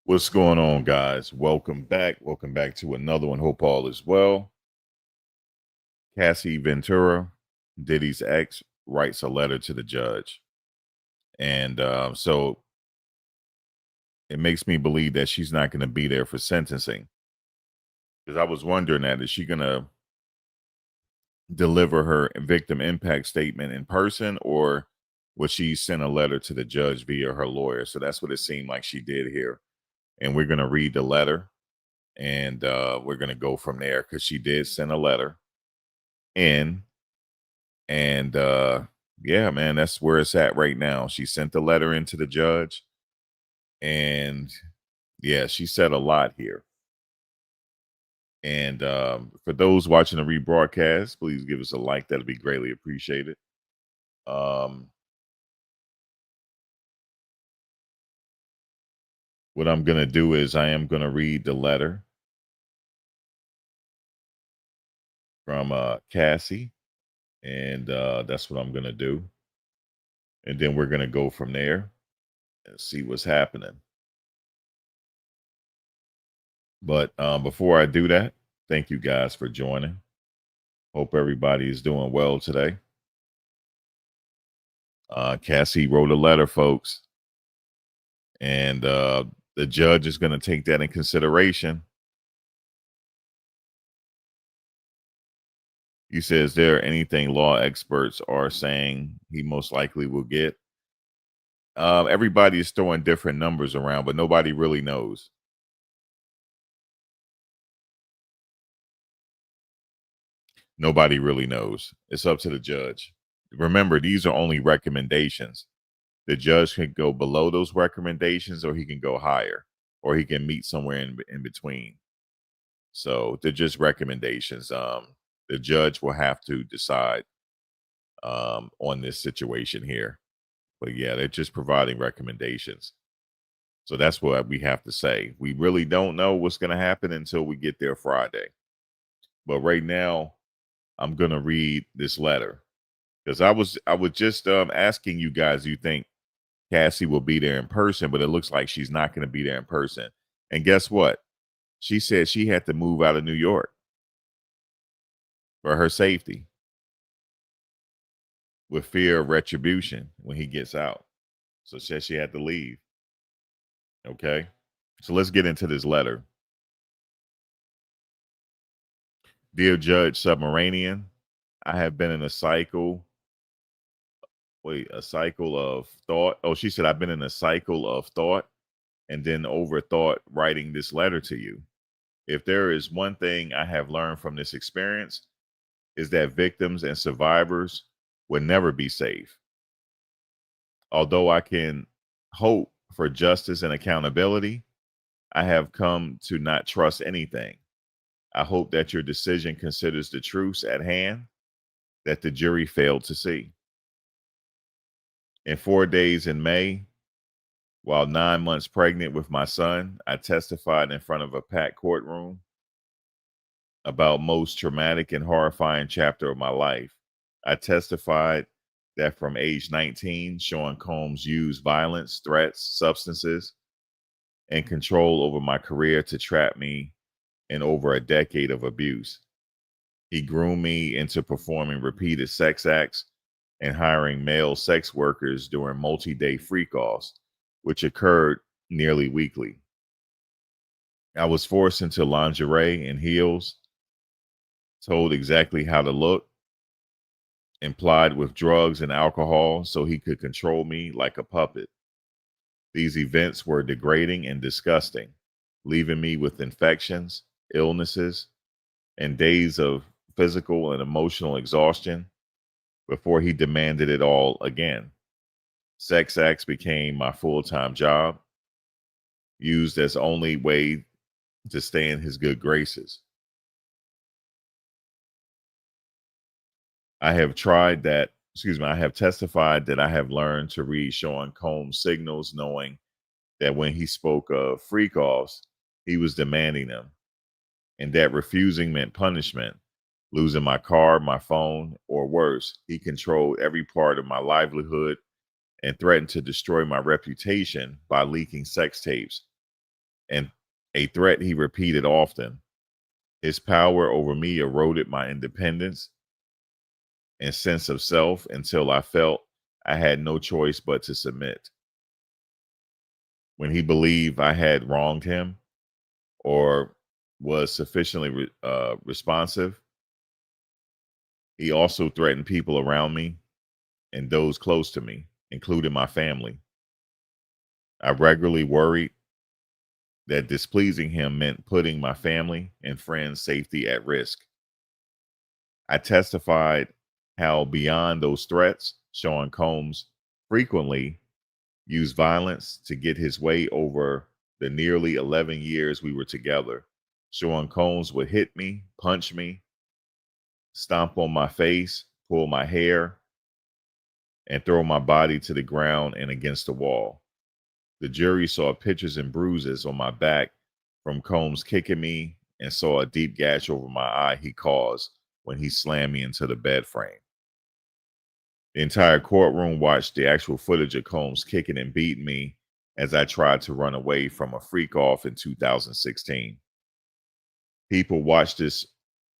What's going on, guys? Welcome back. Welcome back to another one. Hope all is well. Cassie Ventura, Diddy's ex, writes a letter to the judge. And so it makes me believe that she's not going to be there for sentencing. Because I was wondering is she going to deliver her victim impact statement in person, or would she send a letter to the judge via her lawyer? So that's what it seemed like she did here. And we're going to read the letter, and we're going to go from there because she did send a letter in. And yeah, man, that's where it's at right now. She sent the letter into the judge, and yeah, she said a lot here. And for those watching the rebroadcast, please give us a like. That'll be greatly appreciated. Um, what I'm gonna do is I am gonna read the letter from Cassie, and that's what I'm gonna do. And then we're gonna go from there and see what's happening. But before I do that, thank you guys for joining. Hope everybody is doing well today. Cassie wrote a letter, folks, and the judge is going to take that in consideration. He says there anything law experts are saying he most likely will get. Everybody is throwing different numbers around, but nobody really knows. Nobody really knows. It's up to the judge. Remember, these are only recommendations. The judge can go below those recommendations, or he can go higher, or he can meet somewhere in between. So they're just recommendations. The judge will have to decide on this situation here. But yeah, they're just providing recommendations. So that's what we have to say. We really don't know what's going to happen until we get there Friday. But right now, I'm going to read this letter because I was just asking you guys. You think Cassie will be there in person, but it looks like she's not going to be there in person. And guess what? She said she had to move out of New York for her safety, with fear of retribution when he gets out. So said she had to leave. Okay. So let's get into this letter. Dear Judge Submarinian, I have been in a cycle. Wait, a cycle of thought. Oh, she said, I've been in a cycle of thought and then overthought writing this letter to you. If there is one thing I have learned from this experience, is that victims and survivors will never be safe. Although I can hope for justice and accountability, I have come to not trust anything. I hope that your decision considers the truths at hand that the jury failed to see. In 4 days in May, while 9 months pregnant with my son, I testified in front of a packed courtroom about most traumatic and horrifying chapter of my life. I testified that from age 19, Sean Combs used violence, threats, substances, and control over my career to trap me in over a decade of abuse. He groomed me into performing repeated sex acts and hiring male sex workers during multi-day freak-offs, which occurred nearly weekly. I was forced into lingerie and heels, told exactly how to look, and plied with drugs and alcohol so he could control me like a puppet. These events were degrading and disgusting, leaving me with infections, illnesses, and days of physical and emotional exhaustion before he demanded it all again. Sex acts became my full-time job, used as only way to stay in his good graces. I have I have testified that I have learned to read Sean Combs' signals, knowing that when he spoke of freak offs, he was demanding them, and that refusing meant punishment, losing my car, my phone, or worse. He controlled every part of my livelihood and threatened to destroy my reputation by leaking sex tapes and a threat he repeated often. His power over me eroded my independence and sense of self until I felt I had no choice but to submit. When he believed I had wronged him or was sufficiently responsive, he also threatened people around me and those close to me, including my family. I regularly worried that displeasing him meant putting my family and friends' safety at risk. I testified how, beyond those threats, Sean Combs frequently used violence to get his way over the nearly 11 years we were together. Sean Combs would hit me, punch me, stomp on my face, pull my hair, and throw my body to the ground and against the wall. The jury saw pictures and bruises on my back from Combs kicking me and saw a deep gash over my eye he caused when he slammed me into the bed frame. The entire courtroom watched the actual footage of Combs kicking and beating me as I tried to run away from a freak off in 2016. People watched this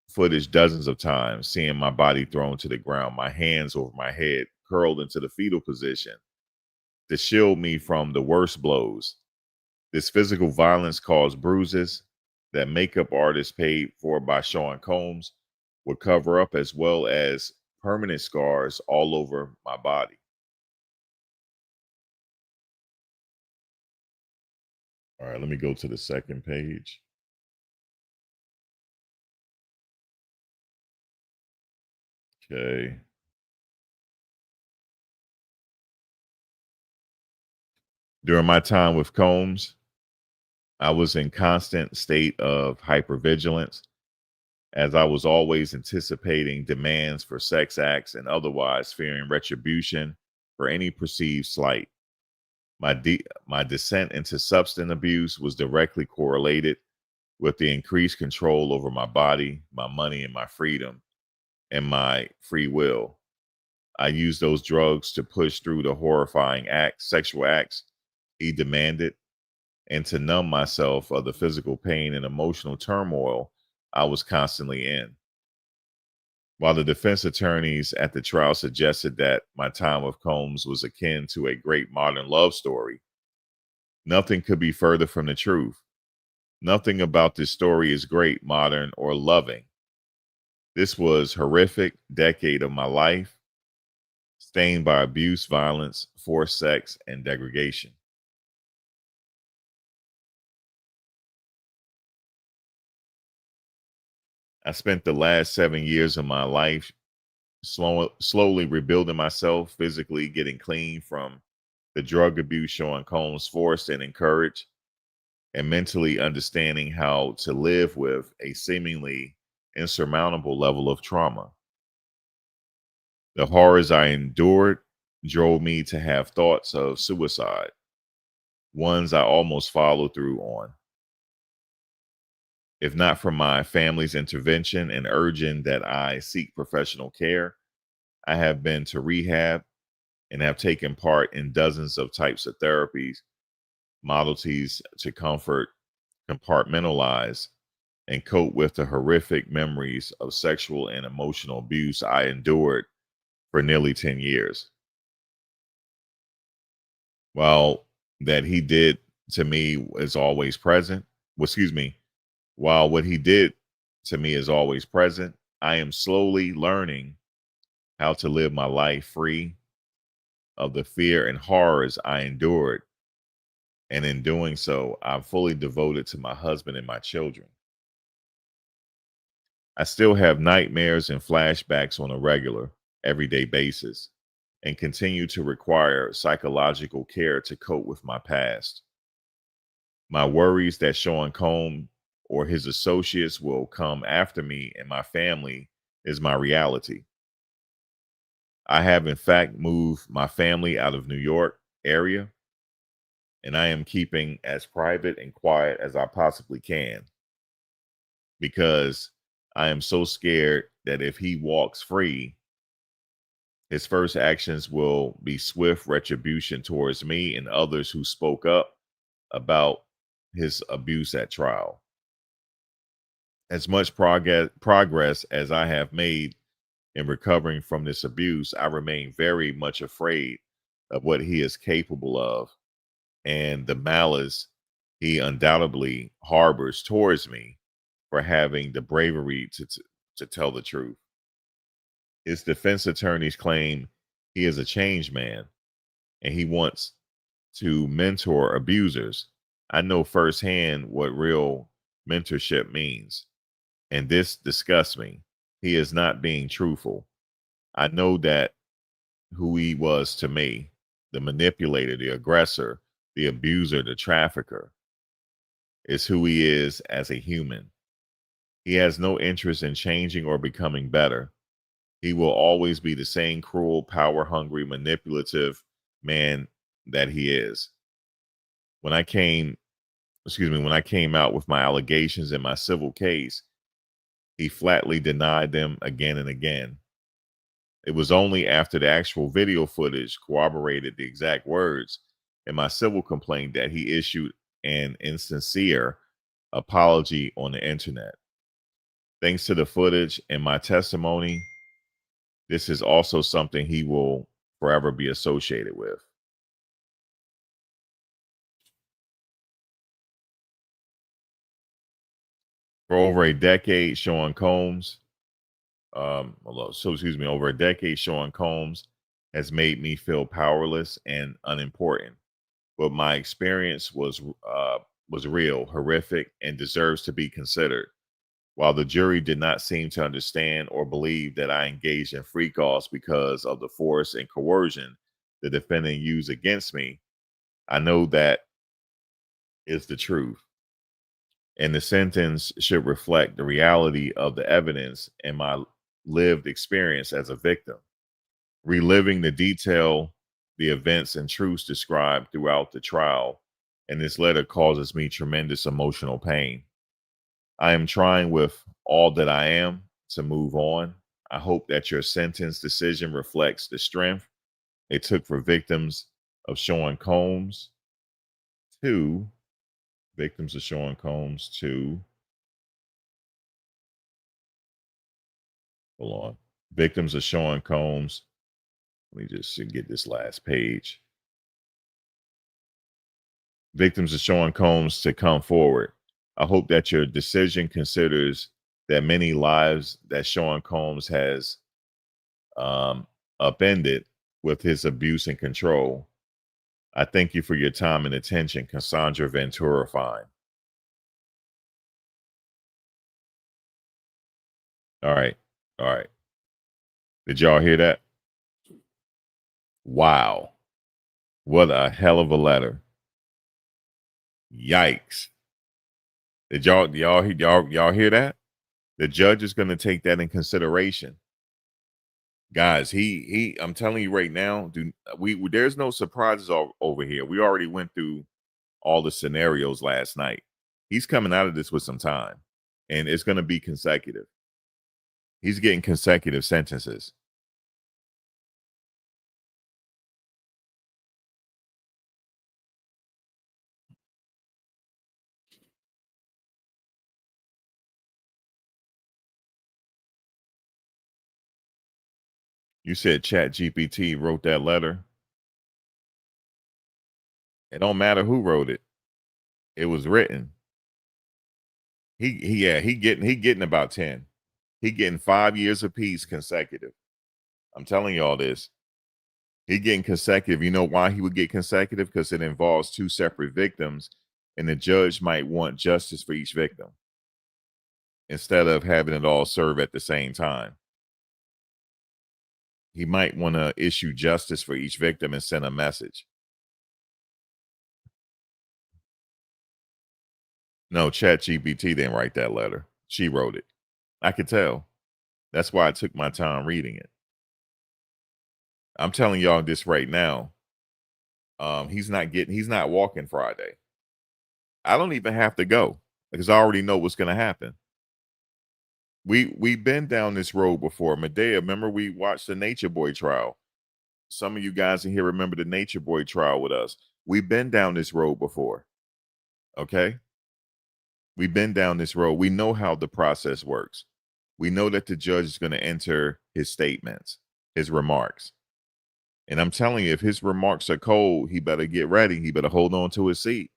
footage dozens of times, seeing my body thrown to the ground, my hands over my head, curled into the fetal position to shield me from the worst blows. This physical violence caused bruises that makeup artists paid for by Sean Combs would cover up, as well as permanent scars all over my body. All right, let me go to the second page. Okay. During my time with Combs, I was in constant state of hypervigilance as I was always anticipating demands for sex acts and otherwise fearing retribution for any perceived slight. My descent into substance abuse was directly correlated with the increased control over my body, my money, and my freedom, and my free will. I used those drugs to push through the horrifying sexual acts he demanded, and to numb myself of the physical pain and emotional turmoil I was constantly in. While the defense attorneys at the trial suggested that my time with Combs was akin to a great modern love story, nothing could be further from the truth. Nothing about this story is great, modern, or loving. This was horrific decade of my life, stained by abuse, violence, forced sex, and degradation. I spent the last 7 years of my life slowly rebuilding myself, physically getting clean from the drug abuse Sean Combs forced and encouraged, and mentally understanding how to live with a seemingly insurmountable level of trauma. The horrors I endured drove me to have thoughts of suicide, ones I almost followed through on. If not for my family's intervention and urging that I seek professional care, I have been to rehab and have taken part in dozens of types of therapies, modalities to comfort, compartmentalize, and cope with the horrific memories of sexual and emotional abuse I endured for nearly 10 years. While that he did to me is always present, well, excuse me, while what he did to me is always present, I am slowly learning how to live my life free of the fear and horrors I endured. And in doing so, I'm fully devoted to my husband and my children. I still have nightmares and flashbacks on a regular, everyday basis and continue to require psychological care to cope with my past. My worries that Sean Combs or his associates will come after me and my family is my reality. I have, in fact, moved my family out of New York area, and I am keeping as private and quiet as I possibly can because I am so scared that if he walks free, his first actions will be swift retribution towards me and others who spoke up about his abuse at trial. As much progress as I have made in recovering from this abuse, I remain very much afraid of what he is capable of and the malice he undoubtedly harbors towards me for having the bravery to tell the truth. His defense attorneys claim he is a changed man and he wants to mentor abusers. I know firsthand what real mentorship means, and this disgusts me. He is not being truthful. I know that who he was to me, the manipulator, the aggressor, the abuser, the trafficker, is who he is as a human. He has no interest in changing or becoming better. He will always be the same cruel, power hungry, manipulative man that he is. When I came, when I came out with my allegations in my civil case, he flatly denied them again and again. It was only after the actual video footage corroborated the exact words in my civil complaint that he issued an insincere apology on the internet. Thanks to the footage and my testimony, this is also something he will forever be associated with. For over a decade, Sean Combs, over a decade, Sean Combs has made me feel powerless and unimportant. But my experience was real, horrific, and deserves to be considered. While the jury did not seem to understand or believe that I engaged in freak offs because of the force and coercion the defendant used against me, I know that is the truth. And the sentence should reflect the reality of the evidence and my lived experience as a victim. Reliving the events and truths described throughout the trial, and this letter causes me tremendous emotional pain. I am trying with all that I am to move on. I hope that your sentence decision reflects the strength it took for victims of Sean Combs to hold on, victims of Sean Combs. Let me just get this last page. Victims of Sean Combs to come forward. I hope that your decision considers that many lives that Sean Combs has upended with his abuse and control. I thank you for your time and attention, Cassandra Ventura Fine. All right. All right. Did y'all hear that? Wow. What a hell of a letter. Yikes. Did y'all hear that? The judge is going to take that in consideration. Guys, I'm telling you right now, there's no surprises over here. We already went through all the scenarios last night. He's coming out of this with some time, and it's going to be consecutive. He's getting consecutive sentences. You said Chat GPT wrote that letter. It don't matter who wrote it. It was written. He getting about 10. He getting 5 years apiece consecutive. I'm telling you all this. He getting consecutive. You know why he would get consecutive? Because it involves two separate victims, and the judge might want justice for each victim instead of having it all serve at the same time. He might want to issue justice for each victim and send a message. No, ChatGPT didn't write that letter. She wrote it. I could tell. That's why I took my time reading it. I'm telling y'all this right now. He's not walking Friday. I don't even have to go because I already know what's gonna happen. We've been down this road before. Medea, remember we watched the Nature Boy trial. Some of you guys in here remember the Nature Boy trial with us. We've been down this road before. Okay. We've been down this road. We know how the process works. We know that the judge is going to enter his statements, his remarks. And I'm telling you, if his remarks are cold, he better get ready. He better hold on to his seat.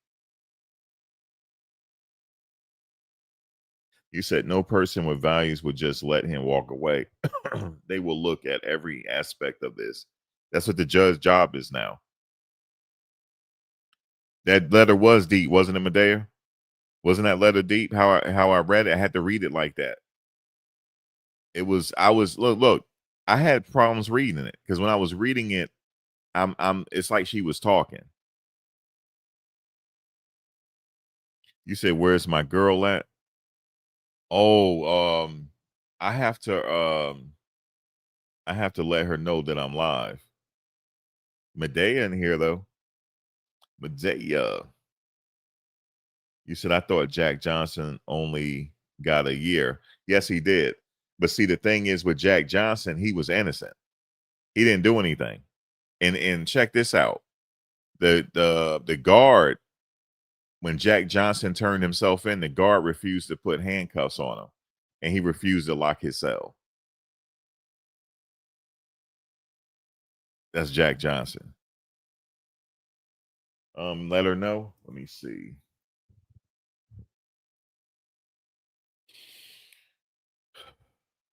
You said no person with values would just let him walk away. They will look at every aspect of this. That's what the judge's job is now. That letter was deep, wasn't it, Medea? Wasn't that letter deep? How I read it, I had to read it like that. It was. I was look. I had problems reading it because when I was reading it, I'm. It's like she was talking. You said, "Where's my girl at?" Oh, I have to. I have to let her know that I'm live. Medea in here though. Medea. You said I thought Jack Johnson only got a year. Yes, he did. But see, the thing is with Jack Johnson, he was innocent. He didn't do anything. And check this out. The guard, when Jack Johnson turned himself in, the guard refused to put handcuffs on him. And he refused to lock his cell. That's Jack Johnson. Let her know. Let me see.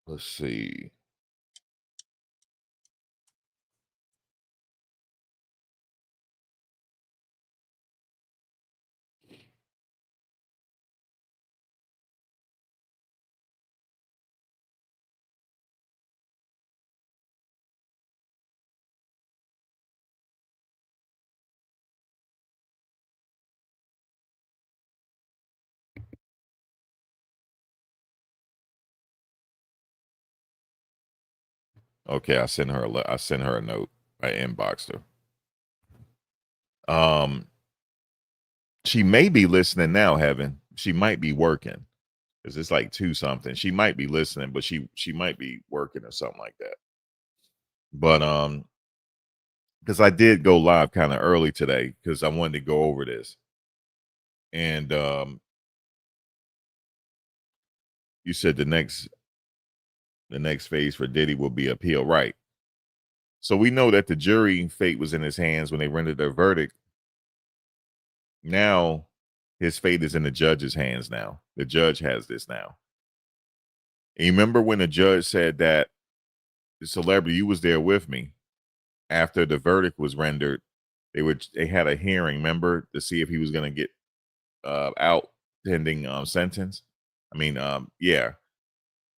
Let's see. Okay, I sent her a note. I inboxed her. She may be listening now, Heaven. She might be working because it's like two something. She might be listening, but she might be working or something like that. But because I did go live kind of early today because I wanted to go over this. And you said the next phase for Diddy will be appeal, right? So we know that the jury fate was in his hands when they rendered their verdict. Now his fate is in the judge's hands now. The judge has this now. And you remember when the judge said that the celebrity, you was there with me after the verdict was rendered, they had a hearing, remember, to see if he was gonna get out pending sentence. I mean, yeah.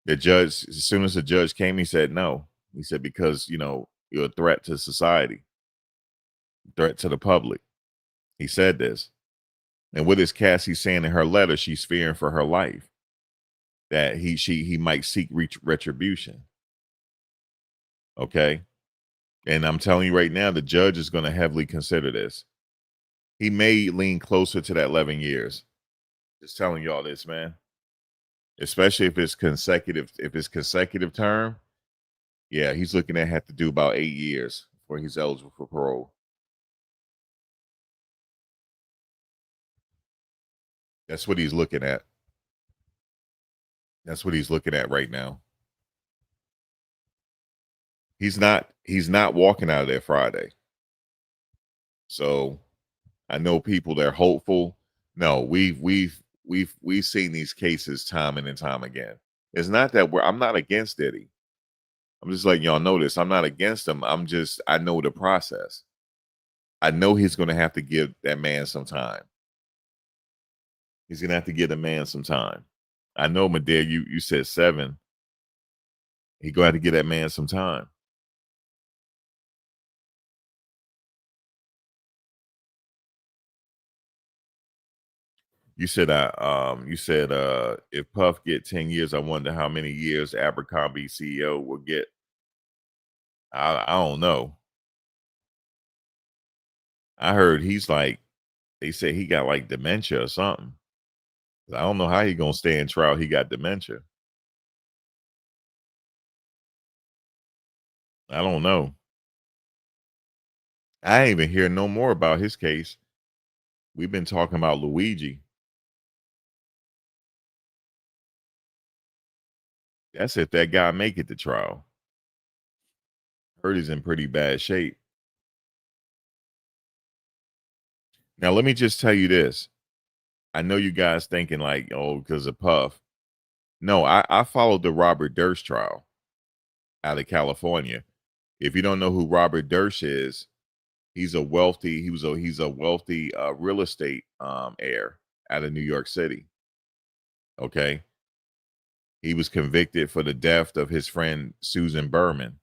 The judge, as soon as the judge came, he said no. He said, because you're a threat to society, threat to the public. He said this. And what is Cassie saying in her letter? She's fearing for her life, that he might seek retribution. Okay. And I'm telling you right now, the judge is going to heavily consider this. He may lean closer to that 11 years. Just telling y'all this, man. Especially if it's consecutive. If it's consecutive term, yeah, he's looking at have to do about 8 years before he's eligible for parole. That's what he's looking at. That's what he's looking at right now. He's not walking out of there Friday. So I know people that are hopeful. No, we've seen these cases time and time again. It's not that I'm not against Diddy. I'm just letting y'all know this. I'm not against him. I know the process. I know he's gonna have to give that man some time. He's gonna have to give the man some time. I know, Medea, you said 7. He gonna have to give that man some time. You said if Puff get 10 years, I wonder how many years Abercrombie CEO will get. I don't know. I heard he's like, they say he got like dementia or something. I don't know how he gonna stay in trial. He got dementia. I don't know. I ain't even hear no more about his case. We've been talking about Luigi. That's if that guy make it to trial. Heard he's in pretty bad shape. Now, let me just tell you this. I know you guys thinking like, oh, because of Puff. No, I followed the Robert Durst trial out of California. If you don't know who Robert Durst is, he's a wealthy real estate heir out of New York City. Okay. He was convicted for the death of his friend Susan Berman.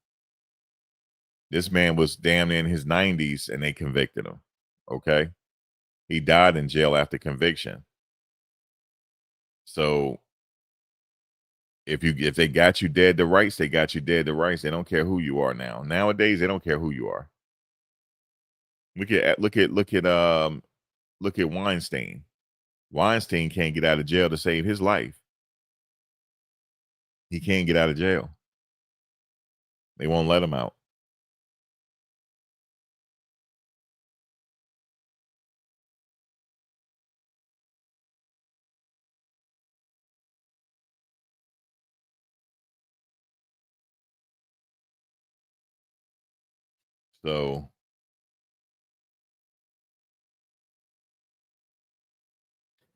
This man was damn near in his 90s and they convicted him. Okay. He died in jail after conviction. So if they got you dead to rights, they got you dead to rights. They don't care who you are now. Nowadays, they don't care who you are. Look at Weinstein. Weinstein can't get out of jail to save his life. He can't get out of jail. They won't let him out. So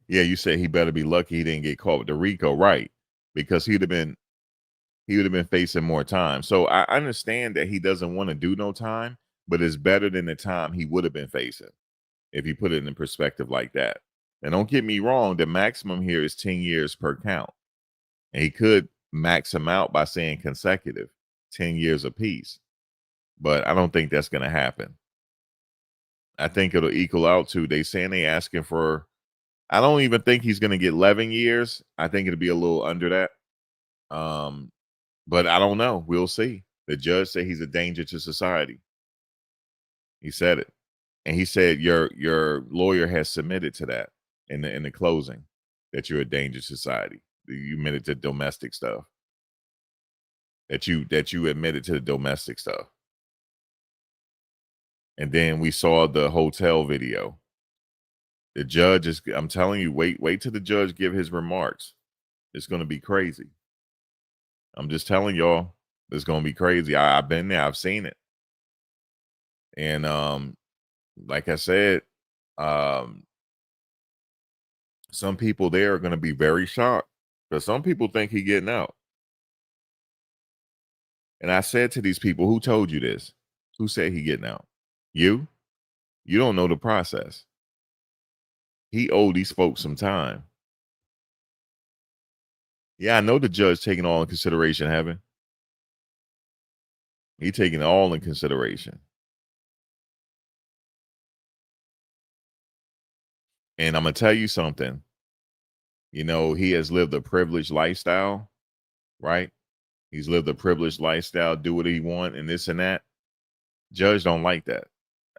yeah, you say he better be lucky he didn't get caught with the RICO, right? Because he would have been facing more time. So I understand that he doesn't want to do no time, but it's better than the time he would have been facing if you put it in perspective like that. And don't get me wrong, the maximum here is 10 years per count. And he could max him out by saying consecutive 10 years apiece. But I don't think that's going to happen. I think it'll equal out to they saying they asking for, I don't even think he's going to get 11 years. I think it'll be a little under that. But I don't know. We'll see. The judge said he's a danger to society. He said it. And he said your lawyer has submitted to that in the closing that you're a danger to society. You admitted to domestic stuff. That you admitted to the domestic stuff. And then we saw the hotel video. The judge is, I'm telling you, wait till the judge give his remarks. It's going to be crazy. I'm just telling y'all, it's going to be crazy. I've been there. I've seen it. And like I said, um, some people there are going to be very shocked because some people think he getting out. And I said to these people, who told you this? Who said he getting out? You? You don't know the process. He owed these folks some time. Yeah, I know the judge taking all in consideration, Heaven. He taking it all in consideration. And I'm gonna tell you something. You know, he has lived a privileged lifestyle, right? He's lived a privileged lifestyle, do what he want, and this and that. Judge don't like that.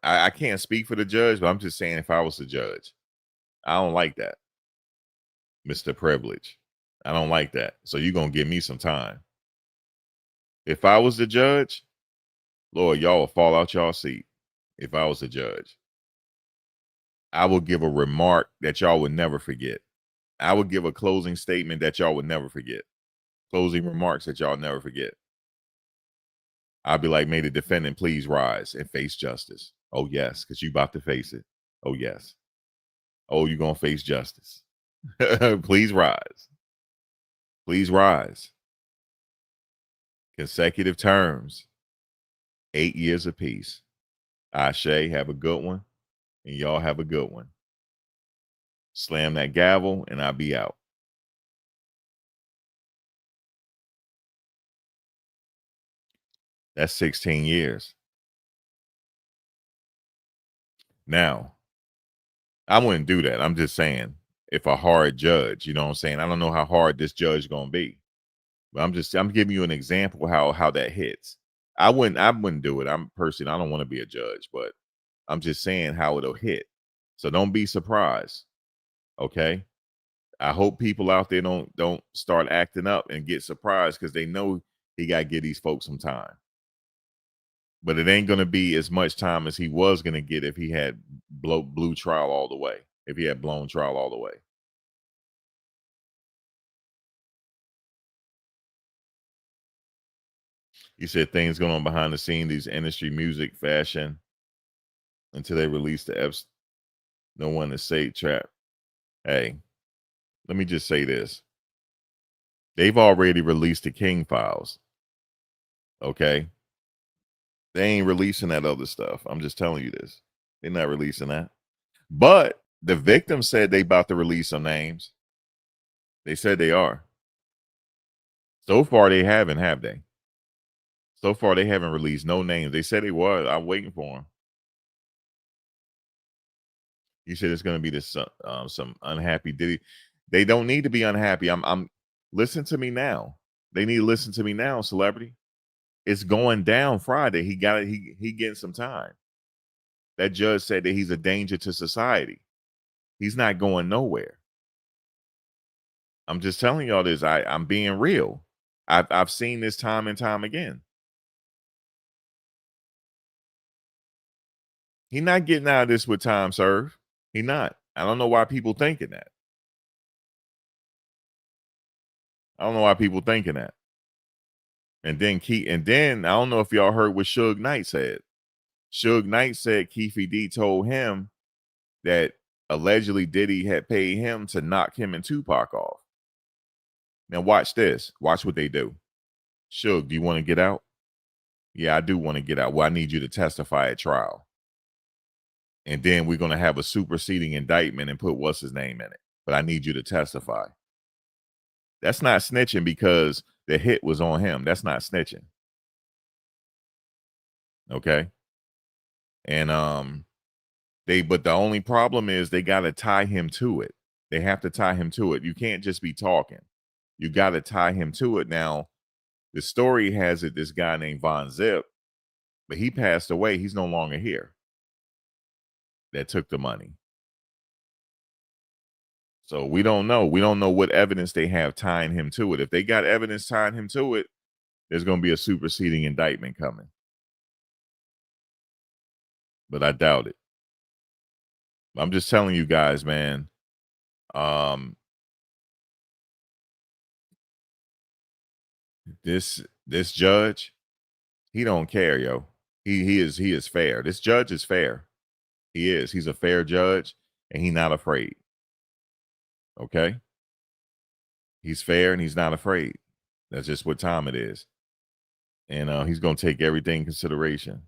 I can't speak for the judge, but I'm just saying if I was the judge, I don't like that, Mr. Privilege. I don't like that. So you're gonna give me some time. If I was the judge, Lord, y'all will fall out y'all seat. If I was the judge, I would give a remark that y'all would never forget. I would give a closing statement that y'all would never forget. Closing remarks that y'all never forget. I'd be like, may the defendant please rise and face justice. Oh, yes, because you about to face it. Oh, yes. Oh, you're going to face justice. Please rise. Please rise. Consecutive terms, 8 years apiece. Ashe, have a good one. And y'all have a good one. Slam that gavel and I'll be out. That's 16 years. Now, I wouldn't do that. I'm just saying, if a hard judge, you know what I'm saying? I don't know how hard this judge is gonna be. But I'm giving you an example how that hits. I wouldn't do it. I'm personally, I don't want to be a judge, but I'm just saying how it'll hit. So don't be surprised. Okay. I hope people out there don't start acting up and get surprised because they know he got to give these folks some time. But it ain't gonna be as much time as he was gonna get if he had blew trial all the way. If he had blown trial all the way. He said things going on behind the scene, these industry, music, fashion, until they release the eps. No one is safe trap. Hey, let me just say this. They've already released the King files. Okay. They ain't releasing that other stuff. I'm just telling you this. They're not releasing that. But the victim said they about to release some names. They said they are. So far, they haven't, have they? So far, they haven't released no names. They said they was. I'm waiting for them. You said it's going to be this some unhappy Diddy. They don't need to be unhappy. I'm listen to me now. They need to listen to me now, celebrity. It's going down Friday. He got it. He getting some time. That judge said that he's a danger to society. He's not going nowhere. I'm just telling y'all this. I'm being real. I've seen this time and time again. He not getting out of this with time served. He not. I don't know why people thinking that. I don't know why people thinking that. And then I don't know if y'all heard what Suge Knight said. Suge Knight said Keefe D told him that allegedly Diddy had paid him to knock him and Tupac off. Now watch this. Watch what they do. Suge, do you want to get out? Yeah, I do want to get out. Well, I need you to testify at trial. And then we're going to have a superseding indictment and put what's his name in it. But I need you to testify. That's not snitching because the hit was on him. That's not snitching. Okay. And but the only problem is they got to tie him to it. They have to tie him to it. You can't just be talking. You got to tie him to it. Now, the story has it this guy named Von Zip, but he passed away. He's no longer here. That took the money. So we don't know. We don't know what evidence they have tying him to it. If they got evidence tying him to it, there's going to be a superseding indictment coming. But I doubt it. I'm just telling you guys, man. This judge, he don't care, yo. He is fair. This judge is fair. He is. He's a fair judge, and he's not afraid. Okay? He's fair and he's not afraid. That's just what time it is. And he's going to take everything in consideration.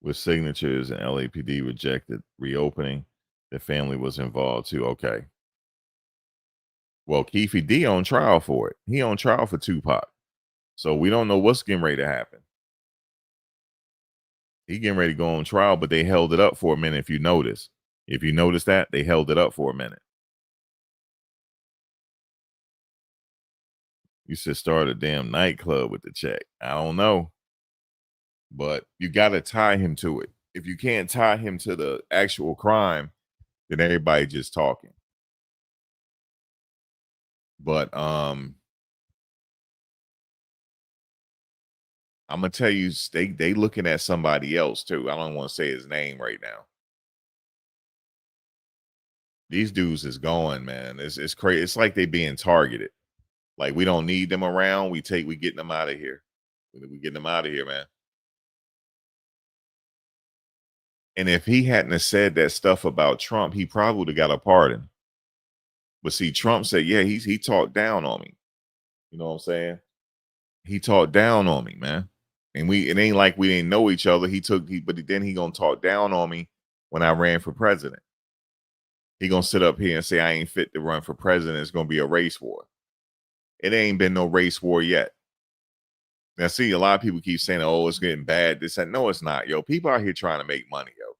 With signatures and LAPD rejected reopening, the family was involved too. Okay. Well, Keefe D on trial for it. He on trial for Tupac. So we don't know what's getting ready to happen. He getting ready to go on trial, but they held it up for a minute. If you notice that, they held it up for a minute. You should start a damn nightclub with the check. I don't know. But you got to tie him to it. If you can't tie him to the actual crime, then everybody just talking. But I'm gonna tell you, they looking at somebody else too. I don't want to say his name right now. These dudes is going, man. It's crazy. It's like they being targeted. Like we don't need them around. We getting them out of here. We getting them out of here, man. And if he hadn't have said that stuff about Trump, he probably would have got a pardon. But see, Trump said, yeah, he talked down on me. You know what I'm saying? He talked down on me, man. And it ain't like we didn't know each other. But then he gonna talk down on me when I ran for president. He gonna sit up here and say I ain't fit to run for president. It's gonna be a race war. It ain't been no race war yet. Now, see, a lot of people keep saying, "Oh, it's getting bad." This and no, it's not, yo. People out here trying to make money, yo.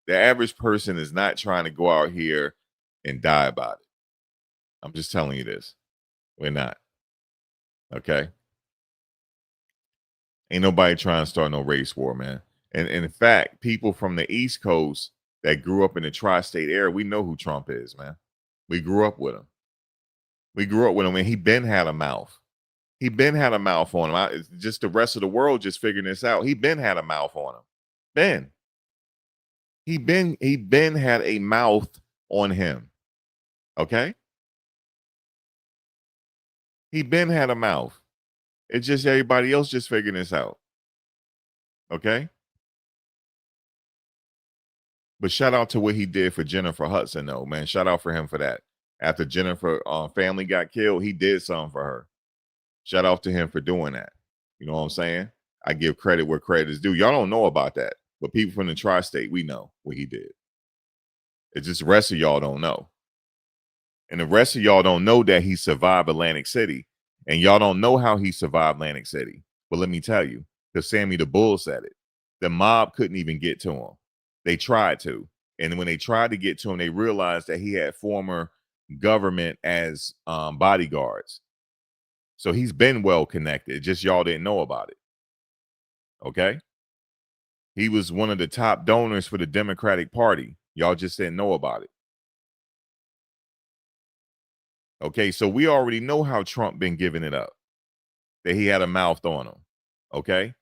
The average person is not trying to go out here and die about it. I'm just telling you this. We're not. Okay. Ain't nobody trying to start no race war, man. And in fact, people from the East Coast that grew up in the tri-state area, we know who Trump is, man. We grew up with him. And he been had a mouth. He been had a mouth on him. It's just the rest of the world just figuring this out. He been had a mouth on him. He been had a mouth on him. Okay? He been had a mouth. It's just everybody else just figuring this out. Okay. But shout out to what he did for Jennifer Hudson, though, man. Shout out for him for that. After Jennifer family got killed, he did something for her. Shout out to him for doing that. You know what I'm saying? I give credit where credit is due. Y'all don't know about that, but people from the tri-state, we know what he did. It's just the rest of y'all don't know. And the rest of y'all don't know that he survived Atlantic City. And y'all don't know how he survived Atlantic City. But let me tell you, because Sammy the Bull said it. The mob couldn't even get to him. They tried to. And when they tried to get to him, they realized that he had former government as bodyguards. So he's been well connected. Just y'all didn't know about it. Okay. He was one of the top donors for the Democratic Party. Y'all just didn't know about it. Okay. So we already know how Trump been giving it up, that he had a mouth on him. Okay.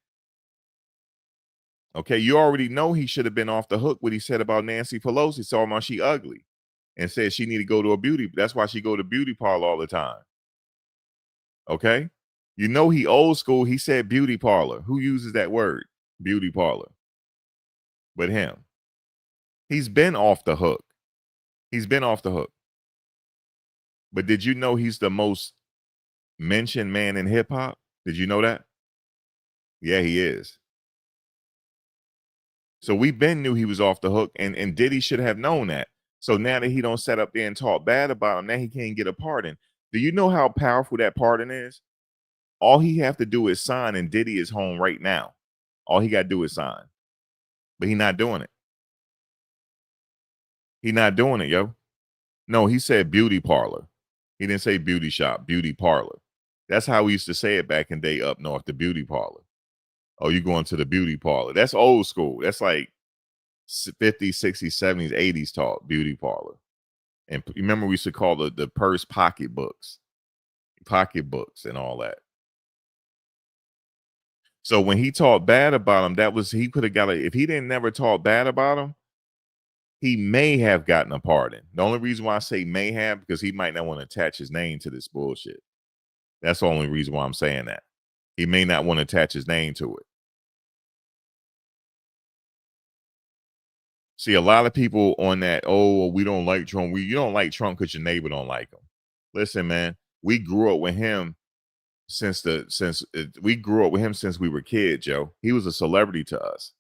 Okay. You already know he should have been off the hook what he said about Nancy Pelosi. Saw about she ugly and said she need to go to a beauty. That's why she go to beauty parlor all the time. Okay. You know he old school. He said beauty parlor. Who uses that word? Beauty parlor. But him. He's been off the hook. He's been off the hook. But did you know he's the most mentioned man in hip hop? Did you know that? Yeah, he is. So we been knew he was off the hook, and Diddy should have known that. So now that he don't set up there and talk bad about him, now he can't get a pardon. Do you know how powerful that pardon is? All he have to do is sign, and Diddy is home right now. All he got to do is sign. But he not doing it. He not doing it, yo. No, he said beauty parlor. He didn't say beauty shop, beauty parlor. That's how we used to say it back in day up north, the beauty parlor. Oh, you going to the beauty parlor. That's old school. That's like 50s, 60s, 70s, 80s talk, beauty parlor. And remember we used to call the purse pocketbooks and all that. So when he talked bad about him, that was, he could have got if he didn't never talk bad about him, he may have gotten a pardon. The only reason why I say may have, because he might not want to attach his name to this bullshit. That's the only reason why I'm saying that. He may not want to attach his name to it. See, a lot of people on that, oh, we don't like Trump. You don't like Trump because your neighbor don't like him. Listen, man, we grew up with him since we grew up with him since we were kids, Joe. He was a celebrity to us.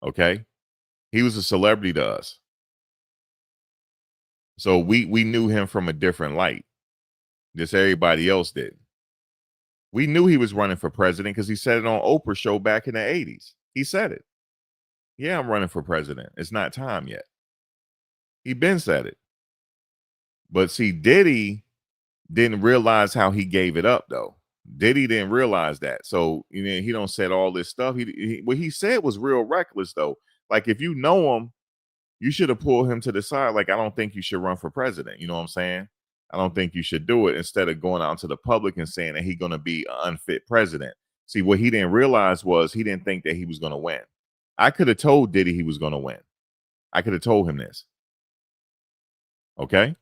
Okay. He was a celebrity to us. So we knew him from a different light. Just everybody else did. We knew he was running for president because he said it on Oprah show back in the 80s. He said it. Yeah, I'm running for president. It's not time yet. He been said it. But see, Diddy didn't realize how he gave it up, though. Diddy didn't realize that. So he don't said all this stuff. What he said was real reckless, though. Like, if you know him, you should have pulled him to the side. Like, I don't think you should run for president. You know what I'm saying? I don't think you should do it, instead of going out into the public and saying that he's going to be an unfit president. See, what he didn't realize was he didn't think that he was going to win. I could have told Diddy he was going to win. I could have told him this. Okay?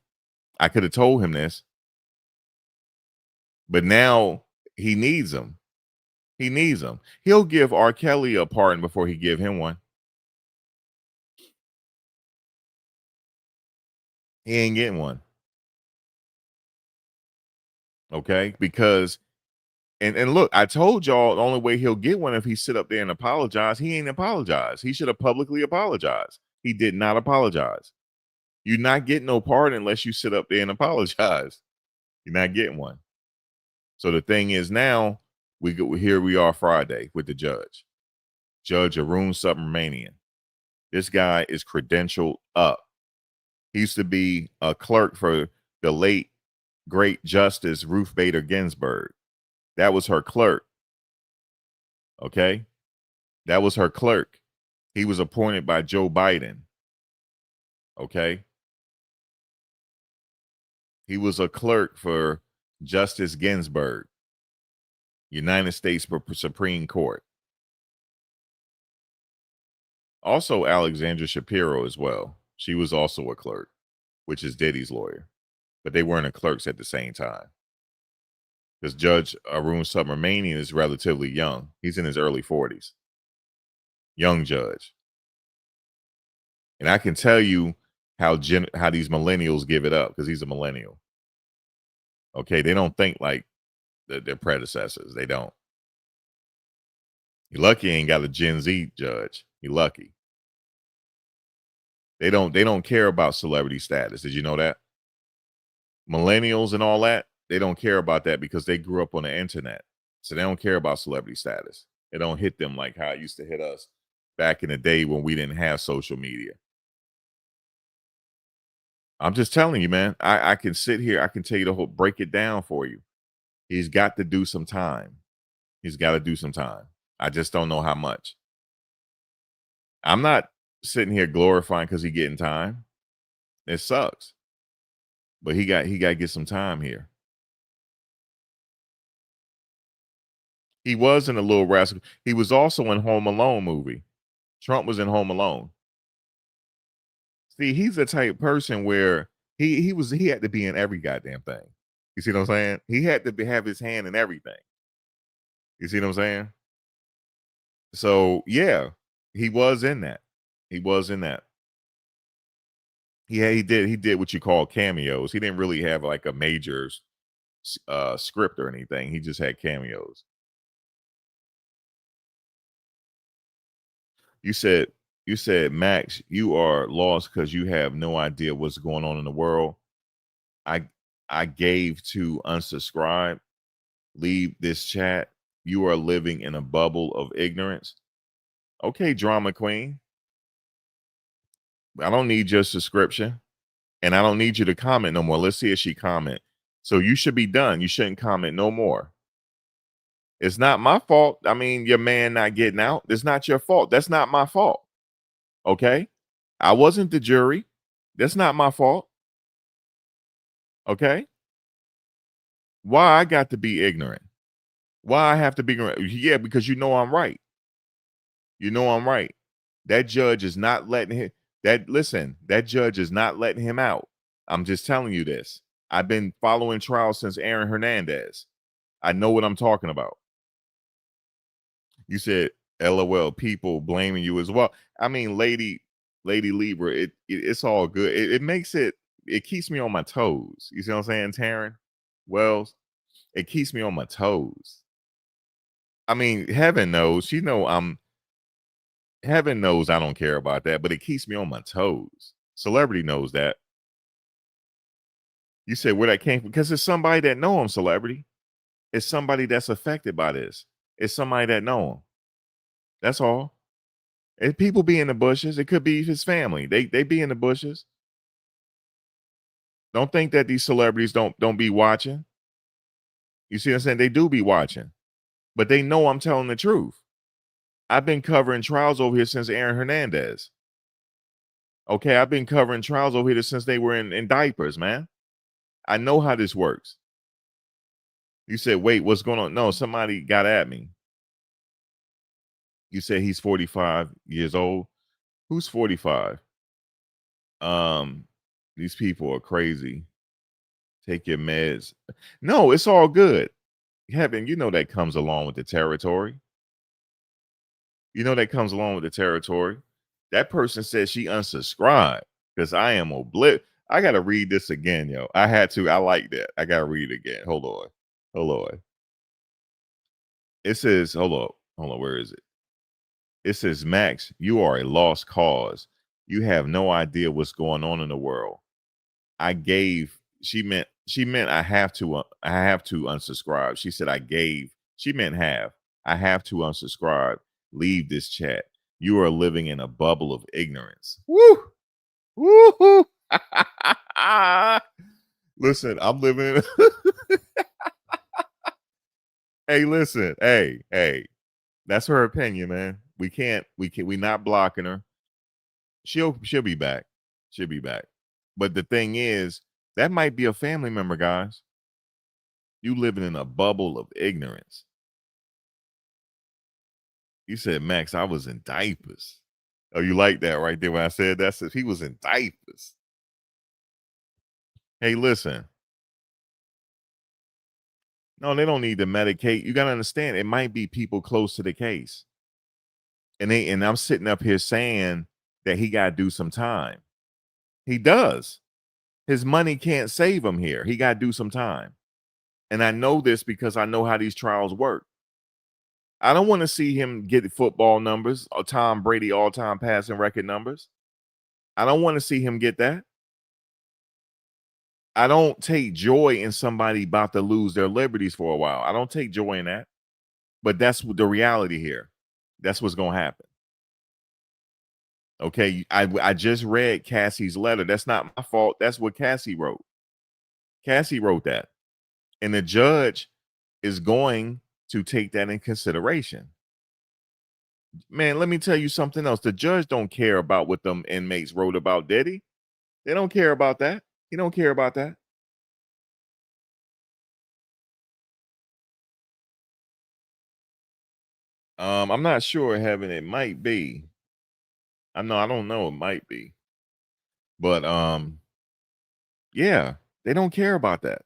I could have told him this. But now he needs him. He needs him. He'll give R. Kelly a pardon before he give him one. He ain't getting one. Okay? Because and look, I told y'all the only way he'll get one if he sit up there and apologize. He ain't apologized. He should have publicly apologized. He did not apologize. You're not getting no pardon unless you sit up there and apologize. You're not getting one. So the thing is, now here we are Friday with the judge. Judge Arun Subramanian. This guy is credentialed up. He used to be a clerk for the late great Justice Ruth Bader Ginsburg. That was her clerk. Okay? That was her clerk. He was appointed by Joe Biden. Okay? He was a clerk for Justice Ginsburg, United States Supreme Court. Also Alexandra Shapiro as well. She was also a clerk, which is Diddy's lawyer. But they weren't clerks at the same time. because Judge Arun Subramanian is relatively young. He's in his early 40s. Young judge. And I can tell you how these millennials give it up because he's a millennial. Okay, they don't think like their predecessors. They don't. You lucky he ain't got a Gen Z judge. You lucky. They don't care about celebrity status. Did you know that? Millennials and all that, they don't care about that because they grew up on the internet. So they don't care about celebrity status. It don't hit them like how it used to hit us back in the day when we didn't have social media. I'm just telling you, man. I can sit here, I can tell you the whole break it down for you. He's got to do some time. He's got to do some time. I just don't know how much. I'm not sitting here glorifying because he getting time. It sucks. But he got to get some time here. He was in a Little Rascal. He was also in Home Alone movie. Trump was in Home Alone. See, he's the type person where he had to be in every goddamn thing. You see what I'm saying? He had to have his hand in everything. You see what I'm saying? So yeah, he was in that. He was in that. Yeah, he did. He did what you call cameos. He didn't really have like a major script or anything. He just had cameos. You said, Max, you are lost because you have no idea what's going on in the world. I gave to unsubscribe. Leave this chat. You are living in a bubble of ignorance. Okay, drama queen. I don't need your subscription. And I don't need you to comment no more. Let's see if she comment. So you should be done. You shouldn't comment no more. It's not my fault. I mean, your man not getting out. It's not your fault. That's not my fault. Okay? I wasn't the jury. That's not my fault. Okay? Why I got to be ignorant? Why I have to be ignorant? Yeah, because you know I'm right. You know I'm right. That judge is not letting him that judge is not letting him out. I'm just telling you this. I've been following trials since Aaron Hernandez. I know what I'm talking about. You said LOL people blaming you as well. I mean, Lady Libra, it's all good. It makes it keeps me on my toes. You see what I'm saying, Taryn Wells? It keeps me on my toes. I mean, heaven knows, heaven knows I don't care about that, but it keeps me on my toes. Celebrity knows that. You said where that came from? Because it's somebody that know him, celebrity. It's somebody that's affected by this. It's somebody that know him. That's all. If people be in the bushes, it could be his family. They be in the bushes. Don't think that these celebrities don't be watching. You see what I'm saying? They do be watching, but they know I'm telling the truth. I've been covering trials over here since Aaron Hernandez. Okay, I've been covering trials over here since they were in diapers, man. I know how this works. You said, wait, what's going on? No, somebody got at me. You said he's 45 years old. Who's 45? These people are crazy. Take your meds. No, it's all good. Heaven, you know that comes along with the territory. You know that comes along with the territory. That person said she unsubscribed because I am I gotta read this again, yo. I had to. I like that. I gotta read it again. Hold on. Hold on. It says, hold on. Hold on. Where is it? It says, Max, you are a lost cause. You have no idea what's going on in the world. I gave. She meant I have to unsubscribe. She said I gave. She meant have. I have to unsubscribe. Leave this chat. You are living in a bubble of ignorance. Woo! Woo! Listen, I'm living in Hey, listen. Hey. That's her opinion, man. We not blocking her. She'll be back. She'll be back. But the thing is, that might be a family member, guys. You living in a bubble of ignorance. You said, Max, I was in diapers. Oh, you like that right there when I said that? Says he was in diapers. Hey, listen. No, they don't need to medicate. You got to understand, it might be people close to the case. And I'm sitting up here saying that he got to do some time. He does. His money can't save him here. He got to do some time. And I know this because I know how these trials work. I don't want to see him get football numbers or Tom Brady all-time passing record numbers. I don't want to see him get that. I don't take joy in somebody about to lose their liberties for a while. I don't take joy in that. But that's the reality here. That's what's going to happen. Okay, I just read Cassie's letter. That's not my fault. That's what Cassie wrote. Cassie wrote that. And the judge is going to take that in consideration. Man, let me tell you something else. The judge don't care about what them inmates wrote about Diddy. They don't care about that. He don't care about that. I'm not sure, Heaven. It might be. I don't know. It might be. But yeah, they don't care about that.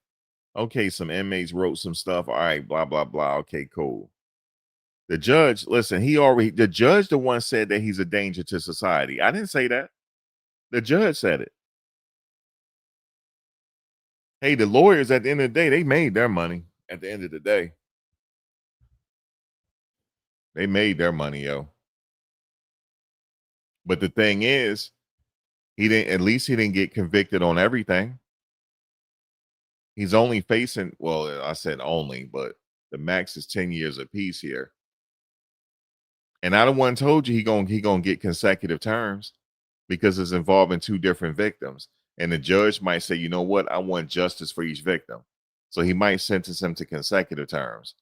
Okay, some inmates wrote some stuff. All right, blah, blah, blah. Okay, cool. The judge, listen, the judge, the one said that he's a danger to society. I didn't say that. The judge said it. Hey, the lawyers at the end of the day, they made their money at the end of the day. They made their money, yo. But the thing is, at least he didn't get convicted on everything. He's only facing, well, I said only, but the max is 10 years apiece here. And I the one told you he gonna get consecutive terms because it's involving two different victims. And the judge might say, you know what, I want justice for each victim. So he might sentence him to consecutive terms.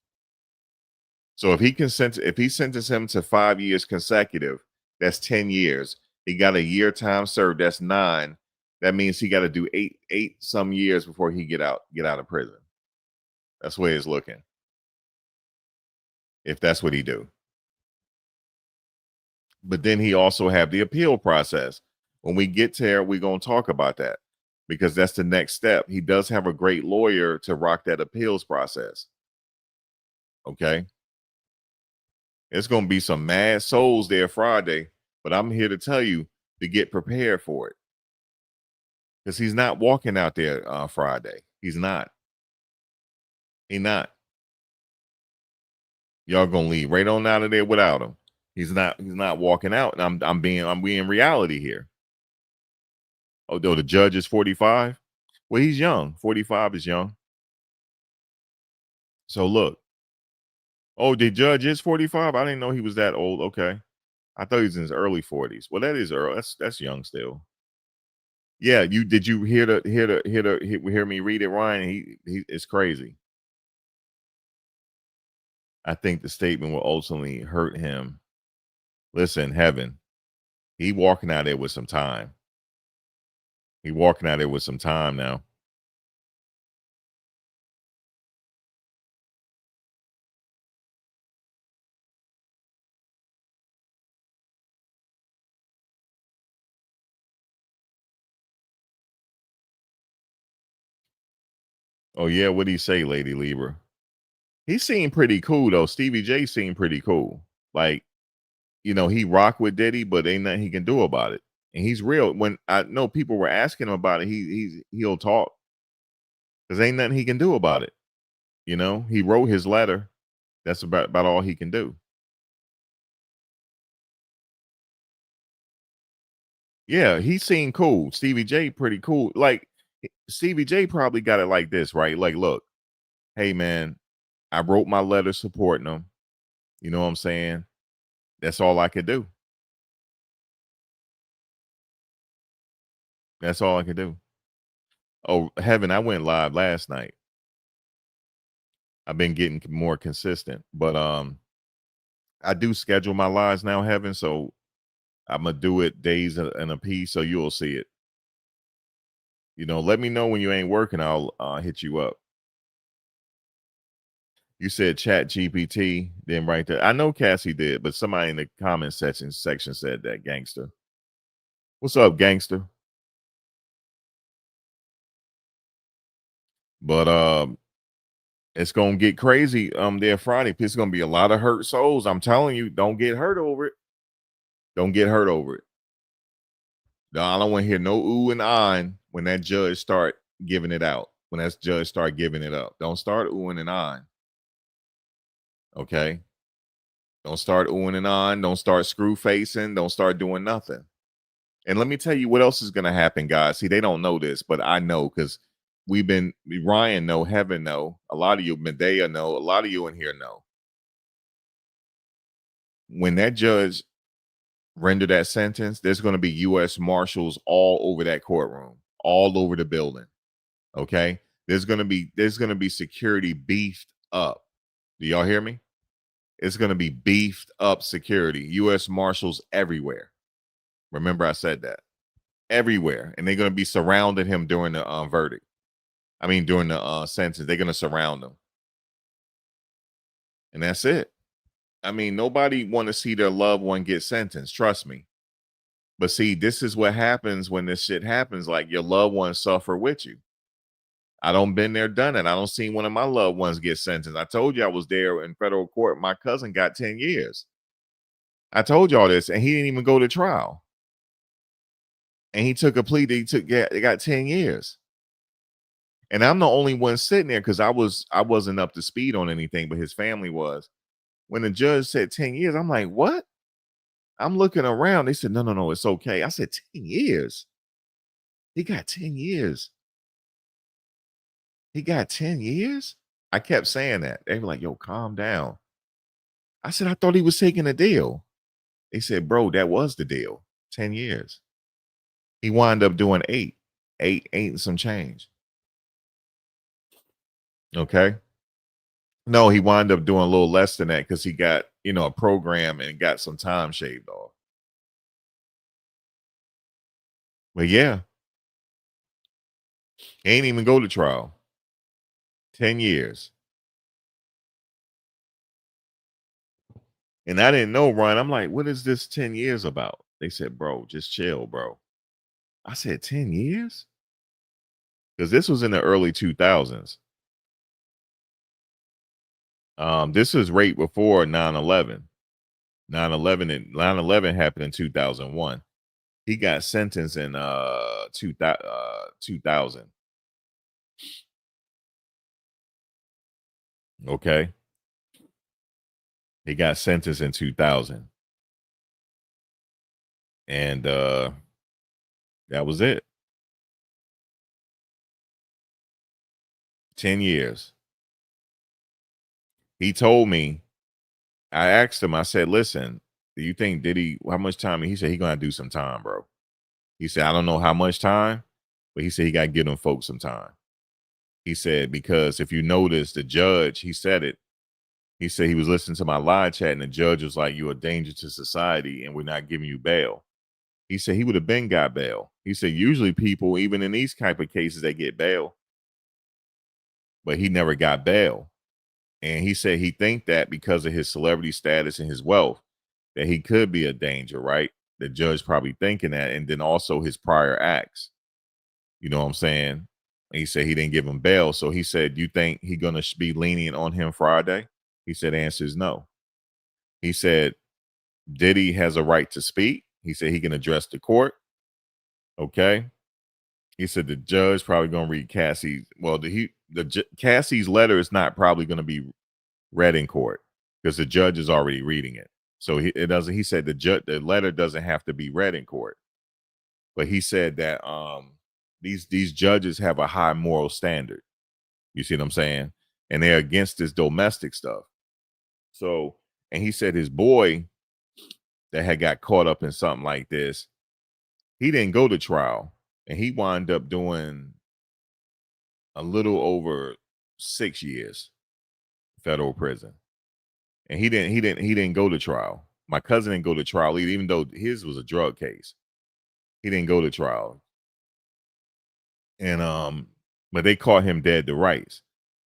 So if he sentenced him to 5 years consecutive, that's 10 years. He got a year time served, that's 9. That means he got to do eight some years before he get out of prison. That's the way it's looking. If that's what he do. But then he also have the appeal process. When we get there, we're going to talk about that because that's the next step. He does have a great lawyer to rock that appeals process. Okay. It's going to be some mad souls there Friday, but I'm here to tell you to get prepared for it. Because he's not walking out there on Friday. He's not. He not. Y'all gonna leave right on out of there without him. He's not walking out. And I'm being reality here. Although the judge is 45. Well, he's young. 45 is young. So look. Oh, the judge is 45. I didn't know he was that old. Okay. I thought he was in his early 40s. Well, that is early. That's young still. Yeah, did you hear me read it, Ryan? He it's crazy. I think the statement will ultimately hurt him. Listen, Heaven, he walking out there with some time. He walking out there with some time now. Oh yeah, what'd he say, Lady Libra? He seemed pretty cool though. Stevie J seemed pretty cool. Like, he rocked with Diddy, but ain't nothing he can do about it. And he's real. When I know people were asking him about it, he'll talk. Because ain't nothing he can do about it. He wrote his letter. That's about all he can do. Yeah, he seemed cool. Stevie J pretty cool. Like Stevie J probably got it like this, right? Like, look, hey man, I wrote my letter supporting him. You know what I'm saying? That's all I could do. That's all I could do. Oh, Heaven, I went live last night. I've been getting more consistent, but I do schedule my lives now, Heaven, so I'm gonna do it days and a piece, so you'll see it. Let me know when you ain't working. I'll hit you up. You said Chat GPT, then right there. I know Cassie did, but somebody in the comment section said that gangster. What's up, gangster? But It's gonna get crazy there Friday. It's gonna be a lot of hurt souls. I'm telling you, don't get hurt over it. Don't get hurt over it. No, I don't want to hear no ooh and ahhing when that judge start giving it out. When that judge start giving it up. Don't start oohing and ahhing. Okay. Don't start oohing and ahhing. Don't start screw facing. Don't start doing nothing. And let me tell you what else is gonna happen, guys. See, they don't know this, but I know because Ryan know, Heaven know, a lot of you, Medea know, a lot of you in here know. When that judge render that sentence, there's going to be U.S. Marshals all over that courtroom, all over the building. Okay, there's gonna be security beefed up. Do y'all hear me? It's gonna be beefed up security. U.S. Marshals everywhere. Remember, I said that everywhere, and they're gonna be surrounding him during the verdict. I mean, during the sentence, they're gonna surround him, and that's it. I mean, nobody want to see their loved one get sentenced. Trust me. But see, this is what happens when this shit happens. Like your loved ones suffer with you. I don't been there, done it. I don't seen one of my loved ones get sentenced. I told you I was there in federal court. My cousin got 10 years. I told y'all this, and he didn't even go to trial. And he took a plea that they got 10 years. And I'm the only one sitting there because I wasn't up to speed on anything, but his family was. When the judge said 10 years, I'm like, what? I'm looking around. They said, no, it's okay. I said, 10 years. He got 10 years. He got 10 years? I kept saying that. They were like, yo, calm down. I said, I thought he was taking a deal. They said, bro, that was the deal. 10 years. He wound up doing eight and some change. Okay. No, he wound up doing a little less than that because he got, a program and got some time shaved off. But yeah, he ain't even go to trial. 10 years. And I didn't know, Ryan. I'm like, what is this 10 years about? They said, bro, just chill, bro. I said, 10 years? Because this was in the early 2000s. This is right before 9/11. 9/11 happened in 2001. He got sentenced in 2000. Okay. He got sentenced in 2000. And that was it. 10 years. He told me, I asked him, I said, listen, do you think Diddy, how much time? He said he gonna do some time, bro. He said, I don't know how much time, but he said he gotta give them folks some time. He said, because if you notice the judge, he said it. He said he was listening to my live chat, and the judge was like, you're a danger to society, and we're not giving you bail. He said he would have been got bail. He said usually people, even in these type of cases, they get bail, but he never got bail. And he said he think that because of his celebrity status and his wealth, that he could be a danger, right? The judge probably thinking that, and then also his prior acts. You know what I'm saying? And he said he didn't give him bail. So he said, you think he gonna be lenient on him Friday? He said, answer is no. He said, Diddy has a right to speak. He said he can address the court. Okay. He said the judge probably gonna read Cassie's. Well, Cassie's letter is not probably gonna be read in court because the judge is already reading it. So it doesn't. He said the letter doesn't have to be read in court, but he said that these judges have a high moral standard. You see what I'm saying? And they're against this domestic stuff. So, and he said his boy that had got caught up in something like this, he didn't go to trial, and he wound up doing a little over 6 years federal prison. And he didn't go to trial. My cousin didn't go to trial either, even though his was a drug case. He didn't go to trial. And but they caught him dead to rights.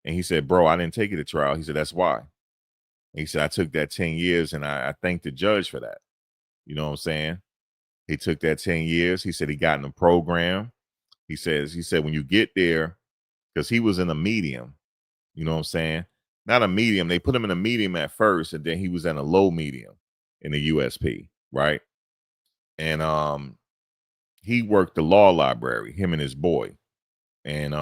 And he said, bro, I didn't take it to trial. He said, that's why. And he said, I took that 10 years and I thanked the judge for that. You know what I'm saying? He took that 10 years. He said he got in a program. He said, when you get there, because he was in a medium, You know what I'm saying? Not a medium. They put him in a medium at first, and then he was in a low medium in the USP, right? And he worked the law library, him and his boy. And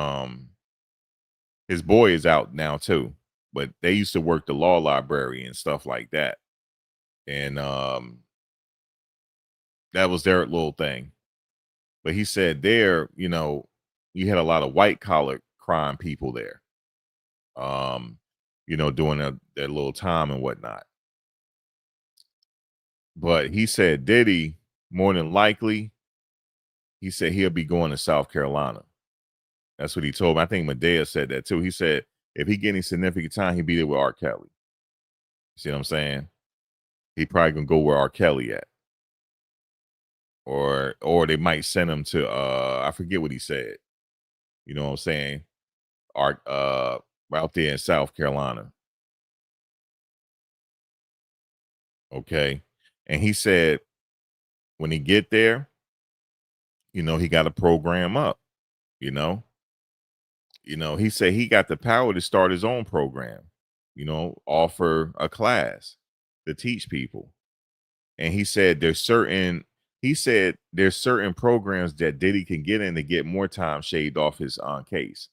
his boy is out now too. But they used to work the law library and stuff like that. And that was their little thing. But he said there, you had a lot of white collar crime people there. Doing their little time and whatnot. But he said Diddy, more than likely, he said he'll be going to South Carolina. That's what he told me. I think Medea said that too. He said if he get any significant time, he'd be there with R. Kelly. See what I'm saying? He probably gonna go where R. Kelly at. Or they might send him to I forget what he said. You know what I'm saying? Out there in South Carolina. Okay. And he said when he get there, he got to program up, you know. He said he got the power to start his own program, offer a class to teach people. And he said there's certain programs that Diddy can get in to get more time shaved off his case.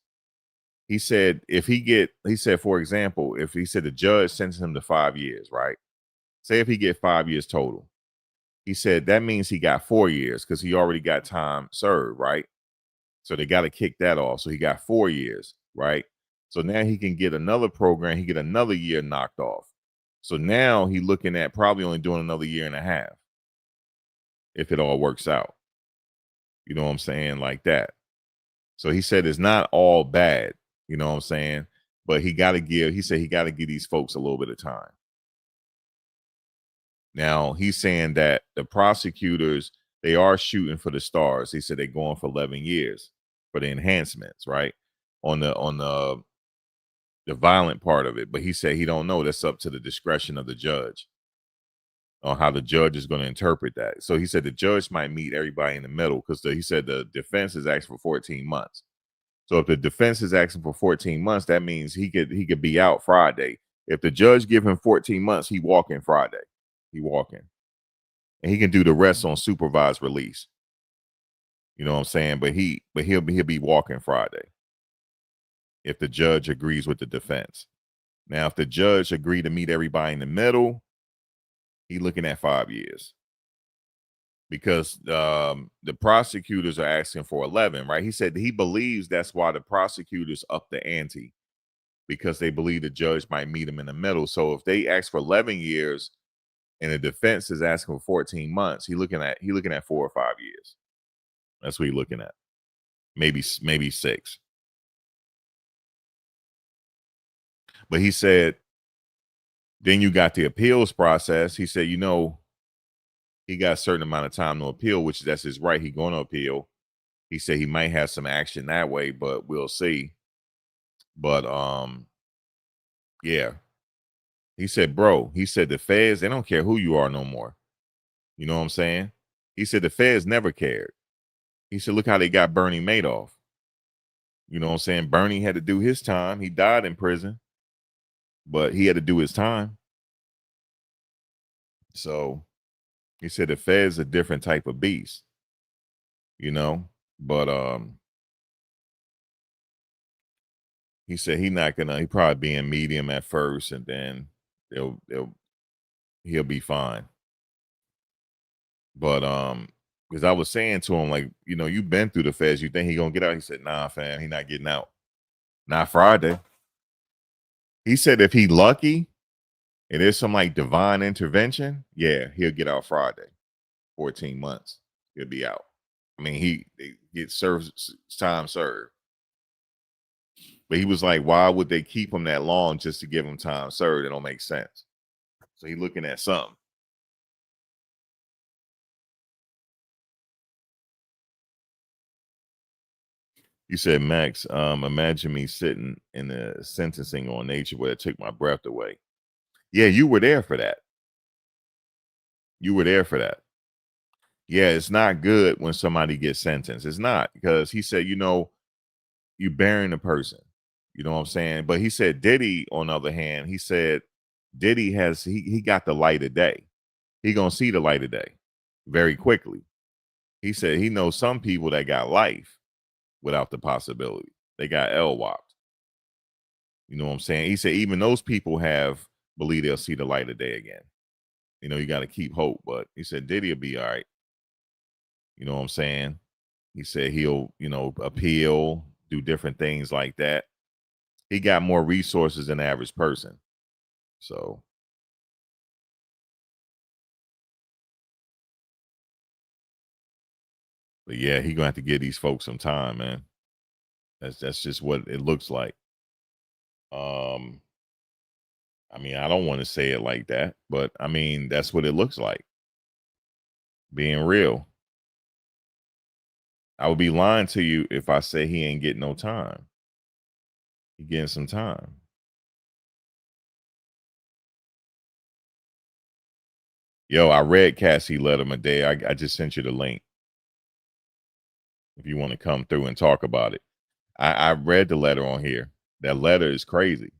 He said for example, if he said the judge sentenced him to 5 years, right? Say if he get 5 years total. He said that means he got 4 years because he already got time served, right? So they got to kick that off. So he got 4 years, right? So now he can get another program. He get another year knocked off. So now he looking at probably only doing another year and a half if it all works out. You know what I'm saying? Like that. So he said it's not all bad. You know what I'm saying? But he got to give these folks a little bit of time. Now he's saying that the prosecutors, they are shooting for the stars. He said they're going for 11 years for the enhancements, right? On the violent part of it. But he said he don't know. That's up to the discretion of the judge on how the judge is going to interpret that. So he said the judge might meet everybody in the middle because he said the defense is asking for 14 months. So if the defense is asking for 14 months, that means he could be out Friday. If the judge give him 14 months, he walking Friday. He walking. And he can do the rest on supervised release. You know what I'm saying? But he'll be walking Friday if the judge agrees with the defense. Now, if the judge agreed to meet everybody in the middle, he's looking at 5 years. Because the prosecutors are asking for 11, right? He said he believes that's why the prosecutors up the ante, because they believe the judge might meet him in the middle. So if they ask for 11 years and the defense is asking for 14 months, he's looking at 4 or 5 years. That's what he's looking at. Maybe 6. But he said, then you got the appeals process. He said, he got a certain amount of time to appeal, which that's his right. He's going to appeal. He said he might have some action that way, but we'll see. But yeah. He said, the feds, they don't care who you are no more. You know what I'm saying? He said the feds never cared. He said, look how they got Bernie Madoff. You know what I'm saying? Bernie had to do his time. He died in prison, but he had to do his time. So he said the feds a different type of beast, but he said he probably be in medium at first and then he'll be fine. But because I was saying to him, like, you've been through the feds, you think he gonna get out? He said, nah, fam, he not getting out. Not Friday. He said if he lucky and there's some like divine intervention, yeah, he'll get out Friday. 14 months, he'll be out. I mean, he gets time served. But he was like, why would they keep him that long just to give him time served? It don't make sense. So he looking at something. You said, Max, imagine me sitting in the sentencing on Nature where it took my breath away. Yeah, you were there for that. You were there for that. Yeah, it's not good when somebody gets sentenced. It's not, because he said, you burying a person. You know what I'm saying? But he said Diddy, on the other hand, he said Diddy has he got the light of day. He gonna see the light of day very quickly. He said he knows some people that got life without the possibility. They got LWAP. You know what I'm saying? He said even those people have believe they'll see the light of day again. You know, you got to keep hope. But he said Diddy will be all right. You know what I'm saying? He said he'll, appeal, do different things like that. He got more resources than the average person. So, but yeah, he gonna have to give these folks some time, man. That's just what it looks like. Um, I mean, I don't want to say it like that, but I mean, that's what it looks like. Being real. I would be lying to you if I say he ain't getting no time. He getting some time. Yo, I read Cassie letter day. I just sent you the link if you want to come through and talk about it. I read the letter on here. That letter is crazy.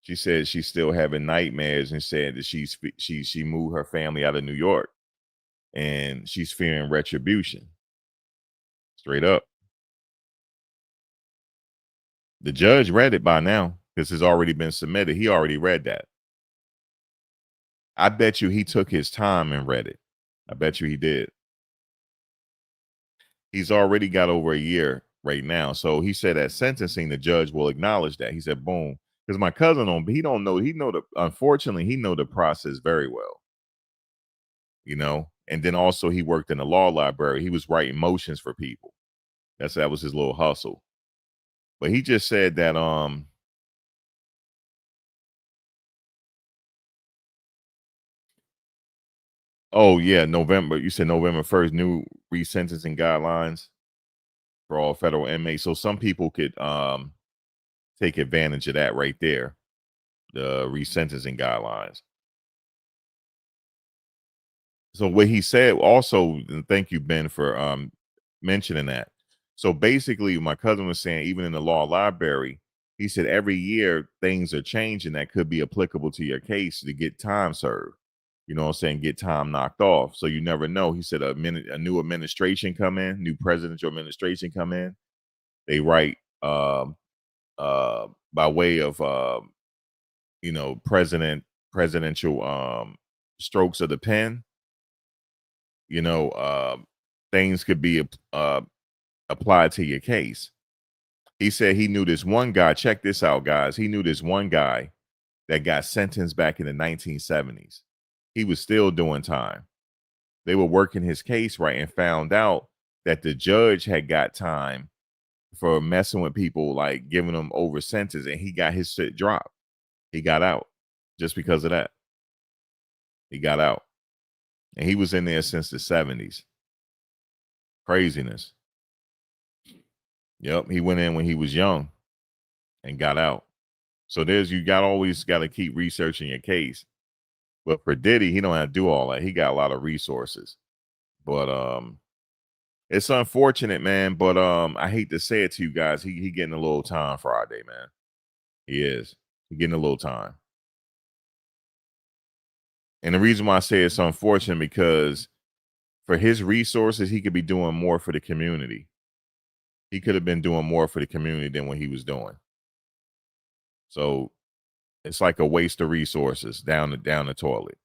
She said she's still having nightmares and said that she moved her family out of New York and she's fearing retribution. Straight up. The judge read it by now because it's already been submitted. He already read that. I bet you he took his time and read it. I bet you he did. He's already got over a year right now. So he said at sentencing, the judge will acknowledge that. He said, boom. Because my cousin he don't know. Unfortunately, he know the process very well. And then also he worked in the law library. He was writing motions for people. That was his little hustle. But he just said that oh yeah, November. You said November 1st, new resentencing guidelines for all federal inmates. So some people could take advantage of that right there. The resentencing guidelines. So what he said also, and thank you, Ben, for mentioning that. So basically, my cousin was saying, even in the law library, he said every year things are changing that could be applicable to your case to get time served. You know what I'm saying? Get time knocked off. So you never know. He said a new administration come in, new presidential administration come in. They write by way of presidential strokes of the pen. you know, uh, Things could be applied to your case. He said he knew this one guy. Check this out, guys. He knew this one guy that got sentenced back in the 1970s. He was still doing time. They were working his case right and found out that the judge had got time for messing with people, like giving them over sentence, and he got his shit dropped. He got out just because of that. He got out. And he was in there since the 70s. Craziness. Yep, he went in when he was young and got out. So always got to keep researching your case. But for Diddy, he don't have to do all that. He got a lot of resources. But it's unfortunate, man. But I hate to say it to you guys. He getting a little time Friday, man. He is. He getting a little time. And the reason why I say it's unfortunate because for his resources, he could be doing more for the community. He could have been doing more for the community than what he was doing. So it's like a waste of resources down the toilet.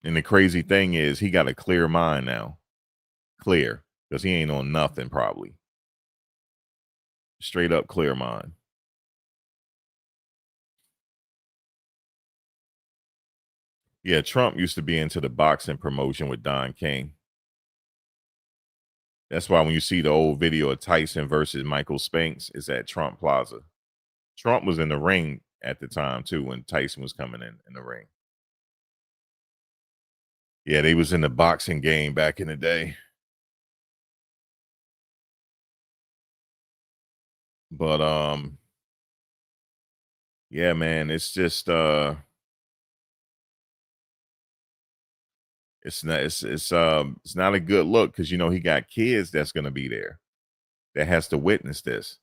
And the crazy thing is he got a clear mind now. Clear. Because he ain't on nothing probably. Straight up clear mind. Yeah, Trump used to be into the boxing promotion with Don King. That's why when you see the old video of Tyson versus Michael Spinks, it's at Trump Plaza. Trump was in the ring at the time too when Tyson was coming in the ring. Yeah, they was in the boxing game back in the day. But yeah, man, it's just it's not a good look because he got kids that's gonna be there. that has to witness this.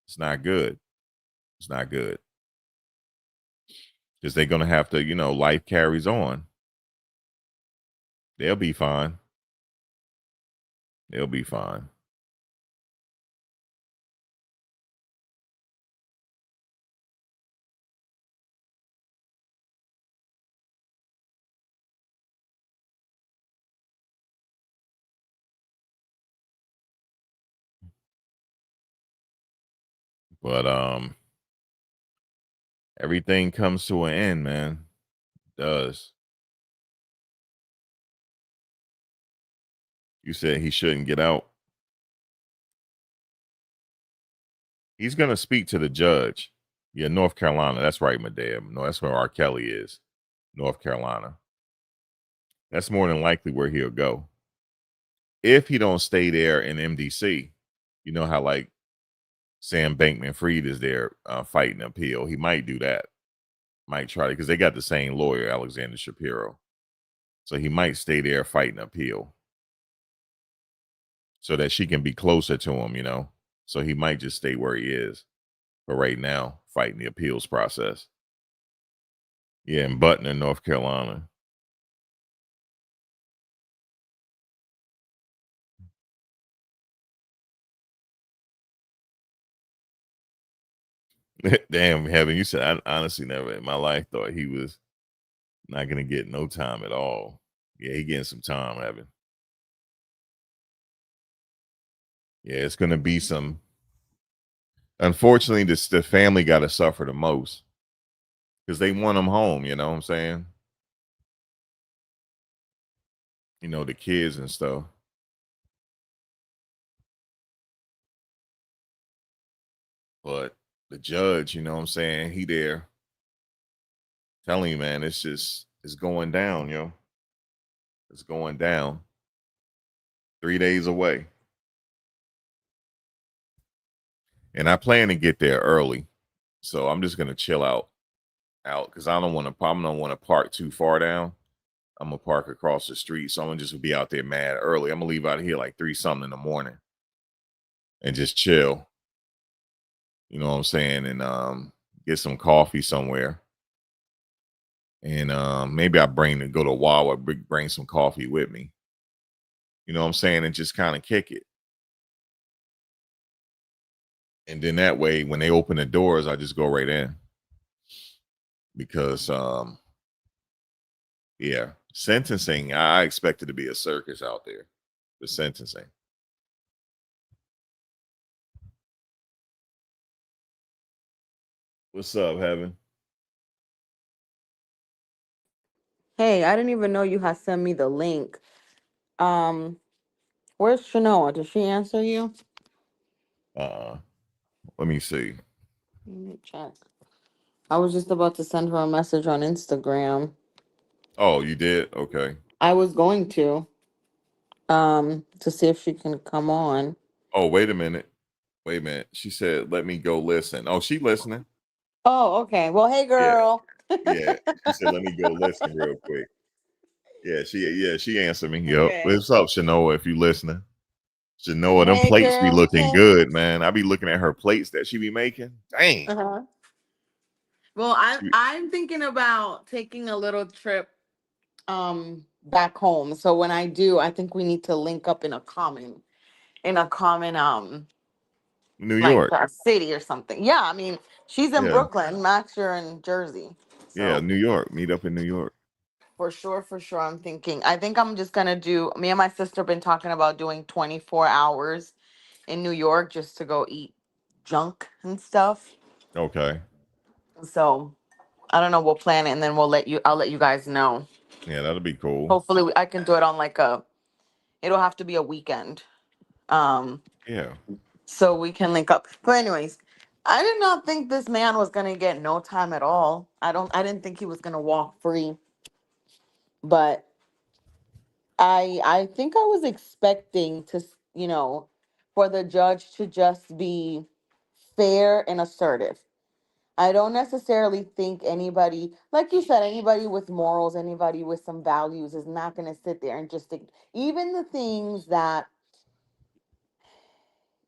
It's not good. It's not good because they're gonna have to, life carries on. They'll be fine. They'll be fine. But everything comes to an end, man. It does. You said he shouldn't get out. He's gonna speak to the judge. Yeah, North Carolina. That's right, madam. No, that's where R. Kelly is. North Carolina. That's more than likely where he'll go. If he don't stay there in MDC, you know how like Sam Bankman Fried is there fighting appeal. He might do that. Might try to because they got the same lawyer, Alexander Shapiro. So he might stay there fighting appeal. So that she can be closer to him. So he might just stay where he is. But right now, fighting the appeals process. Yeah, in Butner, North Carolina. Damn, Heaven, you said I honestly never in my life thought he was not gonna get no time at all. Yeah, he getting some time, Heaven. Yeah, it's gonna be some. Unfortunately, the family got to suffer the most because they want him home. You know what I'm saying? The kids and stuff. But the judge, you know what I'm saying? He there telling you, man, it's going down, yo. It's going down. 3 days away. And I plan to get there early. So I'm just gonna chill out because I don't want to park too far down. I'm gonna park across the street. So I'm gonna just be out there mad early. I'm gonna leave out here like 3 something in the morning and just chill. You know what I'm saying? And get some coffee somewhere. And maybe I go to Wawa, bring some coffee with me. You know what I'm saying? And just kind of kick it. And then that way, when they open the doors, I just go right in. Because yeah, sentencing, I expect it to be a circus out there. The sentencing. What's up, Heaven? Hey, I didn't even know you had sent me the link. Um, where's Shanoa? Did she answer you? Uh Let me see. Let me check. I was just about to send her a message on Instagram. Oh, you did? Okay. I was going to see if she can come on. Oh, wait a minute. Wait a minute. She said, let me go listen. Oh, she listening. Oh, okay. Well, hey, Yeah. girl. Yeah. She said, let me go listen real quick. She answered me. Yep. Okay. What's up, Shanoa, if you listening? Shanoa, them Hey, plates be girl. looking Hey. good, man. I be looking at her plates that she be making. Dang. Uh-huh. Well, I'm She, I'm thinking about taking a little trip back home. So when I do, I think we need to link up in a common New like York. a city or something. Yeah, I mean, she's in Yeah. Brooklyn, Max, you're in Jersey. Yeah. So New York. Meet up in New York. for sure, I think I'm just gonna do. Me and my sister been talking about doing 24 hours in New York just to go eat junk and stuff. Okay. So I don't know. We'll plan it and then I'll let you guys know. Yeah, that'll be cool. Hopefully, I can do it on like a. It'll have to be a weekend. Um, Yeah. so we can link up. But anyways, I did not think this man was gonna get no time at all. I didn't think he was gonna walk free. But I think I was expecting for the judge to just be fair and assertive. I don't necessarily think anybody, like you said, anybody with morals, anybody with some values is not going to sit there and just even the things that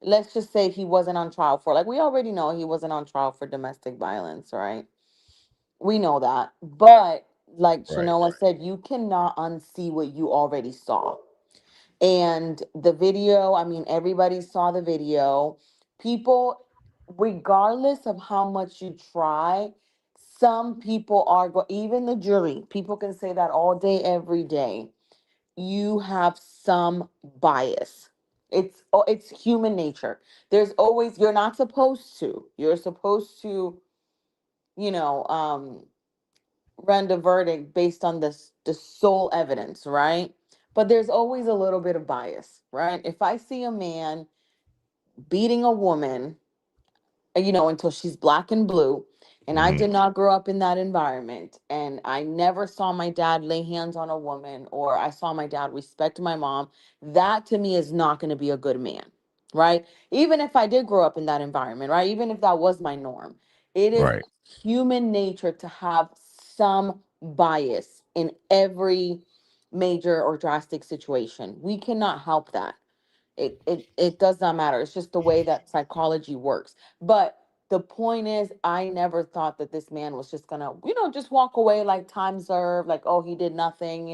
let's just say he wasn't on trial for, like, we already know he wasn't on trial for domestic violence, right? We know that. But like Right. Shanoa said, you cannot unsee what you already saw. And the video, I mean, everybody saw the video. People, regardless of how much you try, some people are even the jury, people can say that all day, every day. You have some bias. It's human nature. There's always, you're not supposed to. You're supposed to, you know, render verdict based on the sole evidence, right? But there's always a little bit of bias, right? If I see a man beating a woman, until she's black and blue. And I Hmm. did not grow up in that environment. And I never saw my dad lay hands on a woman, or I saw my dad respect my mom. That to me is not going to be a good man, right? Even if I did grow up in that environment, right? Even if that was my norm, it is Right. human nature to have some bias in every major or drastic situation. We cannot help that. It does not matter. It's just the way that psychology works. But the point is, I never thought that this man was just gonna, just walk away like time served, like, oh, he did nothing,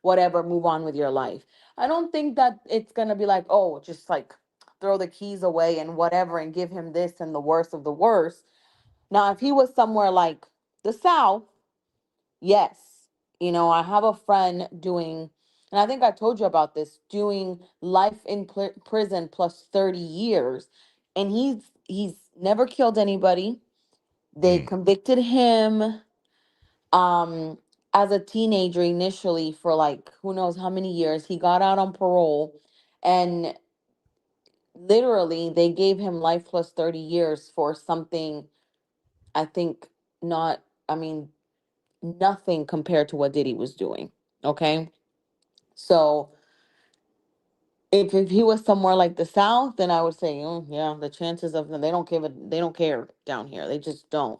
whatever, move on with your life. I don't think that it's gonna be like, oh, just like throw the keys away and whatever and give him this and the worst of the worst. Now, if he was somewhere like the South, yes. I have a friend doing, and I think I told you about this, doing life in prison plus 30 years. And he's never killed anybody. They Mm. convicted him um as a teenager initially for like who knows how many years. He got out on parole, and literally they gave him life plus 30 years for something, I think, not, I mean, nothing compared to what Diddy was doing. Okay. So if he was somewhere like the South, then I would say, oh, yeah, the chances of them, they don't care down here. They just don't.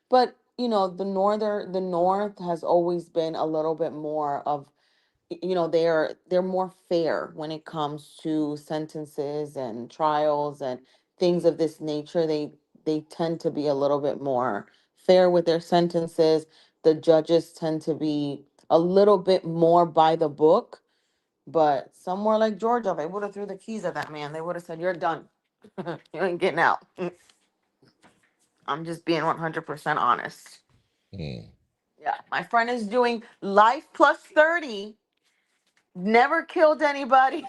But the North has always been a little bit more of, they're more fair when it comes to sentences and trials and things of this nature. They tend to be a little bit more fair with their sentences. The judges tend to be a little bit more by the book. But somewhere like Georgia, they would have threw the keys at that man. They would have said, "You're done. You ain't getting out." I'm just being 100% honest. Mm. Yeah, my friend is doing life plus 30. Never killed anybody.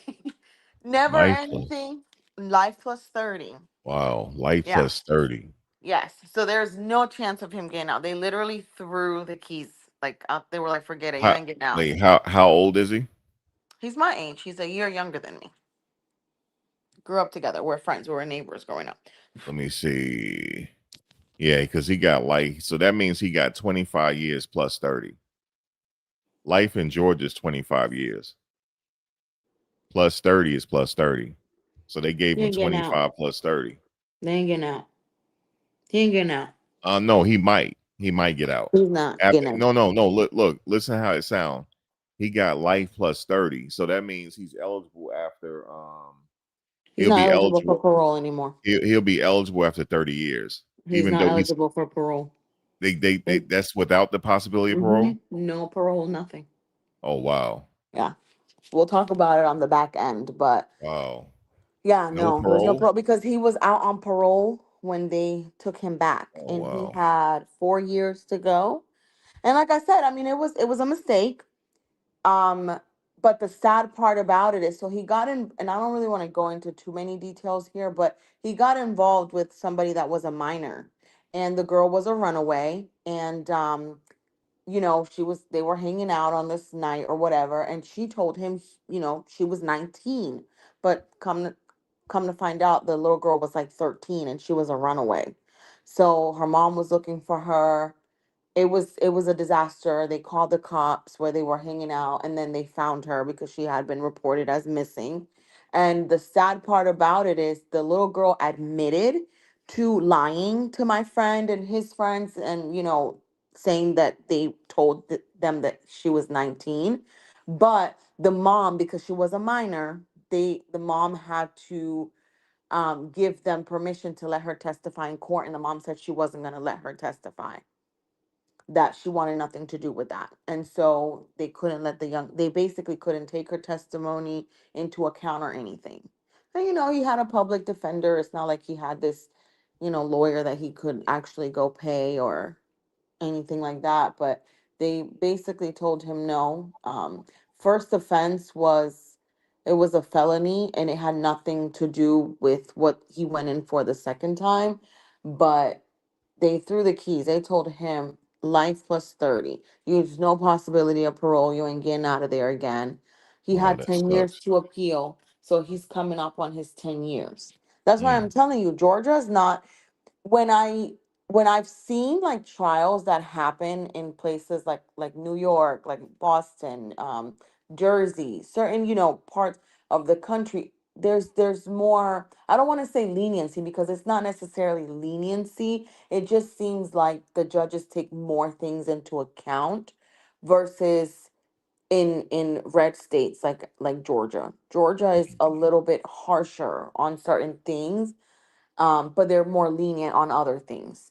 Never Lifeless. anything. Life plus 30. Wow. Life Yeah. plus 30. Yes. So there's no chance of him getting out. They literally threw the keys like out. They were like, "Forget it. You How, ain't getting out." wait, how old is he? He's my age. He's a year younger than me. Grew up together. We're friends. We were neighbors growing up. Let me see. Yeah, because he got life. So that means he got 25 years plus 30. Life in Georgia is 25 years. Plus 30 is plus 30. So they gave He him ain't getting out. 25 plus 30. They ain't getting out. He ain't getting out. No, he might. He might get out. He's not After, getting out. no, no, no. Look, listen how it sounds. He got life plus 30. So that means he's eligible after He's he'll not be eligible for eligible. parole anymore. He'll be eligible after 30 years. He's Even not though he's eligible for parole. they that's without the possibility of Mm-hmm. parole. No parole, nothing. Oh wow. Yeah. We'll talk about it on the back end, but Wow. yeah, No no, there's no parole? parole because he was out on parole when they took him back, Oh and he wow. had 4 years to go. And like I said, I mean, it was a mistake. Um, but the sad part about it is, so he got in, and I don't really want to go into too many details here, but he got involved with somebody that was a minor, and the girl was a runaway, and they were hanging out on this night or whatever, and she told him, she was 19, but come to find out, the little girl was like 13, and she was a runaway. So her mom was looking for her. It was a disaster. They called the cops where they were hanging out, and then they found her because she had been reported as missing. And the sad part about it is the little girl admitted to lying to my friend and his friends, and saying that they told them that she was 19. But the mom, because she was a minor, the mom had to give them permission to let her testify in court, and the mom said she wasn't going to let her testify, that she wanted nothing to do with that. And so they couldn't let they basically couldn't take her testimony into account or anything. And he had a public defender. It's not like he had this, lawyer that he could actually go pay or anything like that. But they basically told him no. First offense was, it was a felony and it had nothing to do with what he went in for the second time. But they threw the keys. They told him life plus 30. There's no possibility of parole. You ain't getting out of there again. He Oh, had that 10 years sucks. to appeal. So he's coming up on his 10 years. That's why I'm Mm, telling you, Georgia's not, when I when I've seen like trials that happen in places like New York, like Boston, Jersey, certain parts of the country, there's more. I don't want to say leniency because it's not necessarily leniency. It just seems like the judges take more things into account versus in red states like Georgia. Georgia is a little bit harsher on certain things, but they're more lenient on other things,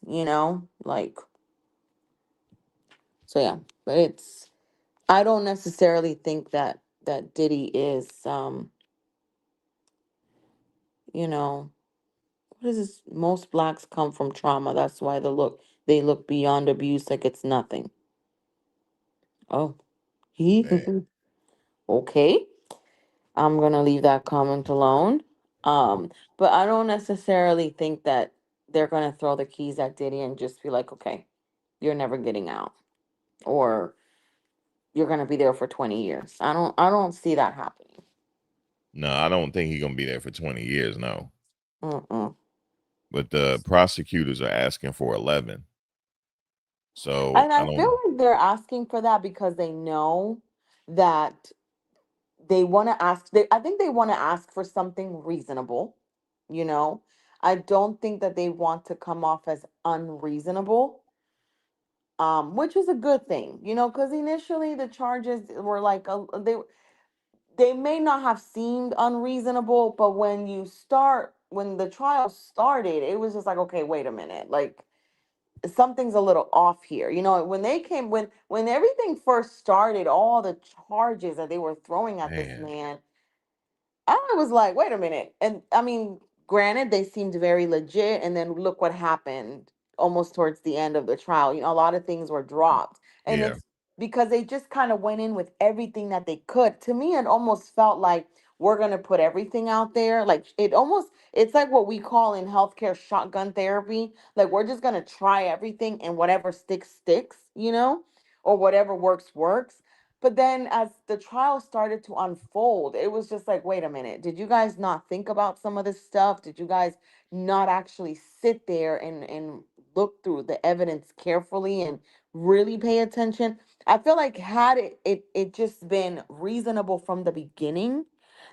like, so yeah. But I don't necessarily think that Diddy is, you know what is this? Most blacks come from trauma. That's why they look beyond abuse like it's nothing. Oh, he man. okay. I'm gonna leave that comment alone. But I don't necessarily think that they're gonna throw the keys at Diddy and just be like, okay, you're never getting out, or you're gonna be there for 20 years. I don't see that happening. No, I don't think he's gonna be there for 20 years. No, Mm-mm. but the prosecutors are asking for 11. So And I I feel don't. like they're asking for that because they know that they want to ask. I think they want to ask for something reasonable. You know, I don't think that they want to come off as unreasonable. Which is a good thing, because initially the charges were like they may not have seemed unreasonable, but when the trial started, it was just like, okay, wait a minute, like something's a little off here. When everything first started, all the charges that they were throwing at this Man, man, I was like, wait a minute. And I mean, granted, they seemed very legit. And then look what happened almost towards the end of the trial. A lot of things were dropped. And yeah, it's because they just kind of went in with everything that they could. To me, it almost felt like we're going to put everything out there. Like it's like what we call in healthcare shotgun therapy. Like we're just going to try everything and whatever sticks, sticks, or whatever works, works. But then as the trial started to unfold, it was just like, wait a minute, did you guys not think about some of this stuff? Did you guys not actually sit there and look through the evidence carefully and really pay attention? I feel like had it just been reasonable from the beginning,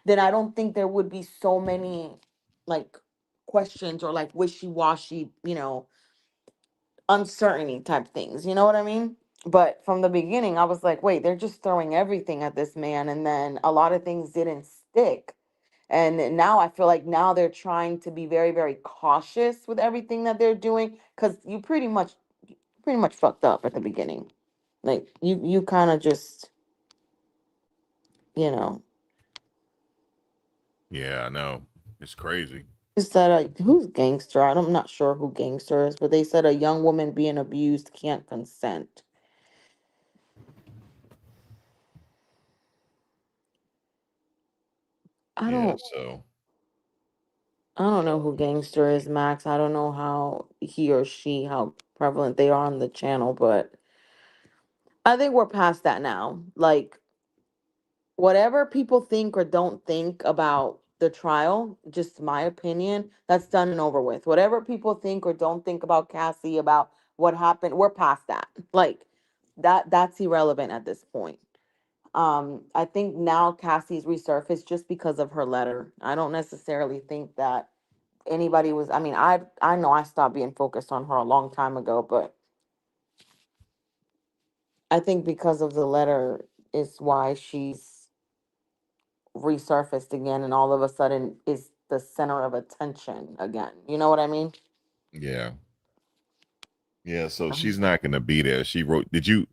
then I don't think there would be so many like questions or like wishy-washy, uncertainty type things. You know what I mean? But from the beginning, I was like, wait, they're just throwing everything at this man. And then a lot of things didn't stick. And now I feel like now they're trying to be very, very cautious with everything that they're doing because you pretty much fucked up at the beginning. Like you kind of just, you know, yeah, I know. It's crazy. just said, who's gangster? I'm not sure who gangster is, but they said a young woman being abused can't consent. I Yeah, don't so I don't know who Gangster is, Max. I don't know how he or she, how prevalent they are on the channel, but I think we're past that now. Like, whatever people think or don't think about the trial, just my opinion, that's done and over with. Whatever people think or don't think about Cassie, about what happened, we're past that. Like, that's irrelevant at this point. I think now Cassie's resurfaced just because of her letter. I don't necessarily think that anybody was. I mean, I know I stopped being focused on her a long time ago, but I think because of the letter is why she's resurfaced again, and all of a sudden is the center of attention again. You know what I mean? Yeah. Yeah. So Um, she's not going to be there. She wrote, did you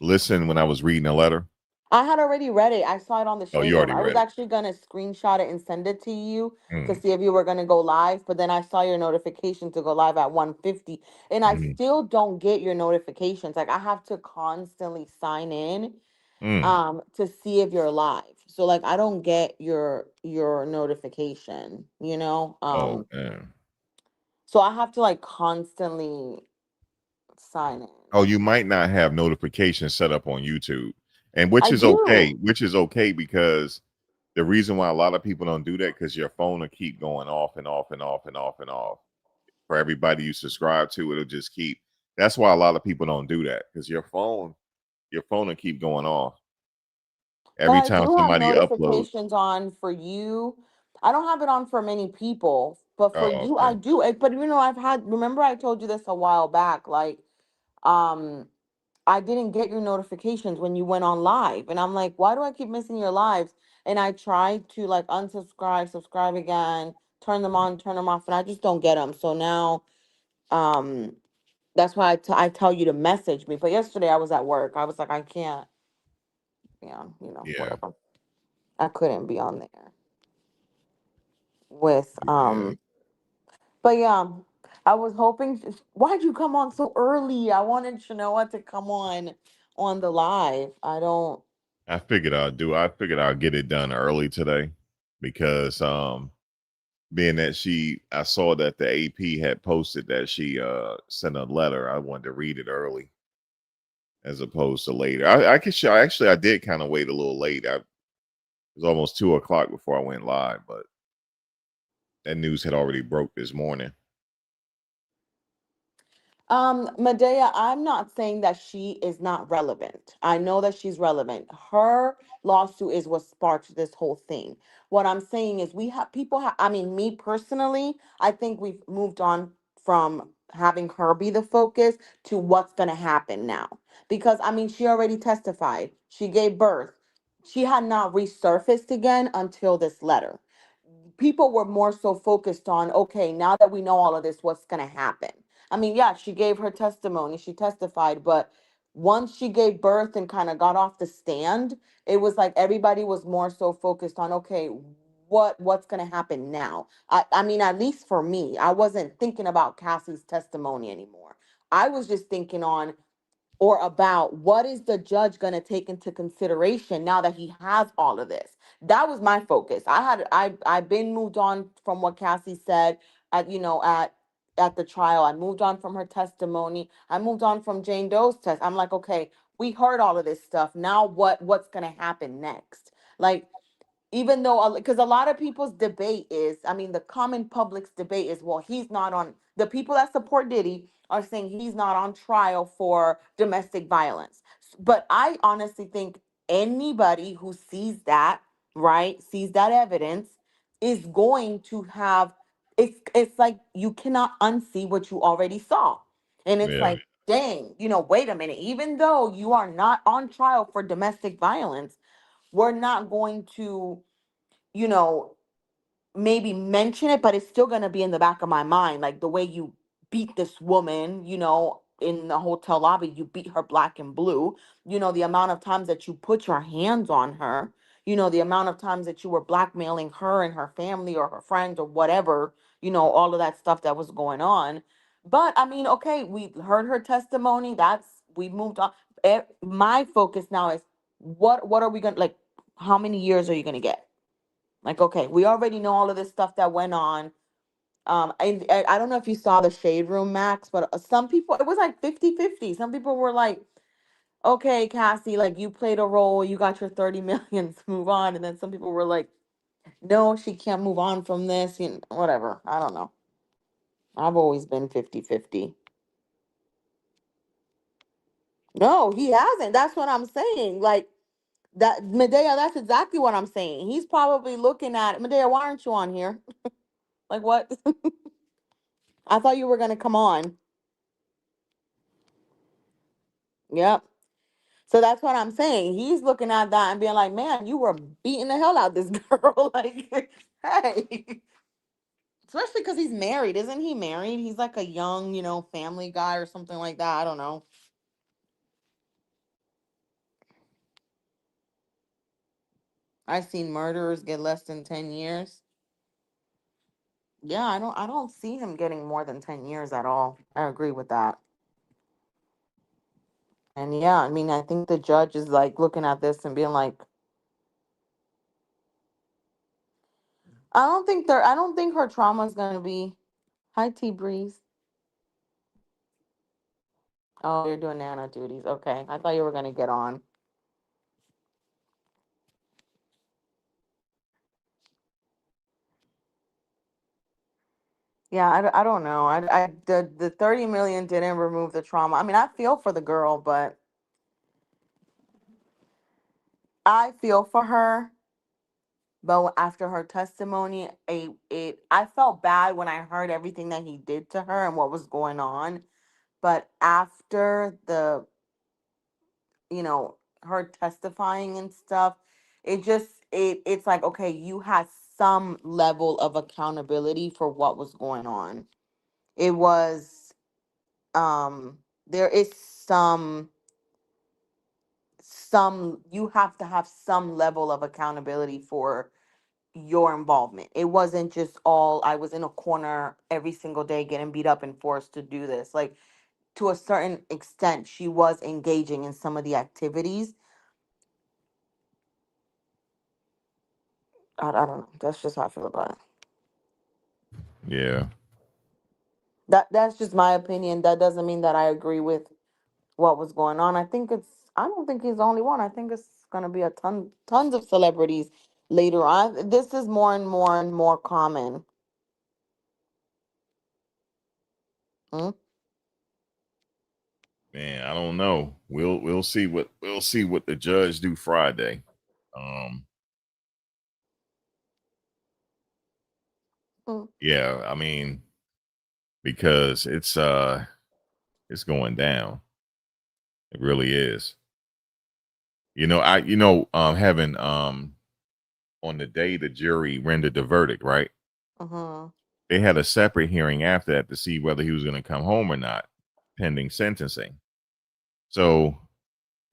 listen when I was reading the letter? I had already read it. I saw it on the Oh, shade you room. already I was read it. actually gonna screenshot it and send it to you to Mm, see if you were gonna go live, but then I saw your notification to go live at 1:50, and I mm, still don't get your notifications. Like I have to constantly sign in mm. to see if you're live. So like I don't get your notification, you know? Oh, man. So I have to like constantly sign in. Oh, you might not have notifications set up on YouTube, and I do. which is okay because the reason why a lot of people don't do that because your phone will keep going off and off and off and off and off. For everybody you subscribe to, it'll just keep. That's why a lot of people don't do that because your phone will keep going off But every I time do have somebody uploads. notifications on for you. I don't have it on for many people, but for Oh, you I okay. do. But you know, I've had, remember I told you this a while back, like um I didn't get your notifications when you went on live. And I'm like, why do I keep missing your lives? And I tried to like unsubscribe, subscribe again, turn them on, turn them off, and I just don't get them. So now um that's why I tell you to message me. But yesterday I was at work. I was like, I can't, yeah, you know, Yeah, whatever. I couldn't be on there with yeah. but yeah, I was hoping why'd you come on so early? I wanted Shanoa to come on the live. I don't. I figured I'll get it done early today because being that I saw that the AP had posted that she sent a letter. I wanted to read it early as opposed to later. I could show actually I did kind of wait a little late. It was almost 2 o'clock before I went live, but that news had already broke this morning. Medea, I'm not saying that she is not relevant. I know that she's relevant. Her lawsuit is what sparked this whole thing. What I'm saying is we have people I mean, me personally, I think we've moved on from having her be the focus to what's going to happen now. Because I mean, she already testified. She gave birth. She had not resurfaced again until this letter. People were more so focused on, okay, now that we know all of this, what's going to happen? I mean, yeah, she gave her testimony, she testified, but once she gave birth and kind of got off the stand, it was like everybody was more so focused on, okay, what's going to happen now? I mean, at least for me, I wasn't thinking about Cassie's testimony anymore. I was just thinking on or about what is the judge going to take into consideration now that he has all of this. That was my focus. I've been moved on from what Cassie said at, at the trial. I moved on from her testimony. I moved on from Jane Doe's test. I'm like, okay, we heard all of this stuff. Now what's going to happen next? Like, even though because a lot of people's debate is, I mean, the common public's debate is, well, he's not on, the people that support Diddy are saying he's not on trial for domestic violence. But I honestly think anybody who sees that, right, sees that evidence is going to have, it's like you cannot unsee what you already saw. And it's Yeah, like, dang, wait a minute, even though you are not on trial for domestic violence, we're not going to, you know, maybe mention it, but it's still going to be in the back of my mind. Like the way you beat this woman, in the hotel lobby, you beat her black and blue, the amount of times that you put your hands on her, the amount of times that you were blackmailing her and her family or her friends or whatever, all of that stuff that was going on. But I mean, okay, we heard her testimony. We moved on. My focus now is what are we going to, like, how many years are you going to get? Like, okay, we already know all of this stuff that went on. And I don't know if you saw the shade room, Max, but some people, it was like 50-50. Some people were like, okay, Cassie, like you played a role, you got your 30 millions, move on. And then some people were like, no, she can't move on from this, whatever. I don't know. I've always been 50-50. No, he hasn't. That's what I'm saying. Like, that Medea, that's exactly what I'm saying. He's probably looking at Medea, why aren't you on here? Like, what? I thought you were gonna come on. Yep. So that's what I'm saying. He's looking at that and being like, man, you were beating the hell out of this girl. Like, hey. Especially because he's married. Isn't he married? He's like a young, family guy or something like that. I don't know. I've seen murderers get less than 10 years. Yeah, I don't see him getting more than 10 years at all. I agree with that. And yeah, I mean, I think the judge is like looking at this and being like, I don't think her trauma is gonna be. Hi, T Breeze. Oh, you're doing Nana duties. Okay, I thought you were gonna get on. Yeah, I don't know. The 30 million didn't remove the trauma. I mean, I feel for the girl, but I feel for her. But after her testimony, I felt bad when I heard everything that he did to her and what was going on. But after her testifying and stuff, it's like, okay, you had some level of accountability for what was going on. It was there is some you have to have some level of accountability for your involvement. It wasn't just all I was in a corner every single day getting beat up and forced to do this. Like, to a certain extent, she was engaging in some of the activities. I don't know. That's just how I feel about it. Yeah. That's just my opinion. That doesn't mean that I agree with what was going on. I don't think he's the only one. I think it's gonna be a tons of celebrities later on. This is more and more and more common. Hmm? Man, I don't know. We'll see what the judge do Friday. Um, Mm. yeah, I mean, because it's going down. It really is. Having on the day the jury rendered the verdict, right? Mhm. They had a separate hearing after that to see whether he was going to come home or not, pending sentencing. So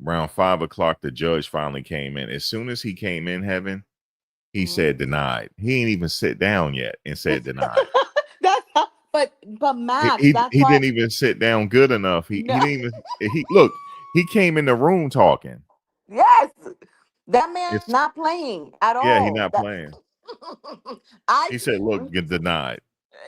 around 5 o'clock, the judge finally came in. As soon as he came in, Heaven, he Mhm. said denied. He ain't even sit down yet and said denied. But He Max, he, that's he why. didn't even sit down good enough. He No. didn't even he look. He came in the room talking. Yes, that man's It's not playing at yeah, he all. not That playing. I He said, "Look, get denied.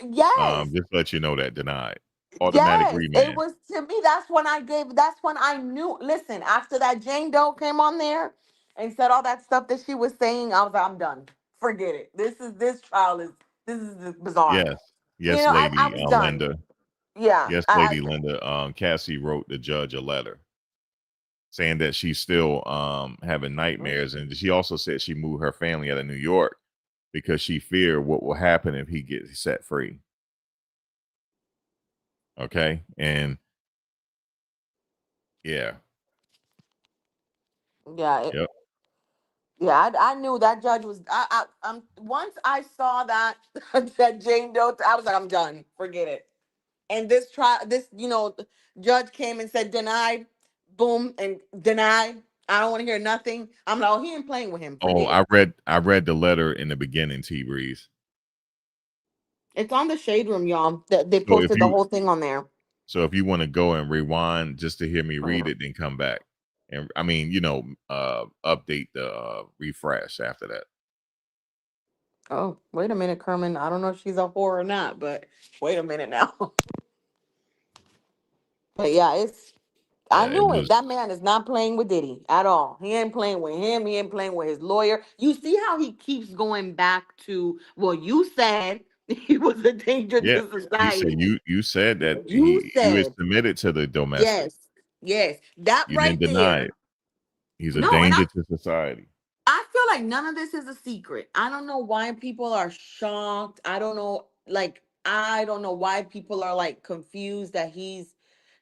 yes. Just to let you know that denied, automatic Yes, it remand." was to me. That's when I knew. Listen, after that Jane Doe came on there and said all that stuff that she was saying, I was like, I'm done. Forget it. This trial is this is bizarre. Yes, yes, I lady, was done. Linda. Yeah, Yes, lady, Linda. Cassie wrote the judge a letter saying that she's still having nightmares, and she also said she moved her family out of New York because she feared what will happen if he gets set free. Okay, and yeah, yeah, yep. yeah. I knew that judge was. Once I saw that that Jane Doe, I was like, I'm done. Forget it. And this judge came and said denied, boom, and denied. I don't want to hear nothing. I'm like, oh, he ain't playing with him. Oh, Forget it. I read the letter in the beginning, T Breeze. It's on the shade room, y'all. They So if posted the you whole thing on there. want to go and rewind just to hear me read it, then come back. And I mean, update the refresh after that. Oh, wait a minute, Kerman. I don't know if she's a whore or not, but wait a minute now. But yeah, I Yeah, it knew it. was That man is not playing with Diddy at all. He ain't playing with him. He ain't playing with his lawyer. You see how he keeps going back to, well, you said he was a danger yeah. to He said society. you said that You you is said, submitted to the domestic. yes, yes. That You didn't right deny there. it. He's a No, and danger to society. I feel like none of this is a secret. I don't know why people are shocked. I don't know why people are like confused that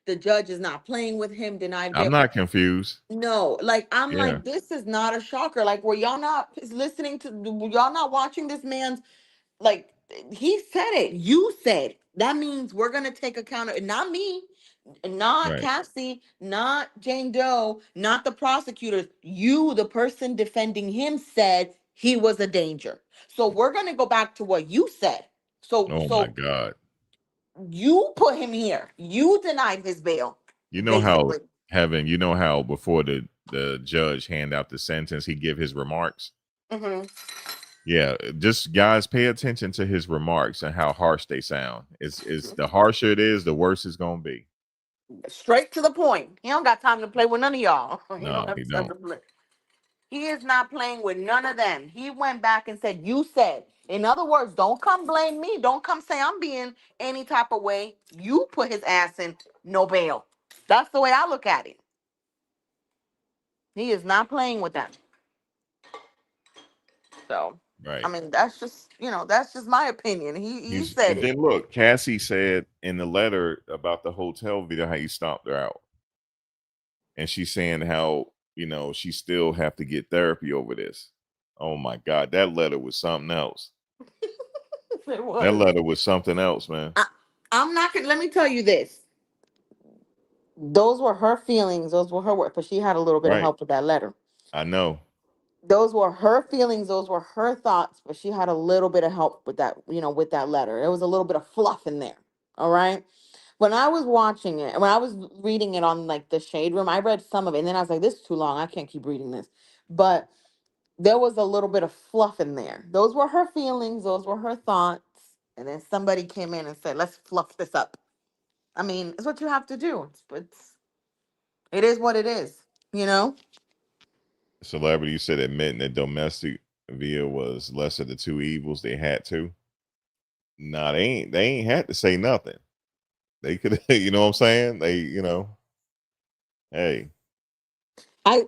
the judge is not playing with him, denied I'm bail. not confused. No, like I'm Yeah. like, this is not a shocker. Like, were y'all not listening to, were y'all not watching this man's like he said it. You said that means we're gonna take account of not me, not Right. Cassie, not Jane Doe, not the prosecutors. You, the person defending him, said he was a danger. So we're gonna go back to what you said. So Oh my so God. you put him here. You denied his bail, You know how basically. you know how before the judge hand out the sentence, he give his remarks. Hmm. Yeah, just guys, pay attention to his remarks and how harsh they sound. It's the harsher it is, the worse it's gonna be. Straight to the point. He don't got time to play with none of y'all. He don't No, have he time to don't. play. He is not playing with none of them. He went back and said, "You said." In other words, don't come blame me. Don't come say I'm being any type of way. You put his ass in no bail. That's the way I look at it. He is not playing with them. So, I Right. mean, that's just my opinion. He He's said and it. then look, Cassie said in the letter about the hotel video how you stomped her out. And she's saying how, she still have to get therapy over this. Oh my God, that letter was something else. It That was. letter was something else, man. I, I'm not gonna. Let me tell you this. Those were her feelings. Those were her words. But she had a little bit of Right. help with that letter. I know. Those were her feelings, those were her thoughts, but she had a little bit of help with that, with that letter. There was a little bit of fluff in there. All right. When I was watching it, when I was reading it on like the shade room, I read some of it and then I was like, this is too long. I can't keep reading this. But there was a little bit of fluff in there. Those were her feelings, those were her thoughts. And then somebody came in and said, let's fluff this up. I mean, it's what you have to do. It is what it is, you know? Celebrity, you said admitting that domestic via was lesser of the two evils they had to. Nah, they ain't had to say nothing. They could you know what I'm saying? Hey,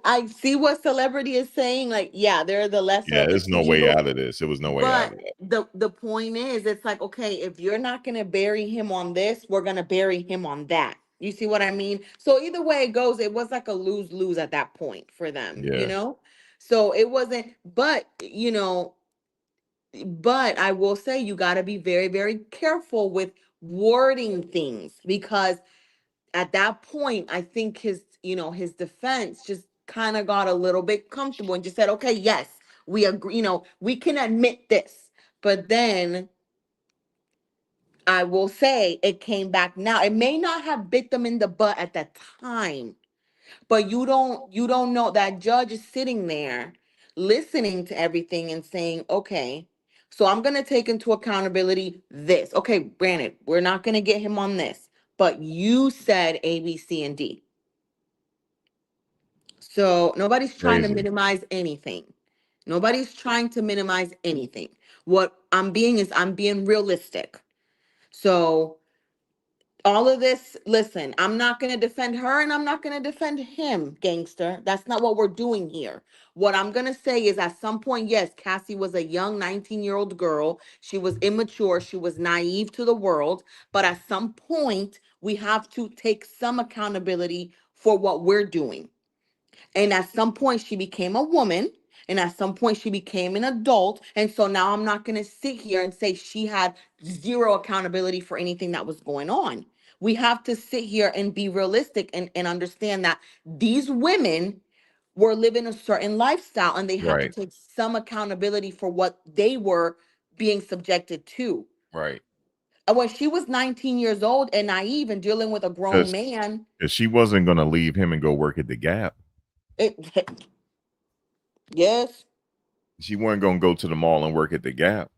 I see what celebrity is saying. Like, yeah, they're the lesser yeah, of the there's two no way evils. out of this. It was no way out But of that. the point is, it's like, okay, if you're not gonna bury him on this, we're gonna bury him on that. You see what I mean? So either way it goes, it was like a lose lose at that point for them, you Yeah, know. So it wasn't, but I will say you got to be very very careful with wording things because at that point, I think his defense just kind of got a little bit comfortable and just said, okay, yes, we agree, we can admit this. But then I will say it came back now. It may not have bit them in the butt at that time, but you don't know that judge is sitting there listening to everything and saying, okay, so I'm gonna take into accountability this. Okay, granted, we're not gonna get him on this, but you said A, B, C, and D. So nobody's trying to crazy. minimize anything. Nobody's trying to minimize anything. What I'm being realistic. So all of this, listen, I'm not going to defend her and I'm not going to defend him, gangster. That's not what we're doing here. What I'm going to say is at some point, yes, Cassie was a young 19-year-old girl. She was immature. She was naive to the world. But at some point, we have to take some accountability for what we're doing. And at some point, she became a woman. And at some point, she became an adult. And so now I'm not going to sit here and say she had zero accountability for anything that was going on. We have to sit here and be realistic and understand that these women were living a certain lifestyle and they had to Right, take some accountability for what they were being subjected to. right. And when she was 19 years old and naive and dealing with a grown Because man, she wasn't gonna leave him and go work at the Gap. it, yes, She wasn't gonna go to the mall and work at the Gap.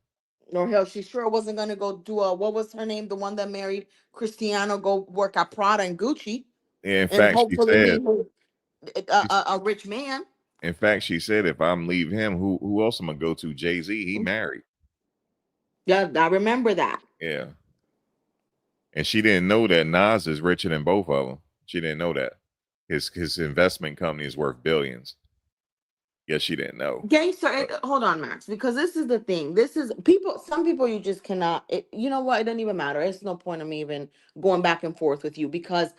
nor hell, she sure wasn't gonna go do what was her name? The one that married Cristiano, go work at Prada and Gucci In and fact, she hopefully said, leave a, she, a, a rich man. in fact, she said, if I'm leave him, who else am I gonna go to? Jay-Z. He married. Yeah, I remember that. Yeah, and she didn't know that Nas is richer than both of them. She didn't know that his investment company is worth billions. Yes, she didn't know. Gangster, But hold on, Max, because this is the thing. This is people. Some people you just cannot. You know what? It doesn't even matter. It's no point of me even going back and forth with you because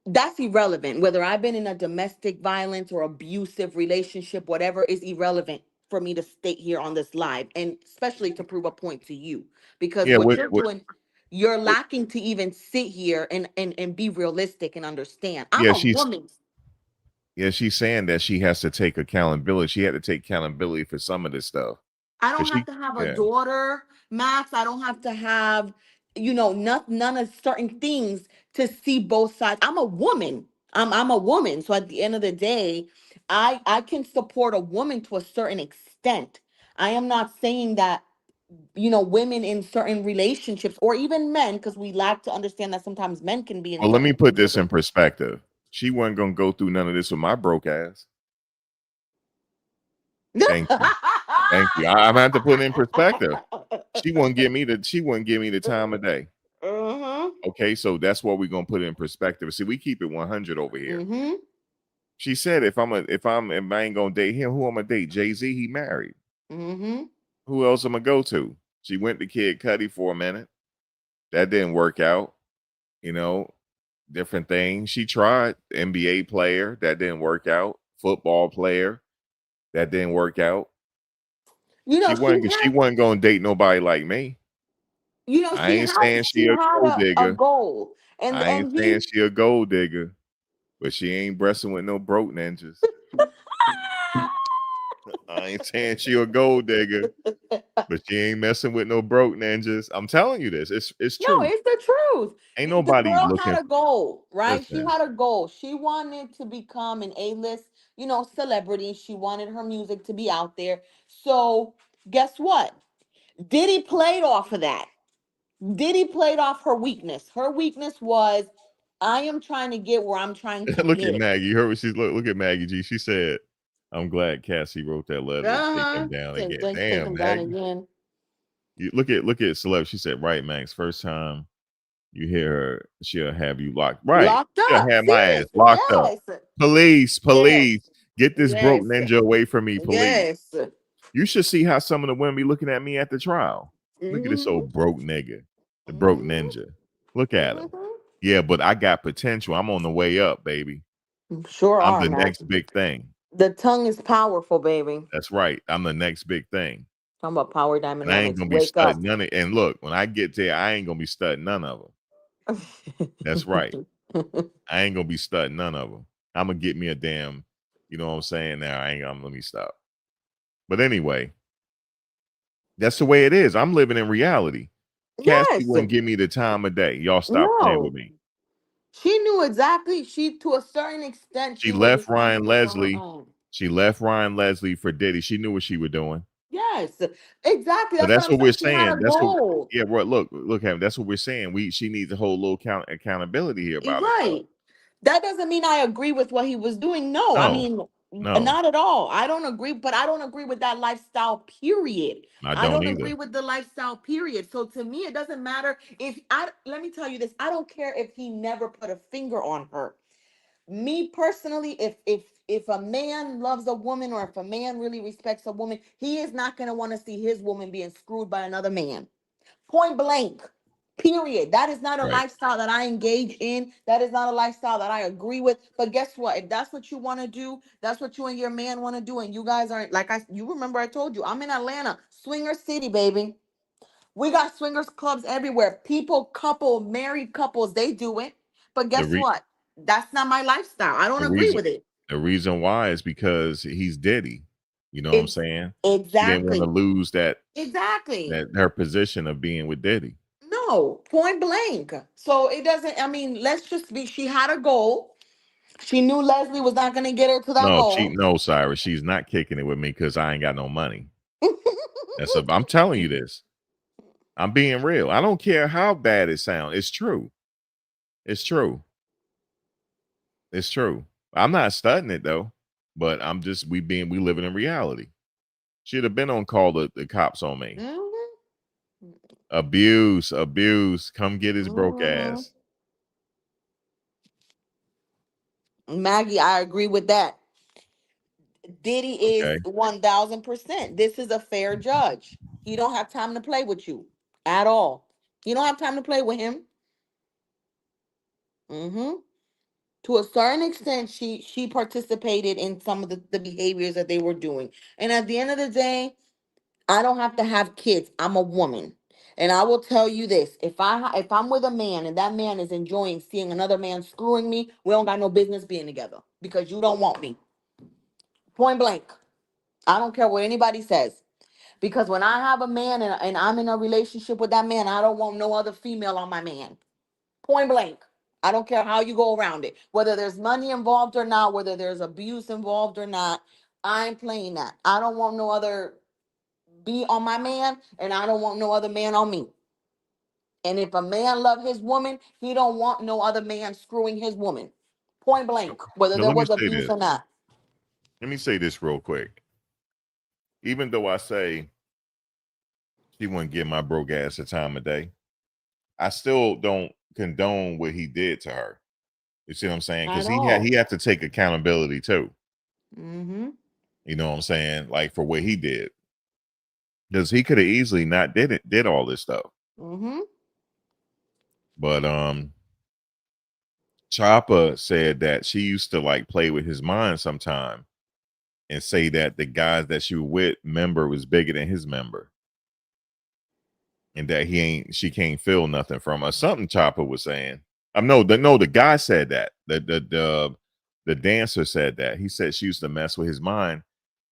that's irrelevant. Whether I've been in a domestic violence or abusive relationship, whatever is irrelevant for me to state here on this live, and especially to prove a point to you, because Yeah, what you're what, doing, you're what lacking to even sit here and be realistic and understand. I'm yeah, a woman. she's saying that she has to take accountability. She had to take accountability for some of this stuff. I Cause don't have she to have a yeah. daughter, Max. I don't have to have, none of certain things to see both sides. I'm a woman. I'm a woman. So at the end of the day, I can support a woman to a certain extent. I am not saying that, women in certain relationships or even men, because we lack to understand that sometimes men can be in Well, let certain me put this relationships. in perspective. She wasn't gonna go through none of this with my broke ass. Thank you. Thank you. I'm gonna have to put it in perspective. She wouldn't give me the time of day. Uh-huh. Okay, so that's what we're gonna put it in perspective. See, we keep it 100 over here. Mm-hmm. She said, if I ain't gonna date him, who I'm gonna date? Jay-Z, he married. Mm-hmm. Who else I'm gonna go to? She went to Kid Cudi for a minute. That didn't work out. You know, different things. She tried NBA player, that didn't work out. Football player, that didn't work out. She wasn't gonna date nobody like me. I ain't saying she she a had gold a digger. goal, and I ain't and saying he she a gold digger, but she ain't breasting with no broke ninjas. I ain't saying she a gold digger, but she ain't messing with no broke ninjas. I'm telling you this. It's no, true. it's the truth. Ain't The nobody girl looking had a goal, right? She listen. had a goal. She wanted to become an A-list, celebrity. She wanted her music to be out there. So guess what? Diddy played off of that. Diddy played off her weakness. Her weakness was, I am trying to get where I'm trying to Look at get. Maggie. You heard what she's look at Maggie G. She said, I'm glad Cassie wrote that letter to take Uh-huh. him down Take, again. take, take Damn, him down Maggie. again. You look at Celeb. She said, right, Max. First time you hear her, she'll have you locked. Right. Locked She'll up. have my ass See? locked up. Yes. Police, Yes. police. Get this broke Yes. ninja away from me, police. Yes. You should see how some of the women be looking at me at the trial. Look at this Mm-hmm. old broke nigga, the broke Mm-hmm. ninja. Look at him. Mm-hmm. Yeah, but I got potential. I'm on the way up, baby. Sure I'm are, the man. next big thing. The tongue is powerful, baby. That's right. I'm the next big thing. Talking about power And I ain't dynamics. gonna be Wake up. studying none of and look, when I get there, I ain't gonna be studying none of them. That's right. I ain't gonna be studying none of them. I'm gonna get me a damn, you know what I'm saying? Now I ain't gonna let me stop. But anyway, that's the way it is. I'm living in reality. Cassie Yes. wouldn't give me the time of day. Y'all stop playing with No. me. She knew exactly. She, to a certain extent, She she was left Ryan responsible for her Leslie. own. She left Ryan Leslie for Diddy. She knew what she was doing. Yes. Exactly. But That's what that's I'm what we're saying. She had saying. a That's what goal. yeah, bro. Look, Ham, that's what we're saying. She needs a whole little accountability here about herself. Right. That doesn't mean I agree with what he was doing. No, I No, mean, no, not at all. I don't agree, but I don't agree with that lifestyle, period. I I don't don't agree either. with the lifestyle, period. So to me, it doesn't matter if let me tell you this, I don't care if he never put a finger on her. Me personally, if a man loves a woman, or if a man really respects a woman, he is not going to want to see his woman being screwed by another man. Point blank. Period. That is not a Right. lifestyle that I engage in. That is not a lifestyle that I agree with. But guess what? If that's what you want to do, that's what you and your man want to do. And you guys aren't, you remember I told you, I'm in Atlanta, swinger city, baby. We got swingers clubs everywhere. Married couples, they do it. But The guess re- what? That's not my lifestyle. I don't the agree reason with it. the reason why is because he's Diddy. You know what I'm It's saying? She didn't want to exactly, lose exactly. that her position of being with Diddy. No, point blank. So it doesn't, I mean, let's just be, she had a goal. She knew Leslie was not going to get her to that goal. No, Cyrus, she's not kicking it with me because I ain't got no money. I'm telling you this. I'm being real. I don't care how bad it sounds. It's true. It's true. It's true. I'm not studying it though, but we living in reality. She'd have been on call the cops on me. Mhm, Abuse, abuse. Come get his broke mhm. ass. Maggie, I agree with that. Diddy is Okay. 1000%. This is a fair judge. He don't have time to play with you at all. You don't have time to play with him. Hmm. To a certain extent, she participated in some of the behaviors that they were doing. And at the end of the day, I don't have to have kids. I'm a woman. And I will tell you this, if I'm with a man and that man is enjoying seeing another man screwing me, we don't got no business being together because you don't want me. Point blank. I don't care what anybody says. Because when I have a man and I'm in a relationship with that man, I don't want no other female on my man. Point blank. I don't care how you go around it. Whether there's money involved or not, whether there's abuse involved or not, I'm playing that. I don't want no other be on my man, and I don't want no other man on me. And if a man love his woman, he don't want no other man screwing his woman. Point blank, whether But there let me was say abuse this. or not. Let me say this real quick. Even though I say she wouldn't give my broke ass the time of day, I still don't condone what he did to her. You see what I'm saying? Not Because at all. he had to take accountability too. Mm-hmm. You know what I'm saying? Like for what he did, because he could have easily not did all this stuff. Mm-hmm. But Choppa said that she used to like play with his mind sometime and say that the guys that she was with member was bigger than his member. And that she can't feel nothing from her. Something Chopper was saying. The guy said that. The dancer said that. He said she used to mess with his mind.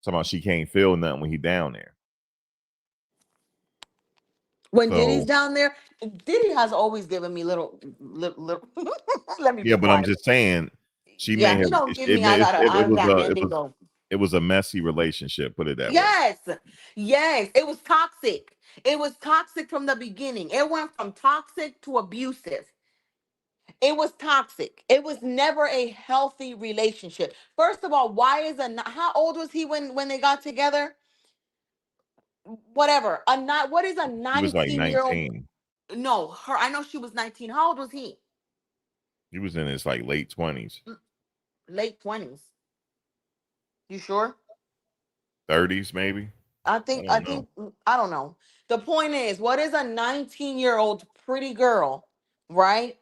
Somehow she can't feel nothing when he down there. When Diddy's So down there, Diddy has always given me little let me be yeah, but I'm quiet. just saying she may Yeah, he have don't give me, I got Mendigo. it was a messy relationship, put it that way. Yes, yes, it was toxic. It was toxic from the beginning. It went from toxic to abusive. It was toxic. It was never a healthy relationship. First of all, how old was he when they got together? Whatever. What is a He was like 19-year-old? 19. No, her. I know she was 19. How old was he? He was in his like late 20s, Late 20s. You sure? 30s, maybe. I I think I don't know. think I don't know. The point is, what is a 19-year-old pretty girl, right?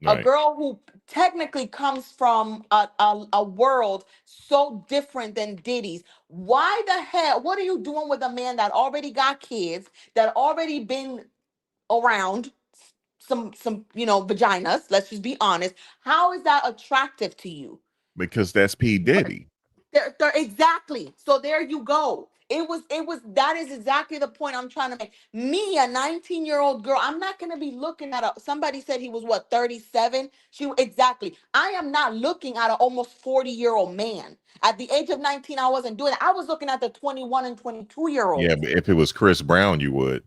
A Right. girl who technically comes from a world so different than Diddy's. Why the hell? What are you doing with a man that already got kids, that already been around some vaginas? Let's just be honest. How is that attractive to you? Because that's P. What Diddy. exactly. So there you go. That is exactly the point I'm trying to make. Me, a 19-year-old girl, I'm not gonna be looking at somebody said he was what, 37? Exactly. I am not looking at an almost 40-year-old man. At the age of 19, I wasn't doing it. I was looking at the 21 and 22 year Yeah, olds. but if it was Chris Brown, you would.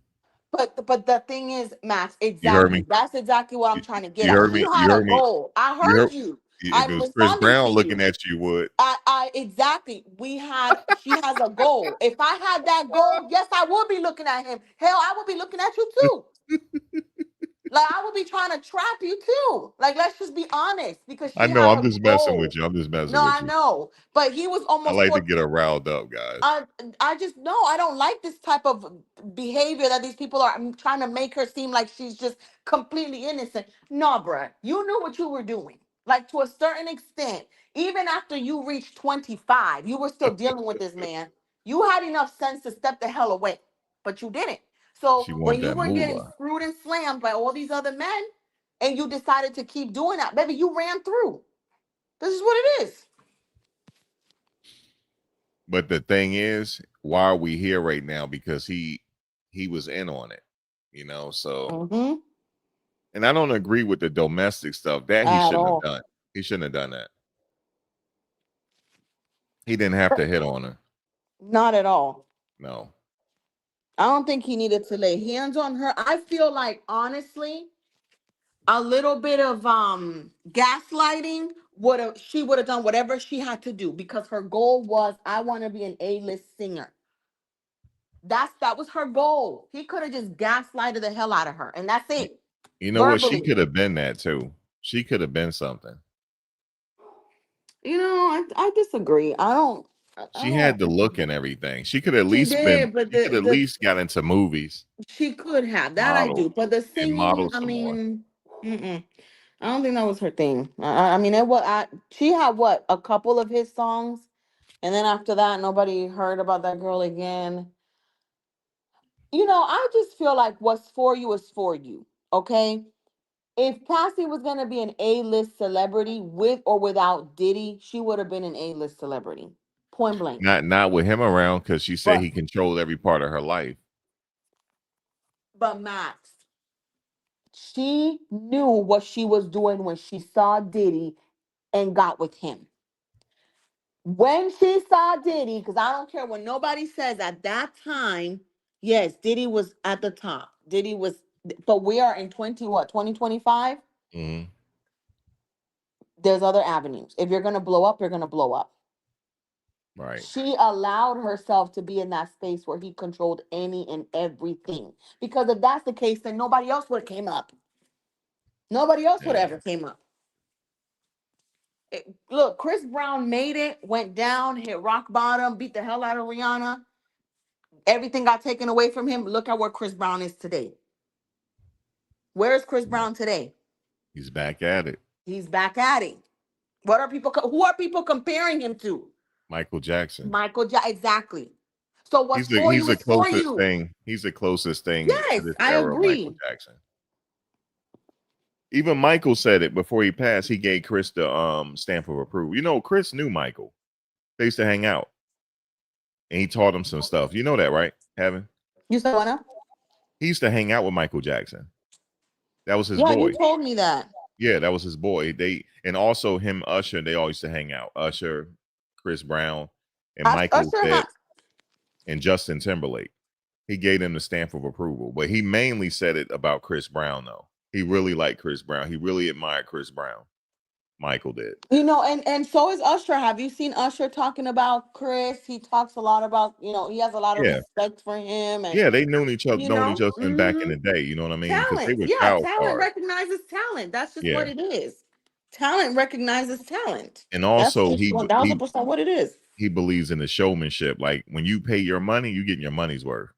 But the thing is, Max, You heard exactly. me? That's exactly what I'm You, trying to get you at. heard He me? You had a heard me? goal. I You heard heard you. if it I'm was Chris responding to Brown looking you. at you, you would. I exactly. She has a goal. If I had that goal, yes, I would be looking at him. Hell, I would be looking at you too. Like I would be trying to trap you too. Like let's just be honest, because I she know had I'm a just messing with goal. you. I'm just No, messing with I you. know, but he was I almost like to 40. get her riled up, guys. I I just no, I don't like this type of behavior that these people are trying to make her seem like she's just completely innocent. No, bruh, you knew what you were doing. Like to a certain extent, even after you reached 25, you were still dealing with this man. You had enough sense to step the hell away, but you didn't. So She when wanted you that were getting moolah. screwed and slammed by all these other men, and you decided to keep doing that, baby, you ran through. This is what it is. But the thing is, why are we here right now? Because he was in on it, so Mm-hmm. and I don't agree with the domestic stuff. That he At shouldn't have all. done. He shouldn't have done that. He didn't have to hit on her. Not at all. No. I don't think he needed to lay hands on her. I feel like honestly, a little bit of gaslighting would have done whatever she had to do because her goal was I want to be an A-list singer. That was her goal. He could have just gaslighted the hell out of her, and that's Y- it. You know what? She Verbally. could have been that too. She could have been something. I disagree. I She had don't. the look and everything. She could at She least been. did, but She could at least got into movies, she could have that I model, do, but the and singing, model I some more. mean, mm-mm. I don't think that was her thing. I mean, it was. She had what, a couple of his songs, and then after that, nobody heard about that girl again. I just feel like what's for you is for you. Okay. If Cassie was gonna be an A-list celebrity with or without Diddy, she would have been an A-list celebrity. Point blank. Not with him around because she said But he controlled every part of her life. but Max, she knew what she was doing when she saw Diddy and got with him. When she saw Diddy, because I don't care what nobody says at that time, yes, Diddy was at the top. Diddy was, but we are in 2025. Hmm. There's other avenues. If you're gonna blow up, you're gonna blow up. Right. She allowed herself to be in that space where he controlled any and everything. Because if that's the case, then nobody else would have came up. Nobody else would have Yeah. ever came up. Look, Chris Brown made it, went down, hit rock bottom, beat the hell out of Rihanna. Everything got taken away from him. Look at where Chris Brown is today. Where is Chris Yeah. Brown today? He's back at it. He's back at it. What are people? Who are people comparing him to? Michael Jackson. Michael Jackson. Exactly. So what's for He's you the is for closest you. thing. He's the closest thing to Yes, this I era of Michael agree. Jackson. Even Michael said it before he passed. He gave Chris the stamp of approval. Chris knew Michael. They used to hang out, and he taught him some stuff. You know that, right, Heaven? You said what now? He used to hang out with Michael Jackson. That was his Yeah, you boy. told me that. Yeah, that was his boy. They and also him, Usher. They all used to hang out. Usher, Chris Brown, and Michael Usher said, had. and Justin Timberlake. He gave them the stamp of approval, but he mainly said it about Chris Brown, though. He really liked Chris Brown. He really admired Chris Brown. Michael did. And so is Usher. Have you seen Usher talking about Chris? He talks a lot about, he has a lot of Yeah, respect for him, and yeah. They known each other from back in hmm the day. You know what I mean? Because they talent. were Yeah, child talent stars. recognizes talent. That's just what Yeah, it is. Talent recognizes talent. and That's also just 1000% what it is. he believes in the showmanship. Like when you pay your money, you getting your money's worth.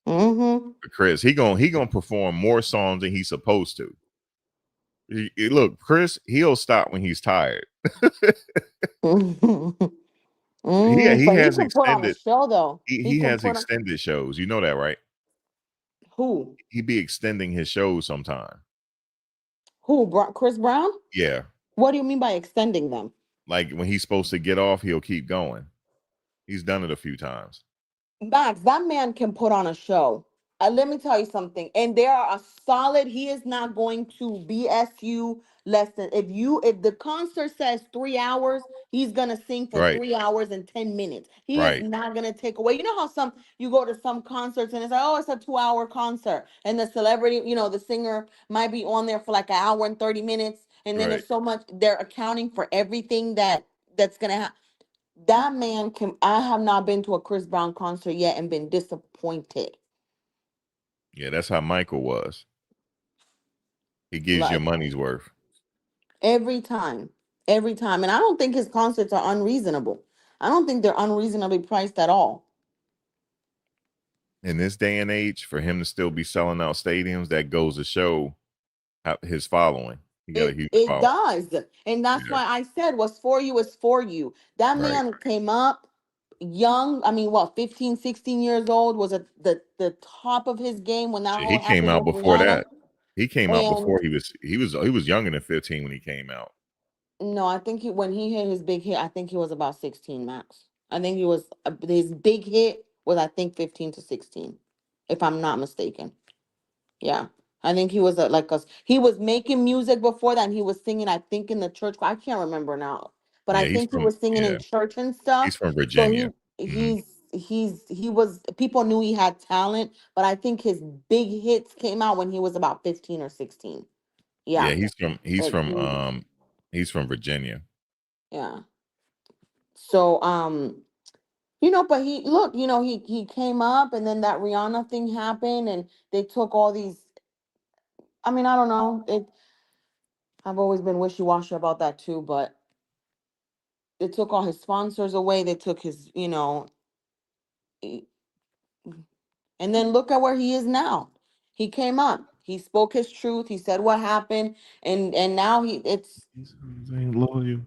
Mm-hmm. For Chris, he gonna perform more songs than he's supposed to. Look, Chris, he'll stop when he's tired. He But he has can put on a extended show though. He he can has put on extended shows. You know that, right? who? He be extending his shows sometime. Who? Chris Brown? Yeah. What do you mean by extending them? Like when he's supposed to get off, he'll keep going. He's done it a few times. Max, that man can put on a show. Let me tell you something. And there are a solid, he is not going to BS you less than if the concert says 3 hours, he's gonna sing for Right. 3 hours and 10 minutes. He is Right. not gonna take away. You know how some you go to some concerts and it's like, oh, it's a 2 hour concert, and the celebrity, the singer might be on there for like an hour and 30 minutes, and then Right. there's so much they're accounting for everything that's gonna happen. That man can. I have not been to a Chris Brown concert yet and been disappointed. Yeah, that's how Michael was. He gives you Like money's worth. every time, every time. And I don't think his concerts are unreasonable. I don't think they're unreasonably priced at all. In this day and age, for him to still be selling out stadiums, that goes to show his following. He got a It huge it following. does. And that's Yeah. why I said what's for you is for you. That Right. man came up young. I mean, what, 15, 16 years old, was at the top of his game when that Shit, he whole came happened out with before Rihanna. that. He came out And before he was younger than 15 when he came out. no, I think when he hit his big hit, I think he was about 16 max. I think he was his big hit was, I think, 15 to 16, if I'm not mistaken. Yeah. I think he was like us. He was making music before that, and he was singing, I think, in the church. I can't remember now, but I Yeah, think he was singing in church and stuff. he's from So Virginia. Hmm. he was, people knew he had talent, but I think his big hits came out when he was about 15 or 16. Yeah, Yeah. he's Like from he, he's from Virginia. yeah. So but he look, he came up, and then that Rihanna thing happened, and they took all these. I mean, I don't know. I've always been wishy-washy about that too, but they took all his sponsors away. They took his, e- and then look at where he is now. He came up. He spoke his truth. He said what happened, and now it's These hoes ain't loyal.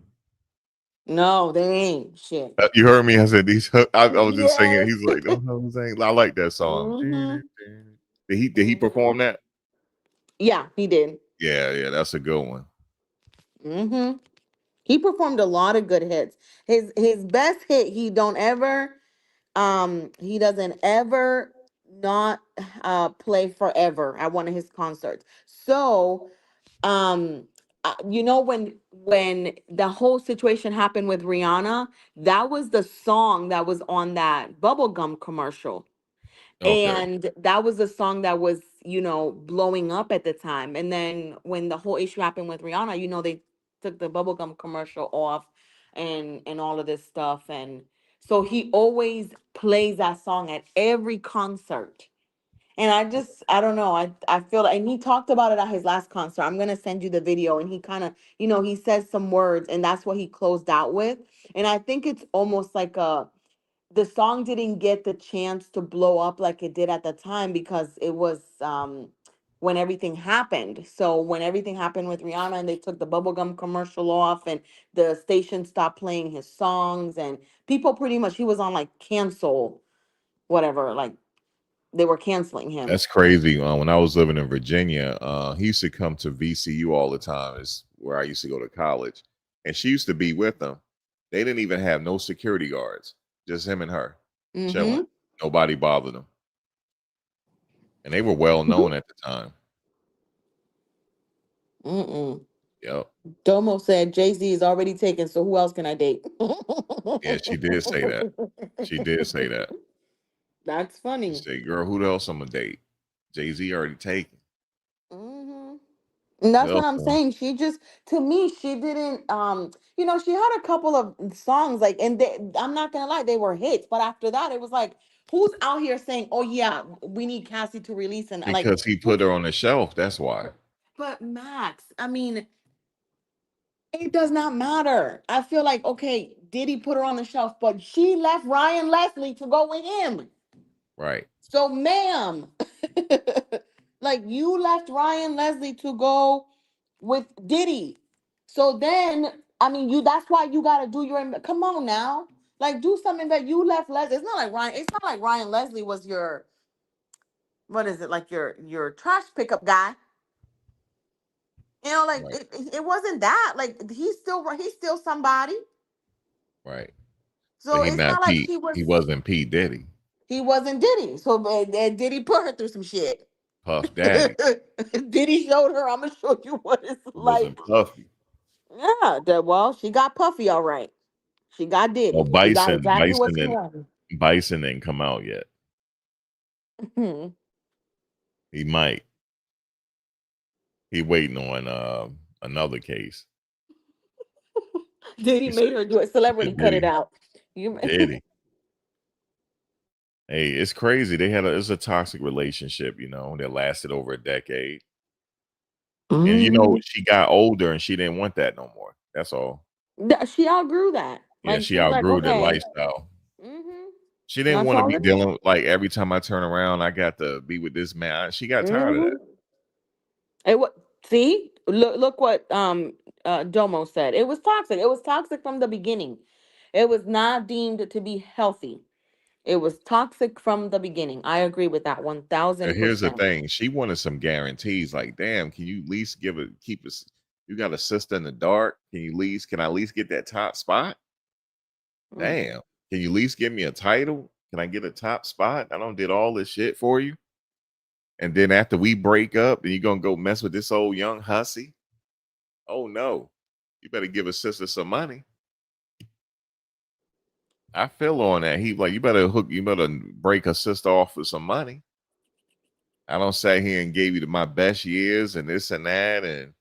no, they ain't shit. You heard me. I said these. I was just singing. Yes. He's like, "Them hoes ain't." I like that song. Hmm. Did he Hmm. perform that? Yeah, he did. Yeah, that's a good one. Hmm. He performed a lot of good hits. His best hit, he doesn't ever not play forever at one of his concerts. So um when the whole situation happened with Rihanna, that was the song that was on that bubblegum commercial. Okay, And that was a song that was, blowing up at the time. And then when the whole issue happened with Rihanna, they took the bubblegum commercial off and all of this stuff. And so he always plays that song at every concert. And I don't know. I feel, and he talked about it at his last concert. I'm gonna send you the video, and he kind of, he says some words, and that's what he closed out with. And I think it's almost like the song didn't get the chance to blow up like it did at the time because it was when everything happened. So when everything happened with Rihanna and they took the bubblegum commercial off and the station stopped playing his songs and people pretty much he was on like cancel whatever, like they were canceling him. that's crazy. When I was living in Virginia, he used to come to VCU all the time. Is where I used to go to college, and she used to be with him. They didn't even have no security guards, just him and her chilling. Mm-hmm. Nobody bothered them, and they were well known at the time. Mm-mm. Yep. Domo said Jay-Z is already taken, so who else can I date? Yeah, she did say that. She did say that. That's She funny. said, "Girl, who else I'm gonna date? Jay-Z already taken. Hmm. And Who that's what else I'm want?" saying. She just, to me, she didn't. She had a couple of songs like, and I'm not gonna lie, they were hits. But after that, it was like, who's out here saying, "Oh yeah, we need Cassie to release," and like, Because he who? put her on the shelf. That's why. But Max, I mean, it does not matter. I feel like, okay, Diddy put her on the shelf, but she left Ryan Leslie to go with him. Right. So, ma'am, like you left Ryan Leslie to go with Diddy. So then, I mean, that's why you gotta do come on now. Like do something that you left Leslie. It's not like Ryan Leslie was your what is it, like your trash pickup guy. Like Right. it wasn't that. Like he's still somebody. Right. But So he it's not not like Pete. He wasn't Pete Diddy. he wasn't Diddy. So Diddy put her through some shit. Puff Daddy. Diddy showed her, I'm gonna show you what it's It like. wasn't Puffy. Yeah, well, she got Puffy all right. She got Well, Diddy. She got Bison, exactly what Bison she and wanted. Bison didn't come out yet. Mhm. He might. He waiting on another case. Diddy He made said, her do it. he Celebrity said cut it Diddy. out. You Diddy. Hey, it's crazy. It's a toxic relationship, that lasted over a decade. And Mhm. she got older and she didn't want that no more. That's all. She outgrew that. Yeah, Like she she's like, outgrew the okay. lifestyle. Hmm. She didn't That's want to all be it is. dealing like every time I turn around, I got to be with this man. She got tired of that. Hmm. It what see? Look what Domo said. It was toxic. It was toxic from the beginning. It was not deemed to be healthy. It was toxic from the beginning. I agree with that one And thousand here's the percent. thing: she wanted some guarantees. Like, damn, can you at least keep us? You got a sister in the dark. Can I at least get that top spot? Mm-mm. Damn, can you at least give me a title? Can I get a top spot? I don't did all this shit for you. And then after we break up, then you gonna go mess with this old young hussy? Oh no, you better give a sister some money. I feel on that. He like, you better break a sister off with some money. I don't say here and gave you my best years and this and that, and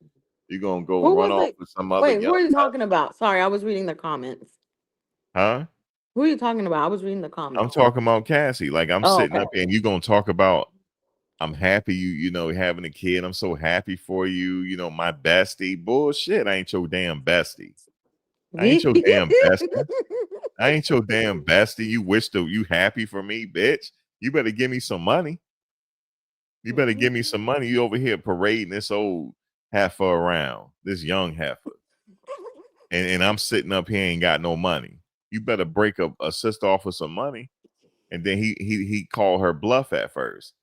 you're gonna go Who run was off it? with some other Wait, who young are you talking hussy, about? Sorry, I was reading the comments. huh? Who are you talking about? I was reading the I'm comments. talking about Cassie. Like I'm Oh, sitting okay. up here and you gonna talk about I'm happy having a kid. I'm so happy for you, my bestie. Bullshit. I ain't your damn bestie. I ain't your damn bestie. I ain't your damn bestie. You happy for me, bitch. You better give me some money. You better give me some money. You over here parading this old heifer around, this young heifer, and I'm sitting up here ain't got no money. You better break a sister off with some money. And then he called her bluff at first.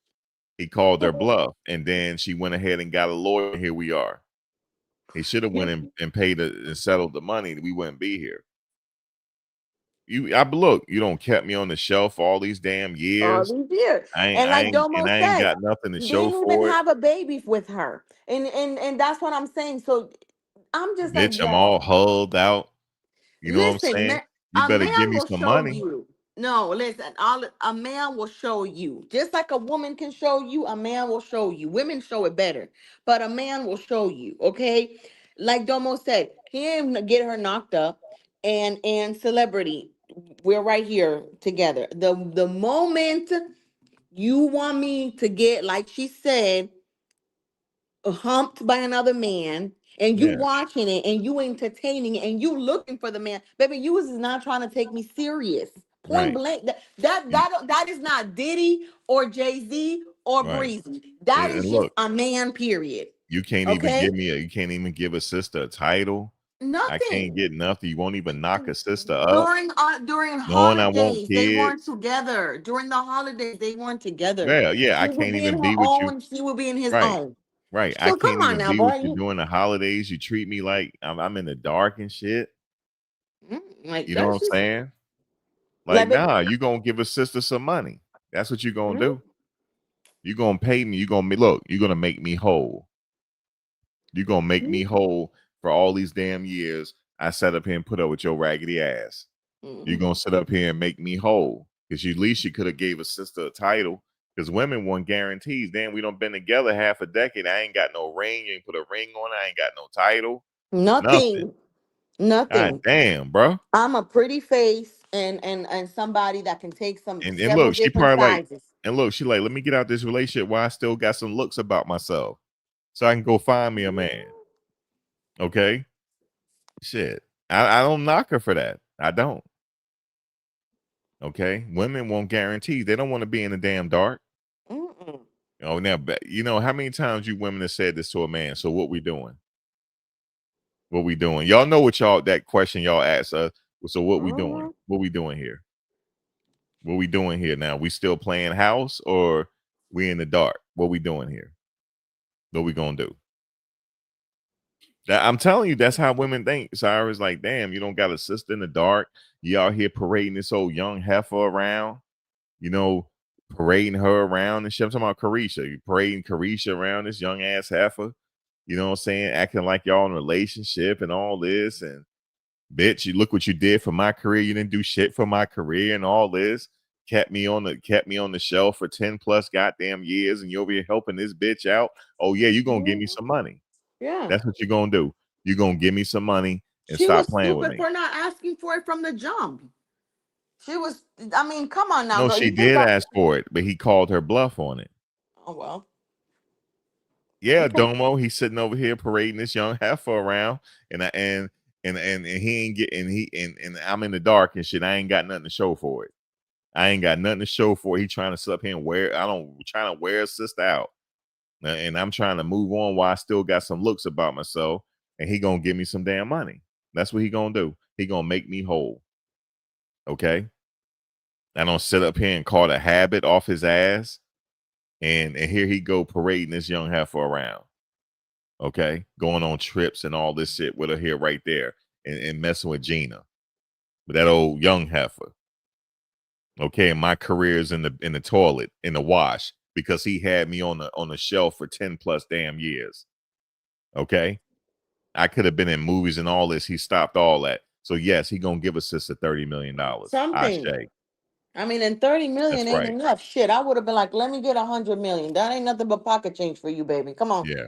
He called her bluff, and then she went ahead and got a lawyer. Here we are. He should have went and paid it and settled the money. We wouldn't be here. Look. You don't kept me on the shelf for all these damn All years. these years. I ain't, And I like ain't, and Domo I ain't said, got nothing to show didn't even for it. have a baby with her. And that's what I'm saying. So I'm just like, Bitch, I'm yes. all hulled out. You know what I'm Listen, saying? man, You a better man give me will some show money. you. No, listen, a man will show you. Just like a woman can show you, a man will show you. Women show it better, but a man will show you, okay? Like Domo said, he didn't get her knocked up. And celebrity, we're right here together. The moment you want me to get, like she said, humped by another man, and you Yeah, watching it and you entertaining it and you looking for the man, baby, you is not trying to take me serious. Point right. blank. That is not Diddy or Jay-Z or Right. Breezy. That And is just look, a man, period. you can't even Okay? you can't even give a sister a title. I can't Nothing. get nothing. You won't even knock a sister up, During knowing I want holidays, they weren't kids. together. During the holidays, they weren't together. Well, yeah, I She would can't be in even her be with you. own, she would be in his Right, own. right. I So come can't on even now, be with boy. you during the holidays. You treat me like I'm in the dark and shit. Like You know what that's I'm just saying? Like, like, baby. nah, you gonna give a sister some money. That's what you gonna Mhm. do. You gonna pay me. You gonna look. You gonna make me whole. You gonna make me whole for all these damn years. I sat up here and put up with your raggedy ass. You Mhm. gonna sit up here and make me whole because you at least you could have gave a sister a title because women want guarantees. Damn, we don't been together half a decade. I ain't got no ring. You ain't put a ring on it. I ain't got no title. Nothing. Nothing. God Nothing. damn, bro. I'm a pretty face and somebody that can take some And several look, she different probably like, sizes. and look, she like, let me get out this relationship while I still got some looks about myself, so I can go find me a man. Okay, shit. I don't knock her for that. I don't. Okay, women want guarantees. They don't want to be in the damn dark. Mm-mm. Oh, now, you know how many times you women have said this to a man? So what we doing? What we doing? Y'all know what y'all that question y'all ask us. So what we doing? Mhm. What we doing here? What we doing here now? We still playing house or we in the dark? What we doing here? What we gonna do? I'm telling you, that's how women think. Cyrus, like, damn, you don't got a sister in the dark. You out here parading this old young heifer around, you know, parading her around and shit. I'm talking about Carisha. You parading Carisha around this young ass heifer. You know what I'm saying? Acting like y'all in a relationship and all this. And bitch, you look what you did for my career. You didn't do shit for my career and all this. Kept me on the shelf for 10 plus goddamn years, and you over here helping this bitch out. Oh yeah, you gonna give me Mhm. some money. Yeah. That's what you're gonna do. You're gonna give me some money and She stop was playing with stupid me. for not asking for it from the jump. She was, I mean, come on now, No, girl. she You think did I, ask for it, but he called her bluff on it. oh well. Yeah, Okay. Domo, he's sitting over here parading this young heifer around, and I and he ain't getting and I'm in the dark and shit. I ain't got nothing to show for it. I ain't got nothing to show for it. He trying to sit up here and wear. I don't trying to wear a sister out, and I'm trying to move on while I still got some looks about myself. And he gonna give me some damn money. That's what he gonna do. He gonna make me whole. Okay. I don't sit up here and call a habit off his ass. And here he go parading this young heifer around. Okay. Going on trips and all this shit with her here right there and messing with Gina. With that old young heifer. Okay. And my career's in the toilet, in the wash, because he had me on the shelf for 10 plus damn years. Okay. I could have been in movies and all this. He stopped all that. So yes, he gonna give a sister $30 million. Ashe. Something. I mean, and 30 million That's ain't right. enough. Shit, I would have been like, let me get 100 million. That ain't nothing but pocket change for you, baby. Come on. Yeah.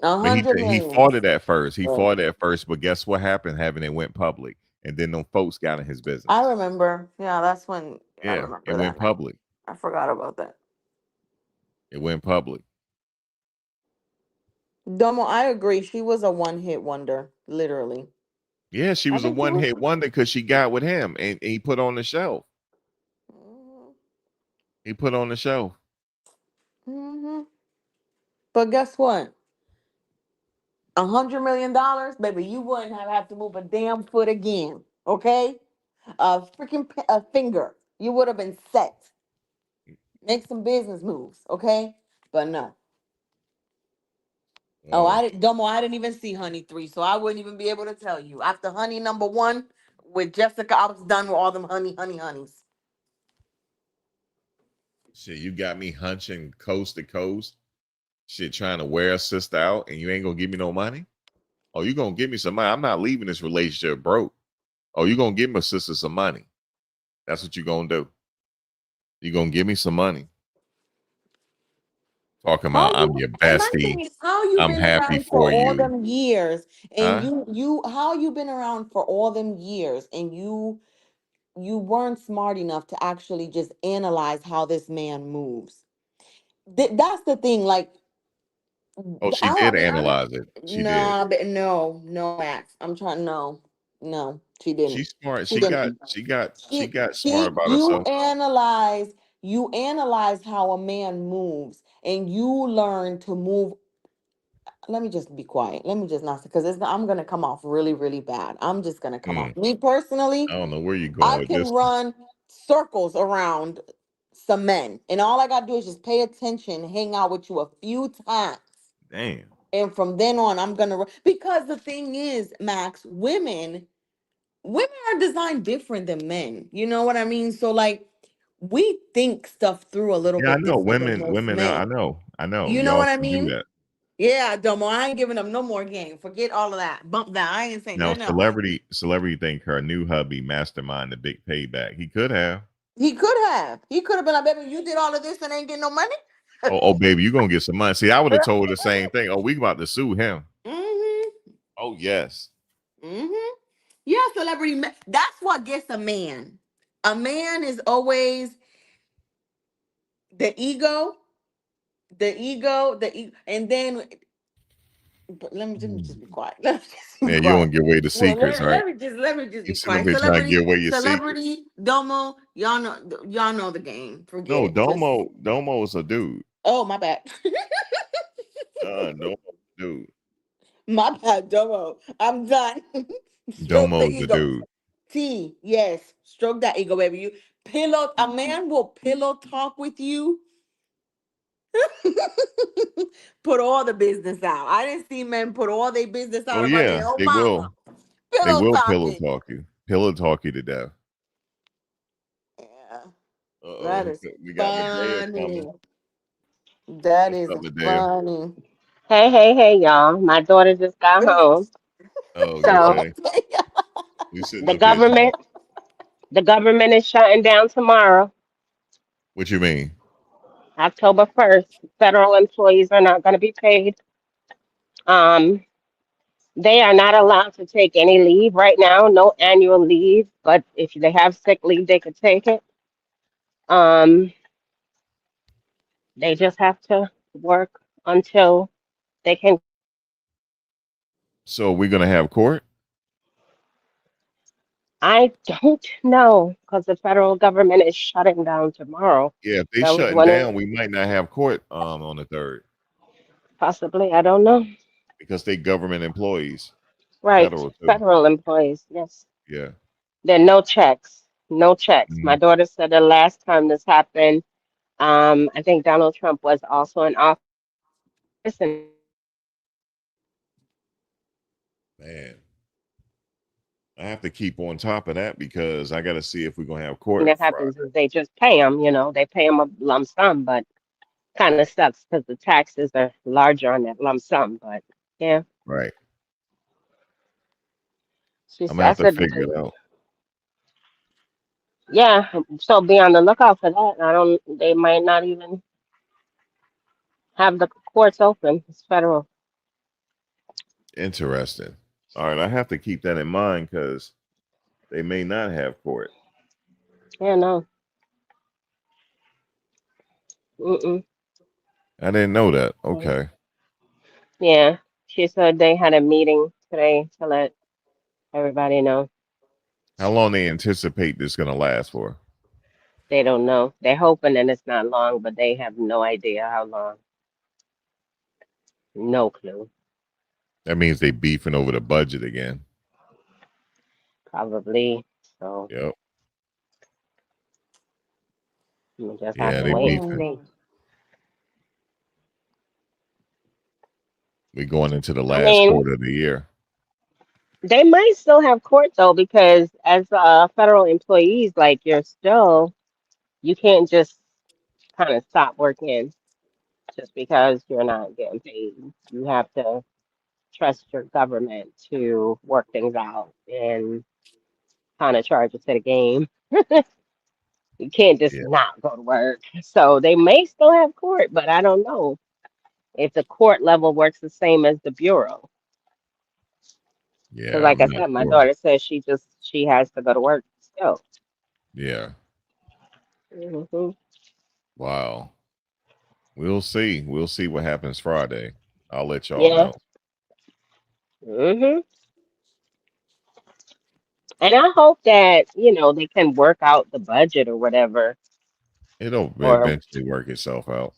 a But he hundred he million. fought it at first. He Yeah. fought it at first, but guess what happened? Having it went public, and then them folks got in his I business. remember. Yeah, that's when I Yeah, it remember went that now. public. I forgot about that. It went public. Domo, I agree. She was a one hit wonder, literally. Yeah, she I was a think she one was. hit wonder because she got with him, and he put on the shelf. Mhm. He put on the shelf. But guess what? $100 million, baby, you wouldn't have had to move a damn foot again. Okay, a freaking a finger, you would have been set. Make some business moves, okay? But no. Oh, Oh, Domo, I didn't even see Honey 3, so I wouldn't even be able to tell you. After Honey number 1 with Jessica, I was done with all them honeys. shit, you got me hunching coast to coast. Shit, trying to wear a sister out, and you ain't gonna give me no money. Oh, you gonna give me some money? I'm not leaving this relationship broke. Oh, you gonna give my sister some money? That's what you gonna do. You gonna give me some money? Talking How about I'm you your and my bestie. thing is, how you I'm been happy around for for all you. them years, and Huh? you how you been around for all them years, and you weren't smart enough to actually just analyze how this man moves. That's the thing. Like, Oh, she I'll did be honest. analyze it. She did. No, but no, Max. I'm trying. No, she didn't. She's smart. She didn't. She got smart She, about herself. you analyze how a man moves, and you learn to move. Let me just be quiet. Let me just not, because I'm gonna come off really, really bad. I'm just gonna come Mm, off. Me personally, I don't know where you're I going with can this. run circles around some men, and all I gotta do is just pay attention, hang out with you a few times, Damn. and from then on, I'm gonna because the thing is, Max, women are designed different than men. You know what I mean? So like, we think stuff through a little Yeah, I bit know. different than most Women. men. I know. You know Y'all what I can do mean? that. Yeah, Domo. I ain't giving them no more game. Forget all of that. Bump that. I ain't saying Now, nothing else. celebrity think her new hubby mastermind the big payback. He could have. He could have. He could have been like, baby, you did all of this and ain't getting no money. Baby, you gonna get some money. See, I would have told her the same thing. Oh, we about to sue him. Mm-hmm. Oh, yes. Mm-hmm. Yeah, that's what gets a man. A man is always the ego, and then but let me just be quiet. Let me just be Yeah, you quiet. don't give away the Well, secrets, right? let me just You be sitting up quiet. here trying to give away your secrets. Domo, y'all know the game. Forget No, it. Just Domo is a dude. oh my bad. Domo, dude. My bad, Domo. I'm done. Stroke the Domo's a ego. dude. T, yes. Stroke that ego, baby. A man will pillow talk with you. Put all the business out. I didn't see men put all their business Oh out about yeah, their own they mama. will. They Pillow will talking. pillow talk you to death. Yeah. Uh That oh, is we got Medea coming. funny. That What's is up, Medea? funny. Hey, y'all. My daughter just got home. Oh, So okay. We sitting the up here government talking. the government is shutting down tomorrow, What you mean? October 1st. Federal employees are not going to be paid. Um, they are not allowed to take any leave right now, no annual leave, but if they have sick leave, they could take it. Um, they just have to work until they can. So we're gonna have court? I don't know because the federal government is shutting down tomorrow. Yeah, if they That was shutting one of down, we might not have court on the third possibly, I don't know. because they government employees, Right, federal too. federal employees, yes. Yeah. There are no checks, no checks. My Mhm. daughter said the last time this happened, I think Donald Trump was also in office and Man, I have to keep on top of that because I got to see if we're gonna have court that Friday. happens is they just pay them, they pay them a lump sum, but kind of sucks because the taxes are larger on that lump sum. But yeah, Right. I'm gonna I have to said, figure it out. yeah, so be on the lookout for that. They might not even have the courts open. It's federal. Interesting. All right, I have to keep that in mind because they may not have court. Yeah, no. Mm-mm. I didn't know that. Okay. Yeah, she said they had a meeting today to let everybody know. How long they anticipate this gonna last for? They don't know. They're hoping that it's not long, but they have no idea how long. No clue. That means they beefing over the budget again. Probably. So Yep. we just have Yeah, to they wait and beefing. Mm, see. We going into the I last mean, quarter of the year. they might still have court though, because as federal employees, like you can't just kind of stop working just because you're not getting paid. You have to trust your government to work things out and kind of charge it to the game. You can't just Yeah. not go to work. So they may still have court, but I don't know if the court level works the same as the bureau. Because Yeah, like I'm I not said, my sure. daughter says she has to go to work still. Yeah. Hmm. Wow. We'll see. We'll see what happens Friday. I'll let y'all Yeah. know. Hmm. And I hope that, they can work out the budget or whatever, It'll or eventually work itself out.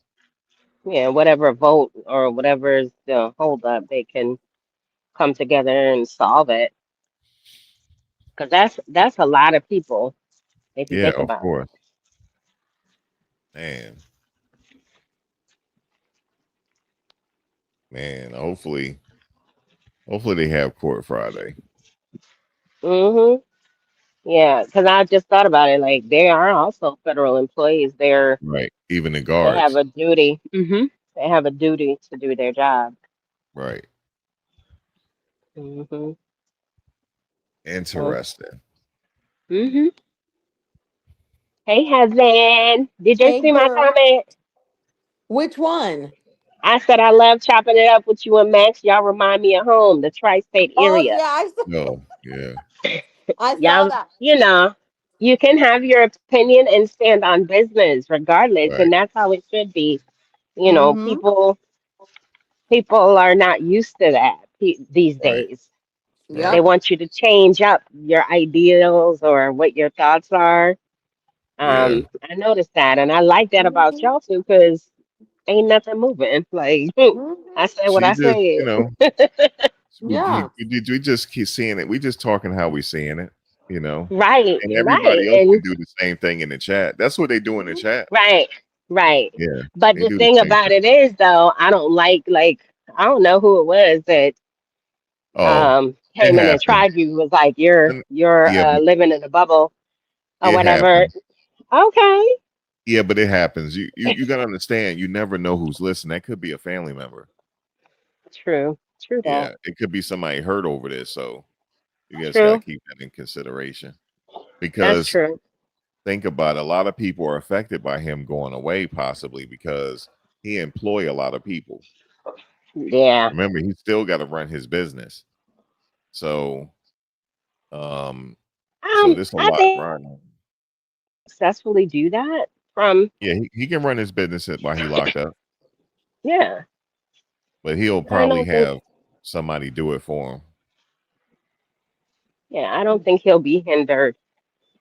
yeah, whatever vote or whatever is the hold up, they can come together and solve it. Because that's a lot of people if you Yeah, think of about it. course. Man, man. Hopefully they have court Friday. Hmm. Yeah, because I just thought about it. Like they are also federal employees. Right. Even the They have guards. a duty. They have a duty to do their job. Right. Hmm. So, Interesting. hmm. Hey, husband, did you hey, see my girl. comment? Which one? I said I love chopping it up with you and Max. Y'all remind me of home, the tri-state Oh area. yeah, No. Yeah. I saw Y'all, that. you can have your opinion and stand on business regardless, and Right. that's how it should be. Mm-hmm. People are not used to that these Right. days. They Right. Yep. want you to change up your ideals or what your thoughts are. Yeah. I noticed that, and I like that about Mm-hmm. y'all too, because ain't nothing moving. Like I Mm-hmm. say what She I just, said. Yeah. we just keep seeing it. We just talking how we seeing it, you know. Right, And right, everybody else can and do the same thing in the chat. That's what they do in the Mhm. chat. right, right. Yeah. But They the do the thing same about thing. it is, though, I don't like I don't know who it was that Oh, it came in and happens. tried you was like you're And- you're Yeah, uh, but living in a bubble or it whatever. happens. Okay, Yeah, but it happens. You gotta understand. You never know who's listening. That could be a family member. true that, Yeah, it could be somebody hurt over this. So you guys got to true. keep that in consideration. That's Because true. think about it, a lot of people are affected by him going away, possibly because he employ a lot of people. Yeah. Remember, he still got to run his business. So, um, so this a I lot think running. successfully do that from Yeah, he can run his business while he locked up, yeah. but he'll I probably don't think have somebody do it for him. yeah, I don't think he'll be hindered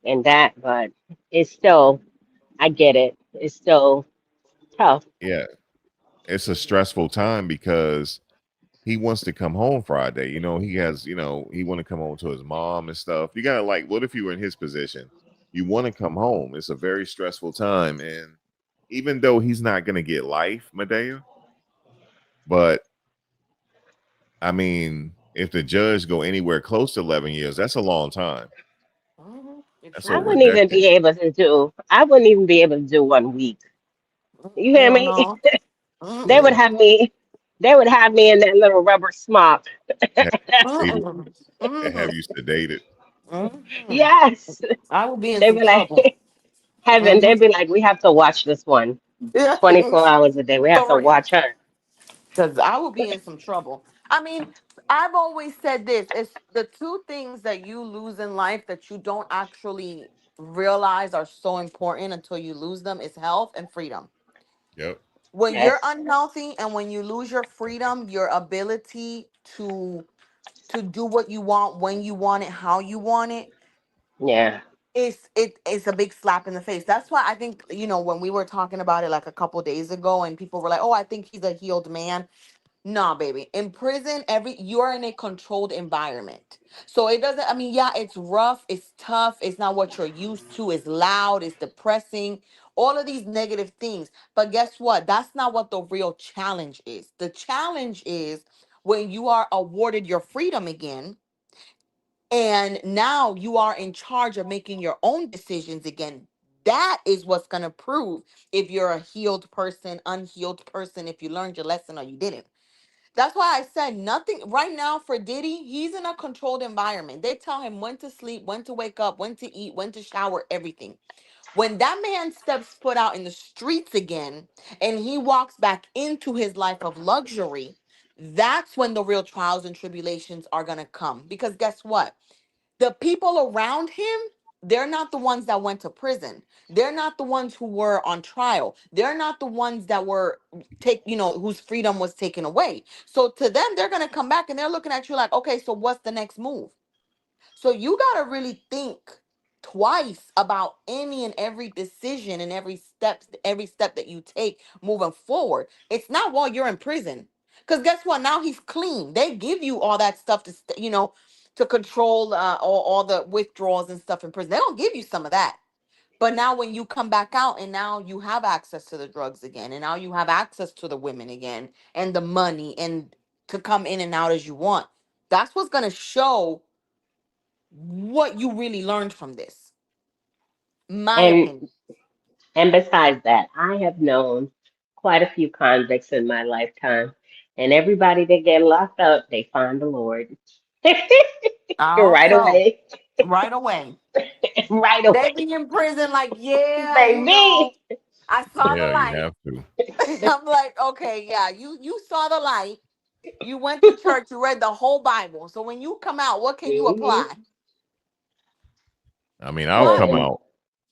in that, but it's still I get it. It's still tough. Yeah, it's a stressful time because he wants to come home Friday. You know, he has, he want to come home to his mom and stuff. You gotta like, what if you were in his position? You want to come home. It's a very stressful time. And even though he's not gonna get life, Medea, but I mean, if the judge go anywhere close to 11 years, that's a long time. Mm-hmm. It That's I sure over a wouldn't is. even decade. be able to do I wouldn't even be able to do 1 week. You hear Hell me? no. They would Yeah. Mm-mm. have me they would have me in that little rubber smock. Have you sedated. Mm-mm. Have Mm-mm. you sedated. Mm-mm. Yes. I will be in They'd some be like trouble. heaven, Mm-hmm. they'd be like, we have to watch this one Yeah, 24 hours a day. We have to for real. watch her. Because I will be in some trouble. I mean, I've always said this: it's the two things that you lose in life that you don't actually realize are so important until you lose them is health and freedom. Yep. When you're Yes. unhealthy and when you lose your freedom, your ability to do what you want, when you want it, how you want it, Yeah. it's a big slap in the face. That's why I think, when we were talking about it like a couple days ago and people were like, "Oh, I think he's a healed man." Nah, baby. In prison, you're in a controlled environment. So it doesn't, I mean, yeah, it's rough, it's tough, it's not what you're used to, it's loud, it's depressing, all of these negative things. But guess what? That's not what the real challenge is. The challenge is when you are awarded your freedom again, and now you are in charge of making your own decisions again. That is what's going to prove if you're a healed person, unhealed person, if you learned your lesson or you didn't. That's why I said nothing right now for Diddy. He's in a controlled environment. They tell him when to sleep, when to wake up, when to eat, when to shower, everything. When that man steps foot out in the streets again and he walks back into his life of luxury, that's when the real trials and tribulations are going to come. Because guess what? The people around him, they're not the ones that went to prison. They're not the ones who were on trial. They're not the ones that were whose freedom was taken away. So to them, they're going to come back and they're looking at you like, okay, so what's the next move? So you got to really think twice about any and every decision and every step that you take moving forward. It's not while you're in prison. Cuz guess what? Now he's clean. They give you all that stuff to to control all the withdrawals and stuff in prison. They don't give you some of that. But now when you come back out and now you have access to the drugs again and now you have access to the women again and the money and to come in and out as you want. That's what's going to show what you really learned from this. My And opinion. and besides that, I have known quite a few convicts in my lifetime, and everybody that get locked up, they find the Lord right Also, away, right away. right They away, be in prison like, yeah, baby. I saw the Yeah, you light. have to. I'm like, okay, yeah, you saw the light. You went to church, you read the whole Bible. So when you come out, what can you Hmm. apply? I mean, What?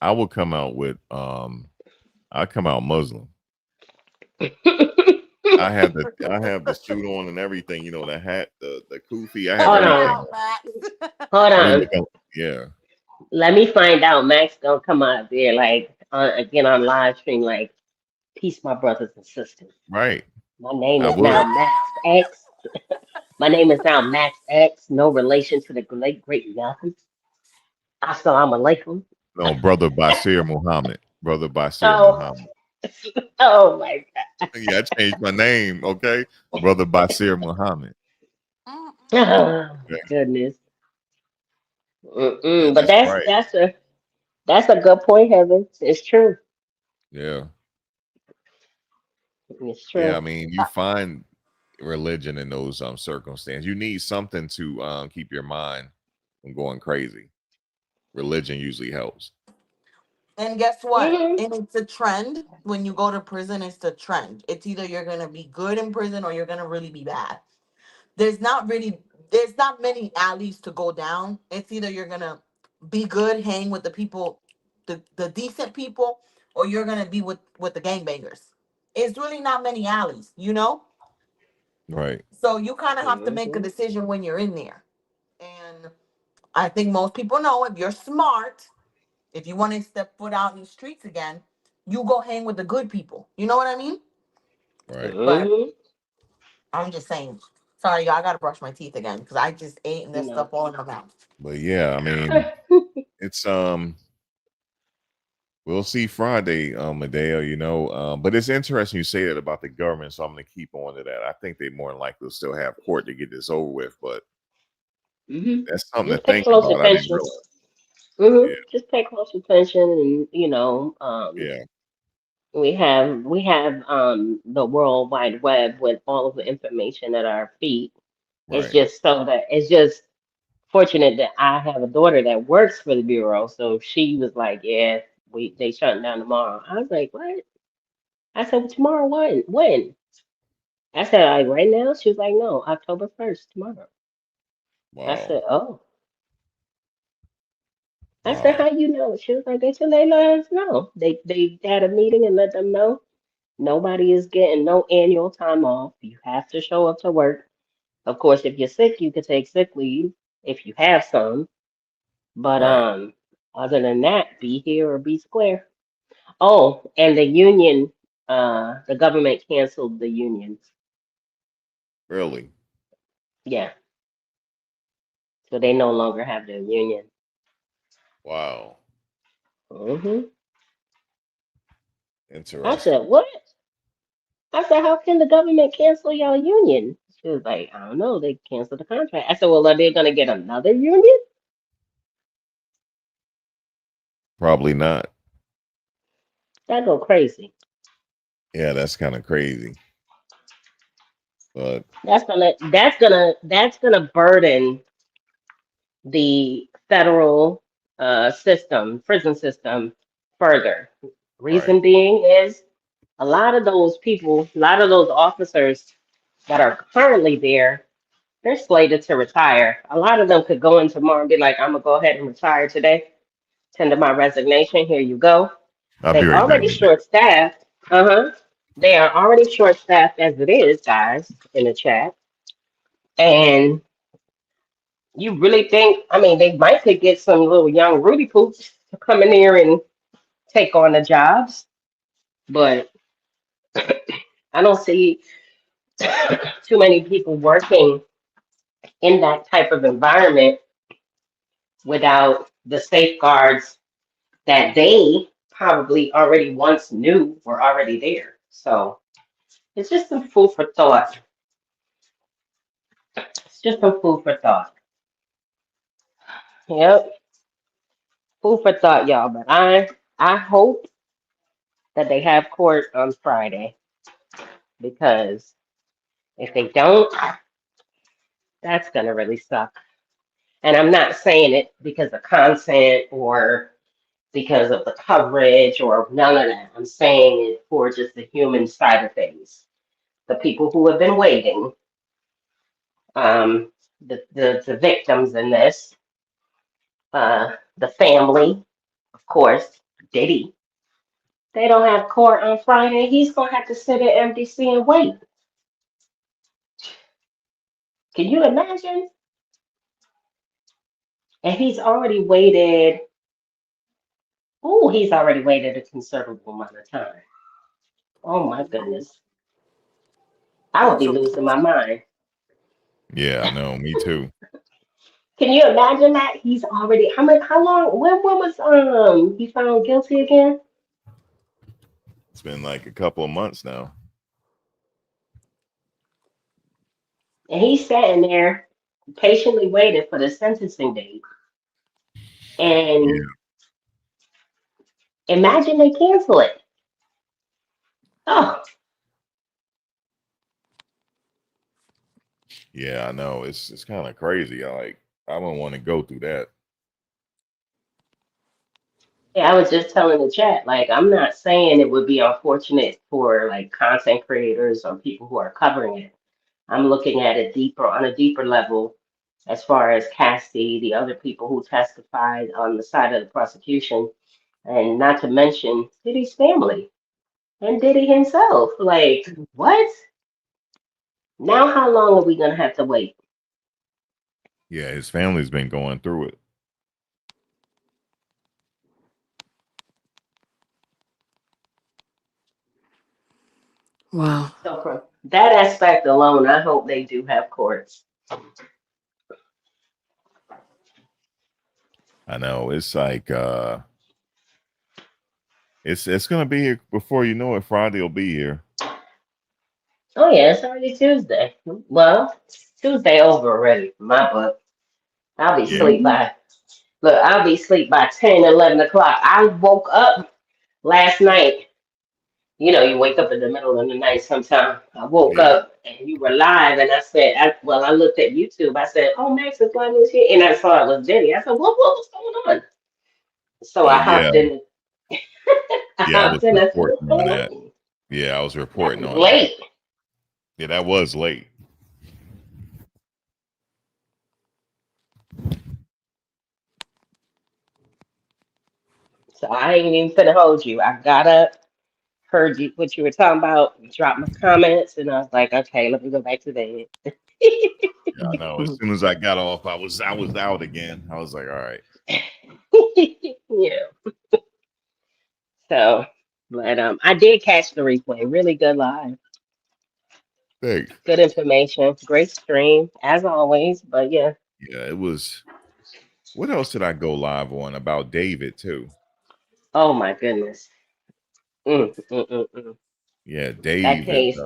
I would come out with I come out Muslim. I have the suit on and everything, you know, the hat, the kufi, I have Hold Come on, everything. out, Max. hold We look on. up, yeah, Let me find out. Max gonna come out there like again on live stream like, peace, my brothers and sisters. right. My name I is now would. Max X. My name is now Max X. No relation to the great great Malcolm. Assalamu alaikum. No, brother Basir Muhammad. Brother Basir Oh, Muhammad. oh my Yeah, I changed my name, okay? Brother Basir Muhammad. God. Mm-mm. Oh my Okay. goodness. Yeah, Mm-mm. But that's that's right. that's a that's a good point, Heaven. It's true. Yeah. It's Yeah, I true. mean, you find religion in those circumstances. You need something to keep your mind from going crazy. Religion usually helps. And guess what? Hmm. And it's a trend. When you go to prison, it's the trend. It's either you're gonna be good in prison or you're gonna really be bad. There's not many alleys to go down. It's either you're gonna be good, hang with the people, the decent people, or you're gonna be with the gangbangers. It's really not many alleys. Right. So you kind of have to make a Hmm. decision when you're in there. And I think most people know if you're smart, if you want to step foot out in the streets again, you go hang with the good people. You know what I mean? Right. But Hmm. I'm just saying. Sorry, y'all, I gotta brush my teeth again because I just ate and there's stuff No. all in my mouth. But yeah, I mean, it's we'll see Friday, Medea, you know. But it's interesting you say that about the government, so I'm gonna keep on to that. I think they more than likely will still have court to get this over with, but Hmm. that's something to Just pay think close about. I didn't attention. realize. Hmm. Yeah, Just pay close attention, and yeah, we have the World Wide Web with all of the information at our feet. It's right, just so that it's just fortunate that I have a daughter that works for the bureau, so she was like, "Yeah, they shutting down tomorrow." I was like, "What?" I said, well, "Tomorrow when? When?" I said, "Like right now?" She was like, "No, October 1st, tomorrow." I wow, said, "Oh." I said, wow, "How you know?" She was like, "They let us know. They had a meeting and let them know nobody is getting no annual time off. You have to show up to work. Of course, if you're sick, you can take sick leave if you have some. But right, other than that, be here or be square." Oh, and the government canceled the unions. Really? Yeah, so they no longer have their union. Wow. Hmm. I Interesting. said, what? I said, how can the government cancel your union? She was like, I don't know. They canceled the contract. I said, well, are they going to get another union? Probably not. That go crazy. Yeah, that's kind of crazy. But That's gonna burden the federal system, prison system, further. right. Reason being is a lot of those people, a lot of those officers that are currently there, they're slated to retire. A lot of them could go in tomorrow and be like, I'm gonna go ahead and retire today. Tender my resignation. Here you go. I'll be They right back. already short staffed. Uh-huh. They are already short staffed as it is, guys, in the chat. And you really think, I mean, they might could get some little young Rudy poops to come in here and take on the jobs, but I don't see too many people working in that type of environment without the safeguards that they probably already once knew were already there. So it's just some food for thought. It's just some food for thought. Yep, food for thought, y'all. But I hope that they have court on Friday because if they don't, that's gonna really suck. And I'm not saying it because of content or because of the coverage or none of that. I'm saying it for just the human side of things. The people who have been waiting, the victims in this, the family, of course, Diddy. They don't have court on Friday. He's gonna have to sit at MDC and wait. Can you imagine? And he's already waited. Oh, he's already waited a considerable amount of time. Oh my goodness. I would be losing my mind. Yeah, I know. Me too. Can you imagine that? He's already how long when was he found guilty again? It's been like a couple of months now. And he's sitting there patiently waiting for the sentencing date. And Yeah. imagine they cancel it. Oh, Yeah, I know. It's kind of crazy. I don't want to go through that. yeah, I was just telling the chat, like I'm not saying it would be unfortunate for like content creators or people who are covering it. I'm looking at it deeper on a deeper level as far as Cassie, the other people who testified on the side of the prosecution, and not to mention Diddy's family and Diddy himself. Like, what? Now, how long are we gonna have to wait? Yeah, his family's been going through it. Wow. So, from that aspect alone, I hope they do have courts. I know. It's like it's gonna be here before you know it. Friday will be here. Oh yeah, it's already Tuesday. Well, Tuesday over already for my book. I'll be Yeah. asleep by look. I'll be asleep by 10, 11 o'clock. I woke up last night. You know, you wake up in the middle of the night sometime. I woke Yeah. up and you were live, and I said, I looked at YouTube. I said, oh, Max is live this here, and I saw it was Diddy. I said, what was going on? So Oh I yeah. hopped in. I Yeah, I was hopped in. I said, what's reporting on going that. on? Yeah, I was That reporting was on that. late. Yeah, that was late. So I ain't even finna hold you. I got up, heard you what you were talking about, dropped my comments, and I was like, okay, let me go back to bed. Yeah, I know. As soon as I got off, I was out again. I was like, all right. Yeah. So, but I did catch the replay. Really good live. Thanks. Good information. Great stream, as always. But yeah. Yeah, it was. What else did I go live on about David too? Oh my goodness. Mm. Yeah, That David. case,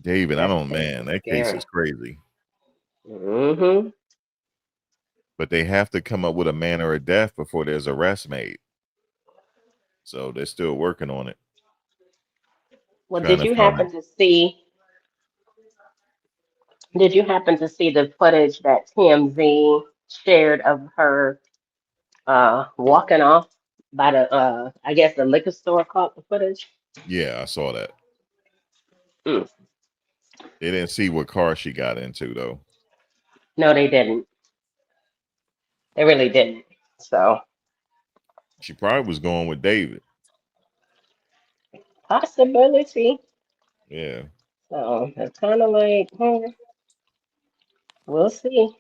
David, I that don't, case man, is that case is scary. crazy. Hmm. But they have to come up with a manner of death before there's arrest made. So they're still working on it, Well, trying did to you find happen it. to see? Did you happen to see the footage that TMZ shared of her walking off by the I guess the liquor store caught the footage? Yeah, I saw that. Mm. They didn't see what car she got into though. No, they didn't. They really didn't. So She probably was going with David. possibility. Yeah. So it's kind of like, we'll see.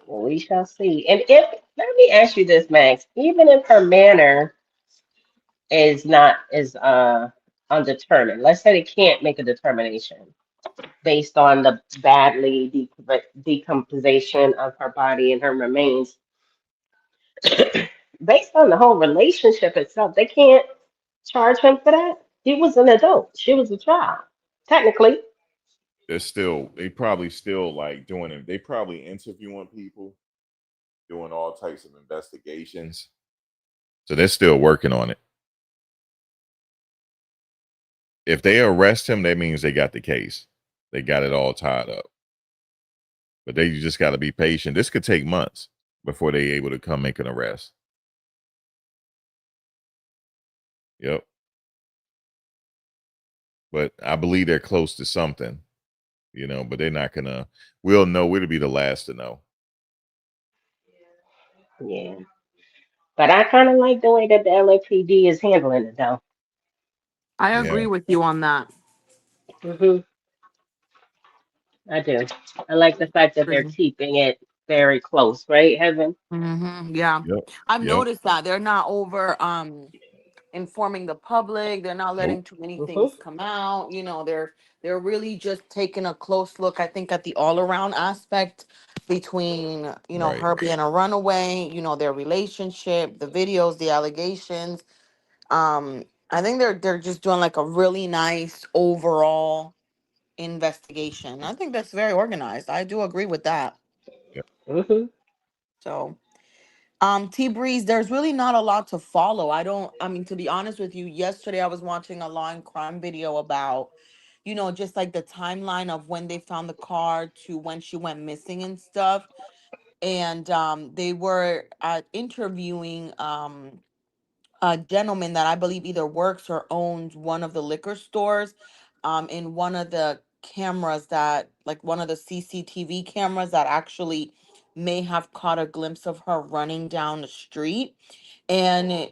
We shall see. And if let me ask you this, Max, even if her manner is not is undetermined, let's say they can't make a determination based on the badly decomposition of her body and her remains, based on the whole relationship itself, they can't charge him for that. He was an adult. She was a child, technically. They probably still like doing it. They probably interviewing people, doing all types of investigations. So they're still working on it. If they arrest him, that means they got the case. They got it all tied up. But they just got to be patient. This could take months before they able to come make an arrest. Yep. But I believe they're close to something, but they're not gonna. We'll know. It'll be the last to know. Yeah. But I kind of like the way that the LAPD is handling it, though. I Yeah. agree with you on that. Hmm. I do. I like the fact that they're Agree. keeping it very close, right, Heaven? Yeah, Yep. I've Yep. noticed that they're not over informing the public. They're not letting Nope. too many Hmm. things come out. They're really just taking a close look, I think, at the all around aspect between, Right. her being a runaway, their relationship, the videos, the allegations. I think they're just doing like a really nice overall investigation. I think that's very organized. I do agree with that. Yep. Hmm. So T Breeze, there's really not a lot to follow. I mean, to be honest with you, yesterday I was watching a law and crime video about, just like the timeline of when they found the car to when she went missing and stuff. And they were interviewing a gentleman that I believe either works or owns one of the liquor stores, in one of the cameras that, like one of the CCTV cameras that actually may have caught a glimpse of her running down the street. And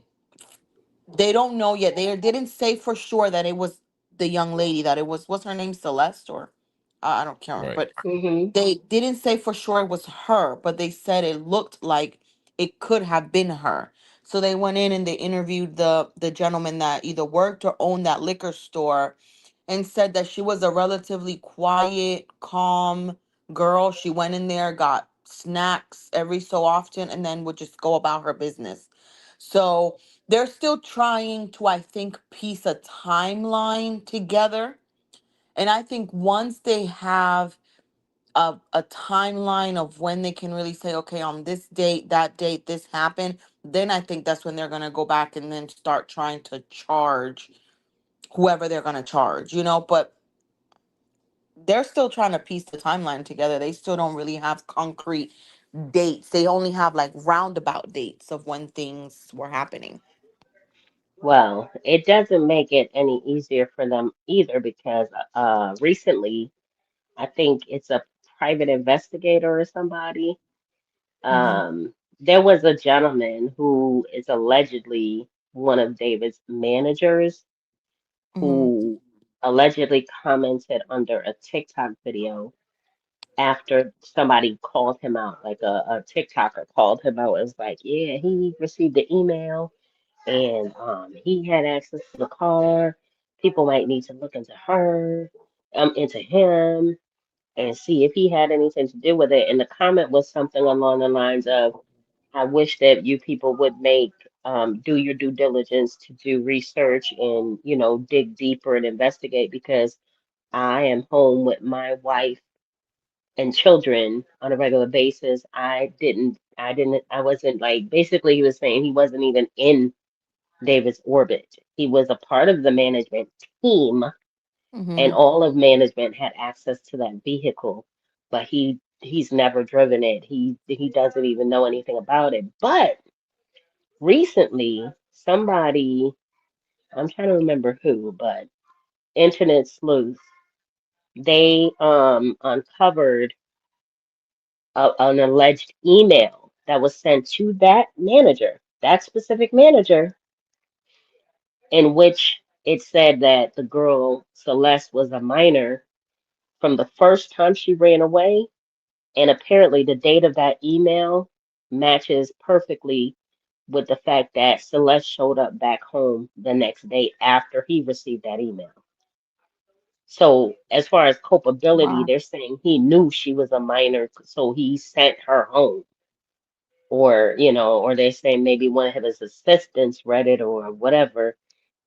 they don't know yet. They didn't say for sure that it was the young lady, that it was, what's her name, Celeste, or I don't care, Right. but Hmm. they didn't say for sure it was her, but they said it looked like it could have been her. So they went in and they interviewed the gentleman that either worked or owned that liquor store, and said that she was a relatively quiet, calm girl. She went in there, got snacks every so often, and then would just go about her business. So they're still trying to, I think, piece a timeline together. And I think once they have a timeline of when they can really say, okay, on this date, that date, this happened, then I think that's when they're going to go back and then start trying to charge whoever they're going to charge, but they're still trying to piece the timeline together. They still don't really have concrete dates. They only have like roundabout dates of when things were happening. Well, it doesn't make it any easier for them either because recently, I think it's a private investigator or somebody. Hmm. There was a gentleman who is allegedly one of David's managers Hmm. who allegedly commented under a TikTok video after somebody called him out, like a TikToker called him out and was like, yeah, he received the email and he had access to the car People might need to look into her, into him, and see if he had anything to do with it. And the comment was something along the lines of, I wish that you people would do your due diligence to do research and, dig deeper and investigate because I am home with my wife and children on a regular basis. I wasn't like, basically, he was saying he wasn't even in David's orbit. He was a part of the management team, and Mm-hmm. all of management had access to that vehicle, but he's never driven it. He doesn't even know anything about it. But recently, somebody, I'm trying to remember who, but internet sleuth, they uncovered an alleged email that was sent to that specific manager, in which it said that the girl Celeste was a minor from the first time she ran away. And apparently, the date of that email matches perfectly with the fact that Celeste showed up back home the next day after he received that email. So, as far as culpability, Wow. they're saying he knew she was a minor, so he sent her home. Or they're saying maybe one of his assistants read it or whatever.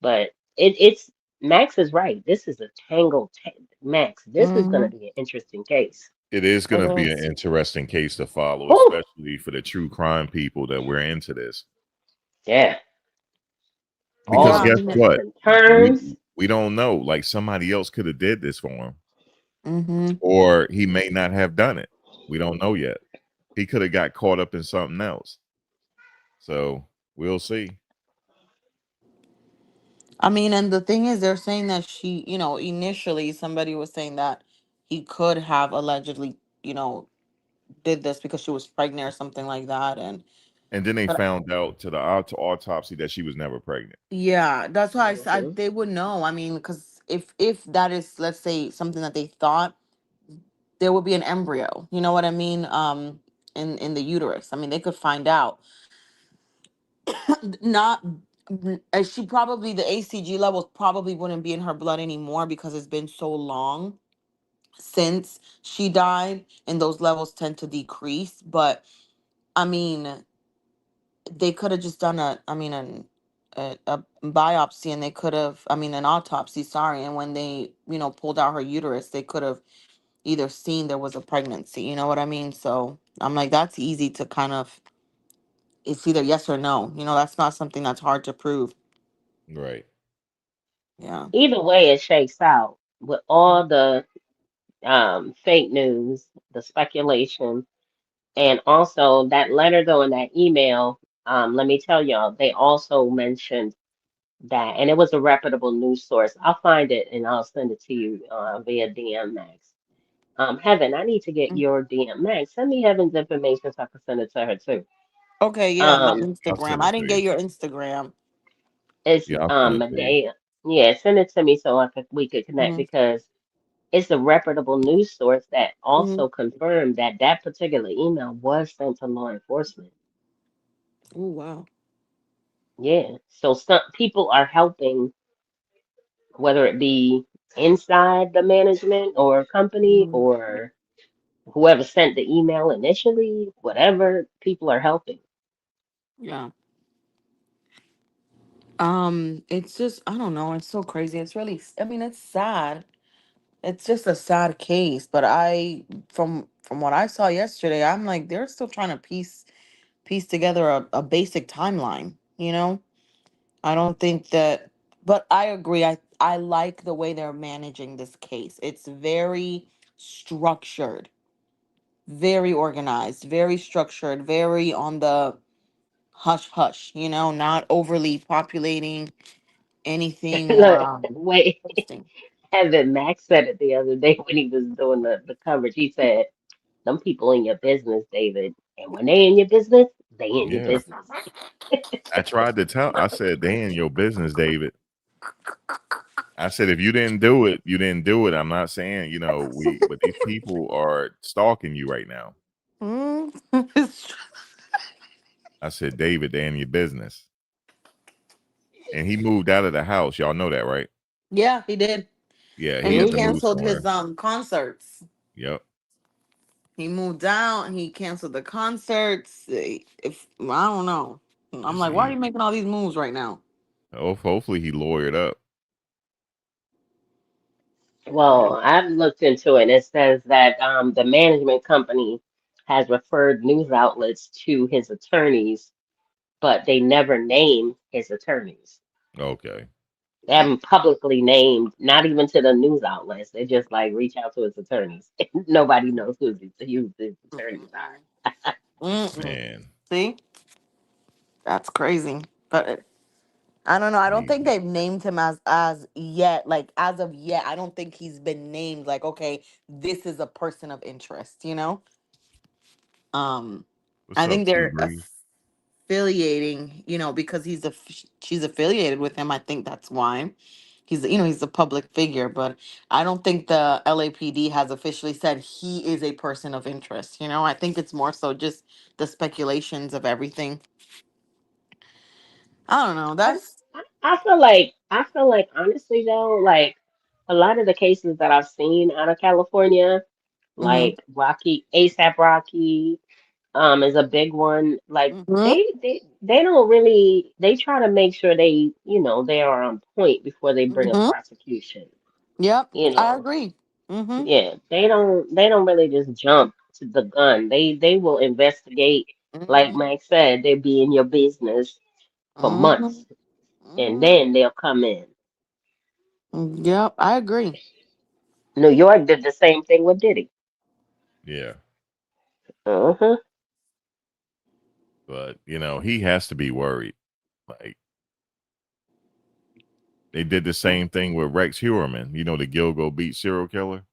But it's Max is right. This is a Max. This is going Mm-hmm. to be an interesting case. It is going It to be an is. interesting case to follow, Whew, especially for the true crime people that we're into this. yeah, Yeah, Because all I guess the mean, twists what? and turns. We don't know. Like somebody else could have did this for him, mm-hmm. or he may not have done it. We don't know yet. He could have got caught up in something else. So we'll see. I mean, and the thing is, they're saying that initially somebody was saying that he could have allegedly, did this because she was pregnant or something like that. And And then they but found out to the autopsy that she was never pregnant. yeah, that's why Mhm. they would know. I mean, because if that is, let's say, something that they thought, there would be an embryo. You know what I mean? In the uterus. I mean, they could find out. Not. She probably, the ACG levels probably wouldn't be in her blood anymore because it's been so long since she died, and those levels tend to decrease. But I mean, they could have just done a biopsy, and they could have, I mean, an autopsy, sorry, and when they, pulled out her uterus, they could have either seen there was a pregnancy, you know what I mean? So I'm like, that's easy to kind of, it's either yes or no, that's not something that's hard to prove. Right. Yeah. Either way, it shakes out with all the fake news, the speculation, and also that letter though in that email. Let me tell y'all, they also mentioned that, and it was a reputable news source. I'll find it and I'll send it to you via DM Max. Heaven, I need to get Mm. your DM Max. Send me Heaven's information so I can send it to her too. Okay, yeah, my Um, I'll Instagram, send I it to didn't you. get your Instagram. it's Yeah, I'll send it to you. Medea. Yeah, send it to me so we could connect Hmm. because it's a reputable news source that Hmm. also confirmed that that particular email was sent to law enforcement. Oh, wow. Yeah, so some people are helping, whether it be inside the management or company Hmm. or whoever sent the email initially, whatever, people are helping. Yeah. It's just, I don't know, it's so crazy. It's really, I mean, it's sad. It's just a sad case, but from what I saw yesterday, I'm like, they're still trying to piece together a basic timeline, you know? I don't think that, but I agree. I like the way they're managing this case. It's very structured, very organized, very structured, very on the hush hush, not overly populating anything or Look, wait, posting. Evan Max said it the other day when he was doing the coverage. He said, "Some people in your business, David, and when they in your business, they in your Yeah. business." I tried to tell. I said, "They in your business, David." I said, if you didn't do it, you didn't do it. I'm not saying, but these people are stalking you right now. Mm. I said, David, they in your business. And he moved out of the house. Y'all know that, right? Yeah, he did. Yeah, And he he had to Hmm. move canceled his somewhere. concerts. Yep. He moved out. He canceled the concerts. If I don't know, I'm Is like, why are he? you making all these moves right now? Oh, hopefully he lawyered up. Yeah. Well, I've looked into it, and it says that the management company has referred news outlets to his attorneys, but they never name his attorneys. Okay. They haven't publicly named, not even to the news outlets. They just like reach out to his attorneys. Nobody knows who his attorneys are. Mm-mm. Man, See, that's crazy. But I don't know. I don't think crazy. they've named him as yet. Like as of yet, I don't think he's been named. Like, okay, this is a person of interest. Um, What's I up, think T they're Breeze? affiliating. Because she's affiliated with him. I think that's why he's a public figure. But I don't think the LAPD has officially said he is a person of interest. I think it's more so just the speculations of everything. I don't know. I, That's. I feel like honestly though, like a lot of the cases that I've seen out of California, Mm-hmm. like Rocky, ASAP Rocky, is a big one. Like Mm-hmm. they don't really they try to make sure they are on point before they bring a Mm-hmm. prosecution. Yep, You I know, agree. Mm-hmm. yeah, they don't really just jump to the gun. They will investigate. Like Mm-hmm. Mike said, they'll be in your business for Mm-hmm. months, and then they'll come in. Mm-hmm. Yep, I agree. New York did the same thing with Diddy. Yeah. Uh-huh. But, he has to be worried. Like, they did the same thing with Rex Heuermann, the Gilgo Beach serial killer.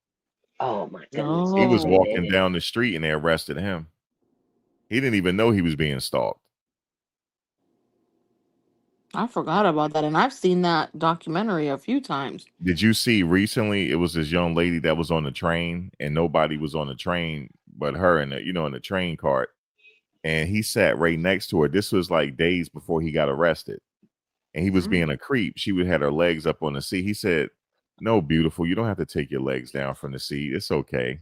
Oh my goodness, He yes, was they Oh, walking did. down the street and they arrested him. He didn't even know he was being stalked. I forgot about that, and I've seen that documentary a few times. Did you see recently? It was this young lady that was on the train, and nobody was on the train but her, in the train cart. And he sat right next to her. This was like days before he got arrested, and he was Mm. being a creep. She would had her legs up on the seat. He said, "No, beautiful, you don't have to take your legs down from the seat. It's okay."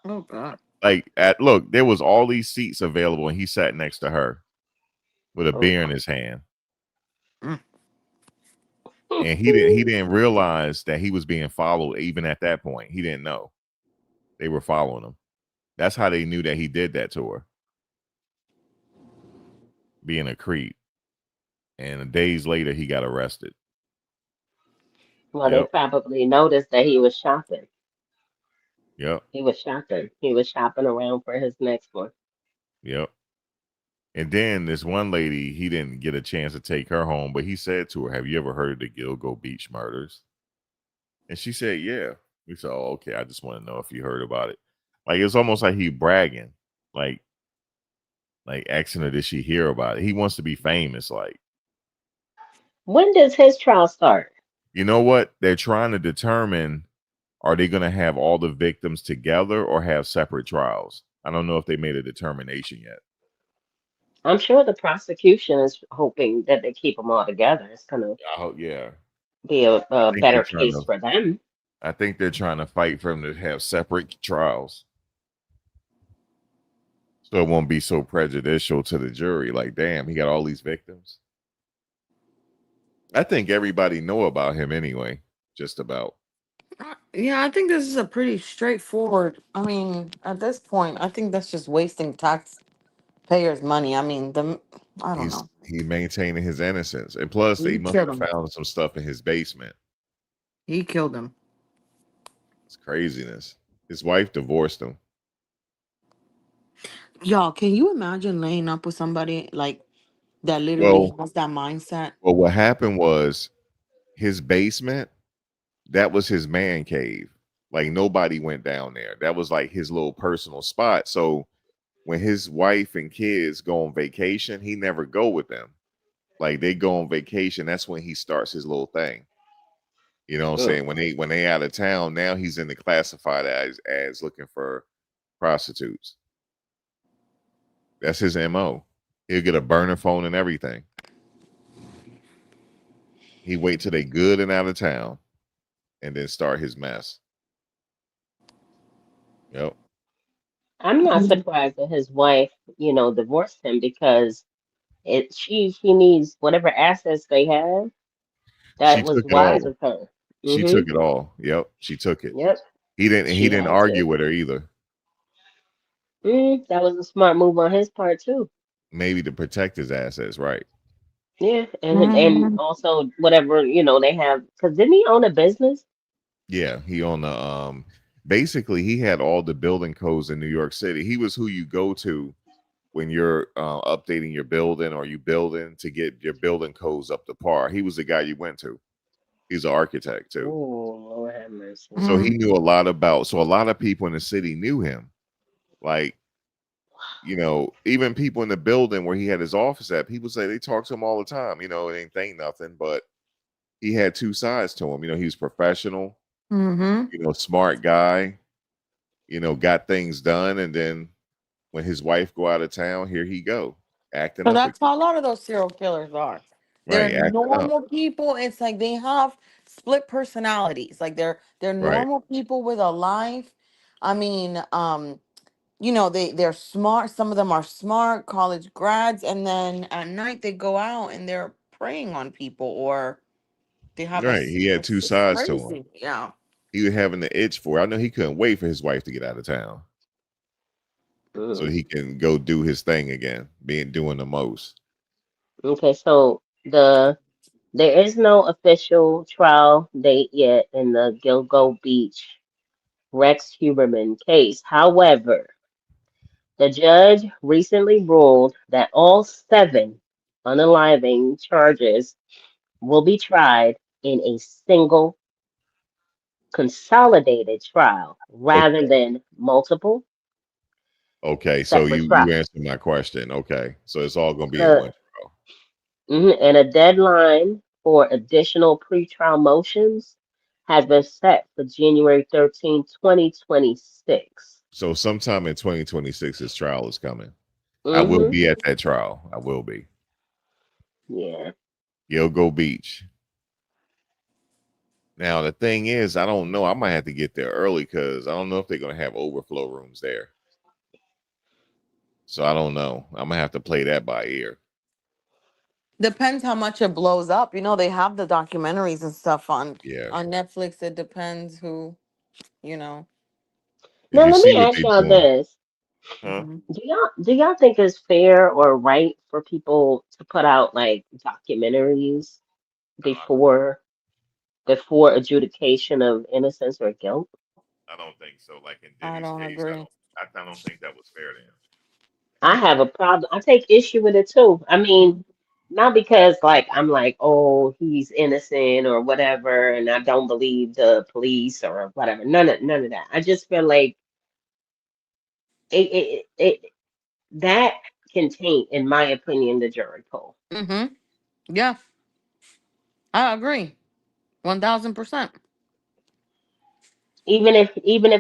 Oh God. Like, look, there was all these seats available, and he sat next to her with a Oh. beer in his hand, Mm. and he didn't realize that he was being followed. Even at that point, he didn't know they were following him. That's how they knew that he did that to her, being a creep. And days later, he got arrested. Well, they Yep, probably noticed that he was shopping. yep, He was shopping. He was shopping around for his next one. yep. And then this one lady, he didn't get a chance to take her home, but he said to her, "Have you ever heard of the Gilgo Beach murders?" And she said, "Yeah." We said, "Oh, okay. I just want to know if you heard about it." Like it's almost like he bragging, like asking her, "Did she hear about it?" He wants to be famous. Like, When does his trial start? you know what? They're trying to determine: are they going to have all the victims together or have separate trials? I don't know if they made a determination yet. I'm sure the prosecution is hoping that they keep them all together. It's going to I hope, yeah. be a I think they're better trying case to. for them. I think they're trying to fight for them to have separate trials, so it won't be so prejudicial to the jury. Like, damn, he got all these victims. I think everybody know about him anyway. Just about. Yeah, I think this is a pretty straightforward. I mean, at this point, I think that's just wasting taxpayers' money. I mean, I don't know. He's maintaining his innocence, and plus they He must killed have him. found some stuff in his basement. He killed him. It's craziness. His wife divorced him. Y'all, can you imagine laying up with somebody like that literally Well, has that mindset? what happened was his basement. That was his man cave. Like nobody went down there. That was like his little personal spot. So when his wife and kids go on vacation, he never go with them. Like they go on vacation, that's when he starts his little thing. You know what I'm Mm. saying? When they out of town, now he's in the classified as looking for prostitutes. That's his MO. He'll get a burner phone and everything. He wait till they good and out of town. and then start his mess. Yep. I'm not surprised that his wife, divorced him because she needs whatever assets they have. She That was took it wise all. of her. She took Mhm. it all. Yep. She took it. Yep. He She didn't had argue to. with her either. That was a smart move on his part too. Maybe to protect his assets, right? Yeah, and Mhm. also whatever they have. Because didn't he own a business? Yeah. He on the basically he had all the building codes in New York City. He was who you go to when you're updating your building or you building to get your building codes up to par. He was the guy you went to. He's an architect too. Oh, Lord have mercy. So he Mhm. knew a lot about, so a lot of people in the city knew him. Like, even people in the building where he had his office at, people say they talk to him all the time. It ain't think nothing, but he had two sides to him. He was professional, Mhm. smart guy, got things done. And then when his wife go out of town, here he go, acting So up that's again. how a lot of those serial killers are. They're Right, acting up. normal people. It's like they have split personalities. Like they're Right, normal people with a life. I mean, they're smart. Some of them are smart college grads, and then at night they go out and they're preying on people, or they have right. He had two it's sides to him. crazy. Yeah. He was having the itch for it. I know he couldn't wait for his wife to get out of town so Mm. he can go do his thing again, doing the most. Okay, so there is no official trial date yet in the Gilgo Beach Rex Huberman case. However, the judge recently ruled that all 7 unaliving charges will be tried in a single consolidated trial rather Okay. than multiple Okay. So separate you trials. answered my question. Okay. So it's all gonna be in The, one trial. and a deadline for additional pretrial motions has been set for January 13th, 2026. So sometime in 2026, his trial is coming. I will Mm-hmm. be at that trial. I will be. Yeah. Go Beach. Now the thing is, I don't know. I might have to get there early because I don't know if they're gonna have overflow rooms there. So I don't know. I'm gonna have to play that by ear. Depends how much it blows up. They have the documentaries and stuff on Yeah. Netflix. It depends who, you know. Did Now you let see me what ask they y'all doing? this. Huh? Do y'all think it's fair or right for people to put out like documentaries No, I don't. before adjudication of innocence or guilt? I don't think so. Like in I Diddy's don't case, agree. I don't think that was fair to him. I have a problem. I take issue with it too. I mean, not because like I'm like, oh, he's innocent or whatever, and I don't believe the police or whatever. None of that. I just feel like it that can taint, in my opinion, the jury pool. Mm-hmm. Yeah, I agree. 1000%. Even if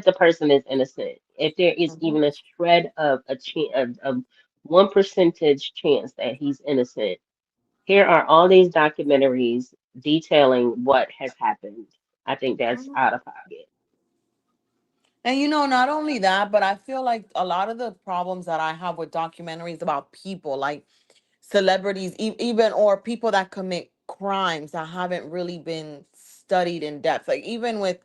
the person is innocent, if there is Mm-hmm. even a shred of a chance of 1% chance that he's innocent, here are all these documentaries detailing what has happened. I think that's out of pocket. And not only that, but I feel like a lot of the problems that I have with documentaries about people, like celebrities, even or people that commit crimes that haven't really been studied in depth, like even with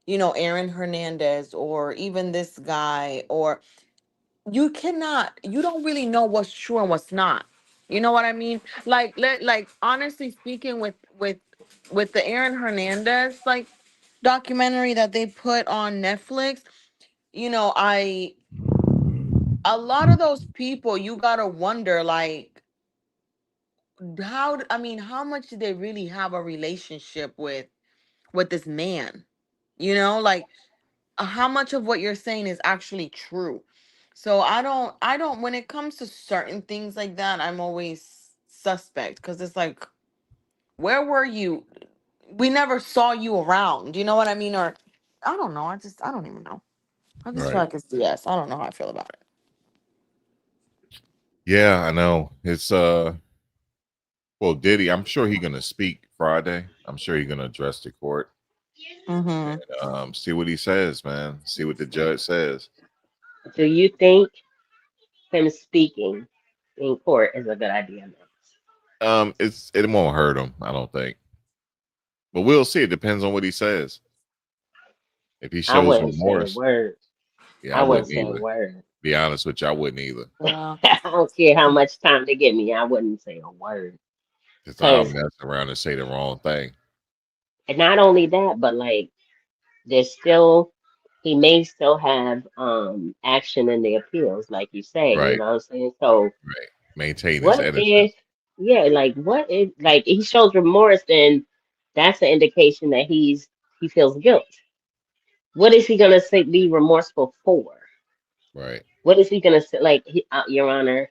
Aaron Hernandez, or even this guy, or you don't really know what's true and what's not. You know what I mean? Like honestly speaking, with the Aaron Hernandez documentary that they put on Netflix, I a lot of those people, you gotta wonder, like, I mean, how much do they really have a relationship with this man? Like, how much of what you're saying is actually true? So I don't when it comes to certain things like that, I'm always suspect, because it's like, where were you? We never saw you around. You know what I mean? Or I don't know. I don't even know. I just feel Right. like it's BS. I don't know how I feel about it. Yeah, I know. It's well, Diddy, I'm sure he's gonna speak Friday. I'm sure he's gonna address the court. Mm-hmm. See what he says, man. See what the judge says. Do you think him speaking in court is a good idea, Max? It won't hurt him, I don't think, but we'll see. It depends on what he says. If he I shows wouldn't say a remorse, word. yeah, I I wouldn't wouldn't say a either. word. Be honest with you, I wouldn't either. Yeah. I don't care how much time they give me. I wouldn't say a word. Because I'll Because mess around and say the wrong thing. not only that, but like there's still he may still have action in the appeals, like you say, you Right, know what I'm saying? So right. Maintain his what innocence. if yeah, like what if like he shows remorse, then that's an indication that he feels guilt. What is he gonna say be remorseful for? Right. What is he gonna say like Your Honor,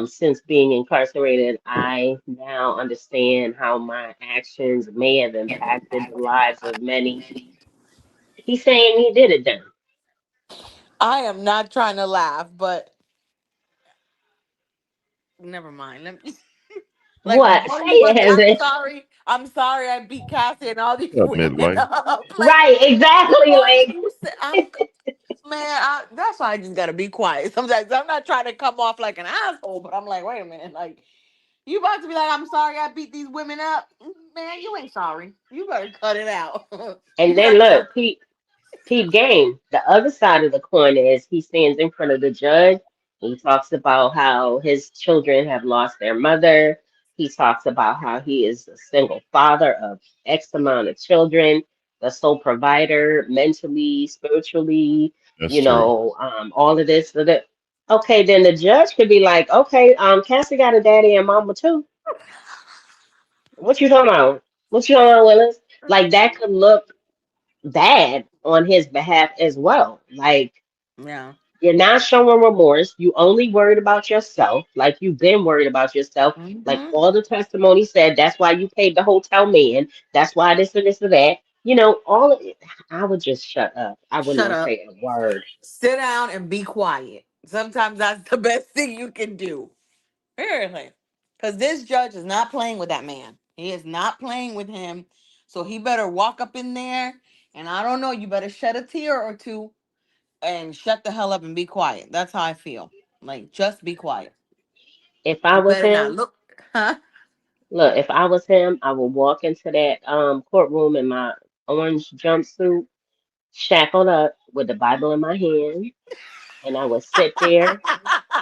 since being incarcerated, I now understand how my actions may have impacted the lives of many. He's saying he did it then. I am not trying to laugh, but never mind. Let me. Like, What? what Say are you it, gonna? I'm Heaven. sorry. I'm sorry. I beat Cassie and all these What's up, women midwife? up. Like, Right, exactly. what are Like, you saying? Man. That's why I just gotta be quiet. Sometimes I'm not trying to come off like an asshole, but I'm like, wait a minute. Like, you about to be like, I'm sorry. I beat these women up. Man, you ain't sorry. You better cut it out. and You then better cut. look, Pete Game. The other side of the coin is he stands in front of the judge. He talks about how his children have lost their mother. He talks about how he is a single father of X amount of children, the sole provider, mentally, spiritually, That's true. all of this. So that, okay, then the judge could be like, okay, Cassie got a daddy and mama too. What you talking about? What you talking about, Willis? Like that could look bad on his behalf as well. Like Yeah. you're not showing remorse. You only worried about yourself. Like you've been worried about yourself. Like Mm-hmm. all the testimony said, that's why you paid the hotel man. That's why this and this and that. You know, all of it. I would just shut up. I wouldn't Shut even up. say a word. Sit down and be quiet. Sometimes that's the best thing you can do. Seriously. Because this judge is not playing with that man. He is not playing with him. So he better walk up in there and I don't know, you better shed a tear or two and shut the hell up and be quiet. That's how I feel. Like, just be quiet. If I You was better not him, look. Huh? look, if I was him, I would walk into that courtroom in my orange jumpsuit, shackled up with the Bible in my hand, and I would sit there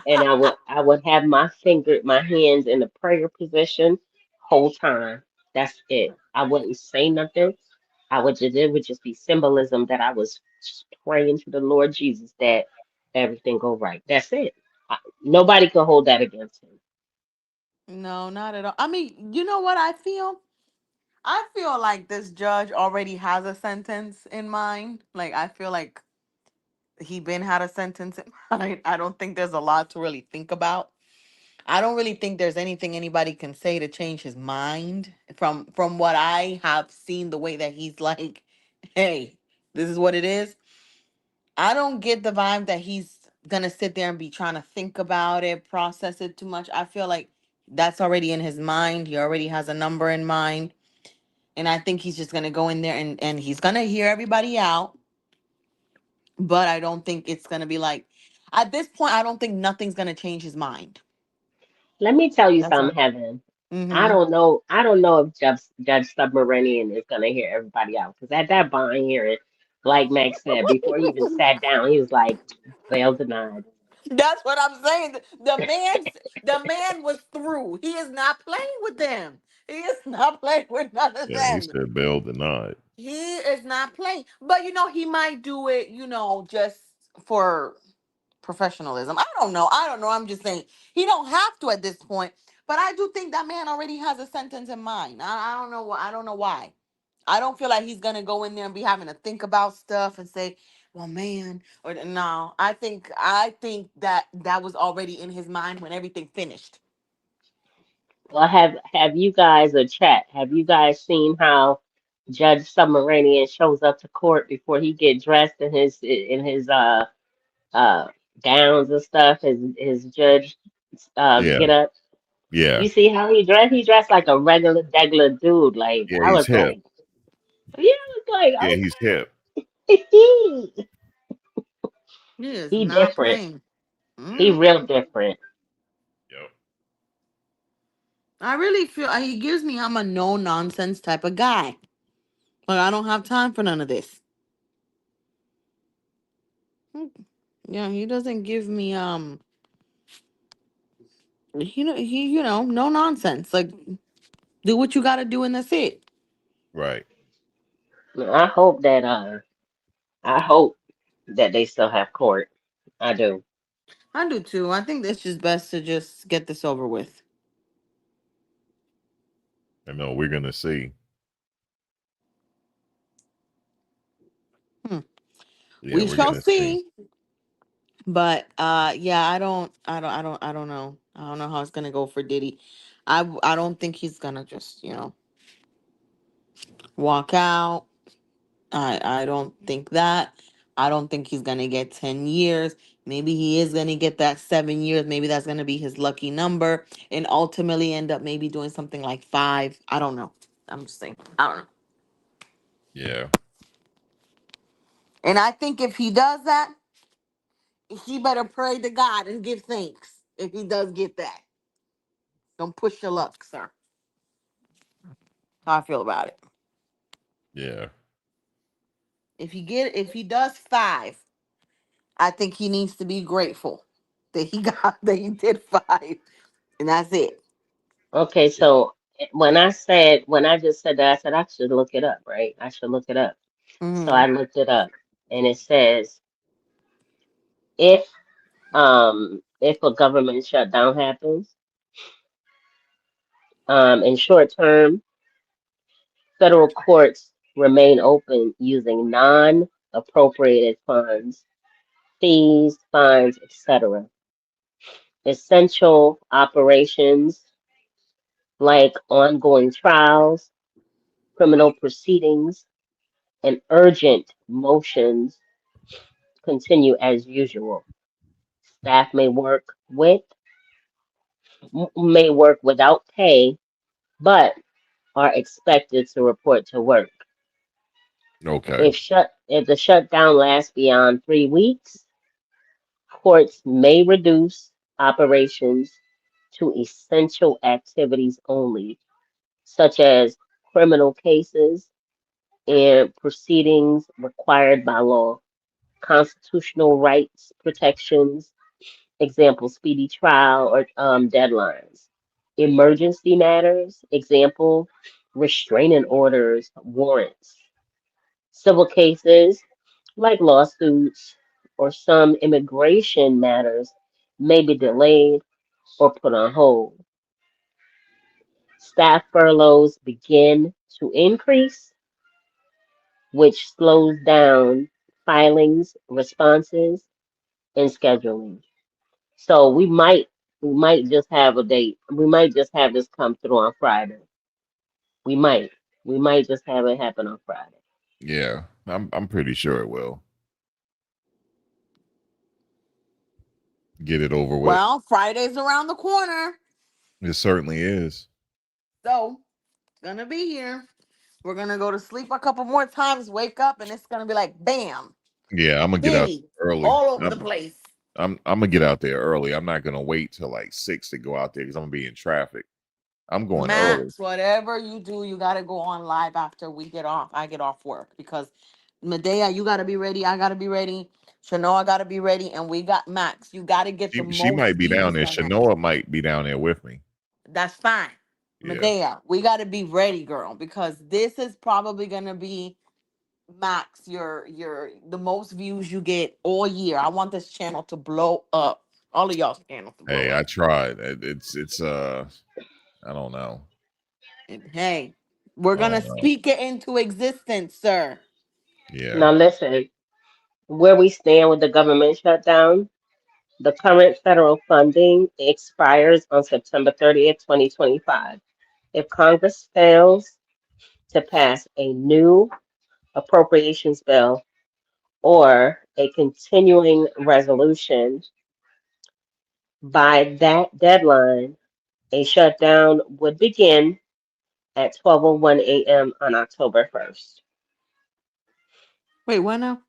and I would have my hands in the prayer position whole time. That's it. I wouldn't say nothing. I would just it would just be symbolism that I was just praying to the Lord Jesus that everything go right. That's it. Nobody could hold that against him. No, not at all. I mean, you know what I feel? I feel like this judge already has a sentence in mind. Like, I feel like he been had a sentence in mind. I don't think there's a lot to really think about. I don't really think there's anything anybody can say to change his mind from what I have seen the way that he's like, hey, this is what it is. I don't get the vibe that he's gonna sit there and be trying to think about it, process it too much. I feel like that's already in his mind. He already has a number in mind. And I think he's just gonna go in there and he's gonna hear everybody out. But I don't think it's gonna be like at this point, I don't think nothing's gonna change his mind. Let me tell you That's something, all. Heaven. I Mm-hmm. don't know. I don't know if Judge Submarinian is gonna hear everybody out because at that bond hearing, like Max said, before he even sat down, he was like, "Bail denied." That's what I'm saying. The man was through. He is not playing with them. He is not playing with none of Yeah, he them. said bail denied. He is not playing. But he might do it, just for professionalism. I don't know. I don't know. I'm just saying he don't have to at this point. But I do think that man already has a sentence in mind. I don't know. I don't know why. I don't feel like he's gonna go in there and be having to think about stuff and say, "Well, man," or no. I think that was already in his mind when everything finished. Well, have you guys a chat? Have you guys seen how Judge Submarinian shows up to court before he get dressed in his uh gowns and stuff, his judge Yeah, get up? yeah, You see how he dressed? He dressed like a regular dude. Like yeah. I He's was hip. like, Yeah, it's like Yeah, he's hip. okay. He is He not different. playing. He Mm. real different. Yep. I really feel he gives me I'm a no nonsense type of guy. Like I don't have time for none of this. Mm. Yeah, he doesn't give me no nonsense. Like do what you got to do and that's it. Right. I hope that I hope that they still have court. I do. I do too. I think it's just best to just get this over with. I know we're gonna see. Hmm. Yeah, We we're shall gonna see. see. But yeah, I don't know. I don't know how it's gonna go for Diddy. I don't think he's gonna just walk out. I don't think that. I don't think he's gonna get 10 years. Maybe he is gonna get that 7 years. Maybe that's gonna be his lucky number, and ultimately end up maybe doing something like 5. I don't know. I'm just saying. I don't know. Yeah. And I think if he does that, he better pray to God and give thanks if he does get that. Don't push your luck, sir. How I feel about it. Yeah. If he does 5, I think he needs to be grateful that he got that he did 5, and that's it. Okay, so when I just said that, I said I should look it up, right? I should look it up. So Hmm. I looked it up, and it says if if a government shutdown happens, in short term, federal courts remain open using non-appropriated funds, fees, fines, etc. Essential operations like ongoing trials, criminal proceedings, and urgent motions continue as usual. Staff may work without pay, but are expected to report to work. Okay. If the shutdown lasts beyond 3 weeks, courts may reduce operations to essential activities only, such as criminal cases and proceedings required by law, constitutional rights protections, example, speedy trial or deadlines, emergency matters, example, restraining orders, warrants, civil cases like lawsuits or some immigration matters may be delayed or put on hold. Staff furloughs begin to increase, which slows down filings, responses, and scheduling. So we might just have a date. We might just have this come through on Friday. We might. We might just have it happen on Friday. Yeah. I'm pretty sure it will. Get it over with. Well, Friday's around the corner, It certainly is. so it's gonna be here. We're gonna go to sleep a couple more times, wake up, and it's gonna be like bam, Yeah, I'm gonna get out Diddy, early. all over the place. I'm gonna get out there early. I'm not gonna wait till like 6 to go out there because I'm gonna be in traffic. I'm going early. Max, whatever you do, you gotta go on live after we get off. I get off work because Medea, you gotta be ready. I gotta be ready. Shanoa gotta be ready, and we got Max. You gotta get the She most might be down views there. on that. Shanoa might be down there with me. That's fine. Yeah. Medea, we gotta be ready, girl, because this is probably gonna be Max, your the most views you get all year. I want this channel to blow up. All of y'all's channels to blow Hey, I up. tried. It's I don't know. And hey, we're I gonna don't know. speak it into existence, sir. Yeah. Now listen, where we stand with the government shutdown, the current federal funding expires on September 30th, 2025. If Congress fails to pass a new appropriations bill or a continuing resolution by that deadline, a shutdown would begin at 12:01 a.m. on October 1st. Wait, what now?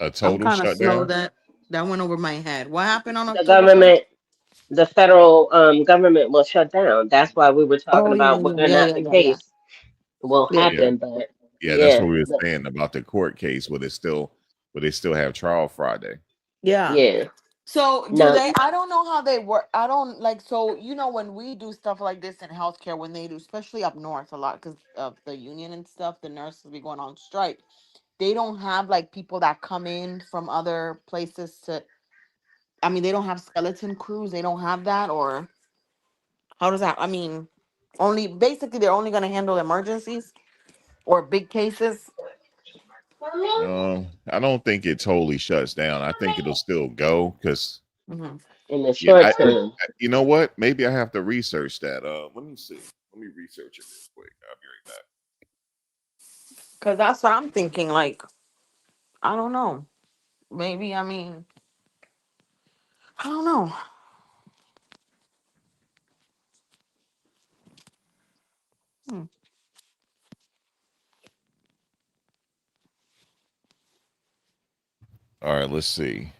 A I'm total kind of slow. shutdown? That went over my head. What happened on The October 1st? government, the federal government will shut down. That's why we were Oh talking yeah, about yeah, whether or yeah, not yeah, the yeah, yeah. case will Yeah. Yeah. happen. But Yeah, that's yeah, what we were saying about the court case. Will they still have trial Friday? Yeah. yeah, So do no, they? I don't know how they work. I don't like. So when we do stuff like this in healthcare, when they do, especially up north, a lot because of the union and stuff, the nurses be going on strike. They don't have like people that come in from other places to. I mean, they don't have skeleton crews. They don't have that, or how does that? I mean, only basically they're only going to handle emergencies or big cases. I don't think it totally shuts down. I think it'll still go because Hmm. in the yeah, short term. you know what? Maybe I have to research that. Let me see. Let me research it real quick. I'll be right back. Because that's what I'm thinking. Like, I don't know. Maybe I mean, I don't know. Hmm. All right, let's see.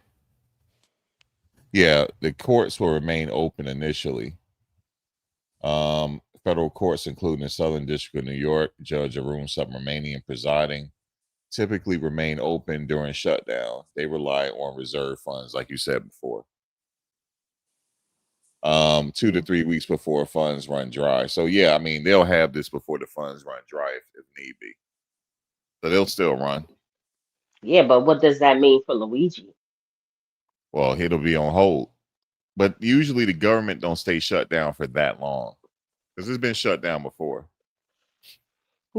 Yeah, the courts will remain open initially. Federal courts, including the Southern District of New York, Judge Arun Subramanian presiding, typically remain open during shutdown. They rely on reserve funds, like you said before. 2 to 3 weeks before funds run dry. So yeah, I mean they'll have this before the funds run dry if need be. So they'll still run. Yeah, but what does that mean for Luigi? Well, it'll be on hold. But usually the government don't stay shut down for that long because it's been shut down before.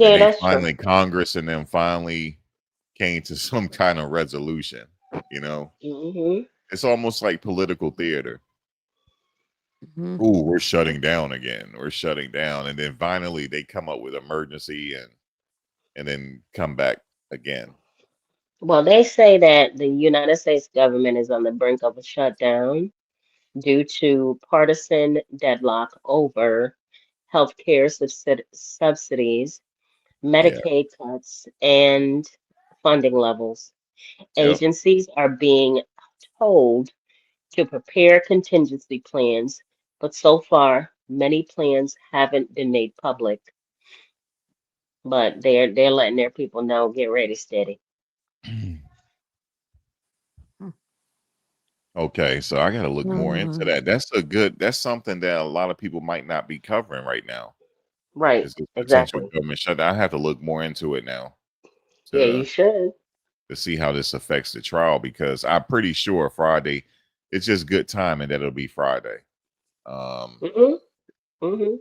And Yeah, they that's true. finally Congress and them finally came to some kind of resolution. You know, Hmm. it's almost like political theater. Hmm. Ooh, we're shutting down again. We're shutting down, and then finally they come up with emergency and then come back again. Well, they say that the United States government is on the brink of a shutdown due to partisan deadlock over healthcare subsidies, Yeah. Medicaid cuts, and funding levels. Yep. Agencies are being told to prepare contingency plans, but so far, many plans haven't been made public. But they're letting their people know, get ready, steady. Okay, so I got to look more into Hmm. that. That's something that a lot of people might not be covering right now. Right, Is this potential exactly. government shutdown? I have to look more into it now Yeah, you to should. to see how this affects the trial because I'm pretty sure Friday, it's just good timing that it'll be Friday. Um, Hmm. Hmm.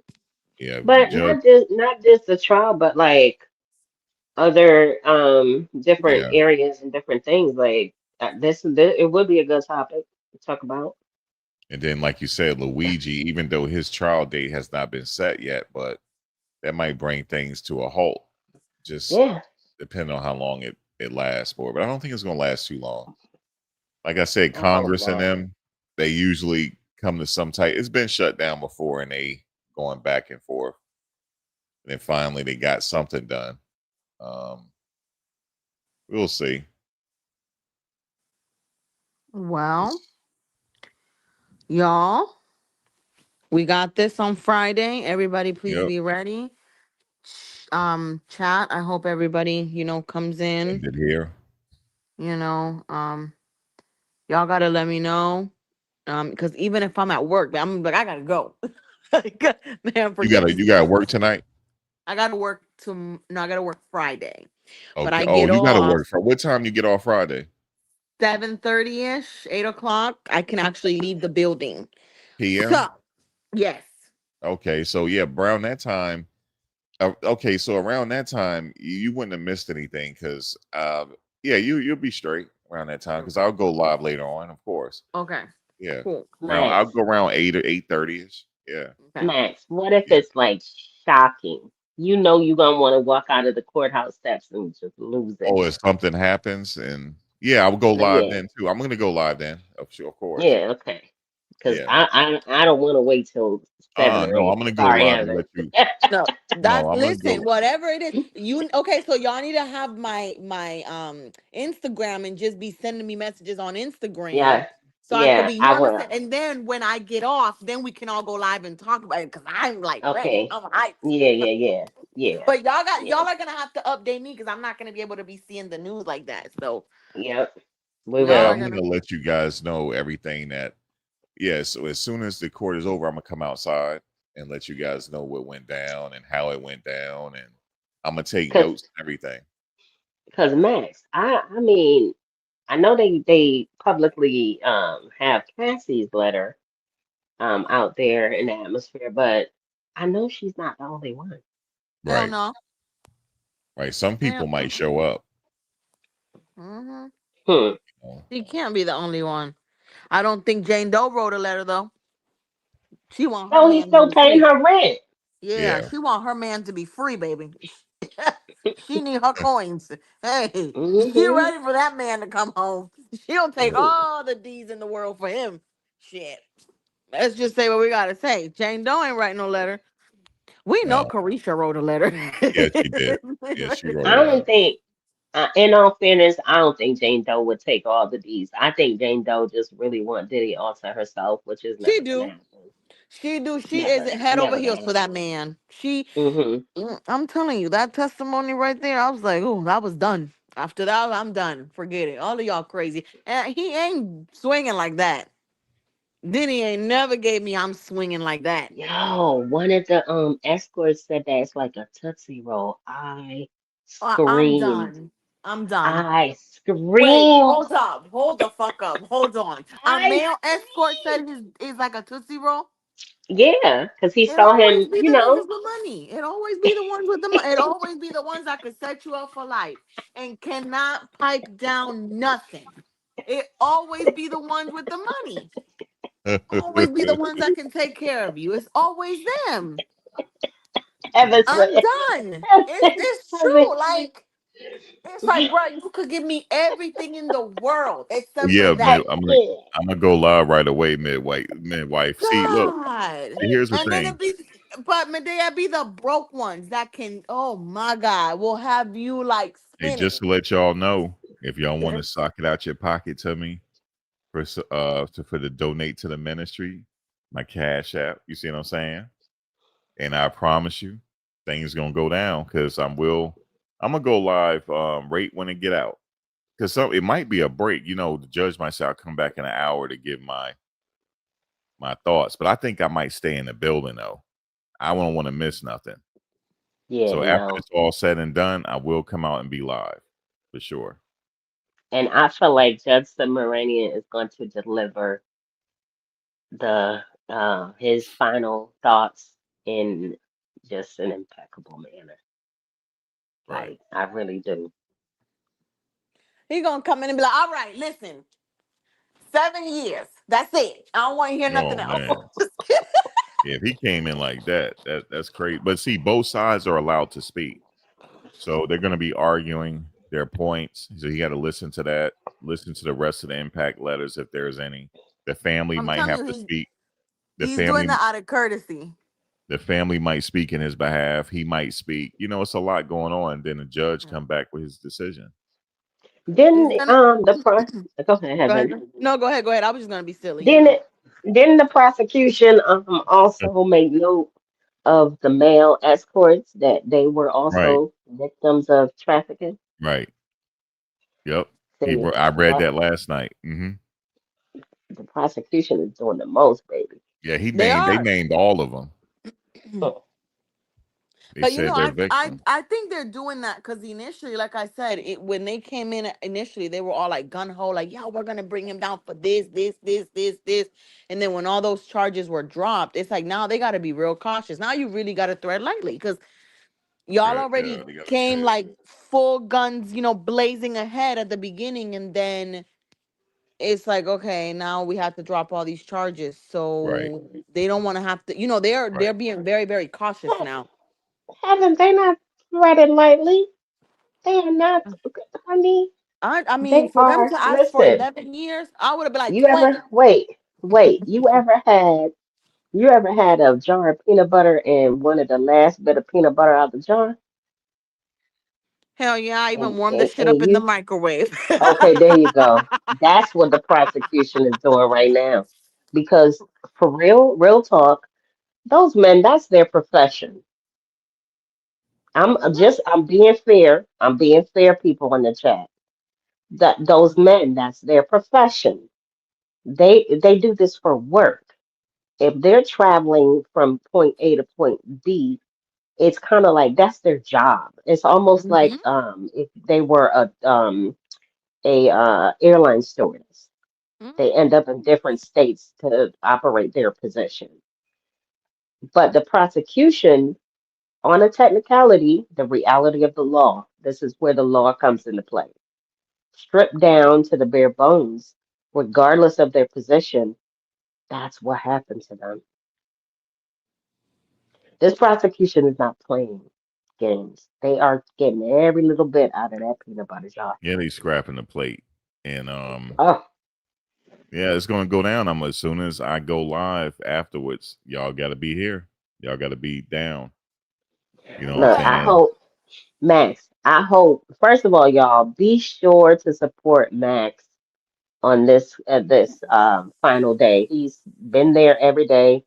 yeah, But judge. not just the trial, but like other different Yeah, areas and different things. Like this it would be a good topic to talk about. and then like you said, Luigi, even though his trial date has not been set yet, but that might bring things to a halt. Just Yeah. depending on how long it lasts for. But I don't think it's gonna last too long. Like I said, I hope Congress and not. them, they usually come to some type. It's been shut down before, and they going back and forth. And then finally, they got something done. Um, we'll see. Well, y'all, we got this on Friday. Everybody, please Yep, be ready. Chat. I hope everybody, comes in. ended here. You know, um, y'all gotta let me know. Because even if I'm at work, man, I'm like, I gotta go. Like, man, You forget gotta this you gotta meeting. work tonight. I gotta work to no, I gotta work Friday, but Okay. I Oh, get you gotta off work for what time you get off Friday? 7:30 ish, 8 o'clock. I can actually leave the building. PM. So yes, Okay, so yeah, around that time. Okay, so around that time, you wouldn't have missed anything because, yeah, you'll be straight around that time because okay, I'll go live later on, of course. okay, Yeah, cool, around I'll Max, go around 8 or 8:30 ish. Yeah, okay. Max, what if yeah. it's like shocking? You know you're gonna want to walk out of the courthouse steps and just lose it. Oh, if something happens, and yeah, I will go live Yeah, then too. I'm gonna go live then, of course. yeah, okay. Because Yeah. I don't want to wait till 7 or No, 8. I'm gonna go Sorry, live and Evan. let you. No, No, That's I'm gonna listen, go. whatever it is. You okay, so y'all need to have my Instagram and just be sending me messages on Instagram Yes. so I could Yeah, be, you I will. understand? And then when I get off, then we can all go live and talk about it because I'm like ready. Okay. I'm hyped. Yeah, yeah, yeah. Yeah. But Yeah. y'all are gonna have to update me because I'm not gonna be able to be seeing the news like that. So Yep. We Yeah, y'all are I'm will. gonna gonna let you guys know everything that. Yeah, so as soon as the court is over, I'm gonna come outside and let you guys know what went down and how it went down, and I'm gonna take Cause, notes and everything. cause Max, I mean, I know they publicly have Cassie's letter out there in the atmosphere, but I know she's not the only one. hell Right, no. right. Some Hell, people might show up. mm-hmm. Hmm. You know? She can't be the only one. I don't think Jane Doe wrote a letter though. She want her No, he's man to still be paying free. her rent. Yeah, Yeah, she want her man to be free, baby. She need her coins. Hey, she Mm-hmm. ready for that man to come home. She'll take all the D's in the world for him. Shit. Let's just say what we gotta say. Jane Doe ain't write no letter. We know no, Carisha wrote a letter. yeah, she did. Yeah, she wrote I a don't letter. think, in all fairness, I don't think Jane Doe would take all the D's. I think Jane Doe just really want Diddy all to herself, which is She never gonna do. happen. She do. She is Never, head over never heels gonna for that happen. man. She Mm-hmm. I'm telling you, that testimony right there, I was like, oh, that was done. After that, I'm done. Forget it. All of y'all crazy. And he ain't swinging like that. Diddy ain't never gave me I'm swinging like that. Yo, one of the escorts said that it's like a Tootsie Roll. I I'm screamed. done. I'm done. I Wait, screamed. hold up. Hold the fuck up. Hold on. A I male escort said screamed. his is like a Tootsie Roll. Yeah, because he It saw always him, be the niggas with money. It always be the ones with the money. It always be the ones that could set you up for life and cannot pipe down nothing. It always be the ones with the money. Always be the ones that can take care of you. It's always them. Ever I'm said. done. It's true. Like it's like, bro, you could give me everything in the world except for Yeah, man. that. I'm gonna go live right away, midwife. See, look. God. See, here's the And then thing. it be, but Medea be the broke ones that can, oh my God, will have you like Hey, just spinning. to let y'all know, if y'all want to sock it out your pocket to me for the donate to the ministry, my cash app. You see what I'm saying? And I promise you, things gonna go down because I'm gonna go live right when it get out. Because it might be a break. You know, the judge might say I'll come back in an hour to give my thoughts, but I think I might stay in the building though. I don't want to miss nothing. Yeah, So after no. it's all said and done, I will come out and be live for sure. And I feel like Judge Submarinian is going to deliver the his final thoughts in just an impeccable manner. Right. Like I really do. He gonna come in and be like, all right, listen, 7 years. That's it. I don't want to hear nothing Oh else. man. Yeah, if he came in like that, that's crazy. But see, both sides are allowed to speak. So they're gonna be arguing their points. So you gotta listen to that, listen to the rest of the impact letters if there's any. The family I'm might telling have you, to speak. The he's doing family that out of courtesy. the family might speak in his behalf. He might speak. You know, it's a lot going on. Then the judge come back with his decision. It's Didn't gonna the pro go ahead, go ahead. Heaven. No, go ahead, go ahead. I was just gonna be silly, you Didn't know. it didn't the prosecution also make note of the male escorts that they were Right. also victims of trafficking? Right. Yep. See, I read that that last night. the prosecution is doing the most, baby. Yeah, They they are. named all of them. Oh, They But you know, said they're victims. I think they're doing that because initially, like I said, when they came in initially, they were all like gun ho, like, yeah, we're gonna bring him down for this. And then when all those charges were dropped, it's like now they gotta be real cautious. Now you really gotta tread lightly because y'all Yeah, already they got to came check. like full guns, blazing ahead at the beginning, and then it's like, okay, now we have to drop all these charges. Right. So they don't want to have to, they're Right. being very, very cautious now. haven't they not treaded lightly? They are not, honey. I mean, They for them are. to ask for Listen, 11 years, I would have been like you 20. ever wait? You ever had? You ever had a jar of peanut butter and wanted the last bit of peanut butter out the jar? Hell yeah, I And, even warmed the and, shit up and in the you, microwave. okay, there you go. That's what the prosecution is doing right now. Because for real talk, those men, that's their profession. I'm being fair. I'm being fair, people in the chat. That those men, that's their profession. They do this for work. If they're traveling from point A to point B, it's kind of like that's their job. It's almost like Mhm. if they were a airline stewardess. They end up in Mhm. different states to operate their position. But the prosecution, on a technicality, the reality of the law, this is where the law comes into play. Stripped down to the bare bones, regardless of their position, that's what happened to them. This prosecution is not playing games. They are getting every little bit out of that peanut butter jar. Yeah, they scrapping the plate, and Oh, yeah, it's gonna go down. I'm as soon as I go live afterwards, y'all got to be here. Y'all got to be down. You know what I'm look, I saying? Well, hope, Max, I hope, first of all, y'all, be sure to support Max on this final day. He's been there every day,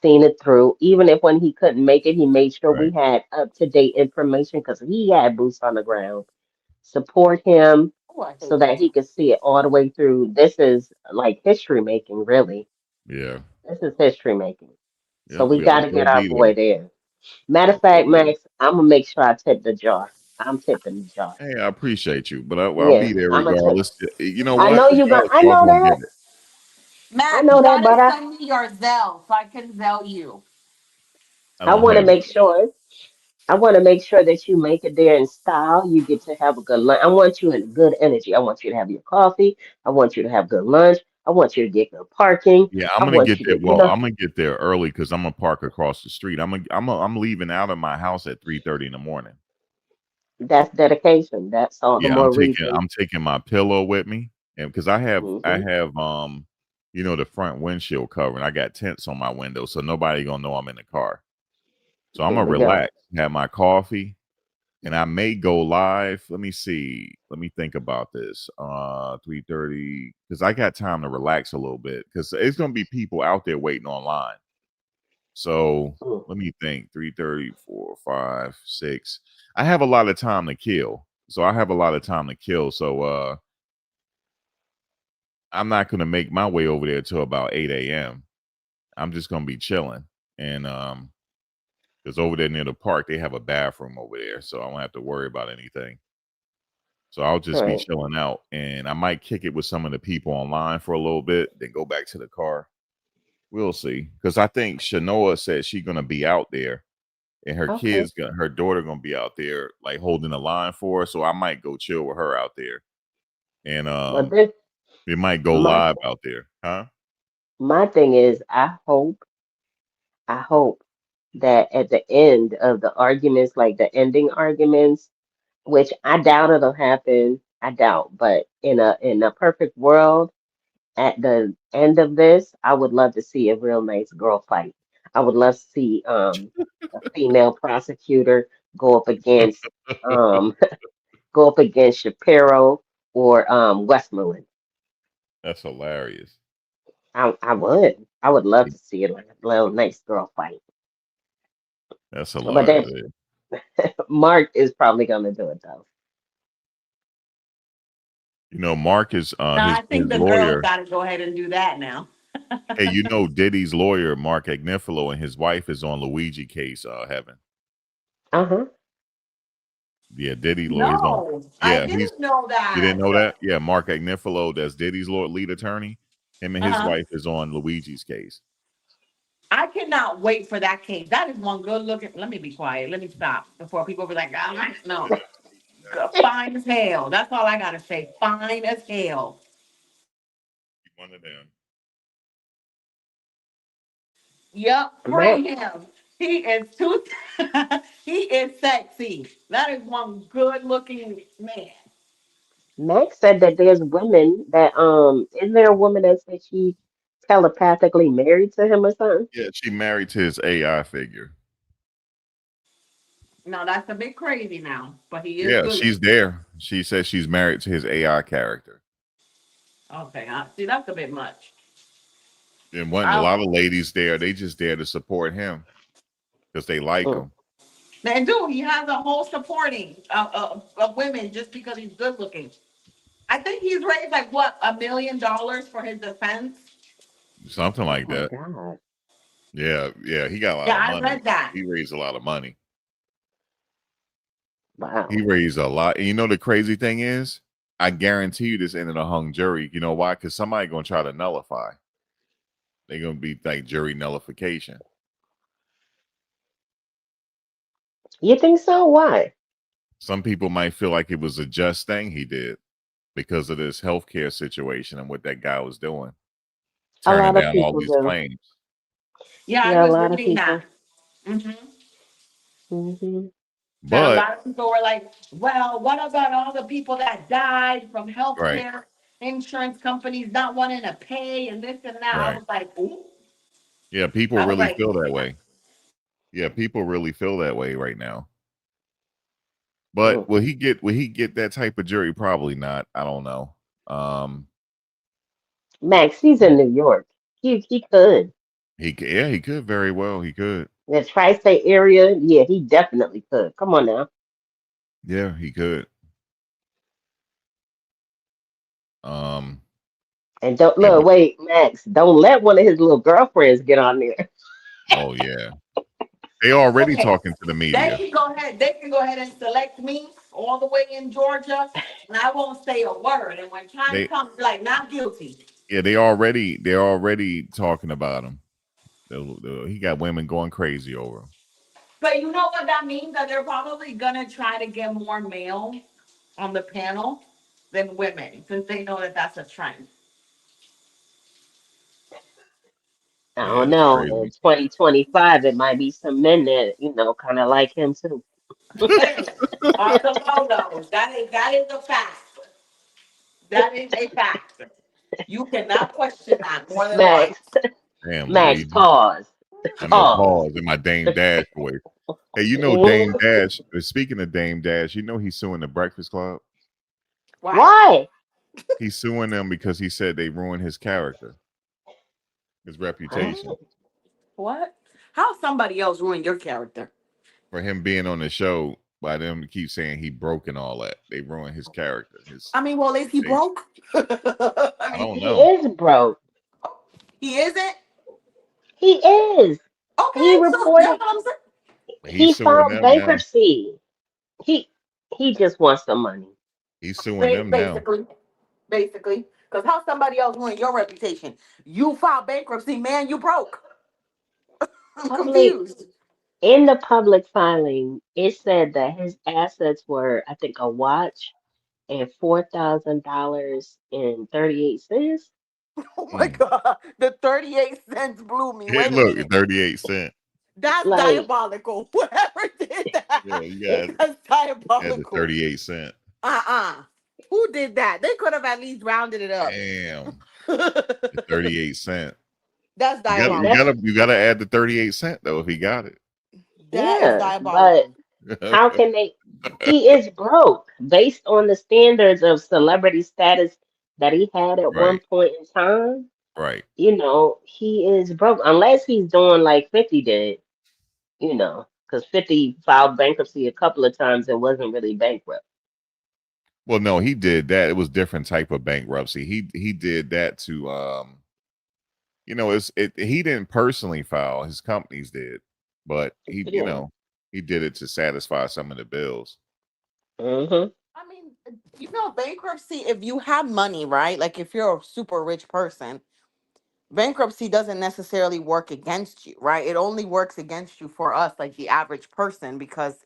seen it through. Even if when he couldn't make it, he made sure we Right. had up to date information because he had boots on the ground. Support him oh, I so hate that that. he could see it all the way through. This is like history making, really. Yeah. This is history making. So Yep. we We got all to gonna get our be boy there. there. Matter of Yep. We'll fact, be there. Max, I'm gonna make sure I tip the jar. I'm tipping the jar. Hey, I appreciate you, but I'll Yeah, be there I'm gonna tip. regardless. You know I what? know you got. Regardless, y'all I gonna know get that. it. I Matt, you know that, gotta but send me your Zelle so I can Zelle you. I I don't want to have make sure. I want to make sure that you make it there in style. You get to have a good lunch. I want you in good energy. I want you to have your coffee. I want you to have good lunch. I want you to get good parking. Yeah, I I'm gonna want get you there. to, Well, I'm gonna get there early because I'm gonna park across the street. I'm leaving out of my house at 3:30 in the morning. that's dedication. That's all the Yeah, more reason. I'm taking my pillow with me, and because I Hmm. have you know, the front windshield cover, and I got tents on my window, so nobody gonna know I'm in the car. So I'm There gonna we go. relax, have my coffee, and I may go live. Let me see. Let me think about this. 3:30, because I got time to relax a little bit because it's gonna be people out there waiting online. So Mm. let me think. 3:30, 4, 5, 6. I have a lot of time to kill. So I have a lot of time to kill. So I'm not gonna make my way over there till about 8 a.m. I'm just gonna be chilling. And because over there near the park, they have a bathroom over there. So I don't have to worry about anything. So I'll just be Right. chilling out, and I might kick it with some of the people online for a little bit, then go back to the car. We'll see, because I think Shanoa said she's gonna be out there, and Okay. her daughter gonna be out there, like holding the line for her. So I might go chill with her out there, and But this we might go my live out there, huh? my thing is, I hope that at the end of the arguments, like the ending arguments, which I doubt it'll happen. I doubt, but in a perfect world, at the end of this, I would love to see a real nice girl fight. I would love to see a female prosecutor go up against um go up against Shapiro or Westmoreland. That's hilarious. I would love to see a little nice girl fight. That's But then hilarious. Mark is probably gonna do it though. You know, Mark is No, I his think the girls lawyer. got to go ahead and do that now. Hey, you know Diddy's lawyer, Mark Agnifilo, and his wife is on Luigi case, Heaven. Uh-huh. Yeah, Diddy lawyers on. No, I Yeah, he's didn't know you didn't that. know that? Yeah, Mark Agnifilo, that's Diddy's lead attorney. Him and his Uh-huh. wife is on Luigi's case. I cannot wait for that case. That is one good looking. Let me be quiet. Let me stop before people be like, ah, no, fine as hell. That's all I gotta say. Fine as hell. One of them. Yep, Max bring him. He is too. He is sexy. That is one good looking man. Max said that there's women that isn't there a woman that said she telepathically married to him or something? Yeah, she married to his AI figure. No, that's a bit crazy now, but he is Yeah, good. she's there. She says she's married to his AI character. Okay, see, that's a bit much. And one a I lot of ladies there, they just there to support him because they like Mm. him. And dude, he has a whole supporting of women just because he's good looking. I think he's raised like what $1 million for his defense. Something Oh like my that. God. Yeah, yeah. He got a lot Yeah, of I money. read that. He raised a lot of money. He Wow. raised a lot. And you know the crazy thing is, I guarantee you this ended a hung jury. You know why? Because somebody gonna try to nullify. They're gonna be like jury nullification. You think so? Why? Some people might feel like it was a just thing he did because of this healthcare situation and what that guy was doing, A turning lot of down all people these do. claims. Yeah, I Yeah, a was lot of reading that. people. hmm Hmm. And a But lot of people were like, well, what about all the people that died from right, healthcare insurance companies not wanting to pay and this and that? I right. was like, ooh. Yeah, people I was really like, feel that way. Yeah, people really feel that way right now. But Mm. will he get that type of jury? Probably not. I don't know. Um Max, he's in New York. He could. yeah, he could very well. He could. The tri-state area, yeah, he definitely could. Come on now. Yeah, he could. Um And don't yeah, look, but wait, Max, don't let one of his little girlfriends get on there. oh yeah. They already okay, talking to the media. they can go ahead and select me all the way in Georgia, and I won't say a word. And when time They comes, like not guilty. yeah, they're already talking about him. He got women going crazy over him. But you know what that means? That they're probably gonna try to get more male on the panel than women, since they know that that's a trend. I Yeah, don't it's know. In crazy. 2025, it might be some men that, kind of like him too. Women are the photos. That is a fact. That is a fact. You cannot question that more than once. Max, Damn, Max, Luigi. pause. I know, Pause. pause in my Dame Dash voice. Hey, Mm. Dame Dash. Speaking of Dame Dash, he's suing the Breakfast Club. Why? Why? He's suing them because he said they ruined his character, his reputation, What? What? How somebody else ruined your character? for him being on the show. By them to keep saying he broke and all that, they ruined his character, his I mean, well, is he reputation. broke? I I mean, don't He know. is broke. he isn't. He is. He Okay, so that's reported what I'm saying. But he's he suing filed them now. bankruptcy. He he just wants some money. He's suing them now. Basically, because how somebody else ruined your reputation? You filed bankruptcy, man. You broke. I'm Public confused. in the public filing, it said that his assets were, I think, a watch and $4,000 and 38 cents. Oh my Mm. god, the 38 cents blew me. Hey, Wait a look, minute. 38 cents. That's Like, diabolical. Whoever did Yeah, that, you that's got the diabolical. 38 cents. Who did that? They could have at least rounded it up. Damn, the 38 cents. That's You got you diabolical. got to you got to add the 38 cents though if he got it. That is yeah, but diabolical. how can they? He is broke based on the standards of celebrity status that he had at one Right, point in time. right. He is broke unless he's doing like 50 did, because 50 filed bankruptcy a couple of times and wasn't really bankrupt. Well, no, he did that. It was different type of bankruptcy. He did that to he didn't personally file. His companies did, but Yeah. he did it to satisfy some of the bills. Hmm. I mean, bankruptcy, if you have money, right? Like if you're a super rich person, bankruptcy doesn't necessarily work against you, right? It only works against you for us, like the average person, because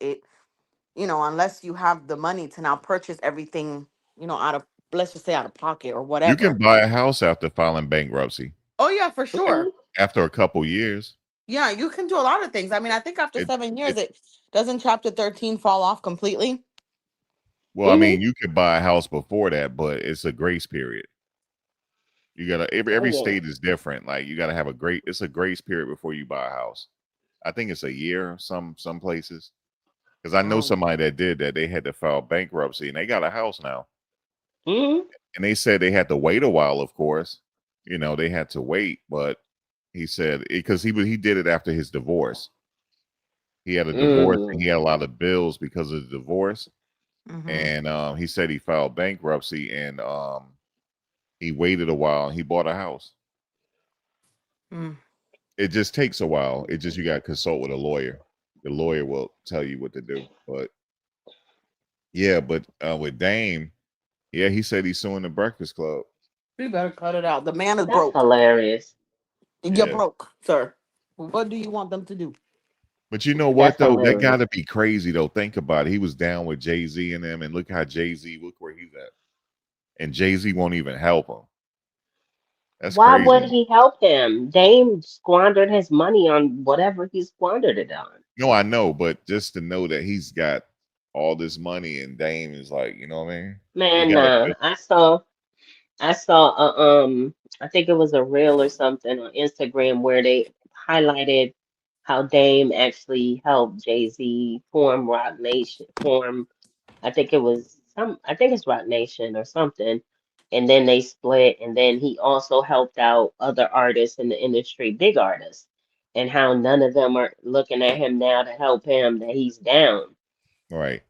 unless you have the money to now purchase everything, out of, let's just say, out of pocket or You can whatever. buy a house after filing bankruptcy Oh, yeah, for Hmm. sure. after a couple years. Yeah, you can do a lot of things. I mean, I think after It 7 years, it it doesn't chapter 13 fall off completely. well, I Hmm. mean, you could buy a house before that, but it's a grace period. You gotta Oh every yeah. state is different. Like you gotta have it's a grace period before you buy a house. I think it's a year some places. Because I know Oh. somebody that did that. They had to file bankruptcy and they got a house now. Hmm. And they said they had to wait a while, of course. They had to wait, but he said because he did it after his divorce. He had a divorce and Mm. he had a lot of bills because of the divorce. Mm-hmm. And he said he filed bankruptcy and he waited a while and he bought a house. Mm. It just takes a while. It just you got to consult with a lawyer. The lawyer will tell you what to do. But yeah, but with Dame, yeah, he said he's suing the Breakfast Club. You better cut it out. The man is That's broke. hilarious. You're Yeah. broke, sir. What do you want them to do? But you know what That's though? That got hilarious. to be crazy though. Think about it. He was down with Jay Z and them, and look how Jay Z look where he's at, and Jay Z won't even help him. That's Why would crazy. he help him? Dame squandered his money on whatever he squandered it on. No, I know, but just to know that he's got all this money and Dame is like, you know what I mean? He Man, got a nah. I saw I think it was a reel or something on Instagram where they highlighted how Dame actually helped Jay-Z form Rock Nation, I think it's Rock Nation or something. And then they split, and then he also helped out other artists in the industry, big artists, and how none of them are looking at him now to help him, that he's down. right.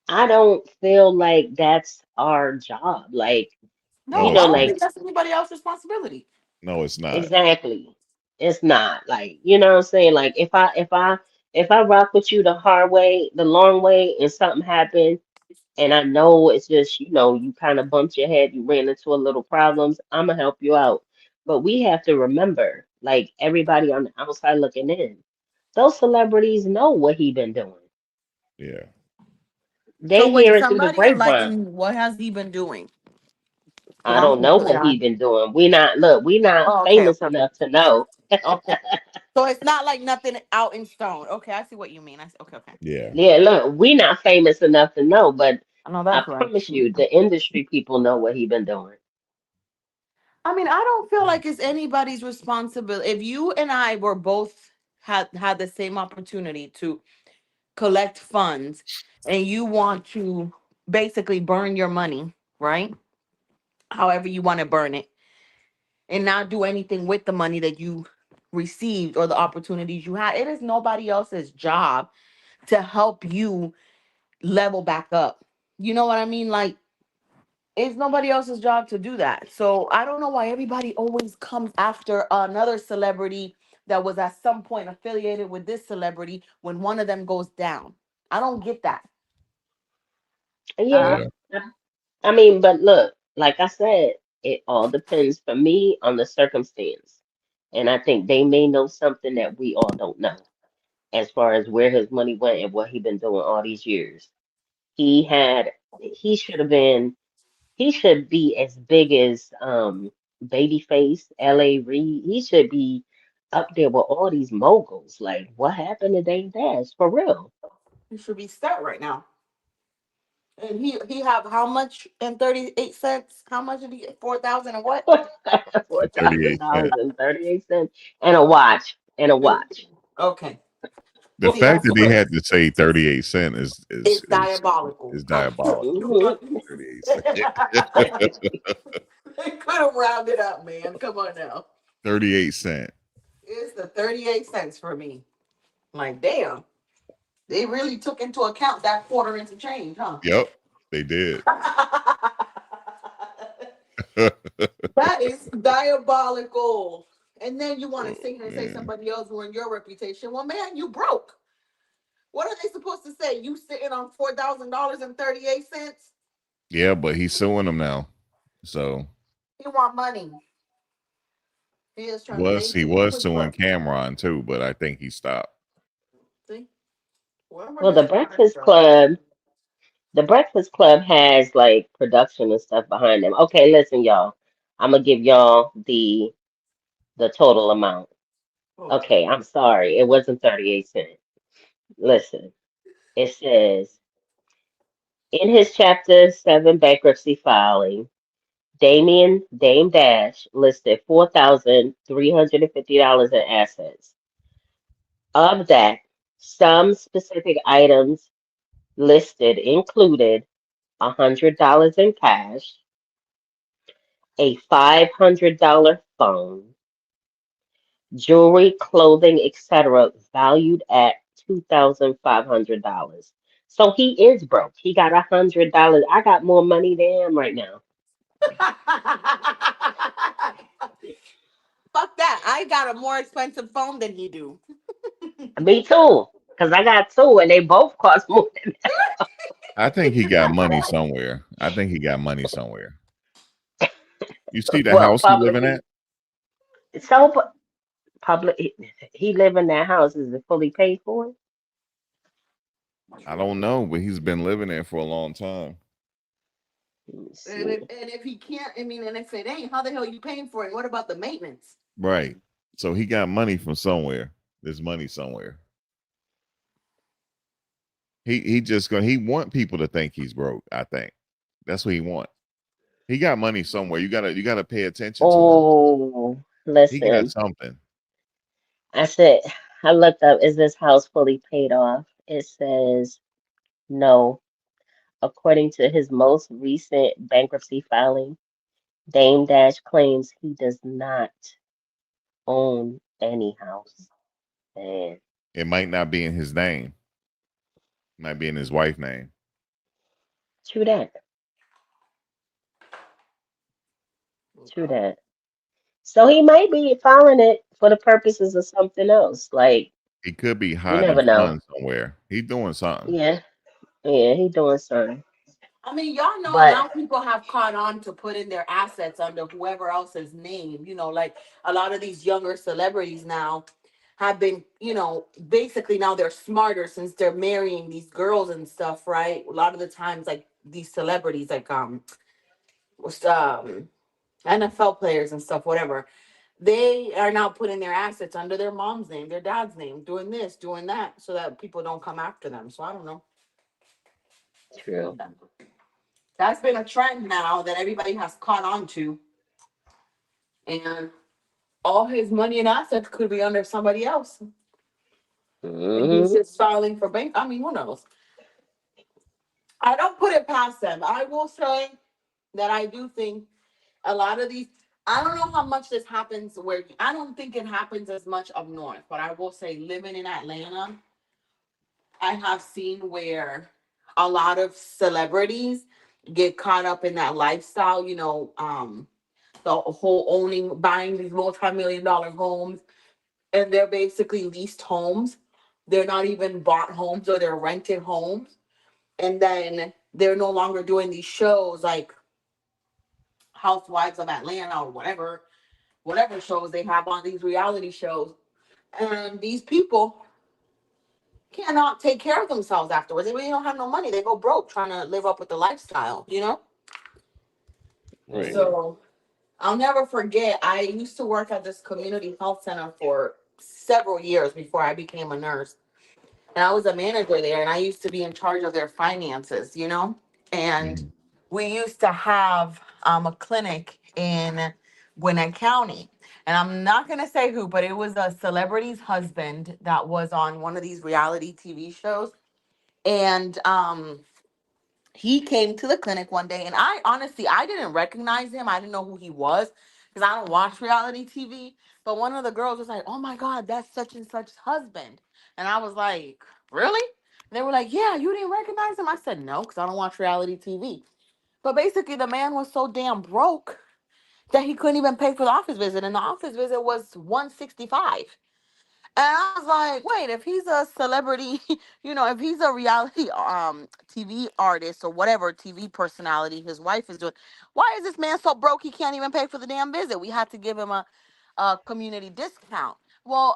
I don't feel like that's our job. Like, No, No, I it's don't not. think that's anybody else's responsibility. No, it's not. exactly. It's not like, you know what I'm saying? Like if I rock with you the hard way, the long way, and something happened, and I know it's just, you kind of bumped your head, you ran into a little problems, I'm gonna help you out. But we have to remember, like everybody on the outside looking in, those celebrities know what he been doing. Yeah. So They wait, hear it through the somebody grapevine. enlighten what has he been doing? Because I I'm don't know completely what he on. been doing. We not Oh, okay, famous okay, okay. enough to know. Okay. So it's not like nothing out in stone. Okay, I see what you mean. Okay, okay. Yeah. Yeah, look, we not famous enough to know, but I know I that's right. promise you, the industry people know what he been doing. I mean, I don't feel like it's anybody's responsibility. If you and I were both had the same opportunity to collect funds and you want to basically burn your money, right? However you want to burn it and not do anything with the money that you received or the opportunities you had. It is nobody else's job to help you level back up. You know what I mean? Like it's nobody else's job to do that. So I don't know why everybody always comes after another celebrity that was at some point affiliated with this celebrity when one of them goes down. I don't get that. Yeah, Yeah. I I mean, but look, like I said, it all depends for me on the circumstance. And I think they may know something that we all don't know as far as where his money went and what he been doing all these years. He had, he should have been, he should be as big as Babyface, L.A. Reid. He should be up there with all these moguls. Like, what happened to Dame Dash for real? He should be set right now. And he have how much and 38 cents? How much did he get? 4,000 and what? Four thousand 38 dollars cents. and 38 cents and a watch and a watch. Okay. The See, fact that's that they what had to say 38 cent is is it's is diabolical. is diabolical. Hmm. 38 cent. They could have rounded up, man. Come on now. 38 cent. It's the 38 cents for me. Like, damn. They really took into account that quarter into change, huh? Yep, they did. That is diabolical. And then you want Oh, to sit here and say man. somebody else ruined your reputation. Well, man, you broke. What are they supposed to say? You sitting on $4,000 and 38 cents? Yeah, but he's suing them now. So He want money. He is he trying to was make he it was quick suing buck. Cameron too, but I think he stopped. See? Wherever Well, the this money Breakfast from? Club, the Breakfast Club has like production and stuff behind them. Okay, listen, y'all. I'm gonna give y'all the total amount. Okay. Okay, I'm sorry, it wasn't 38 cents. Listen, it says in his Chapter 7 bankruptcy filing, Dame Dash listed $4,350 in assets. Of that, some specific items listed included $100 in cash, a $500 phone, jewelry, clothing, etc., valued at $2,500. So he is broke. He got $100. I got more money than him right now. Fuck that. I got a more expensive phone than you do. Me too, because I got two and they both cost more than I think he got money somewhere. I think he got money somewhere. You see the well, house he living at? so public. He live in that house. Is it fully paid for? I don't know, but he's been living there for a long time. Let me And if, see. and if he can't, I mean, and if it ain't, how the hell you paying for it? What about the maintenance? Right. So he got money from somewhere. There's money somewhere. He just gonna he want people to think he's broke, I think. That's what he want. He got money somewhere. You gotta pay attention to him. Oh, He got listen. something. I said I looked up. Is this house fully paid off? It says no. According to his most recent bankruptcy filing, Dame Dash claims he does not own any house. Man, It might not be in his name. It might be in his wife's name. true that. True that. So he might be filing it for the purposes of something else. Like, He could be you hiding never know. funds somewhere. He's doing something. Yeah, yeah, he doing something. I mean, y'all know But now people have caught on to put in their assets under whoever else's name. Like a lot of these younger celebrities now have been, basically now they're smarter since they're marrying these girls and stuff, right? A lot of the times, like these celebrities, like what's NFL players and stuff, whatever, they are now putting their assets under their mom's name, their dad's name, doing this, doing that, so that people don't come after them. So I don't know. true. That's been a trend now that everybody has caught on to, and all his money and assets could be under somebody else, and he's Hmm. just filing for bank. I mean, who knows? I don't put it past them. I will say that I do think a lot of these. I don't know how much this happens where I don't think it happens as much up north, but I will say living in Atlanta, I have seen where a lot of celebrities get caught up in that lifestyle, the whole owning, buying these multi-million dollar homes, and they're basically leased homes. They're not even bought homes, or they're rented homes. And then they're no longer doing these shows like Housewives of Atlanta or whatever shows they have on these reality shows. And these people cannot take care of themselves afterwards. They really don't have no money. They go broke trying to live up with the lifestyle. Right. Hmm. So I'll never forget. I used to work at this community health center for several years before I became a nurse. And I was a manager there, and I used to be in charge of their finances. And Mhm. we used to have a clinic in Gwinnett County. And I'm not going to say who, but it was a celebrity's husband that was on one of these reality TV shows. And he came to the clinic one day, and I honestly I didn't recognize him. I didn't know who he was because I don't watch reality TV. But one of the girls was like, "Oh my God, that's such and such's husband," and I was like, "Really?" And they were like, "Yeah, you didn't recognize him?" I said, "No, because I don't watch reality TV." But basically, the man was so damn broke that he couldn't even pay for the office visit, and the office visit was 165. And I was like, wait, if he's a celebrity, if he's a reality TV artist or whatever TV personality his wife is doing, why is this man so broke he can't even pay for the damn visit? We had to give him a community discount. Well,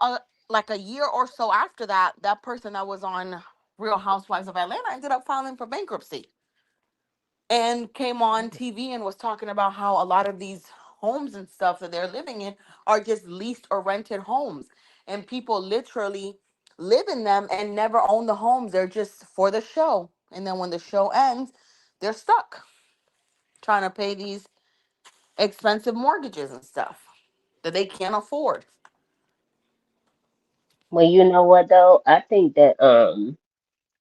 like a year or so after that, that person that was on Real Housewives of Atlanta ended up filing for bankruptcy and came on TV and was talking about how a lot of these homes and stuff that they're living in are just leased or rented homes. And people literally live in them and never own the homes. They're just for the show. And then when the show ends, they're stuck trying to pay these. expensive mortgages and stuff that they can't afford. Well, you know what though? I think that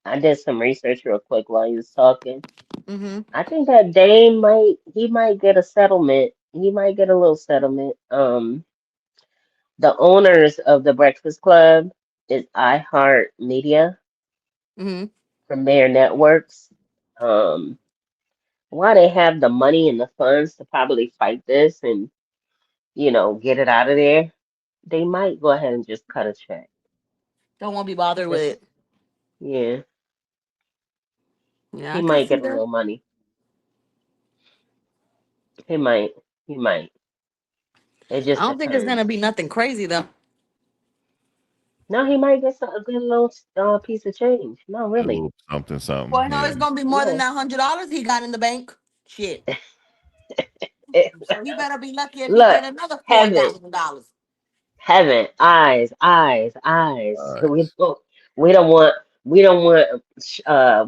I did some research real quick while you was talking. Mm-hmm. I think that Dame might get a settlement. He might get a little settlement. The owners of the Breakfast Club is iHeart Media Mm-hmm. from their networks. Um, while they have the money and the funds to probably fight this and, get it out of there, they might go ahead and just cut a check. Don't want to be bothered with Just it. yeah, Yeah, he I can might see get a that. little money. He might. He might. It I just don't think it's gonna depends. be nothing crazy though. No, he might get a good little piece of change. No, A really. little something, something. Well, no, Yeah. it's gonna be more than Yeah. that $100 he got in the bank. Shit. So he better be lucky if he Look, get another four heaven, thousand dollars. heaven, eyes, eyes, eyes. All We right. don't, we don't want, we don't want.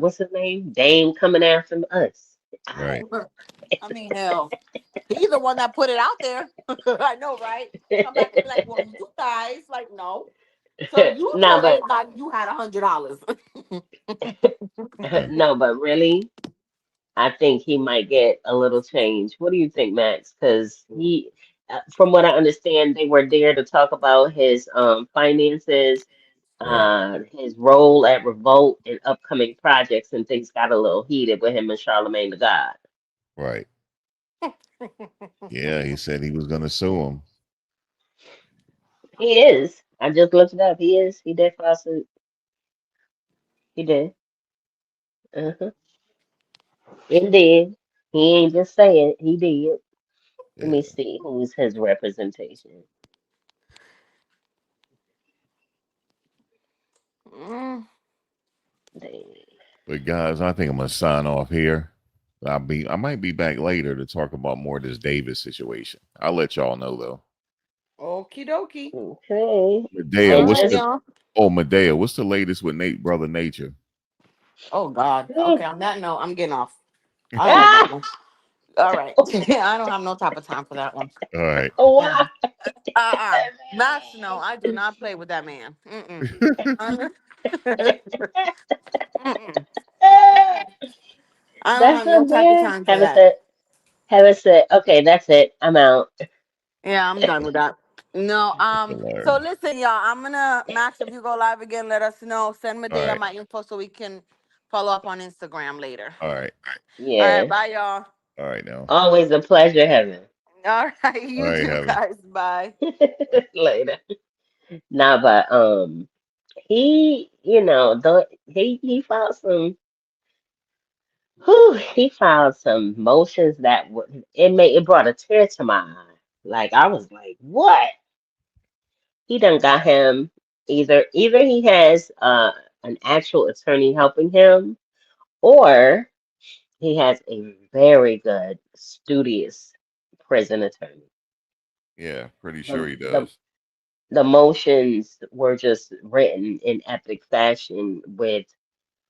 What's his name? Dame coming after us. Right. Eyes. I mean, hell, he's the one that put it out there. I know, right? Come back and be like, well, you guys, like, no. So you No, told but everybody you had $100. Mm. no, but really, I think he might get a little change. What do you think, Max? Because from what I understand, they were there to talk about his finances, Right. his role at Revolt, and upcoming projects, and things got a little heated with him and Charlemagne the God. Right. Yeah. He said he was going to sue him. He is. I just looked it up. He is. He did file suit. He did. Uh-huh. Indeed. He ain't just say it. He did. Let Yeah. me see who's his representation. Mm, Dang. But guys, I think I'm gonna sign off here. I might be back later to talk about more of this Davis situation. I'll let y'all know though. okie dokie. Okay. Medea, All And what's right, the just y'all. Medea, what's the latest with Nate Brother Nature? Oh, God. Okay, on that note, I'm getting off. I don't want that ah, one. All right. I don't have no type of time for that one. All right. Yeah. why? Max, no, I do not play with that man. Mm-mm. Mm-mm. I don't That's have no not type of there. time for Haven't that. said. Haven't said. Okay, that's it. I'm out. Yeah, I'm done with that. No, so Hilarious. listen, y'all, I'm gonna Max, if you go live again, let us know. Send All Medea right. my info so we can follow up on Instagram later. All right. All right, Yeah. bye y'all. All right now. Always a pleasure having. All right, All you right, too, Heaven. guys. Bye. Later. Nah, but he, he filed some. Whew, he filed some motions that it brought a tear to my eye. Like I was like, what? He done got him either he has an actual attorney helping him, or he has a very good, studious prison attorney. Yeah, pretty sure The he the does. the motions were just written in epic fashion with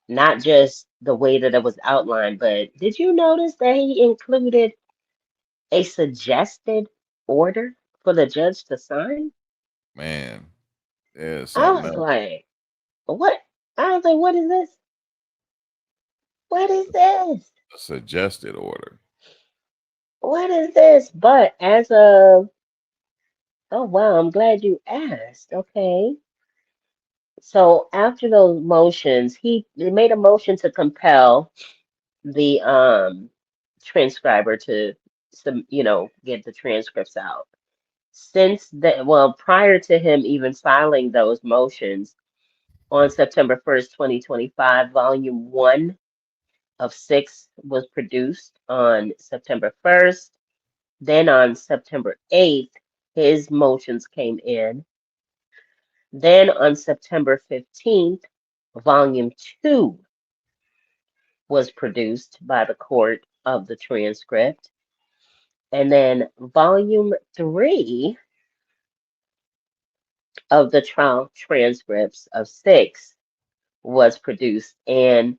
not just the way that it was outlined, but did you notice that he included a suggested order for the judge to sign? Man, yeah, I something was else. like, what? I was like, what is this? What is this? A suggested order. What is this? But as of, oh wow, I'm glad you asked. Okay. So after those motions, he made a motion to compel the transcriber to some, get the transcripts out. Since that, well, prior to him even filing those motions on September 1st, 2025, volume one of six was produced on September 1st. Then on September 8th, his motions came in. Then on September 15th, volume two was produced by the court of the transcript. And then volume three of the trial transcripts of six was produced. And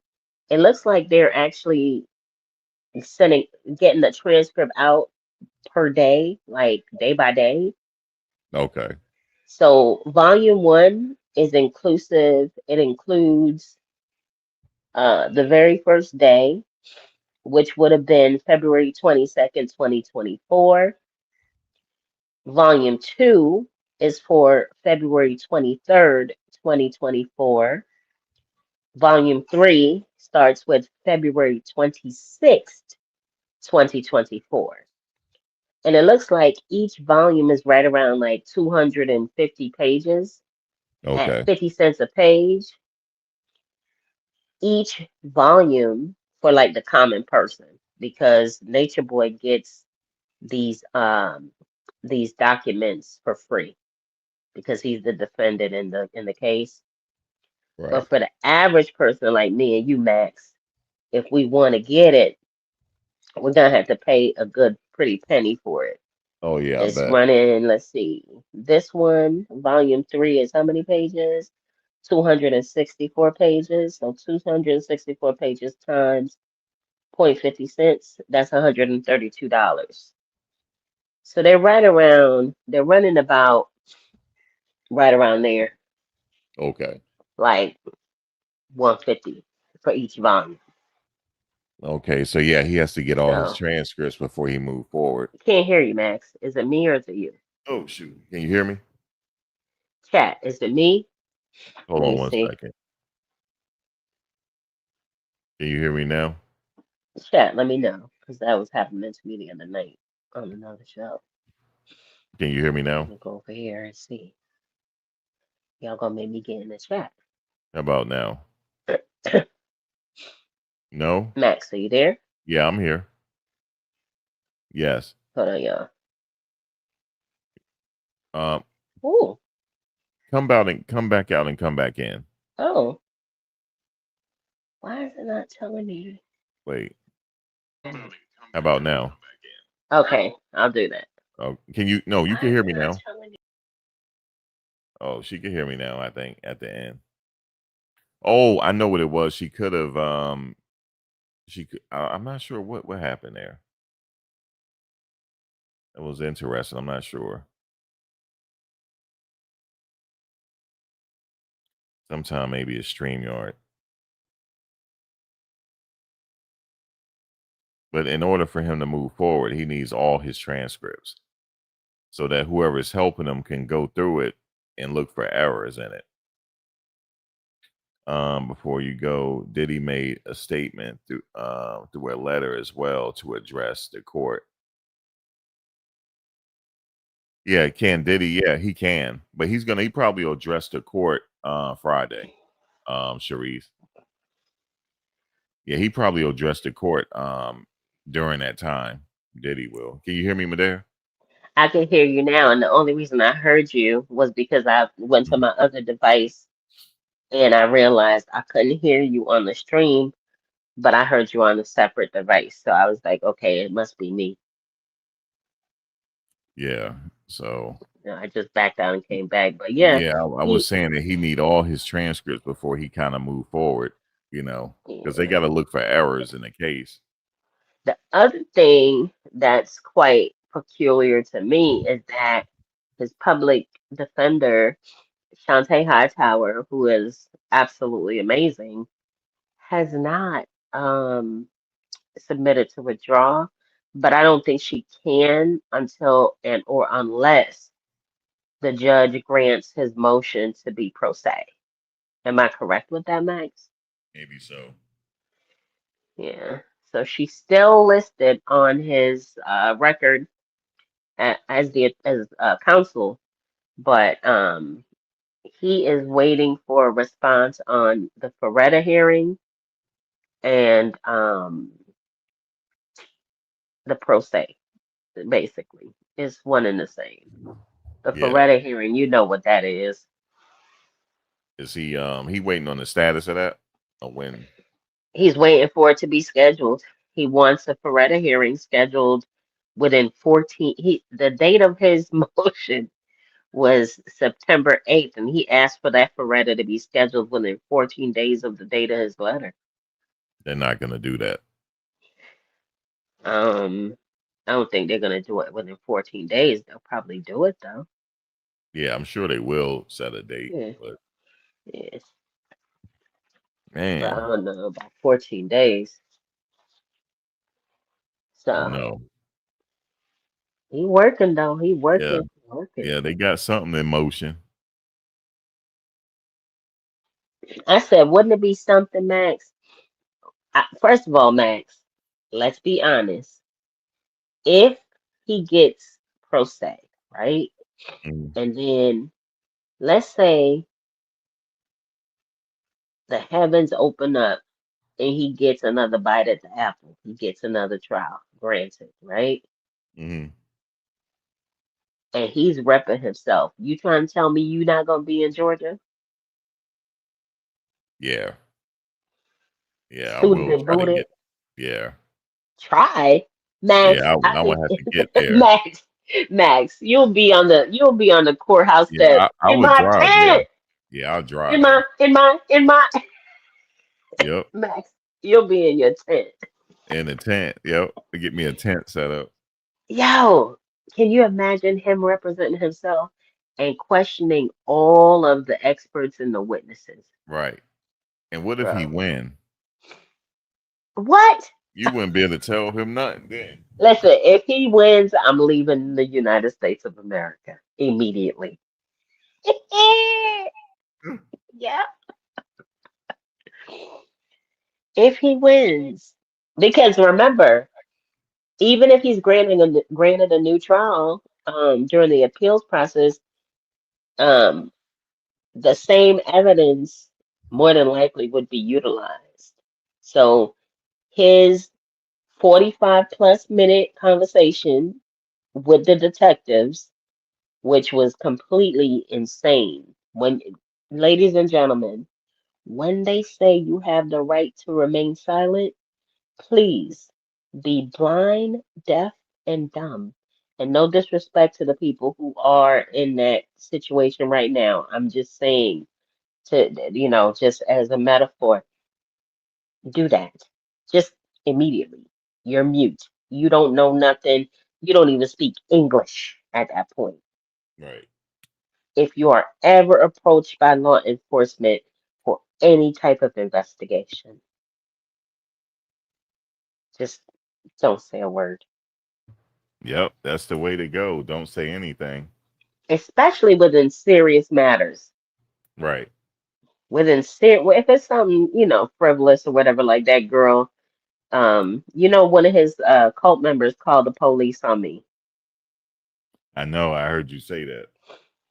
it looks like they're actually sending, getting the transcript out per day, like day by day. Okay. So volume one is inclusive. It includes the very first day, which would have been February 22nd, 2024. Volume two is for February 23rd, 2024. Volume three starts with February 26th, 2024. And it looks like each volume is right around like 250 pages at Okay. 50 cents a page. Each volume for like the common person, because Nature Boy gets these documents for free because he's the defendant in the case. Right. But for the average person like me and you, Max, if we want to get it, we're gonna have to pay a good pretty penny for it. Oh yeah, I It's bet. running, let's see. This one, volume three, is how many pages? 264 pages. So 264 pages times 0.50 cents, that's $132. So they're running about right around there, Okay. like 150 for each volume. Okay. So yeah, he has to get all his So transcripts before he move forward. can't hear you, Max. Is it me or is it you? Oh shoot. Can you hear me? Chat, is it me? Hold Let on me one see. second. Can you hear me now? Chat, let me know. Because that was happening to me the other night on another show. Can you hear me Let now? me go over here and see. Y'all gonna make me get in the chat. How about now? No? Max, are you there? Yeah, I'm here. Yes. Hold on, y'all. Um, Ooh. come out and come back out and come back in. Oh. Why is it not telling me? Wait. How about now? Okay, I'll do that. Oh, can you? No, you can Why is hear it me not now. telling me? Oh, she can hear me now. I think at the end. Oh, I know what it was. She could have. She could. I'm not sure what happened there. It was interesting. I'm not sure. Sometime maybe a StreamYard. But in order for him to move forward, he needs all his transcripts so that whoever is helping him can go through it and look for errors in it. Before you go, Diddy made a statement through a letter as well to address the court. Yeah, can Diddy? Yeah, he can, but he probably will address the court Friday. Sharif. Yeah, he probably will address the court during that time. Diddy will. Can you hear me, Madare? I can hear you now, and the only reason I heard you was because I went to my other device and I realized I couldn't hear you on the stream, but I heard you on a separate device. So I was like, okay, it must be me. Yeah. So You know, I just backed out and came back. But yeah, yeah, I was he, saying that he need all his transcripts before he kind of move forward. Because they yeah. got to look for errors in the case. The other thing that's quite peculiar to me is that his public defender, Shantae Hightower, who is absolutely amazing, has not submitted to withdraw, but I don't think she can until and or unless the judge grants his motion to be pro se. Am I correct with that, Max? Maybe so. Yeah. So she's still listed on his record as the as counsel, but he is waiting for a response on the Ferretta hearing and the pro se. Basically, it's one and the same. The Yeah. Ferretta hearing, you know what that is. Is he waiting on the status of that? Or when? He's waiting for it to be scheduled. He wants a Ferretta hearing scheduled within 14. The date of his motion was September 8th, and he asked for that Ferretta to be scheduled within 14 days of the date of his letter. They're not gonna do that. Um, I don't think they're gonna do it within 14 days. They'll probably do it though. Yeah, I'm sure they will set a date, Yeah, but yes. But I man, don't know about 14 days. I So know. he working though. He Yeah, working, working. yeah, they got something in motion. I said, wouldn't it be something, Max? First of all, Max, let's be honest. If he gets pro se, right? Mm, And then let's say the heavens open up and he gets another bite at the apple. He gets another trial, granted, right? mm, And he's repping himself. You trying to tell me you not gonna be in Georgia? yeah, yeah, I Suited will and try to booted? get. Yeah, Try. yeah, Max, I I think will have to get there. Max, Max, you'll be on the courthouse Yeah, steps I in would my drive there. tent. Yeah, I'll In drive my there. in my in my Yep, Max, you'll be in your tent. in a tent. Yep, to get me a tent set up. Yo, can you imagine him representing himself and questioning all of the experts and the witnesses? Right. And what if he Bro. win? What? You wouldn't be able to tell him nothing then. Listen, if he wins, I'm leaving the United States of America immediately. Yeah, if he wins. Because remember, even if he's granted a new trial during the appeals process, um, the same evidence more than likely would be utilized. So his 45 plus minute conversation with the detectives, which was completely insane. Ladies and gentlemen, when they say you have the right to remain silent, please be blind, deaf, and dumb. And no disrespect to the people who are in that situation right now. I'm just saying, just as a metaphor, do that. Just immediately. You're mute. You don't know nothing. You don't even speak English at that point. Right. If you are ever approached by law enforcement for any type of investigation, just don't say a word. Yep, that's the way to go. Don't say anything. Especially within serious matters. Right. If it's something, frivolous or whatever, like that girl, one of his cult members called the police on me. I know. I heard you say that.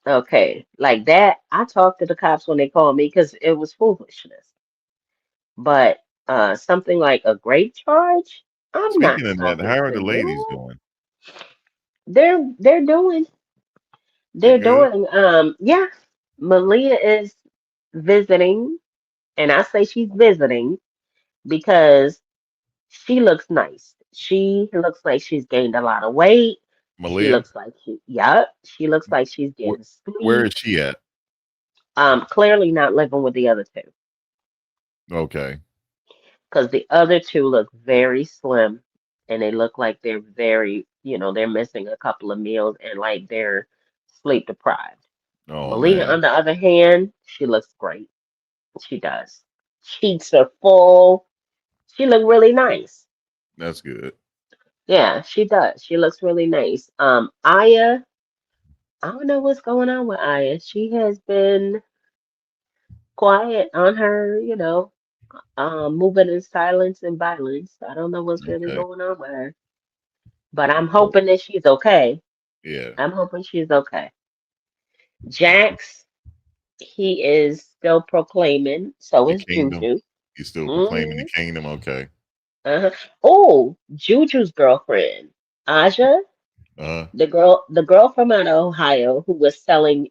Okay, like that, I talked to the cops when they called me because it was foolishness. But something like a great charge, I'm not Speaking of that, talking how are to the ladies you. doing? They're doing They're they're good. doing yeah. Malia is visiting, and I say she's visiting because she looks nice. She looks like she's gained a lot of weight. She Malia, looks like yup. She looks like she's wh- getting where sleep. is she at? Clearly not living with the other two Okay. because the other two look very slim and they look like they're they're missing a couple of meals and like they're sleep deprived. Oh Malia, man, on the other hand, she looks great. She does. Cheeks are full. She look really nice. that's good. Yeah, she does. She looks really nice. Aya, I don't know what's going on with Aya. She has been quiet on her, moving in silence and violence. I don't know what's really Okay. going on with her, but I'm Well, hoping that she's okay. yeah. I'm hoping she's okay. Jax, he is still proclaiming. So The is kingdom. Juju. He's still proclaiming Hmm. the kingdom. Okay. Uh-huh. Oh, Juju's girlfriend, Aja, Uh. the girl from out of Ohio who was selling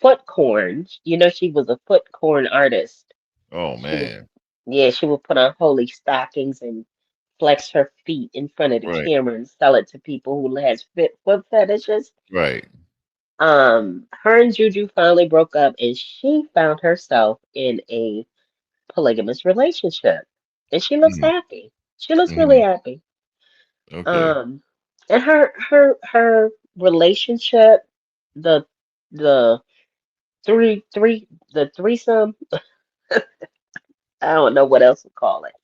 foot corn. She was a foot corn artist. Oh She was, man. yeah, she would put on holy stockings and flex her feet in front of the Right. camera and sell it to people who has foot fetishes. Right. Her and Juju finally broke up, and she found herself in a polygamous relationship, and she looks Mm-hmm. happy. She looks really Mm-hmm. happy. Okay. Um, and her relationship, the the the threesome, I don't know what else to call it.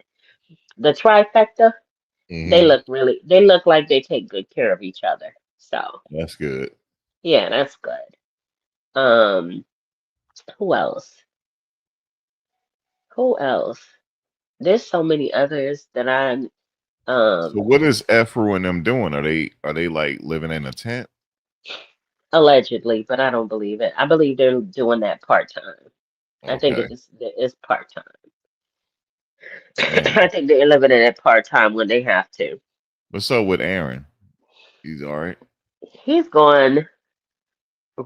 The trifecta, Hmm. they look like they take good care of each other. So That's good. yeah, that's good. Um, who else? Who else? There's so many others that I So um what is Efro and them doing? Are they like living in a tent? allegedly, but I don't believe it. I believe they're doing that part time. I think Okay. it's part time. Mm. I think they're living in it part time when they have to. What's up with Aaron? He's all right. He's gone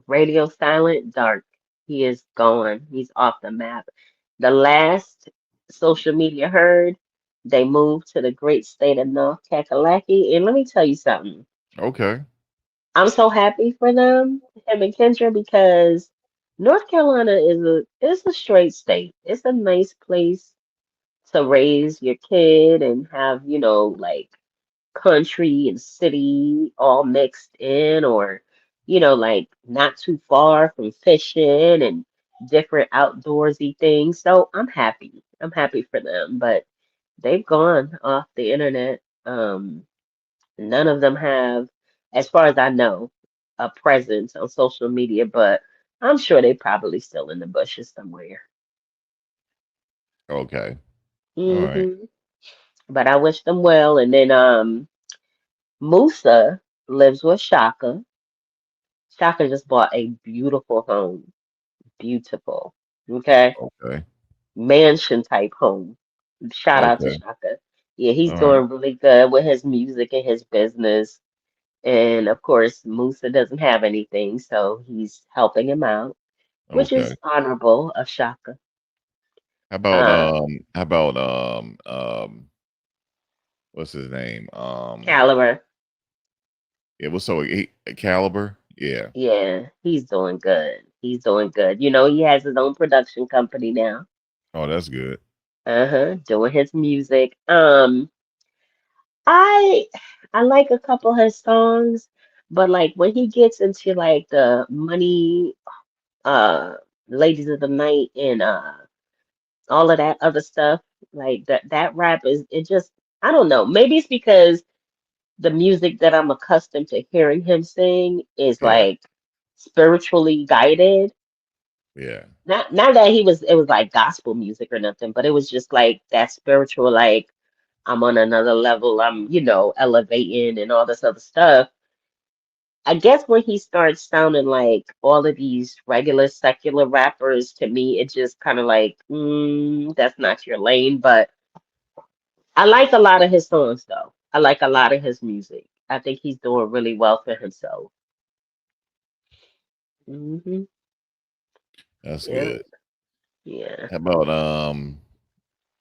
radio silent, dark. He is gone. He's off the map. The last social media heard, they moved to the great state of North Kakalaki. And let me tell you something. Okay. I'm so happy for them, him and Kendra, because North Carolina is a straight state. It's a nice place to raise your kid and have, like country and city all mixed in, or like not too far from fishing and different outdoorsy things. So I'm happy for them, but they've gone off the internet. None of them have, as far as I know, a presence on social media, but I'm sure they probably still in the bushes somewhere. Okay. All right. hmm But I wish them well. And then Musa lives with Shaka. Shaka just bought a beautiful home. Beautiful. Okay. Okay. Mansion type home. Shout out to Okay. Shaka. Yeah, he's All right. doing really good with his music and his business. And of course, Musa doesn't have anything, so he's helping him out, which Okay. is honorable of Shaka. Uh, how about what's his name? Caliber. Yeah, what's so Caliber? Yeah. Yeah, he's doing good. He's doing good. He has his own production company now. Oh, that's good. Uh-huh, doing his music. I I like a couple of his songs, but like when he gets into like the money, uh, ladies of the night and all of that other stuff, like that rap is it just I don't know. Maybe it's because the music that I'm accustomed to hearing him sing is Yeah. like spiritually guided. Yeah. Not that it was like gospel music or nothing, but it was just like that spiritual, like I'm on another level, I'm, elevating and all this other stuff. I guess when he starts sounding like all of these regular secular rappers, to me, it just kind of like, that's not your lane. But I like a lot of his songs, though. I like a lot of his music. I think he's doing really well for himself. hmm That's Yeah, good. yeah. How about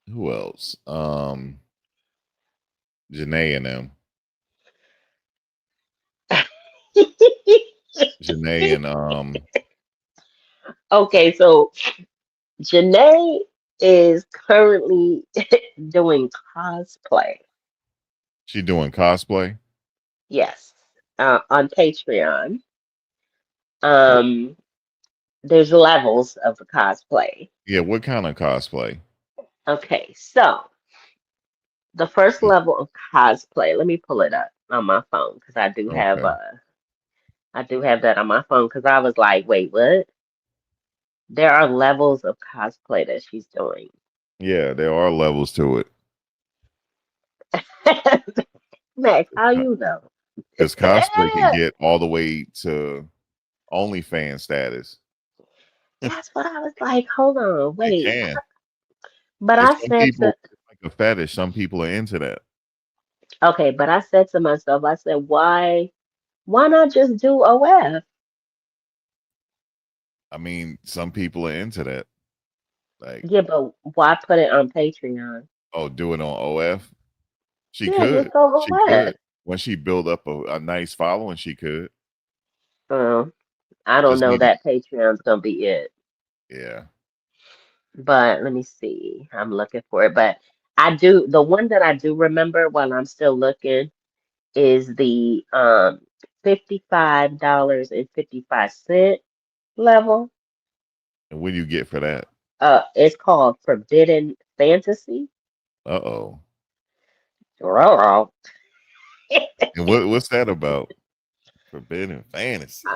who else? Janae and them. Janae and Okay, so Janae is currently doing cosplay. she doing cosplay. Yes, on Patreon. Oh, Um, there's levels of the cosplay. yeah, what kind of cosplay? Okay, so the first level of cosplay, let me pull it up on my phone because Okay. I do have that on my phone because I was like, wait, what? There are levels of cosplay that she's doing. Yeah, there are levels to it. Max, how you know? Because cosplay can get all the way to OnlyFans status. That's what I was like. Hold on, It wait. can. But Because I some said people to, it's like a fetish. Some people are into that. okay, but I said to myself, I said, why not just do OF? I mean, some people are into that. Like, Yeah, but why put it on Patreon? oh, do it on OF. She Yeah, could. just go She OF. could. When she build up a nice following, she could. I don't Just know need to. that Patreon's gonna be it. Yeah. But let me see. I'm looking for it. But I do the one that I do remember while I'm still looking. is the $55.55 level. And what do you get for that? It's called Forbidden Fantasy. Uh-oh. I, And what's that about? Forbidden fantasy.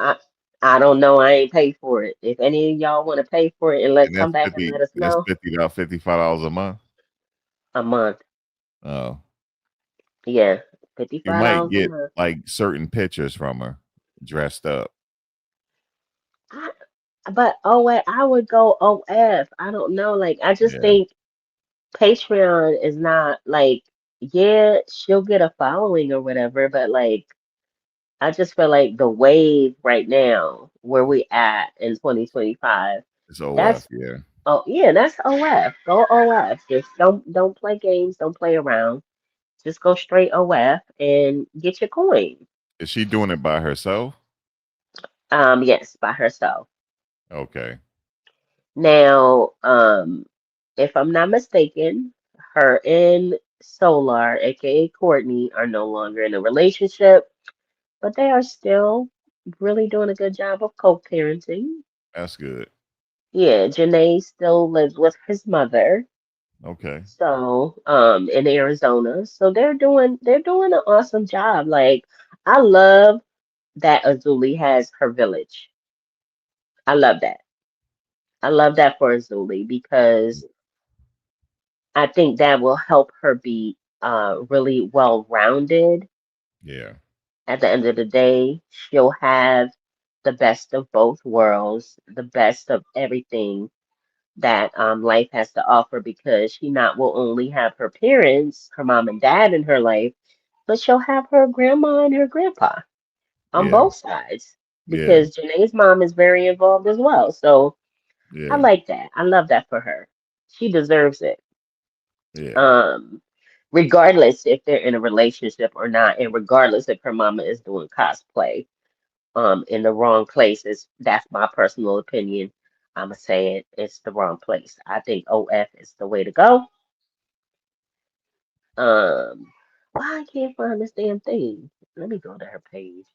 I don't know. I ain't paid for it. If any of y'all want to pay for it and let And come back and let us that's know, $55 a month. a month. Oh. Yeah, You fifty-five might dollars a get month. like certain pictures from her dressed up. I, but I would go OF. I don't know. Like I just Yeah, think Patreon is not like, yeah, she'll get a following or whatever, but like I just feel like the wave right now where we at in 2025, it's OF. that's Yeah, oh yeah, that's OF. Go OF. Just don't play games, don't play around. Just go straight OF and get your coin. is she doing it by herself? Yes, by herself. Okay, Now, if I'm not mistaken, her and Solar, aka Courtney, are no longer in a relationship, but they are still really doing a good job of co-parenting. that's good. Yeah, Janae still lives with his mother, Okay, so in Arizona. So they're doing an awesome job. Like I love that Azuli has her village. I love that. I love that for Azuli because I think that will help her be really well rounded. yeah, At the end of the day, she'll have the best of both worlds, the best of everything that life has to offer because she not will only have her parents, her mom and dad in her life, but she'll have her grandma and her grandpa on yeah, both sides yeah, because Janae's mom is very involved as well. So I yeah, like that. I love that for her. She deserves it. yeah. Um, Regardless if they're in a relationship or not, and regardless if her mama is doing cosplay in the wrong places, that's my personal opinion. I'ma say it, it's the wrong place. I think OF is the way to go. Why I can't find this damn thing? Let me go to her page.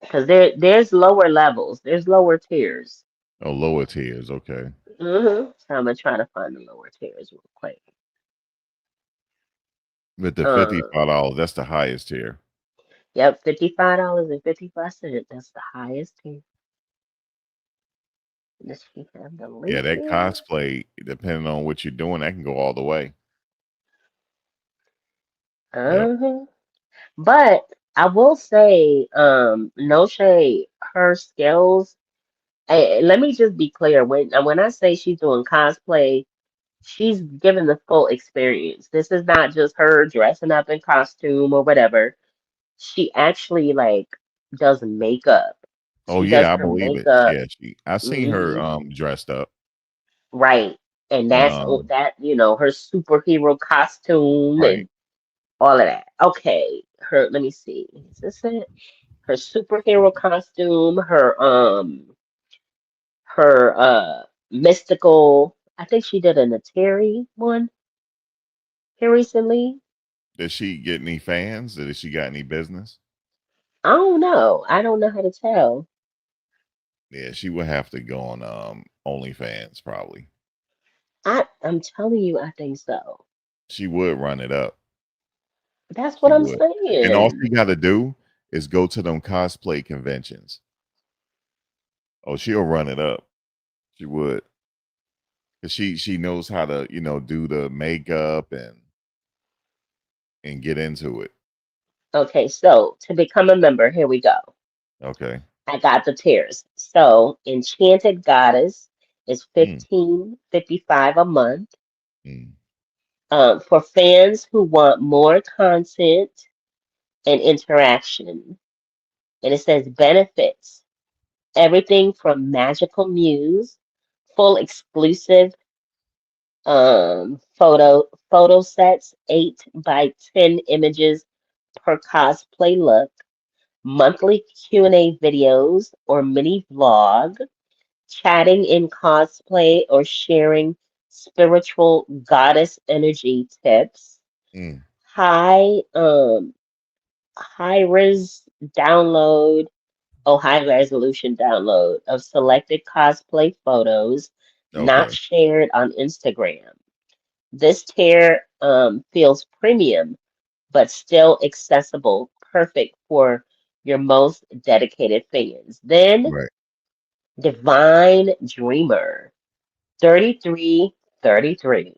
Because there's lower levels, there's lower tiers. Oh, lower tiers. Okay, So I'm gonna try to find the lower tiers real quick. with the Um, $55, that's the highest tier. yep, $55.55. That's the highest tier. Does she have the Yeah, link that there? cosplay, depending on what you're doing, that can go all the way. Yep. Uh-huh. But I will say, no shade, her skills. Let me just be clear. When I say she's doing cosplay, she's given the full experience. This is not just her dressing up in costume or whatever. She actually like does makeup. Oh She does yeah, I her believe it. makeup. Yeah, I seen her hmm dressed up. Right. And that's Um, that, her superhero costume right. and all of that. Okay. Let me see. Is this it? Her superhero costume, her mystical. I think she did a Nateri one here recently. Did she get any fans? Did she got any business? I don't know. I don't know how to tell. Yeah, she would have to go on OnlyFans probably. I'm telling you, I think so. She would run it up. That's what She I'm would. And all saying. she got to do is go to them cosplay conventions. Oh, she'll run it up. She would. Cause she knows how to, do the makeup and get into it. Okay, so to become a member, here we go. Okay. I got the tiers. So Enchanted Goddess is Mm, 15.55 a month. mm. For fans who want more content and interaction. And it says benefits. Everything from magical muse, full exclusive photo sets, 8 by 10 images per cosplay look, monthly Q&A videos or mini vlog, chatting in cosplay or sharing spiritual goddess energy tips, Mm. high high res download, high resolution download of selected cosplay photos not Okay. shared on Instagram. This tier feels premium, but still accessible, perfect for your most dedicated fans. Then Right. Divine Dreamer, 3333.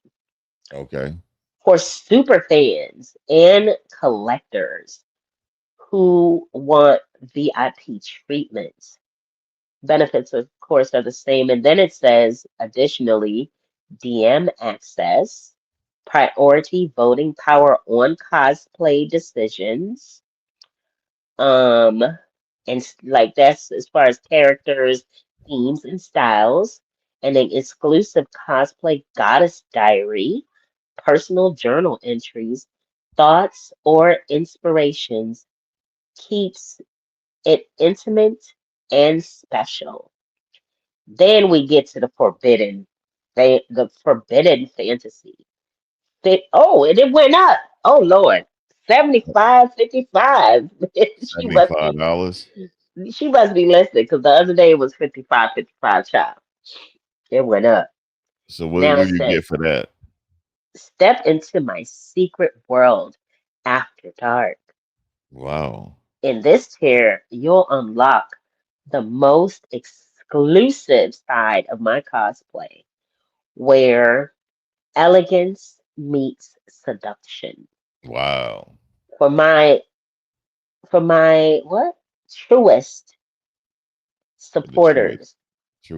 Okay. For super fans and collectors who want VIP treatment. Benefits, of course, are the same. And then it says, additionally, DM access, priority voting power on cosplay decisions. Um, like that's as far as characters, themes, and styles. And an exclusive cosplay goddess diary, personal journal entries, thoughts, or inspirations keeps it intimate and special. Then we get to the the forbidden fantasy. And it went up. Oh Lord. 75.55. She must be $75. she must be listening because the other day it was 55.55 child. It went up. So Now what it do you get says, for that? step into my secret world after dark. Wow. In this tier, you'll unlock the most exclusive side of my cosplay, where elegance meets seduction. Wow. For my what? Truest For the truest supporters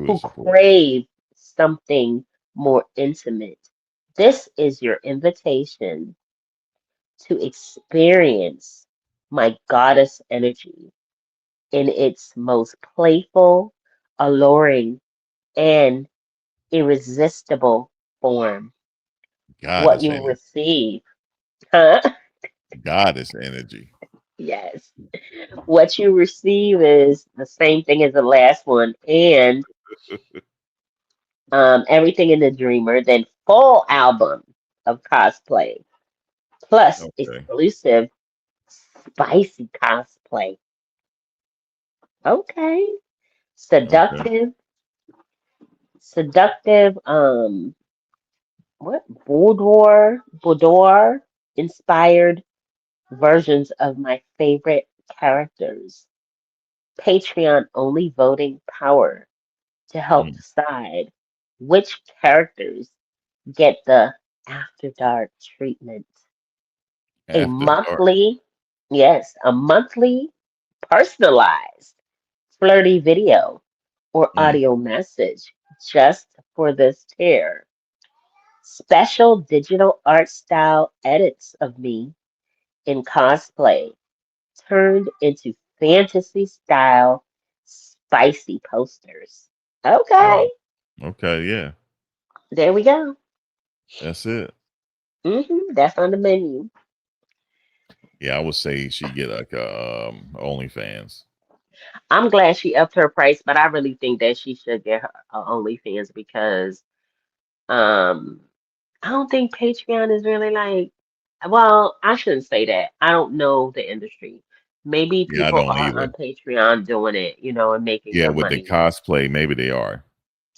who truest support. crave something more intimate. This is your invitation to experience my goddess energy in its most playful, alluring, and irresistible form. What Goddess you energy. receive, huh? Goddess energy. Yes. What you receive is the same thing as the last one, and everything in the Dreamer, then full album of cosplay, plus Okay. exclusive spicy cosplay. Okay. Okay. Seductive, seductive, what? Boudoir inspired versions of my favorite characters. Patreon only voting power to help Mm. decide which characters get the After Dark treatment. A After dark. monthly, yes, a monthly personalized flirty video or Mm. audio message just for this tier. Special digital art style edits of me in cosplay turned into fantasy style spicy posters. Wow. Okay, Okay, yeah. there we go. That's it. That's on the menu. Yeah, I would say she get like a OnlyFans. I'm glad she upped her price, but I really think that she should get her OnlyFans because um I don't think Patreon is really like, well, I shouldn't say that. I don't know the industry. Maybe Yeah, I people don't are either. on Patreon doing it, and making Yeah, some with the money. cosplay, maybe they are.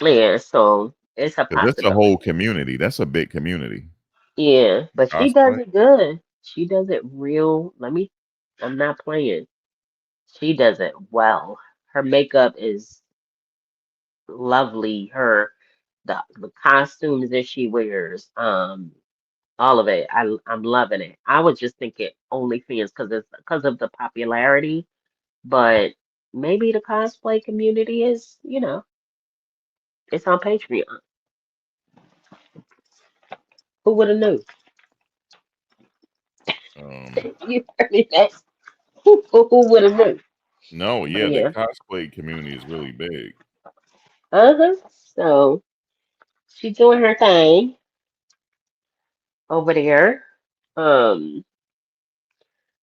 Yeah, so it's a Because that's a whole possibility. community. That's a big community. Yeah, but she does Cosplay. it good. She does it real. I'm not playing. She does it well. Her makeup is lovely. The costumes that she wears, all of it. I'm loving it. I was just thinking OnlyFans because of the popularity, but maybe the cosplay community is, it's on Patreon. Who would have knew? Um, You heard me, Max. Who would have knew? no, But yeah, the yeah. cosplay community is really big. Uh-huh. So she's doing her thing over there. Um,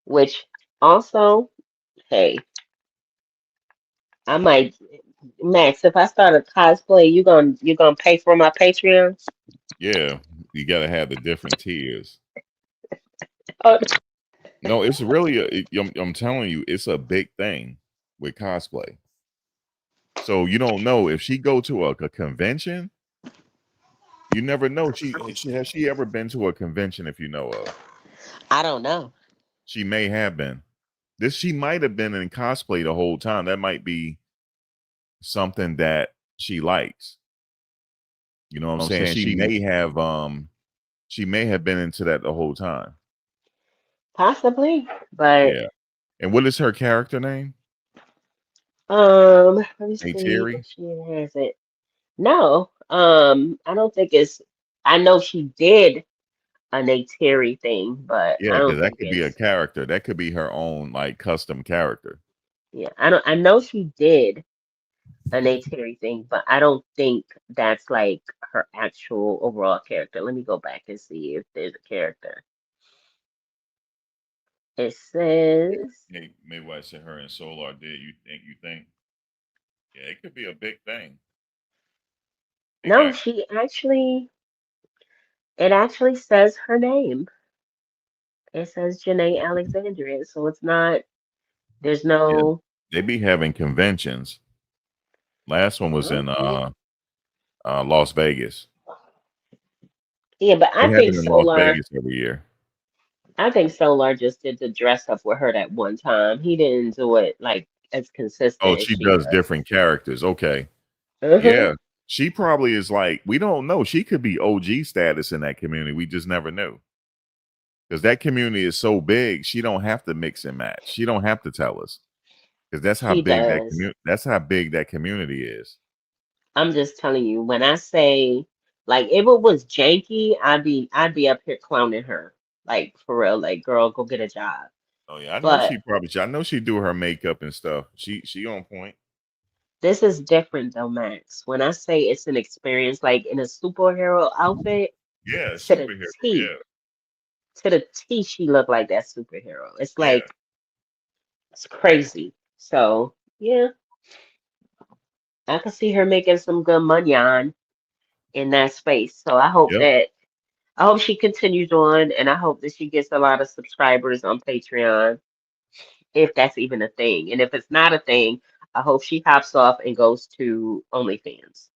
which also, hey, I might Max, if I start a cosplay, you gonna pay for my Patreon? Yeah, you got to have the different tiers. No, it's really I'm telling you, it's a big thing with cosplay. So you don't know if she go to a convention. You never know. She has she ever been to a convention? If you know of, I don't know. she may have been. This she might have been in cosplay the whole time. That might be something that she likes. You know what I'm saying? She may have been into that the whole time. Possibly, but Yeah. And what is her character name? let me Hey see if Terry. she has it. No, I don't think it's. I know she did a Nate Terry thing, but Yeah, I because don't that think could be a it's. character. That could be her own like custom character. Yeah, I don't. I know she did a Nate Terry thing, but I don't think that's like her actual overall character. Let me go back and see if there's a character. It says Hey, maybe I said her and Solar did. You think? Yeah, it could be a big thing. They no. got She actually. It actually says her name. It says Janae Alexandria, so it's not. There's yeah, no. they be having conventions. Last one was in Okay. Las Vegas. Yeah, but They have it in Las Vegas every year. I think Solar just did the dress up with her that one time. He didn't do it like as Oh, consistent as she she does does. different characters. Okay. Uh-huh. Yeah. She probably is like, we don't know. She could be OG status in that community. We just never knew. Because that community is so big, she don't have to mix and match. She don't have to tell us. Because She does. that's how big that community is. I'm just telling you, when I say like if it was janky, I'd be up here clowning her. Like for real, like girl, go get a job. Oh yeah, I know But she probably. I know she do her makeup and stuff. She on point. this is different though, Max. When I say it's an experience, like in a superhero outfit, Yeah, to the superhero. T, Yeah, to the T, she looked like that superhero. It's yeah, like it's crazy. So yeah, I could see her making some good money on in that space. So yep, I hope she continues on, and I hope that she gets a lot of subscribers on Patreon, if that's even a thing. And if it's not a thing, I hope she hops off and goes to OnlyFans.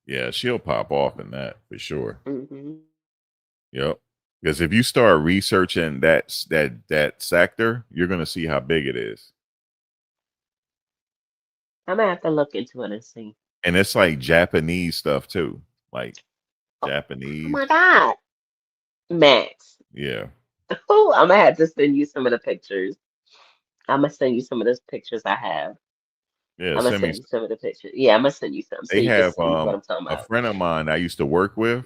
yeah. She'll pop off in that for sure. Hmm. Yep. Because if you start researching that sector, you're gonna see how big it is, I'm gonna have to look into it and see. and it's like Japanese stuff too, like Oh, oh Japanese. my God, Max. Yeah, Oh, I'm gonna have to send you some of the pictures. I'm gonna send you some of those pictures I have. yeah. I'm gonna Send me. send you some of the pictures. Yeah, I'm gonna send you some so They you can have see what I'm talking a about. friend of mine I used to work with.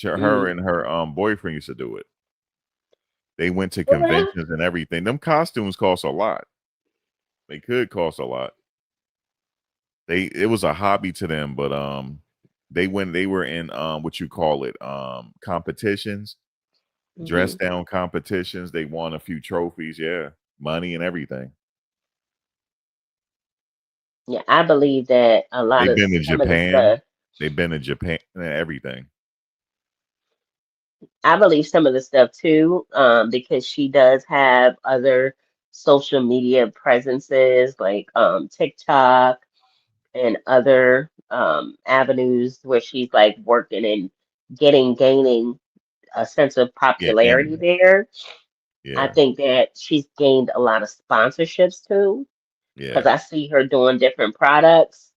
Her Mm. and her boyfriend used to do it. They went to For real? conventions and everything. Them costumes cost a lot. They could cost a lot. It was a hobby to them, but they were in what you call it, competitions, dress Hmm. down competitions. They won a few trophies, yeah, money and everything. Yeah, I believe that a lot They've of been to some of the stuff. Japan. They've been to Japan and everything. I believe some of the stuff too, because she does have other social media presences like TikTok and other avenues where she's like working and gaining a sense of Yeah, popularity anime. there. I Yeah, think that she's gained a lot of sponsorships too, because yeah, I see her doing different products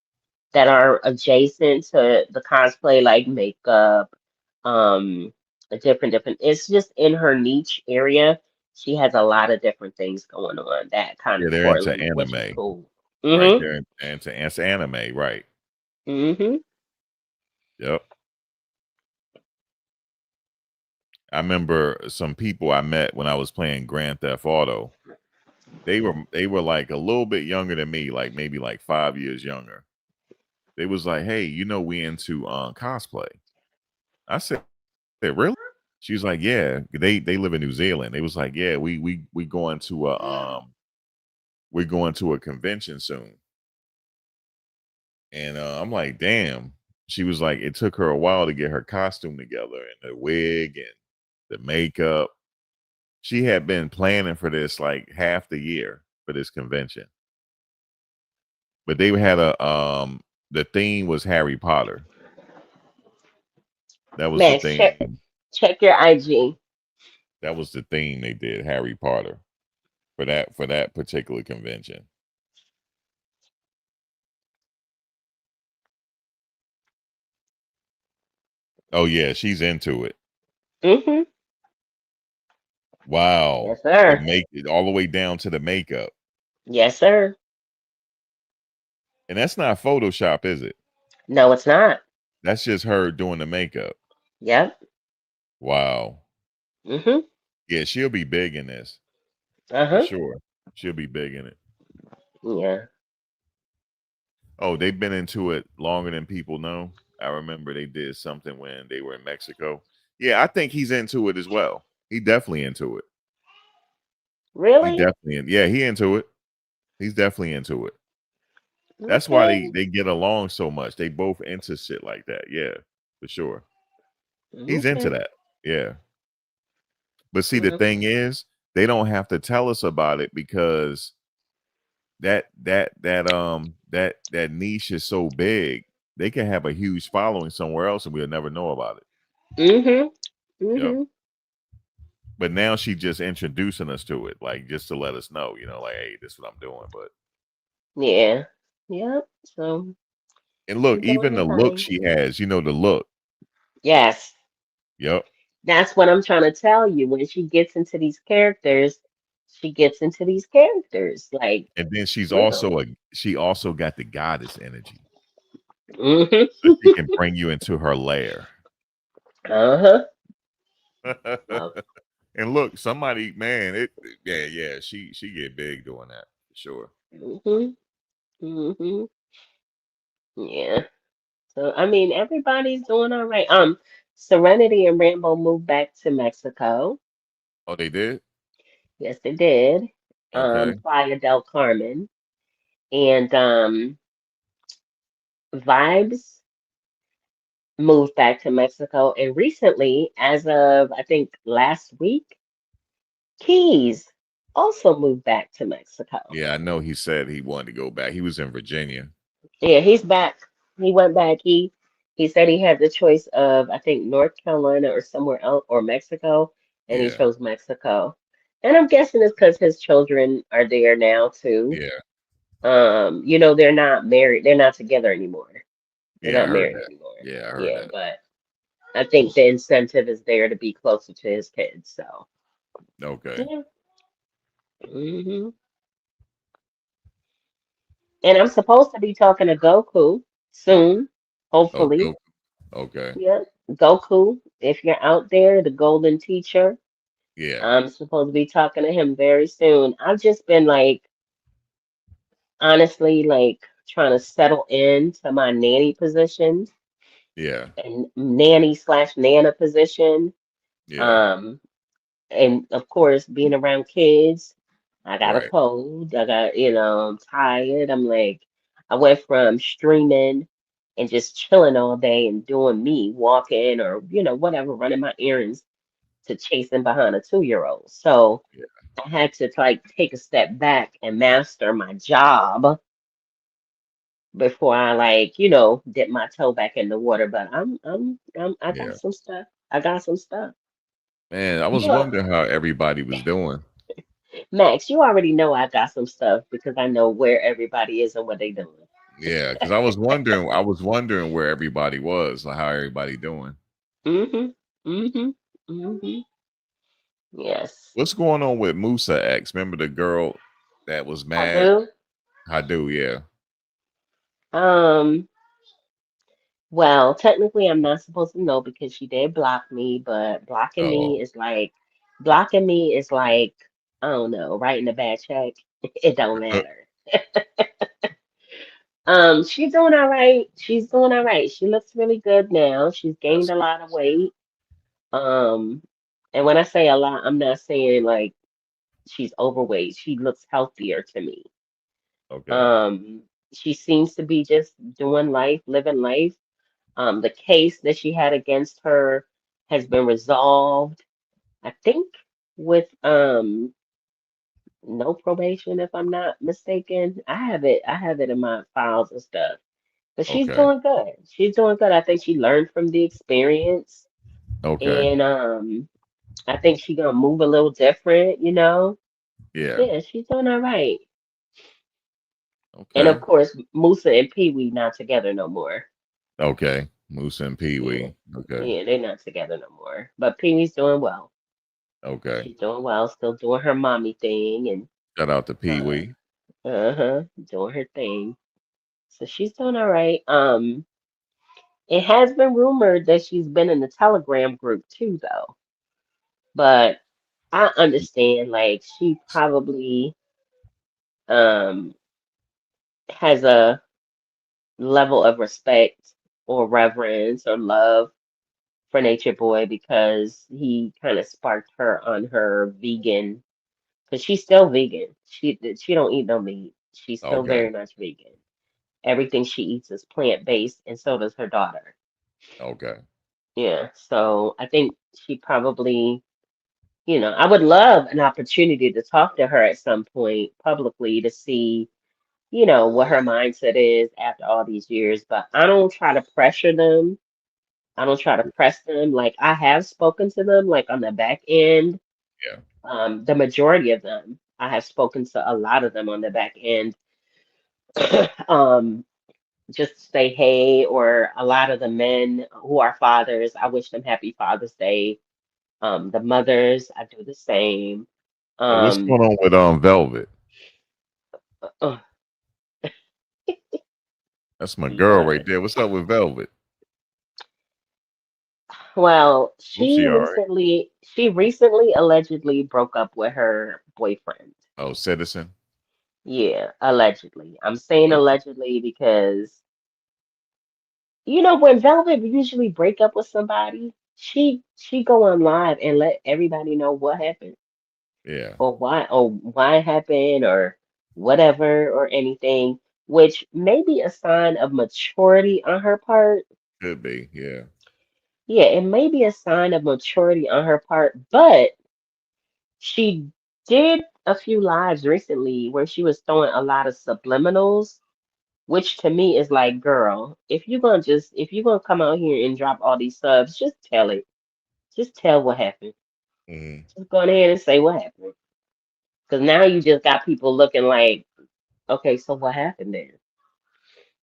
that are adjacent to the cosplay, like makeup, different. It's just in her niche area. She has a lot of different things going on that kind yeah. of They're into correlate, which is anime, cool. right? Mhm. They're into anime, right? Mhm. Yep. I remember some people I met when I was playing Grand Theft Auto. They were like a little bit younger than me, like maybe like 5 years younger. They was like, "Hey, we into cosplay." I said, "Really?" She was like, "Yeah." They live in New Zealand. They was like, "Yeah, we going to a we're going to a convention soon." And I'm like, "Damn." She was like, it took her a while to get her costume together and the wig and the makeup. she had been planning for this like half the year for this convention, but they had the theme was Harry Potter. That was the Max, check theme. check your IG. That was the theme they did, Harry Potter, for that particular convention. Oh yeah, she's into it. Mm-hmm. Wow. Yes, The sir. make it all the way down to the makeup. Yes, sir. And that's not Photoshop, is it? No, it's not. That's just her doing the makeup. Yep. Wow. Mm-hmm. Yeah, she'll be big in this for Uh-huh. sure. She'll be big in it. Yeah. Oh, they've been into it longer than people know. I remember they did something when they were in Mexico. Yeah, I think he's into it as well. He definitely into it. He Really? definitely yeah, he into it. He's definitely into it. That's why they Okay. they get along so much. They both into shit like that. Yeah, for sure. He's into Okay. that. Yeah. But see, the thing Okay. is, they don't have to tell us about it because that niche is so big. They can have a huge following somewhere else, and we'll never know about it. Mm-hmm. Yep. Mm-hmm. But now she just introducing us to it, like just to let us know, like, hey, this is what I'm doing. But Yeah. Yep. So and she's look, doing even her the look thing. she has, the look. Yes. Yep. That's what I'm trying to tell you. When she gets into these characters, she gets into these characters. Like, And then real. she also got the goddess energy. Mm-hmm. So she can bring you into her lair. Uh-huh. And Uh, look, somebody, man, yeah, she get big doing that for sure. mm-hmm. Mm-hmm. Yeah. So I mean everybody's doing all right. Serenity and Rambo moved back to Mexico. Oh, they did? Yes, they did. Okay. Playa del Carmen. And Vibes moved back to Mexico. And recently, as of I think last week, Keys also moved back to Mexico. Yeah, I know he said he wanted to go back. He was in Virginia. Yeah, he's back. He went back. He said he had the choice of I think North Carolina or somewhere else or Mexico, and he Yeah. chose Mexico. And I'm guessing it's because his children are there now too. Yeah. They're not married. They're not together anymore. They're Yeah, I not heard married that. anymore. Yeah, I heard Yeah, that. but I think the incentive is there to be closer to his kids. So Okay. yeah. hmm And I'm supposed to be talking to Goku soon, Okay. hopefully. Okay. Yeah, Goku, if you're out there, the golden teacher, Yeah. I'm supposed to be talking to him very soon. I've just been like, honestly, like trying to settle into my nanny position Yeah. and nanny slash nana position. Yeah. Um, and of course, being around kids, I got a Right. cold. I'm tired. I'm like, I went from streaming and just chilling all day and doing me, walking or, whatever, running my errands to chasing behind a 2-year-old. So Yeah. I had to like take a step back and master my job before I like, dip my toe back in the water. But I got Yeah. some stuff. I got some stuff. Man, I was You are, wondering how everybody was doing. Max, you already know I got some stuff because I know where everybody is and what they doing. Yeah, because I was wondering where everybody was, like how everybody doing. Mm-hmm. Mm-hmm. Mm-hmm. Yes. What's going on with Musa X? Remember the girl that was I mad? do. I do, yeah. Um, well, technically I'm not supposed to know because she did block me, but Oh, blocking me is like, I don't know, writing a bad check. It don't matter. She's doing all right. She's doing all right. She looks really good now. She's gained that's a good. lot of weight. Um, and when I say a lot, I'm not saying like she's overweight. She looks healthier to me. Okay. Um, she seems to be just doing life, living life. The case that she had against her has been resolved, I think. with no probation, if I'm not mistaken. I have it in my files and stuff. But she's Okay. doing good. She's doing good. I think she learned from the experience, Okay. and I think she gonna move a little different, you know. Yeah. Yeah, she's doing all right. And of Okay. course, Musa and Pee Wee not together no more. Okay. Moose and Pee Yeah, Wee. Okay. yeah, they're not together no more. But Pee Wee's doing well. Okay. She's doing well, still doing her mommy thing, and Shout out to Pee uh, Wee. doing her thing. So she's doing all right. It has been rumored that she's been in the Telegram group too, though. But I understand, like, she probably um has a level of respect or reverence or love for Nature Boy because he kind of sparked her on her vegan, because she's still vegan. She don't eat no meat. She's still Okay. very much vegan. Everything she eats is plant-based, and so does her daughter. Okay. Yeah, so I think she probably, I would love an opportunity to talk to her at some point publicly to see, what her mindset is after all these years. But I don't try to pressure them. I don't try to press them. Like I have spoken to them, like on the back end. Yeah. The majority of them, I have spoken to a lot of them on the back end. Um, just to say hey, or a lot of the men who are fathers, I wish them happy Father's Day. The mothers, I do the same. What's Um, going on with Velvet? uh, That's my girl right Lord. there. What's up with Velvet? Well, Hope she she all right. recently she recently allegedly broke up with her boyfriend. Oh, Citizen. Yeah, allegedly. I'm saying Okay. allegedly because when Velvet usually break up with somebody, she go on live and let everybody know what happened Yeah. or why it happened or whatever or anything, which may be a sign of maturity on her part. Could be. Yeah. Yeah, it may be a sign of maturity on her part, but she did a few lives recently where she was throwing a lot of subliminals, which to me is like, girl, if you're gonna come out here and drop all these subs, just tell it. Just tell what happened. Hmm. Just go ahead and say what happened. Because now you just got people looking like, okay, so what happened then?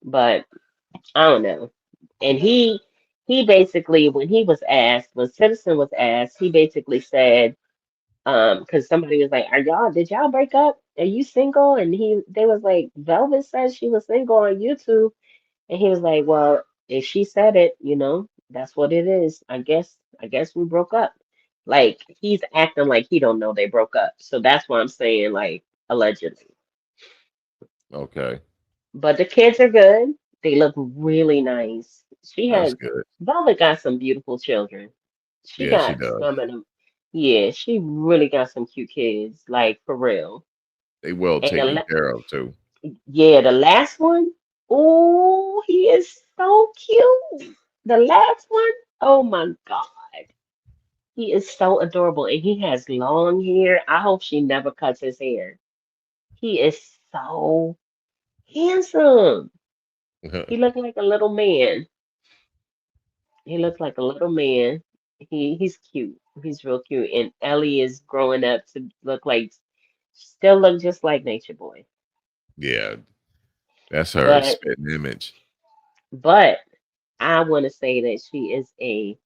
But I don't know. And he basically, when Citizen was asked, he basically said, because somebody was like, did y'all break up? Are you single? And they was like, Velvet said she was single on YouTube. And he was like, well, if she said it, that's what it is. I guess we broke up. Like he's acting like he don't know they broke up. So that's why I'm saying like allegedly. Okay. But the kids are good. They look really nice. That's good. Velvet got some beautiful children. She Yeah, she got does. some of them. Yeah, she really got some cute kids, like for real. They well And taken care of too. yeah, the last one, oh, he is so cute. The last one, oh my God. He is so adorable and he has long hair. I hope she never cuts his hair. He is so handsome. He looked like a little man. He looks like a little man. He's cute. He's real cute. And Ellie is growing up to look like, still look just like Nature Boy. Yeah, that's her But spitting image. but I want to say that she is a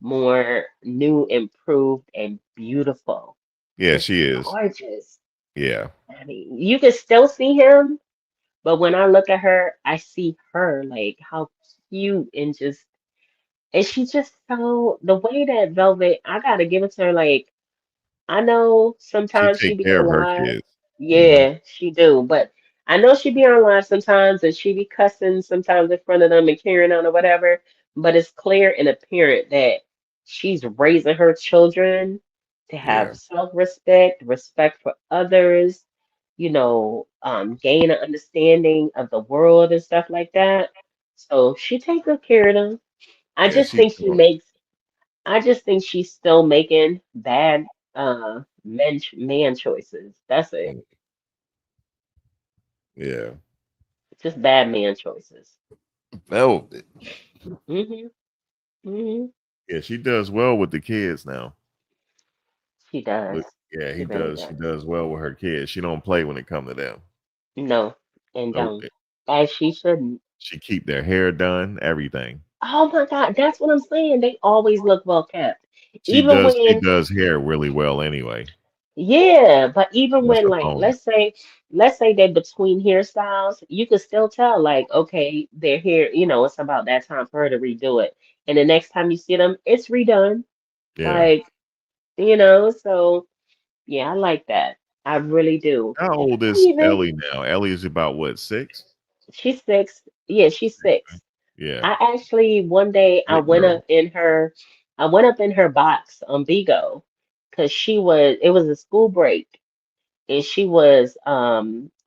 more new, improved, and beautiful. Yeah, Just she is. gorgeous. Yeah. I mean, you can still see him, but when I look at her, I see her like how cute and she's just so the way that Velvet, I gotta give it to her. Like I know She sometimes she take be care on of her live. kids. Hmm. Yeah, she do. But I know she be on live sometimes and she be cussing sometimes in front of them and carrying on or whatever. But it's clear and apparent that she's raising her children to have Yeah. self-respect, respect for others, gain an understanding of the world and stuff like that. So she take good care of them. I Yeah, just she's think she doing makes I just think she's still making bad. man choices. That's it. Mm, yeah. Just bad man choices. Velvet. Mhm. Mhm. Yeah, she does well with the kids now. She does. But yeah, She really She does. does well with her kids. She don't play when it come to them. No, and No, don't. As she shouldn't. she keep their hair done, everything. Oh my God, that's what I'm saying. They always look well kept. She Even does she when, does hair really well anyway. yeah, but even That's when a like bonus. let's say they're between hairstyles, you could still tell like, okay, their hair, it's about that time for her to redo it. And the next time you see them, it's redone. Yeah. Like, so yeah, I like that. I really do. How old I is even Ellie now? Ellie is about what, 6? she's 6. Yeah, she's 6. Yeah. I actually one day Big girl. I went up in her box on Bigo because it was a school break and she was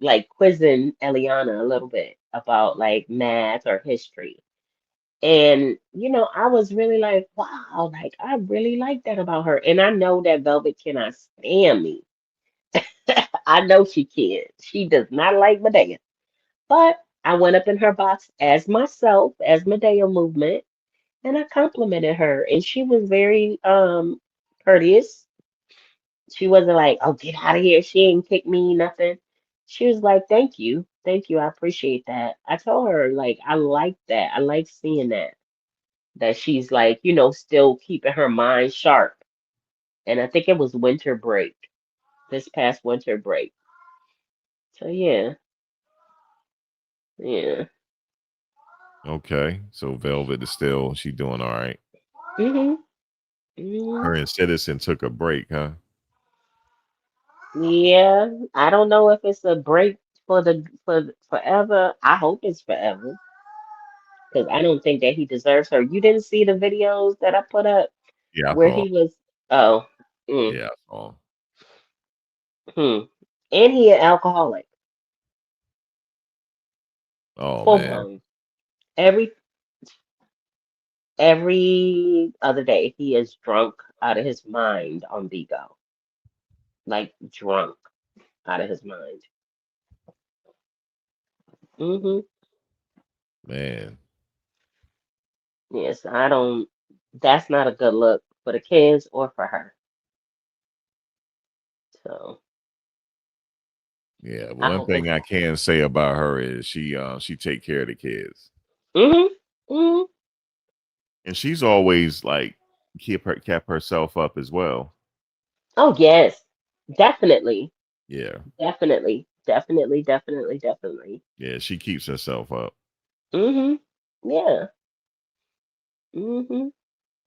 like quizzing Eliana a little bit about like math or history. And I was really like, wow, like I really like that about her. And I know that Velvet cannot stand me. I know she can. She does not like Medea. But I went up in her box as myself, as Medea movement. And I complimented her, and she was very courteous. She wasn't like, "Oh, get out of here." She ain't kick me, nothing. She was like, thank you, I appreciate that." I told her like I like that. I like seeing that she's like, still keeping her mind sharp. And I think it was winter break, this past winter break. So yeah, yeah. Okay. So Velvet is still she doing all right. Mhm. Mhm. Her and Citizen took a break, huh? Yeah. I don't know if it's a break for forever. I hope it's forever. Because I don't think that he deserves her. You didn't see the videos that I put up Yeah, I where saw. he was, oh, Yeah, I saw. hmm. And he an alcoholic, Oh full man. blown. Every every other day, he is drunk out of his mind on Vigo, like drunk out of his mind. Hmm. Man. Yes, I don't. That's not a good look for the kids or for her. So Yeah, but I one hope thing it's. I can say about her is she take care of the kids. Hmm. Hmm. And she's always like kept herself up as well. Oh yes, definitely, Yeah. definitely, definitely, definitely, definitely. Yeah, she keeps herself up. Hmm. Yeah. Hmm.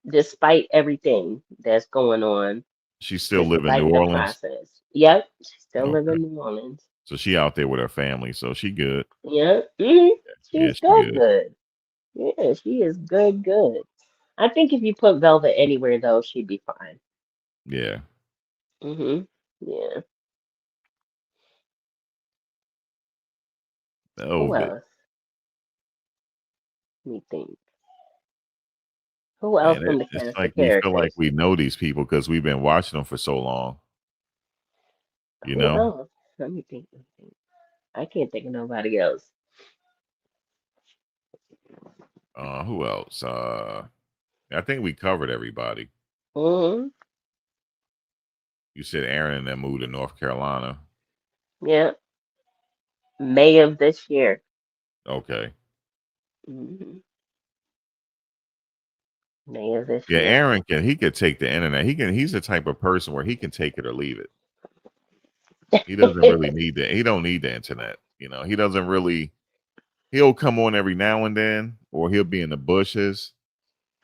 Despite everything that's going on, She still live in New despite the Orleans. process. Yep, she still live Okay. in New Orleans. So she out there with her family, so she good. Yeah. Hmm. Yeah, She's she good, good. good. Yeah, she is good, good. I think if you put Velvet anywhere though, she'd be fine. Yeah. Hmm. Yeah. Who Velvet. else? Let me think. Who else Man, from the it's cast like of we feel like characters? we know these people because we've been watching them for so long, you Who know? else? Let me think. Let me think. I can't think of nobody else. Who else? I think we covered everybody. Hmm. You said Aaron and them moved to North Carolina. Yeah. May of this year. Okay. Hmm. May of this Yeah, year. Aaron he could take the internet. He's the type of person where he can take it or leave it. He doesn't really need he don't need the internet. He doesn't really he'll come on every now and then, or he'll be in the bushes,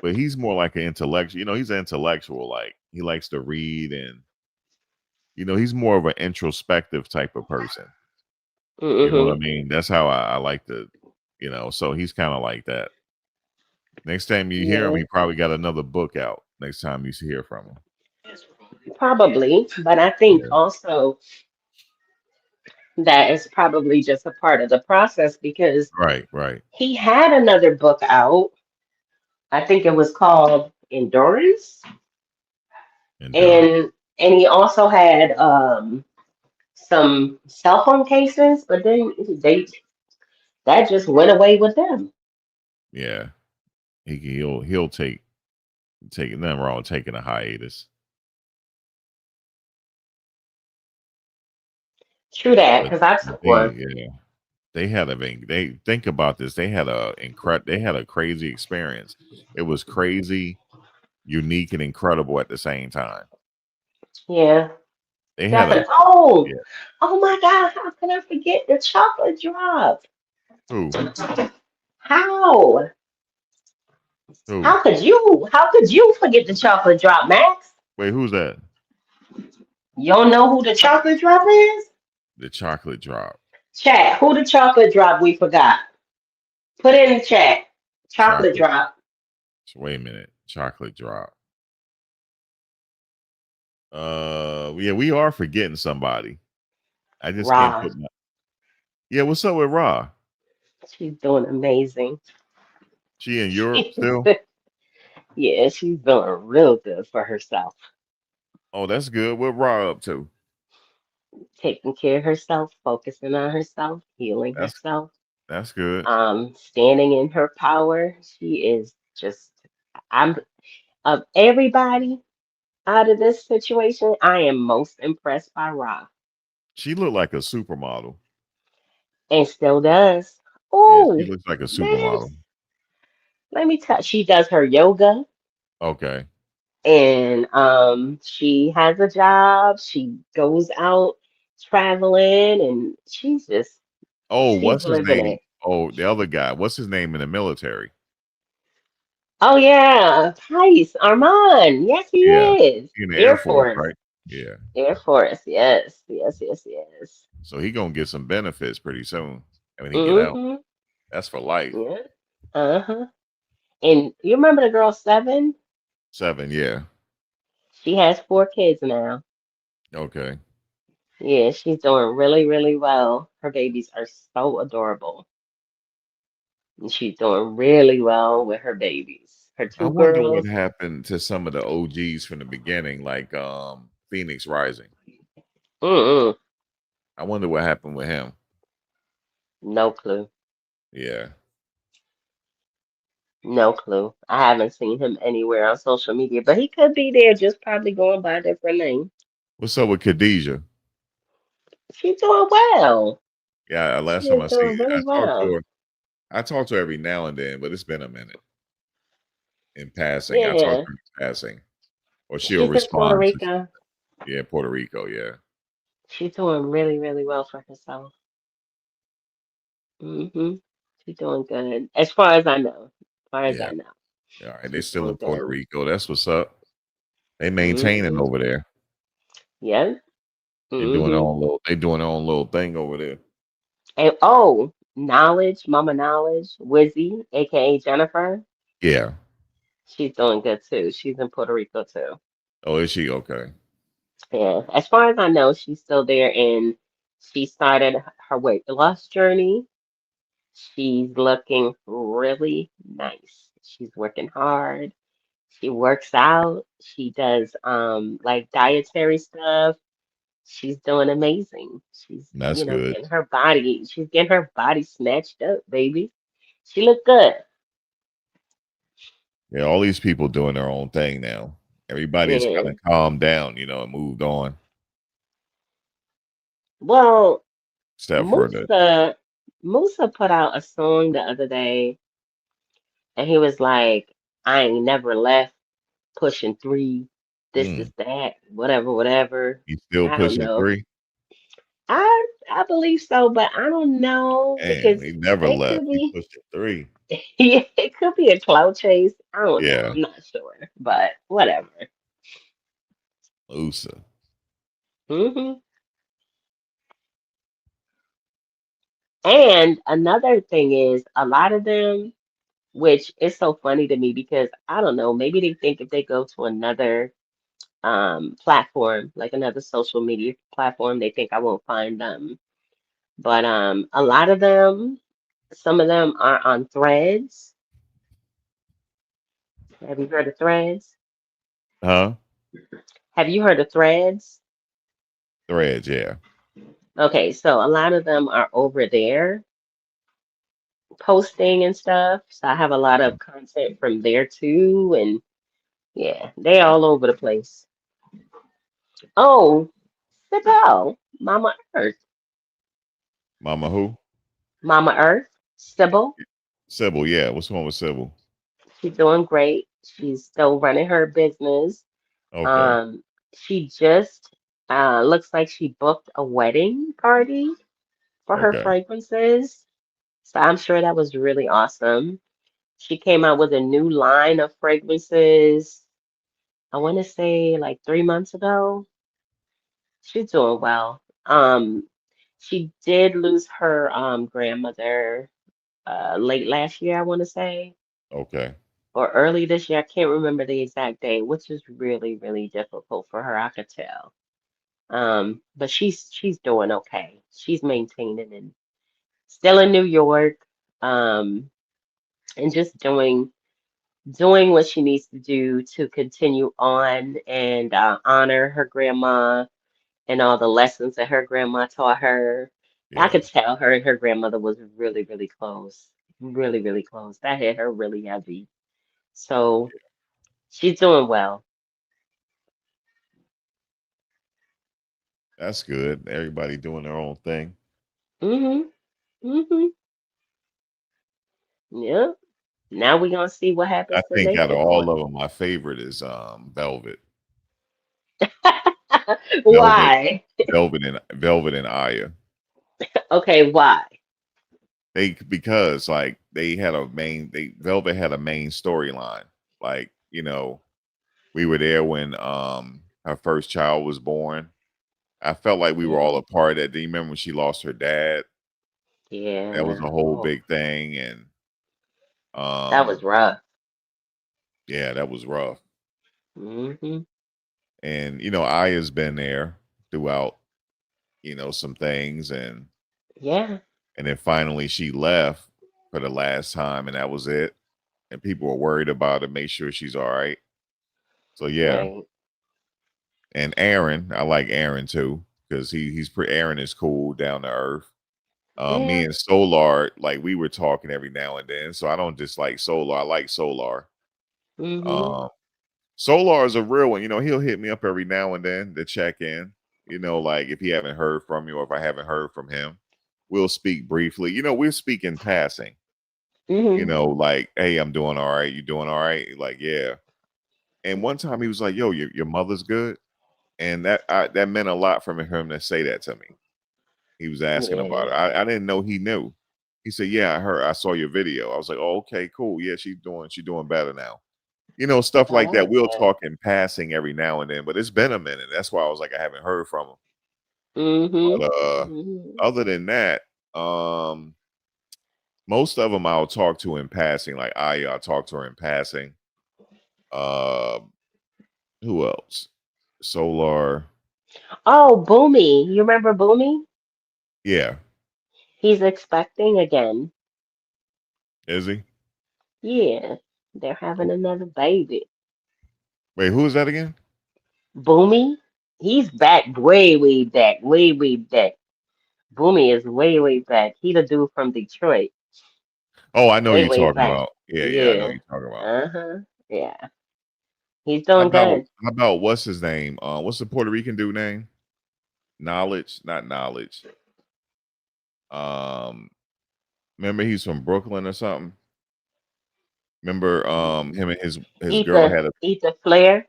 but he's more like an intellectual. He's an intellectual, like he likes to read, and he's more of an introspective type of person. You know what I Hmm. mean? That's how I like to, so he's kind of like that. Next time you hear him, Yeah, he probably got another book out. Next time you hear from him. probably. But I think Yeah. also that is probably just a part of the process because Right, right. he had another book out. I think it was called Endurance. Endurance. And And he also had some cell phone cases, but then they that just went away with them. Yeah, he'll take nothing wrong with taking a hiatus. True that, But because I took one. yeah, they had a they think about this. They had a crazy experience. It was crazy, unique, and incredible at the same time. Yeah, They had a definitely. Oh, yeah. oh my God! How can I forget the chocolate drop? Who How? who? How could you forget the chocolate drop, Max? Wait, who's that? You don't know who the chocolate drop is? The chocolate drop. Chat. Who the chocolate drop we forgot? Put it in the chat. Chocolate Chocolate. drop. Wait a minute. Chocolate drop. Yeah, we are forgetting somebody. I just can't Ra. put my. Yeah, what's up with Ra? She's doing amazing. She in Europe still? Yeah, she's doing real good for herself. Oh, that's good. What Ra up to? Taking care of herself, focusing on herself, healing That's herself, that's good. standing in her power. She is just I'm of everybody out of this situation, I am most impressed by Ra. She looked like a supermodel. And still does. Yeah, she Oh, looks like a man, supermodel. let me tell she does her yoga Okay. and she has a job. She goes out traveling and Oh, she's what's his living name? it. Oh, the other guy. What's his name in the military? Oh yeah, Tice Armand. Yes, he Yeah. is. In the Air Air Force, Force. right? Yeah. Air Force. Yes. Yes, yes, yes. So he gonna get some benefits pretty soon. I mean, he get out. Mm-hmm. That's for life. Yeah. Uh-huh. And you remember the girl Seven? 7, yeah. She has 4 kids now. Okay. Yeah, she's doing really, really well. Her babies are so adorable. And she's doing really well with her babies. Her I two wonder what girls. happened to some of the OGs from the beginning, like Phoenix Rising. Mm-mm. I wonder what happened with him. No clue. Yeah. No clue. I haven't seen him anywhere on social media, but he could be there, just probably going by a different name. What's up with Khadijah? She's doing well. Yeah, She last time is I see doing really I talked to well. her. I talk to her every now and then, but it's been a minute in passing. I talk Yeah. to her in passing. Or she'll She's in Puerto respond to Rico. yeah, Puerto Rico, yeah. She's doing really, really well for herself. She's doing good. As far as I know. As far as Yeah. I know. All right. They She's still doing in Puerto good. Rico. That's what's up. They maintaining hmm over there. Yeah. hmm They doing their own little thing over there. And oh, Knowledge, Mama Knowledge, Wizzy, aka Jennifer. Yeah. She's doing good too. She's in Puerto Rico too. Oh, is she okay? Yeah. As far as I know, she's still there and she started her weight loss journey. She's looking really nice. She's working hard. She works out. She does like dietary stuff. She's doing amazing. She's, That's good. getting her body snatched up, baby. She looked good. Yeah, all these people doing their own thing now. Everybody's kind Yeah. of calmed down, and moved on. Well, Except for the Musa Musa put out a song the other day and he was like, I ain't never left, pushing three, this is mm, that, whatever, whatever. he's still I don't pushing know. 3. I believe so, but I don't know Damn, because he never it left. could He be pushing 3. yeah, it could be a cloud chase. I don't know. Yeah, I'm not sure, but whatever. Usa. hmm And another thing is a lot of them, which is so funny to me because I don't know, maybe they think if they go to another platform, like another social media platform, they think I won't find them. But a lot of them, some of them are on threads. Have you heard of threads? Huh? Have you heard of Threads? Threads, yeah. Okay, so a lot of them are over there posting and stuff. So I have a lot Okay. of content from there too. And yeah, they all over the place. Oh, Sybil, Mama Earth. Mama who? Mama Earth, Sybil. Sybil, yeah. What's wrong with Sybil? She's doing great. She's still running her business. Okay. Um, she just looks like she booked a wedding party for her Okay. fragrances. So I'm sure that was really awesome. She came out with a new line of fragrances, I want to say like 3 months ago. She's doing well. She did lose her grandmother late last year, I want to say, Okay. or early this year. I can't remember the exact date, which is really, really difficult for her, I could tell. But she's doing okay. She's maintaining and still in New York, um, and just doing what she needs to do to continue on and honor her grandma and all the lessons that her grandma taught her. I Yeah. could tell her and her grandmother was really, really close. Really, really close. That hit her really heavy. So she's doing well. That's good. Everybody doing their own thing. Hmm. Hmm. Yeah. Now we're gonna see what I happens to think out of Nathan all Court. of them, my favorite is Velvet. Velvet, Why? Velvet and Aya. Okay, why? They because like they Velvet had a main storyline. Like, we were there when her first child was born. I felt like we were all Hmm. a part of that. Do you remember when she lost her dad? That was Yeah. a whole Oh, big thing. And that was um rough. yeah, that was rough. Hmm. And Aya's been there throughout, some things, Yeah. and then finally she left for the last time, and that was it. And people were worried about her, make sure she's all right. So yeah. Right. And Aaron, I like Aaron too, because he's pretty. Aaron is cool, down to earth. Me Yeah. and Solar, like, we were talking every now and then, so I don't dislike Solar. I like Solar. Hmm. Um, Solar is a real one. He'll hit me up every now and then to check in. Like, if he haven't heard from me or if I haven't heard from him, we'll speak briefly. We'll speak in passing. Hmm. Like, hey, I'm doing all right. You doing all right? Like, yeah. And one time he was like, yo, your mother's good. And that meant a lot for him to say that to me. He was asking Yeah. about it. I didn't know he knew. He said, "Yeah, I saw your video." I was like, "Oh, okay, cool. Yeah, she's doing better now." Stuff Oh, like that that. was We'll good. talk in passing every now and then, but it's been a minute. That's why I was like, I haven't heard from him. Hmm. But Hmm. other than that, um, most of them I'll talk to in passing. Like I'll talk to her in passing. Uh, who else? Solar. Oh, Boomy. You remember Boomy? Yeah, He's expecting again. is he? Yeah. They're having another baby. Wait, who is that again? Boomy? He's back way, way back. Way, way back. Boomy is way, way back. He the dude from Detroit. Oh, I know Way, you're way talking back. about. Yeah, yeah, I know Yeah. you're talking about. Uh-huh. Yeah. He's How doing about good. how about what's his name? What's the Puerto Rican dude name? Knowledge, not knowledge. Um, Remember he's from Brooklyn or something. Remember him and his girl Ether. had a Ether Flare.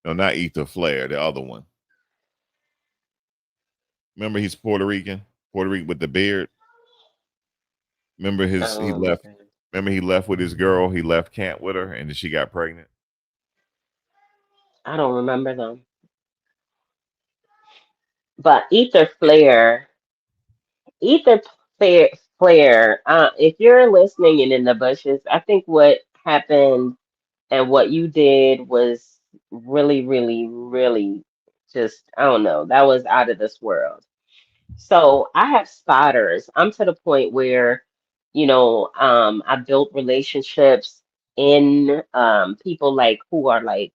no, not Ether Flair, the other one. Remember he's Puerto Rican with the beard. Remember I his he don't left. remember. Remember he left with his girl. He left camp with her, and then she got pregnant. I don't remember them. But Ether Flare, Flare. If you're listening and in the bushes, I think what happened and what you did was really, really, really just, I don't know, that was out of this world. So I have spotters. I'm to the point where, I built relationships in people like who are like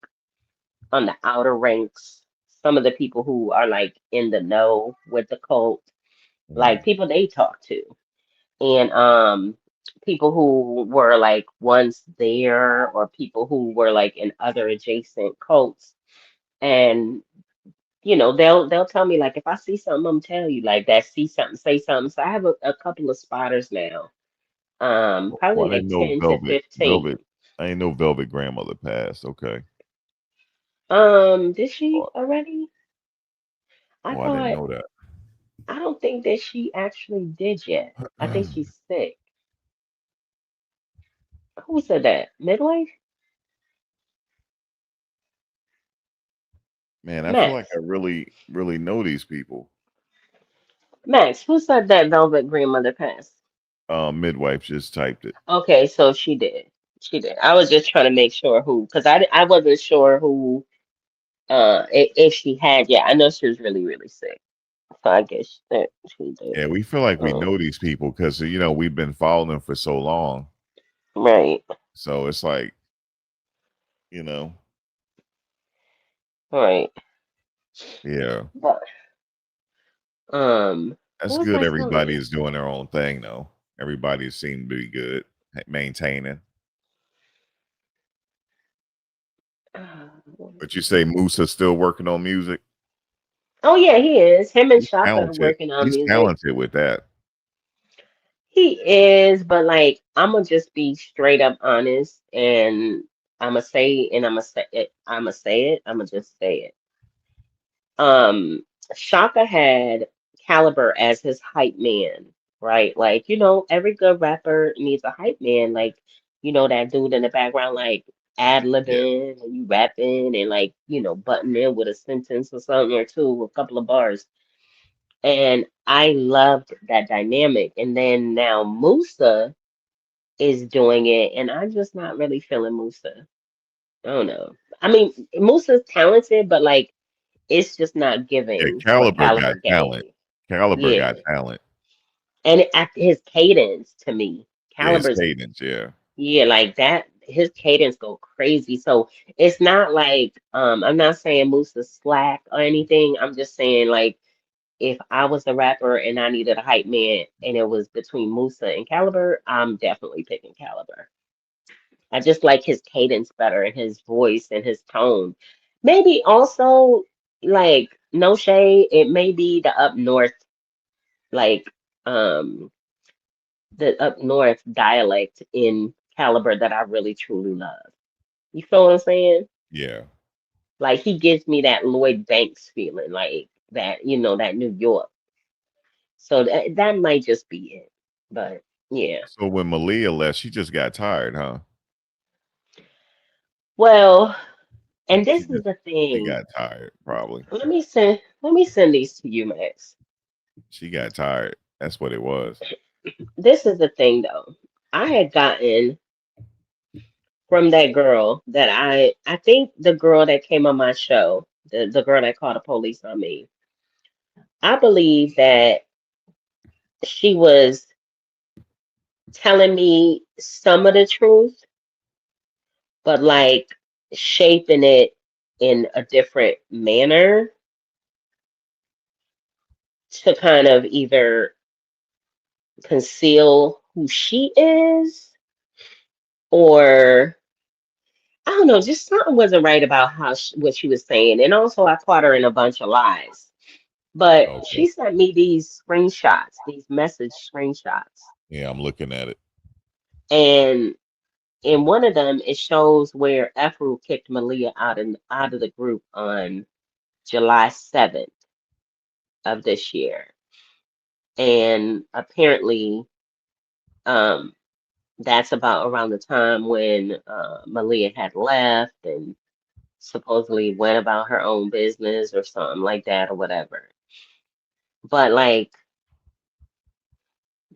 on the outer ranks, some of the people who are like in the know with the cult, like Mm. people they talk to, and people who were like once there or people who were like in other adjacent cults. And they'll tell me like if I see something, I'm tell you like that, see something, say something. So I have a couple of spotters now. Probably Well, I like didn't know 10 to Velvet. 15. Velvet. I didn't know Velvet grandmother passed. Okay. Did she Oh, already? I oh, I didn't thought, know that. I don't think that she actually did yet. I think she's sick. Who said that? Midwife? Man, I feel like I Max. really, really know these people. Max, who said that Velvet grandmother passed? Midwife just typed it. Okay, so she did. She did. I was just trying to make sure who, because I wasn't sure who, if she had yet. I know she was really, really sick. So I guess that she did. Yeah, we feel like we Um, know these people because we've been following them for so long. right, So it's like, you know, right. yeah, But that's what was good. I Everybody telling is doing their own thing, though. Everybody seemed to be good, maintaining. you? But you say Moosa's still working on music? Oh yeah, he is. Him and He's Shaka are talented. working on He's music. talented with that. He is, but like I'm gonna just be straight up honest, and I'm gonna say it. I'm gonna say it. I'm gonna just say it. Um, Shaka had Caliber as his hype man, right? Like, every good rapper needs a hype man, like, that dude in the background, like Yeah, ad-libbing and you rapping and like, butting in with a sentence or something or two, a couple of bars. And I loved that dynamic. And then now Musa is doing it, and I'm just not really feeling Musa. I don't know. I mean, Musa's talented, but like it's just not yeah. giving what Caliber got Caliber talent. gave. Caliber got Yeah. talent. And his cadence to me, Yeah, his Caliber's, cadence. Yeah, yeah, like that, his cadence go crazy. So it's not like, I'm not saying Musa's slack or anything. I'm just saying like if I was a rapper and I needed a hype man and it was between Musa and Caliber, I'm definitely picking Caliber. I just like his cadence better and his voice and his tone. Maybe also like no shade, it may be the up north, like um the up north dialect in Caliber that I really truly love. You feel what I'm saying? yeah. Like he gives me that Lloyd Banks feeling, like that, that New York. So that might just be it. But yeah. So when Malia left, she just got tired, huh? Well, and She this is just the she thing. got tired, probably. Let me send these to you, Max. She got tired. That's what it was. This is the thing though. I had gotten from that girl that I think the girl that came on my show, the girl that called the police on me. I believe that she was telling me some of the truth, but like shaping it in a different manner to kind of either conceal who she is or I don't know, just something wasn't right about what she was saying. And also, I caught her in a bunch of lies. But Okay. she sent me these screenshots, these message screenshots. Yeah, I'm looking at it. And in one of them, it shows where Efru kicked Malia out of the group on July 7th of this year. And apparently, um, that's about around the time when Malia had left and supposedly went about her own business or something like that or whatever. But like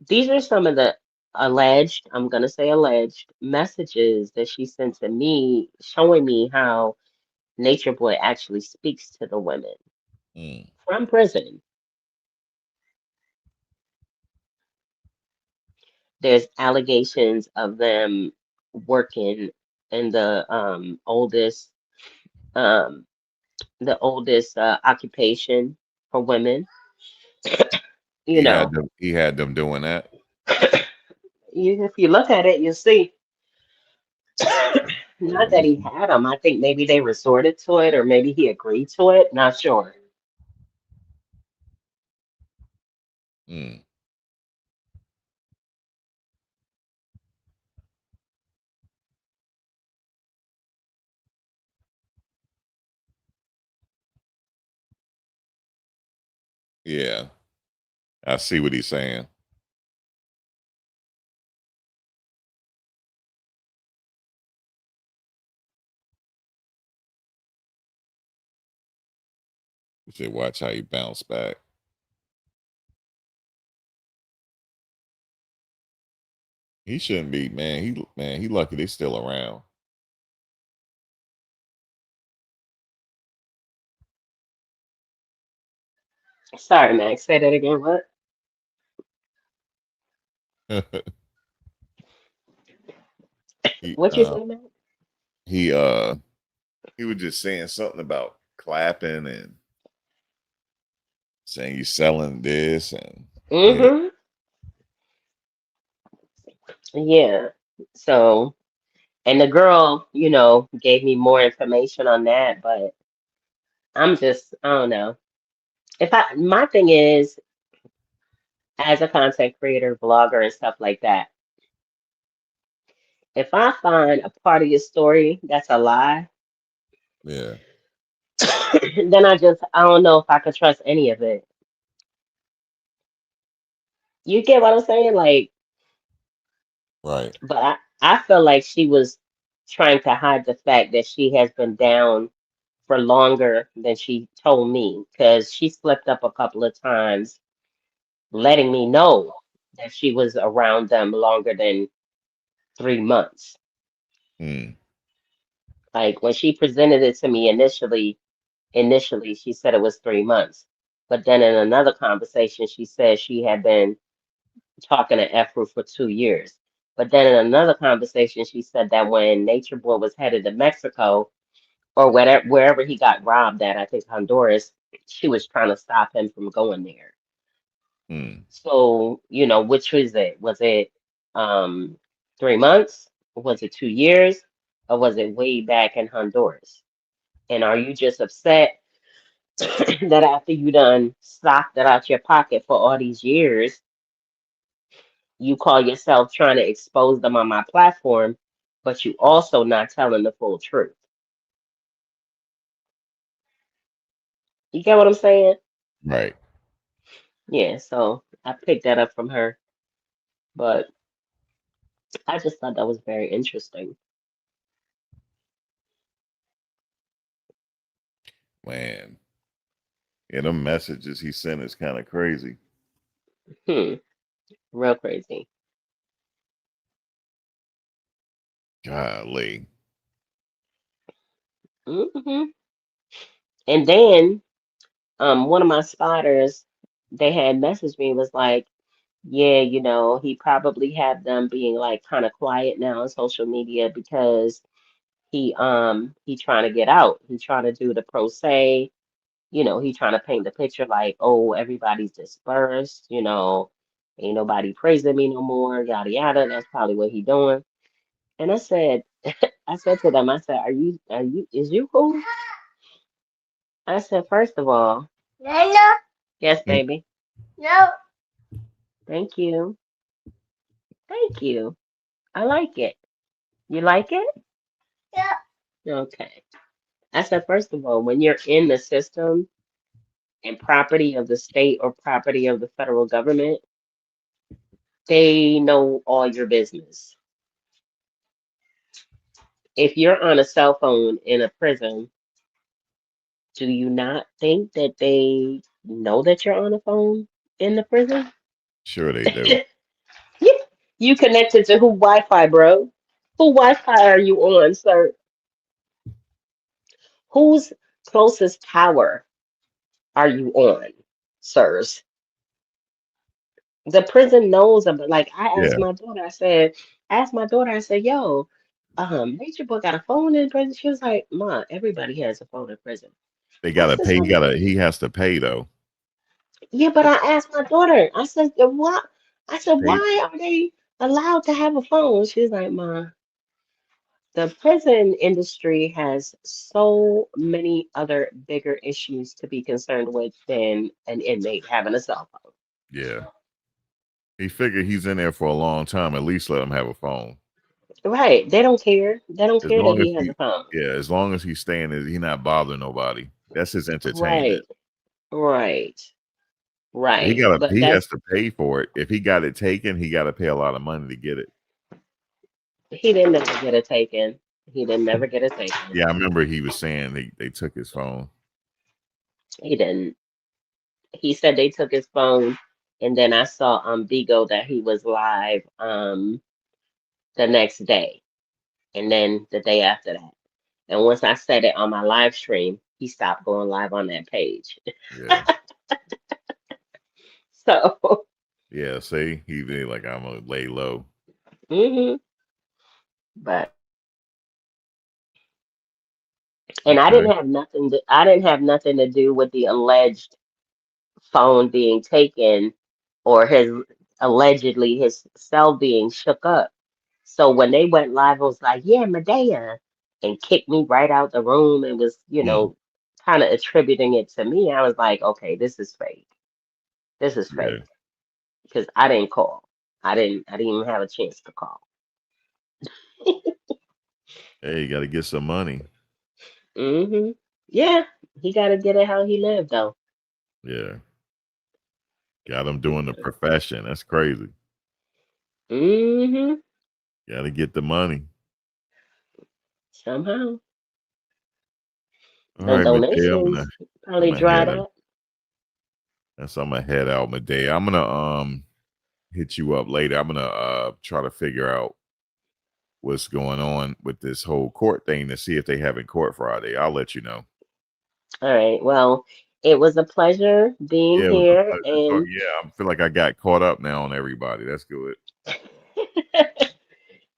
these are some of the alleged, I'm gonna say alleged messages that she sent to me showing me how Nature Boy actually speaks to the women Mm. from prison. There's allegations of them working in the oldest Um, the oldest occupation for women. You know, He had them doing that. if you look at it, you'll see. Not Let that me he see. had them. I think maybe they resorted to it, or maybe he agreed to it. Not sure. Mm, yeah, I see what he's saying. You should watch how he bounced back. He shouldn't be, man. He lucky they still around. Sorry, Max. Say that again. What? he What you say, Max? he he was just saying something about clapping and saying you selling this and yeah. Mm-hmm. Yeah. So, and the girl, gave me more information on that, but I don't know. My thing is, as a content creator, blogger, and stuff like that, if I find a part of your story that's a lie, Yeah. then I don't know if I could trust any of it. You get what I'm saying? Like, Right. but I feel like she was trying to hide the fact that she has been down for longer than she told me, because she slipped up a couple of times, letting me know that she was around them longer than 3 months. Mm, Like when she presented it to me initially she said it was 3 months. But then in another conversation, she said she had been talking to Efru for 2 years. But then in another conversation, she said that when Nature Boy was headed to Mexico or wherever he got robbed at, I think Honduras, she was trying to stop him from going there. mm. So, which was it? Was it 3 months? Was it 2 years? Or was it way back in Honduras? And are you just upset that after you done socked it out your pocket for all these years, you call yourself trying to expose them on my platform, but you also not telling the full truth? You get what I'm saying? Right. Yeah, so I picked that up from her, but I just thought that was very interesting. Man. Yeah, them messages he sent is kind of crazy. Hmm, real crazy. Golly. Hmm. And then one of my spotters, they had messaged me, was like, yeah, he probably had them being like kind of quiet now on social media because he trying to get out. He trying to do the pro se, he trying to paint the picture like, oh, everybody's dispersed, ain't nobody praising me no more, yada yada. That's probably what he doing. And I said to them, I said, is you cool? I said, first of all, yes, Mm. baby. Thank you. Thank you. I like it. You like it? Okay. I said, first of all, when you're in the system and property of the state or property of the federal government, they know all your business. If you're on a cell phone in a prison, do you not think that they know that you're on a phone in the prison? Sure they do. You you connected to who Wi-Fi, bro? Who Wi-Fi are you on, sir? Whose closest tower are you on, sirs? The prison knows about, like, Yeah. I asked my daughter, I said, yo, Major Boy got a phone in prison. She was like, Ma, everybody has a phone in prison. They I gotta said, pay. so what? He has to pay though. Yeah, but I asked my daughter, I said, what? I said, Pay. why are they allowed to have a phone? She's like, Ma, the prison industry has so many other bigger issues to be concerned with than an inmate having a cell phone. Yeah. He figured he's in there for a long time. At least let him have a phone. Right. They don't care. They don't As care that long as he has he, a phone. yeah, as long as he's staying, he not bothering nobody. That's his entertainment. Right. Right. He Right. got to. But He has that's to pay for it. If he got it taken, he got to pay a lot of money to get it. he didn't never get it taken. He didn't never get it taken. Yeah, I remember he was saying they took his phone. He didn't. He said they took his phone, and then I saw on Bigo that he was live the next day, and then the day after that. And once I said it on my live stream, he stopped going live on that page. Yeah, So, yeah. See, he be like, I'm gonna lay low. hmm but and Okay. I didn't have nothing to do with the alleged phone being taken or his allegedly his cell being shook up. So when they went live, I was like, yeah, Medea, and kicked me right out the room and was, Mm, kind of attributing it to me. I was like, okay, this is fake. This is yeah. fake because I didn't call. I didn't even have a chance to call. Hey, you got to get some money. Yeah, he got to get it how he lived though. Yeah, got him doing the profession. That's crazy. hmm Got to get the money. Somehow All the right, Medea. donations I'm probably gonna head dried out. up. That's I'm gonna head out, Medea. I'm gonna hit you up later. I'm gonna try to figure out what's going on with this whole court thing to see if they have in court Friday. I'll let you know. All right. Well, it was a pleasure being Yeah, it was a here pleasure talking. and Yeah, I feel like I got caught up now on everybody. That's good.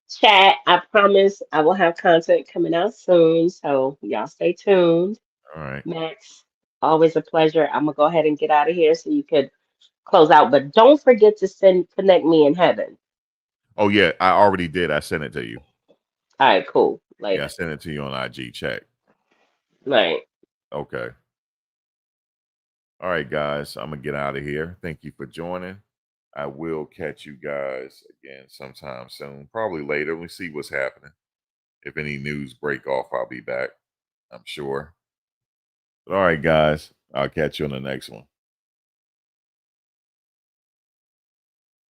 chat. I promise I will have content coming out soon, so y'all stay tuned. All right. Max, always a pleasure. I'm gonna go ahead and get out of here so you could close out, but don't forget to send connect me in heaven. Oh yeah, I already did. I sent it to you. All right, cool. Yeah, I Later. sent it to you on IG. Check. Right. Okay. All right, guys. I'm gonna get out of here. Thank you for joining. I will catch you guys again sometime soon. Probably later. We see what's happening. If any news break off, I'll be back. I'm sure. But all right, guys. I'll catch you on the next one.